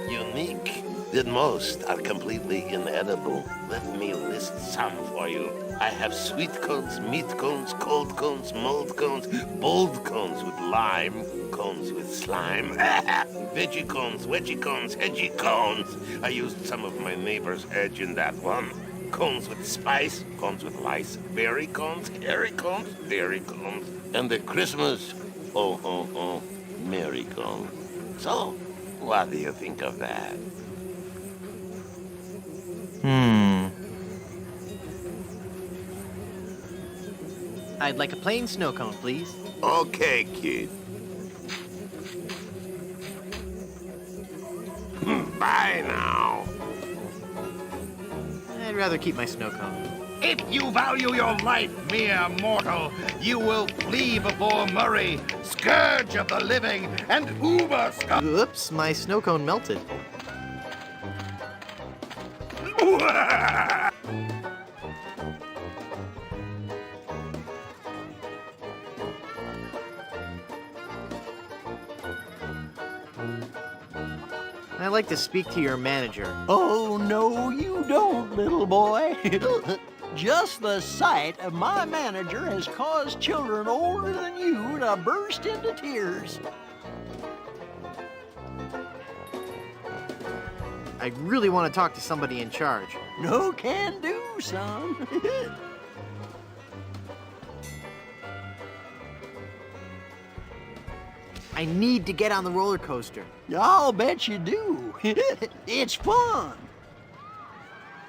unique that most are completely inedible. Let me list some for you. I have sweet cones, meat cones, cold cones, mold cones, bold cones with lime, cones with slime, veggie cones, wedgie cones, hedgy cones. I used some of my neighbor's edge in that one. Cones with spice, cones with lice, berry cones, hairy cones, dairy cones, and the Christmas, merry cone. So, what do you think of that? I'd like a plain snow cone, please. Okay, kid. Bye now. I'd rather keep my snow cone. If you value your life, mere mortal, you will flee before Murray, scourge of the living, and uber scum. Oops, my snow cone melted. I'd like to speak to your manager. Oh, no, you don't, little boy. Just the sight of my manager has caused children older than you to burst into tears. I really want to talk to somebody in charge. No can do, son. I need to get on the roller coaster. I'll bet you do. It's fun.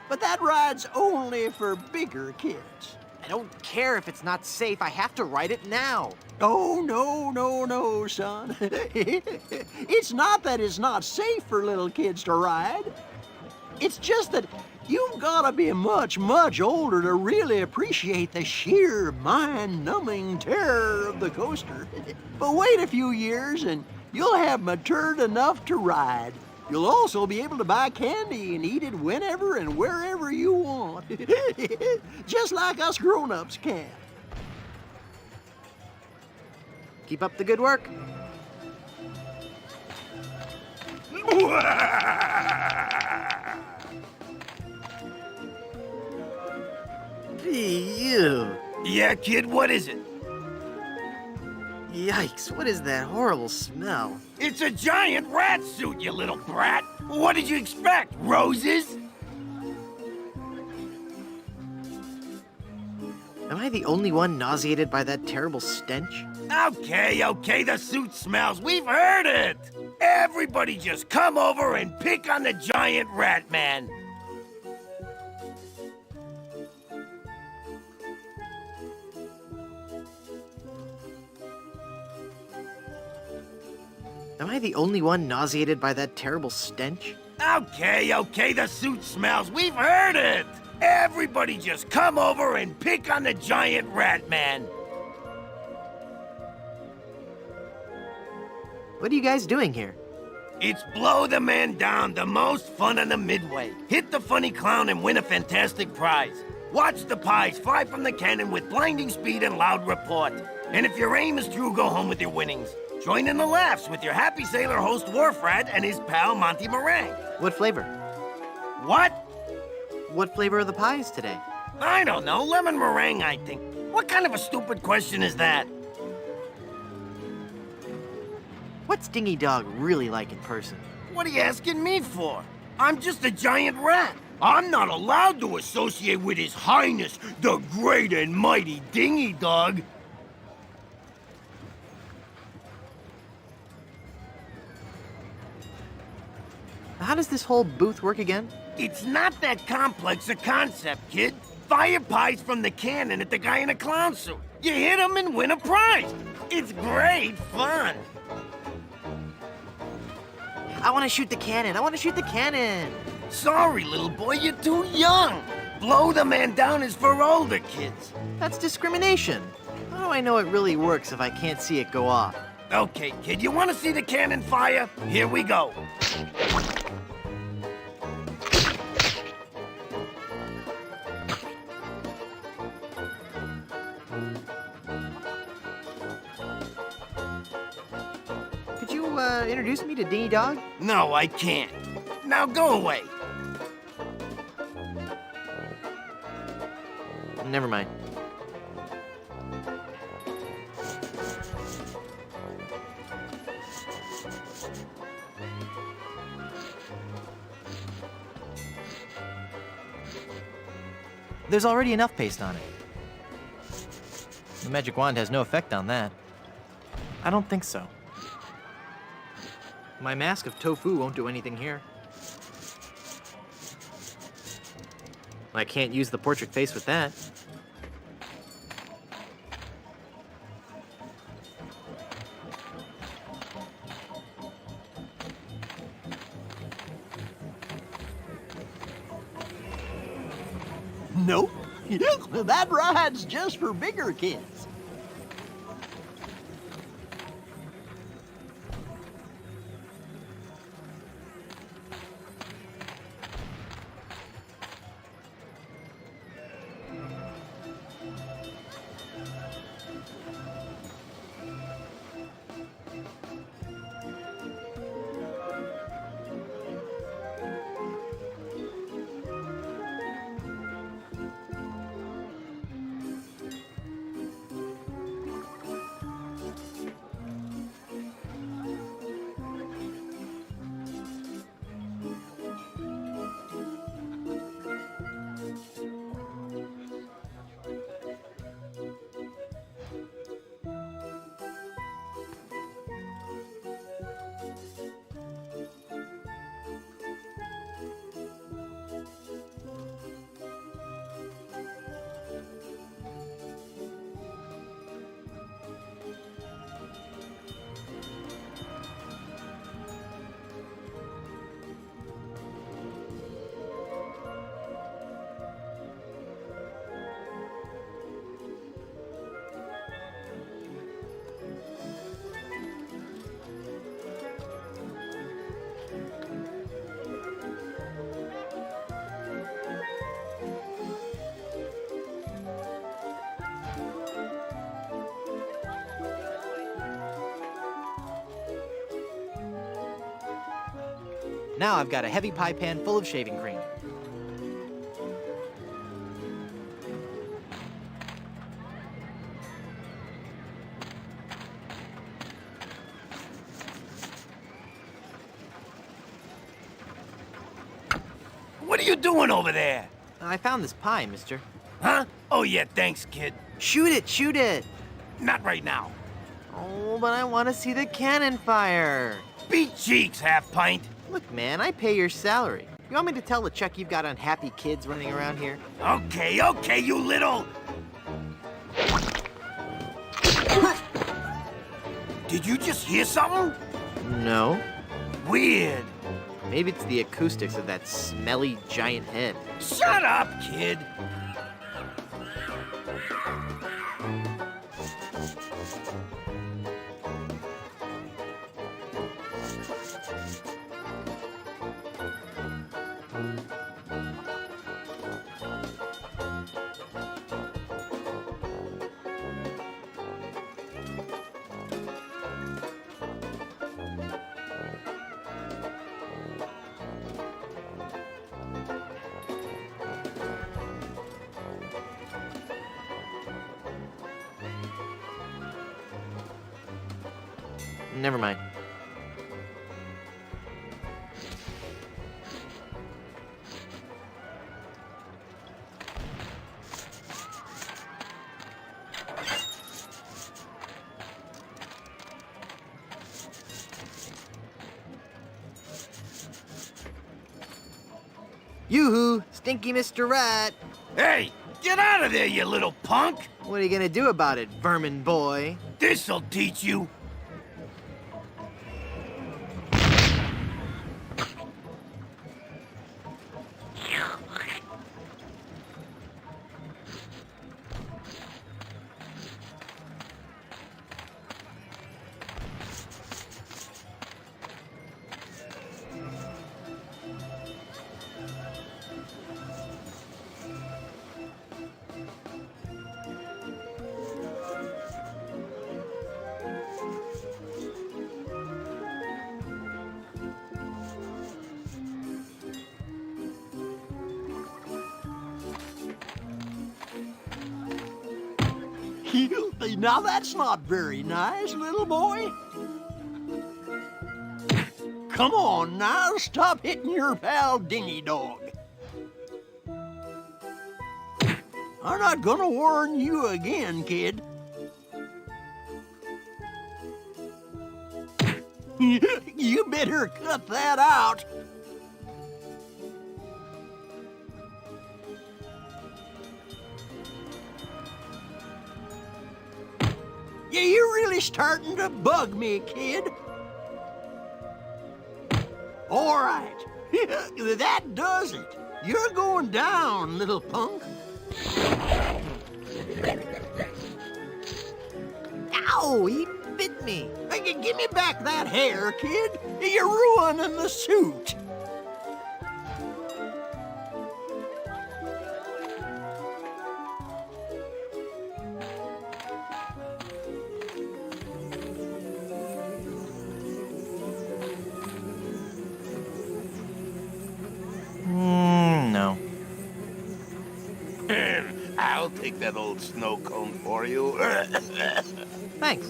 But that ride's only for bigger kids. I don't care if it's not safe. I have to ride it now. Oh, no, son. It's not that it's not safe for little kids to ride. It's just that You've gotta be much, much older to really appreciate the sheer mind-numbing terror of the coaster. But wait a few years and you'll have matured enough to ride. You'll also be able to buy candy and eat it whenever and wherever you want. Just like us grown-ups can. Keep up the good work. Ew. Yeah, kid, what is it? Yikes, what is that horrible smell? It's a giant rat suit, you little brat. What did you expect, roses? Am I the only one nauseated by that terrible stench? Okay, the suit smells. We've heard it. Everybody just come over and pick on the giant rat man. Am I the only one nauseated by that terrible stench? Okay, the suit smells. We've heard it. Everybody just come over and pick on the giant rat man. What are you guys doing here? It's Blow the Man Down, the most fun on the Midway. Hit the funny clown and win a fantastic prize. Watch the pies fly from the cannon with blinding speed and loud report. And if your aim is true, go home with your winnings. Join in the laughs with your happy sailor host Wharf Rat and his pal Monty Meringue. What flavor? What? What flavor are the pies today? I don't know, lemon meringue, I think. What kind of a stupid question is that? What's Dingy Dog really like in person? What are you asking me for? I'm just a giant rat. I'm not allowed to associate with His Highness, the great and mighty Dingy Dog. How does this whole booth work again? It's not that complex a concept, kid. Fire pies from the cannon at the guy in a clown suit. You hit him and win a prize. It's great fun. I want to shoot the cannon. I want to shoot the cannon. Sorry, little boy, you're too young. Blow the Man Down is for older kids. That's discrimination. How do I know it really works if I can't see it go off? Okay, kid, you want to see the cannon fire? Here we go. Could you introduce me to Dingy Dog? No, I can't. Now go away. Never mind. There's already enough paste on it. The magic wand has no effect on that. I don't think so. My mask of tofu won't do anything here. I can't use the portrait face with that. Nope. That ride's just for bigger kids. Now I've got a heavy pie pan full of shaving cream. What are you doing over there? I found this pie, mister. Huh? Oh, yeah, thanks, kid. Shoot it, shoot it! Not right now. Oh, but I want to see the cannon fire. Beat cheeks, half-pint. Look, man, I pay your salary. You want me to tell LeChuck you've got unhappy kids running around here? Okay, you little... Did you just hear something? No. Weird. Maybe it's the acoustics of that smelly giant head. Shut up, kid. Never mind. Yoo-hoo! Stinky Mr. Rat! Hey, get out of there, you little punk! What are you gonna do about it, vermin boy? This'll teach you. Now that's not very nice, little boy. Come on now, stop hitting your pal Dingy Dog. I'm not gonna warn you again, kid. You better cut that out. Yeah, you're really starting to bug me, kid. All right, that does it. You're going down, little punk. Ow, he bit me. Hey, give me back that hair, kid. You're ruining the suit. No. I'll take that old snow cone for you. Thanks.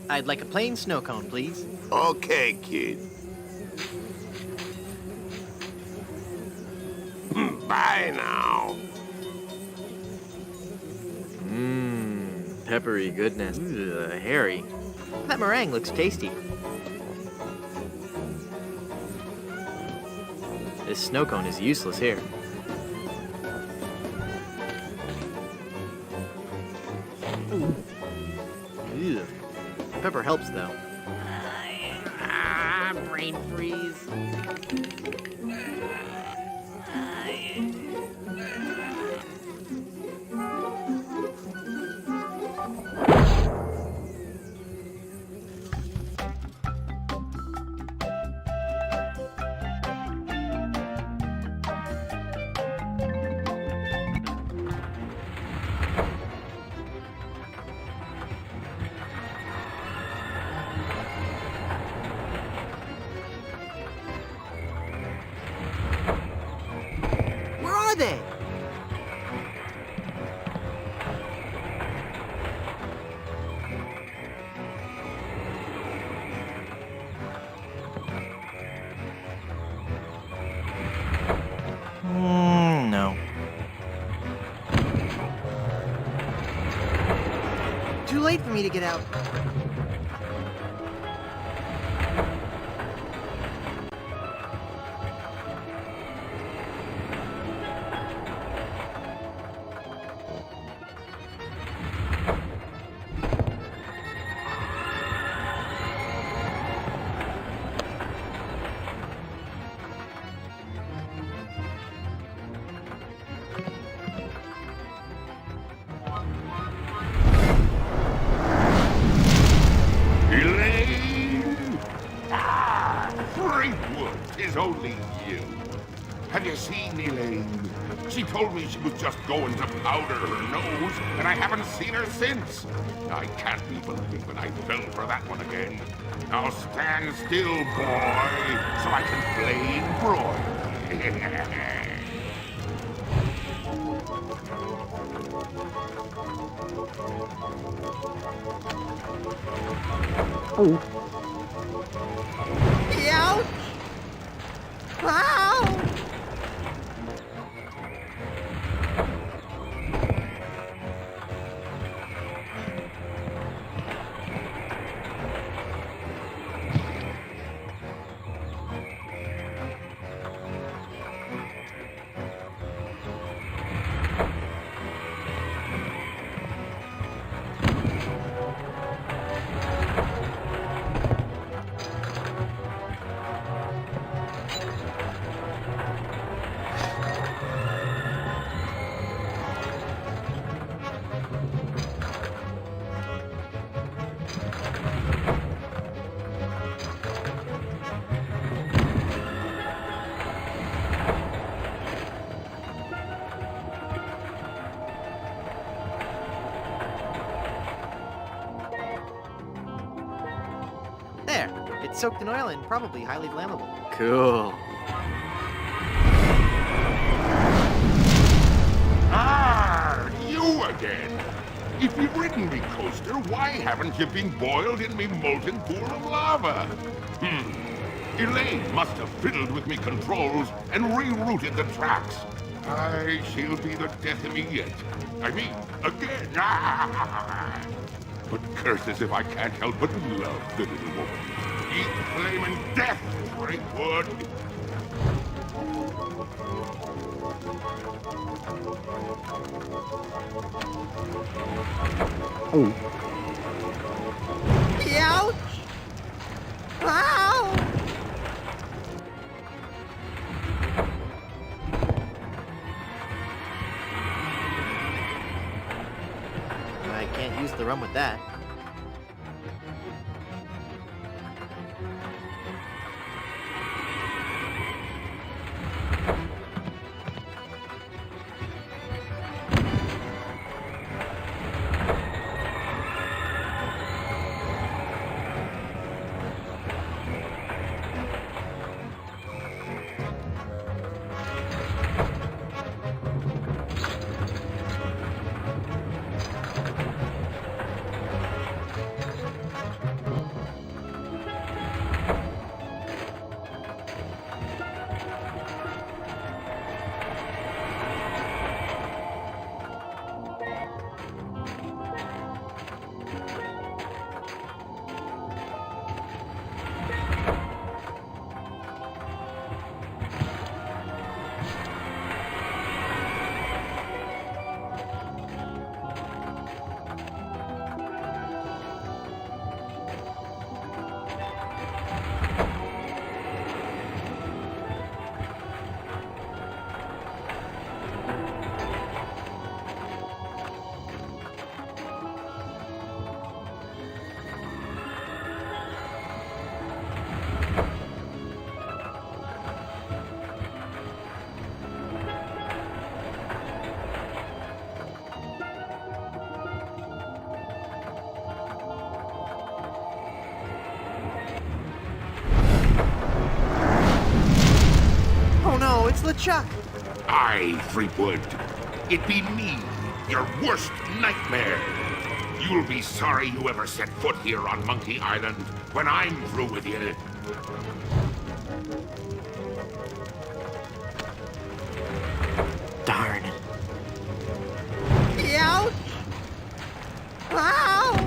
I'd like a plain snow cone, please. Okay, kid. Bye now. Peppery goodness. Hairy. That meringue looks tasty. This snow cone is useless here. Ew. Pepper helps, though. Brain freeze. they? No. Too late for me to get out. Elaine! Ah, Freakwood, 'tis only you. Have you seen Elaine? She told me she was just going to powder her nose, and I haven't seen her since. I can't be believing I fell for that one again. Now stand still, boy, so I can flame broil. Ouch! Ow! There. It's soaked in oil and probably highly flammable. Cool. Ah, you again. If you've ridden me coaster, why haven't you been boiled in me molten pool of lava? Elaine must have fiddled with me controls and rerouted the tracks. Aye, she'll be the death of me yet. I mean, again. Ah! But curses if I can't help but love the little woman. Eat flaming death, Freakwood. Ouch! Ow! I can't use the rum with that. Oh no, it's LeChuck! I, Threepwood. It be me, your worst nightmare. You'll be sorry you ever set foot here on Monkey Island when I'm through with you. Darn. Ouch! Ow!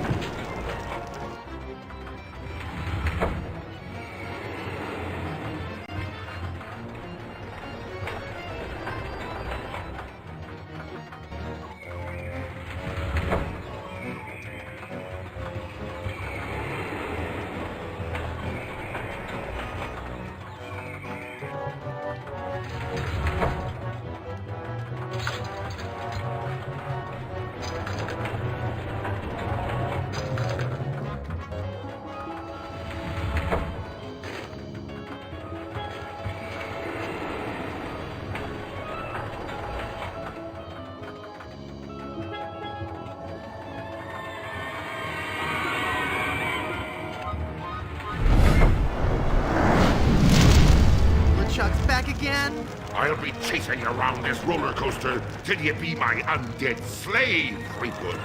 LeChuck's back again? I'll be chasing you around this roller coaster till you be my undead slave, Threepwood.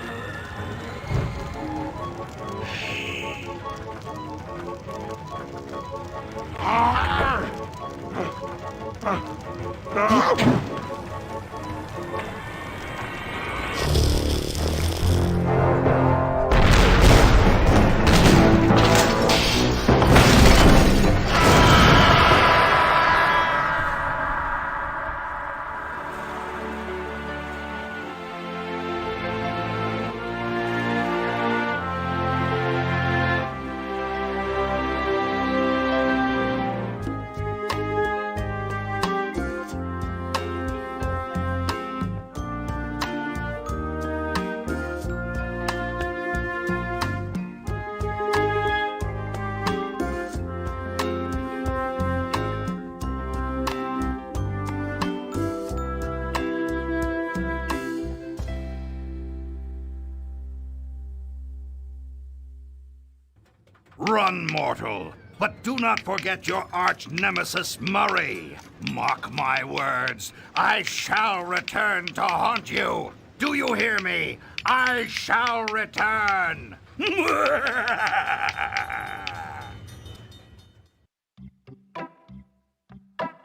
Run, mortal, but do not forget your arch nemesis Murray. Mark my words, I shall return to haunt you. Do you hear me? I shall return.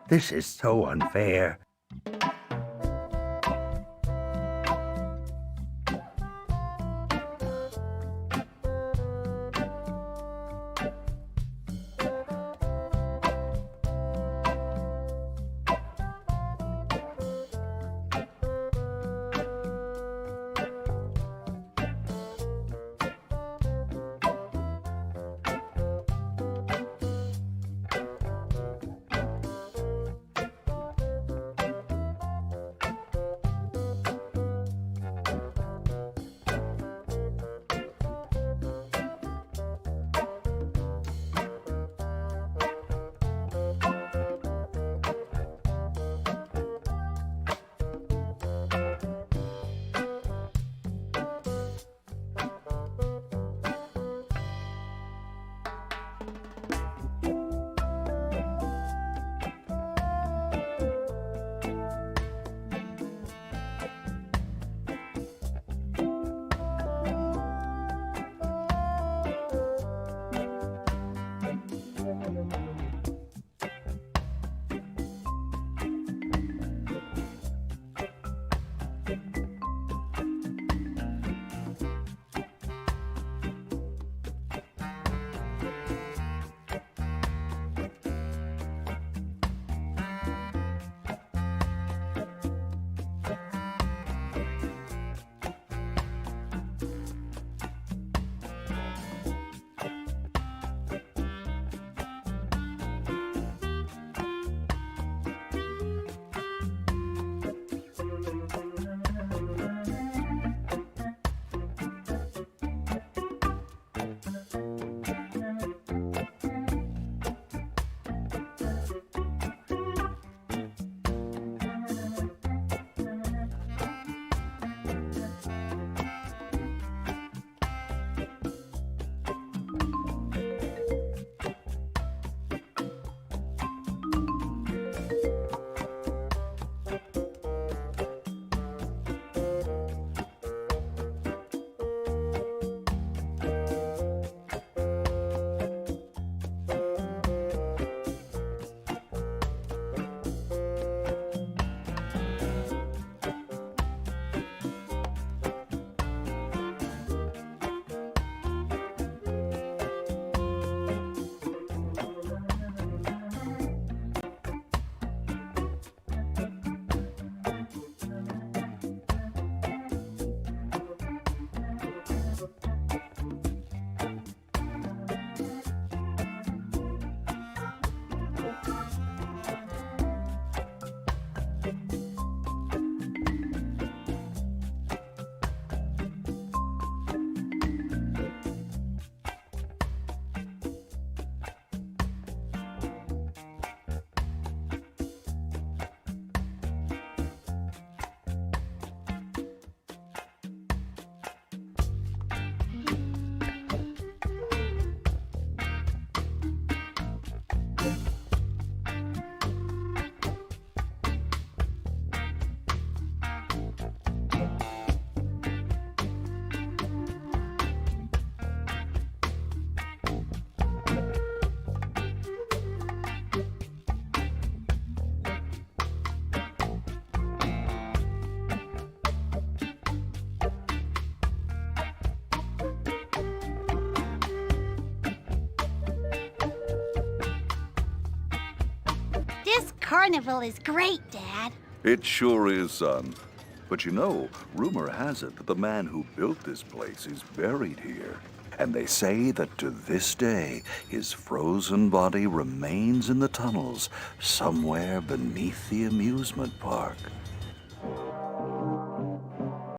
This is so unfair. This carnival is great, Dad. It sure is, son. But you know, rumor has it that the man who built this place is buried here. And they say that to this day, his frozen body remains in the tunnels somewhere beneath the amusement park.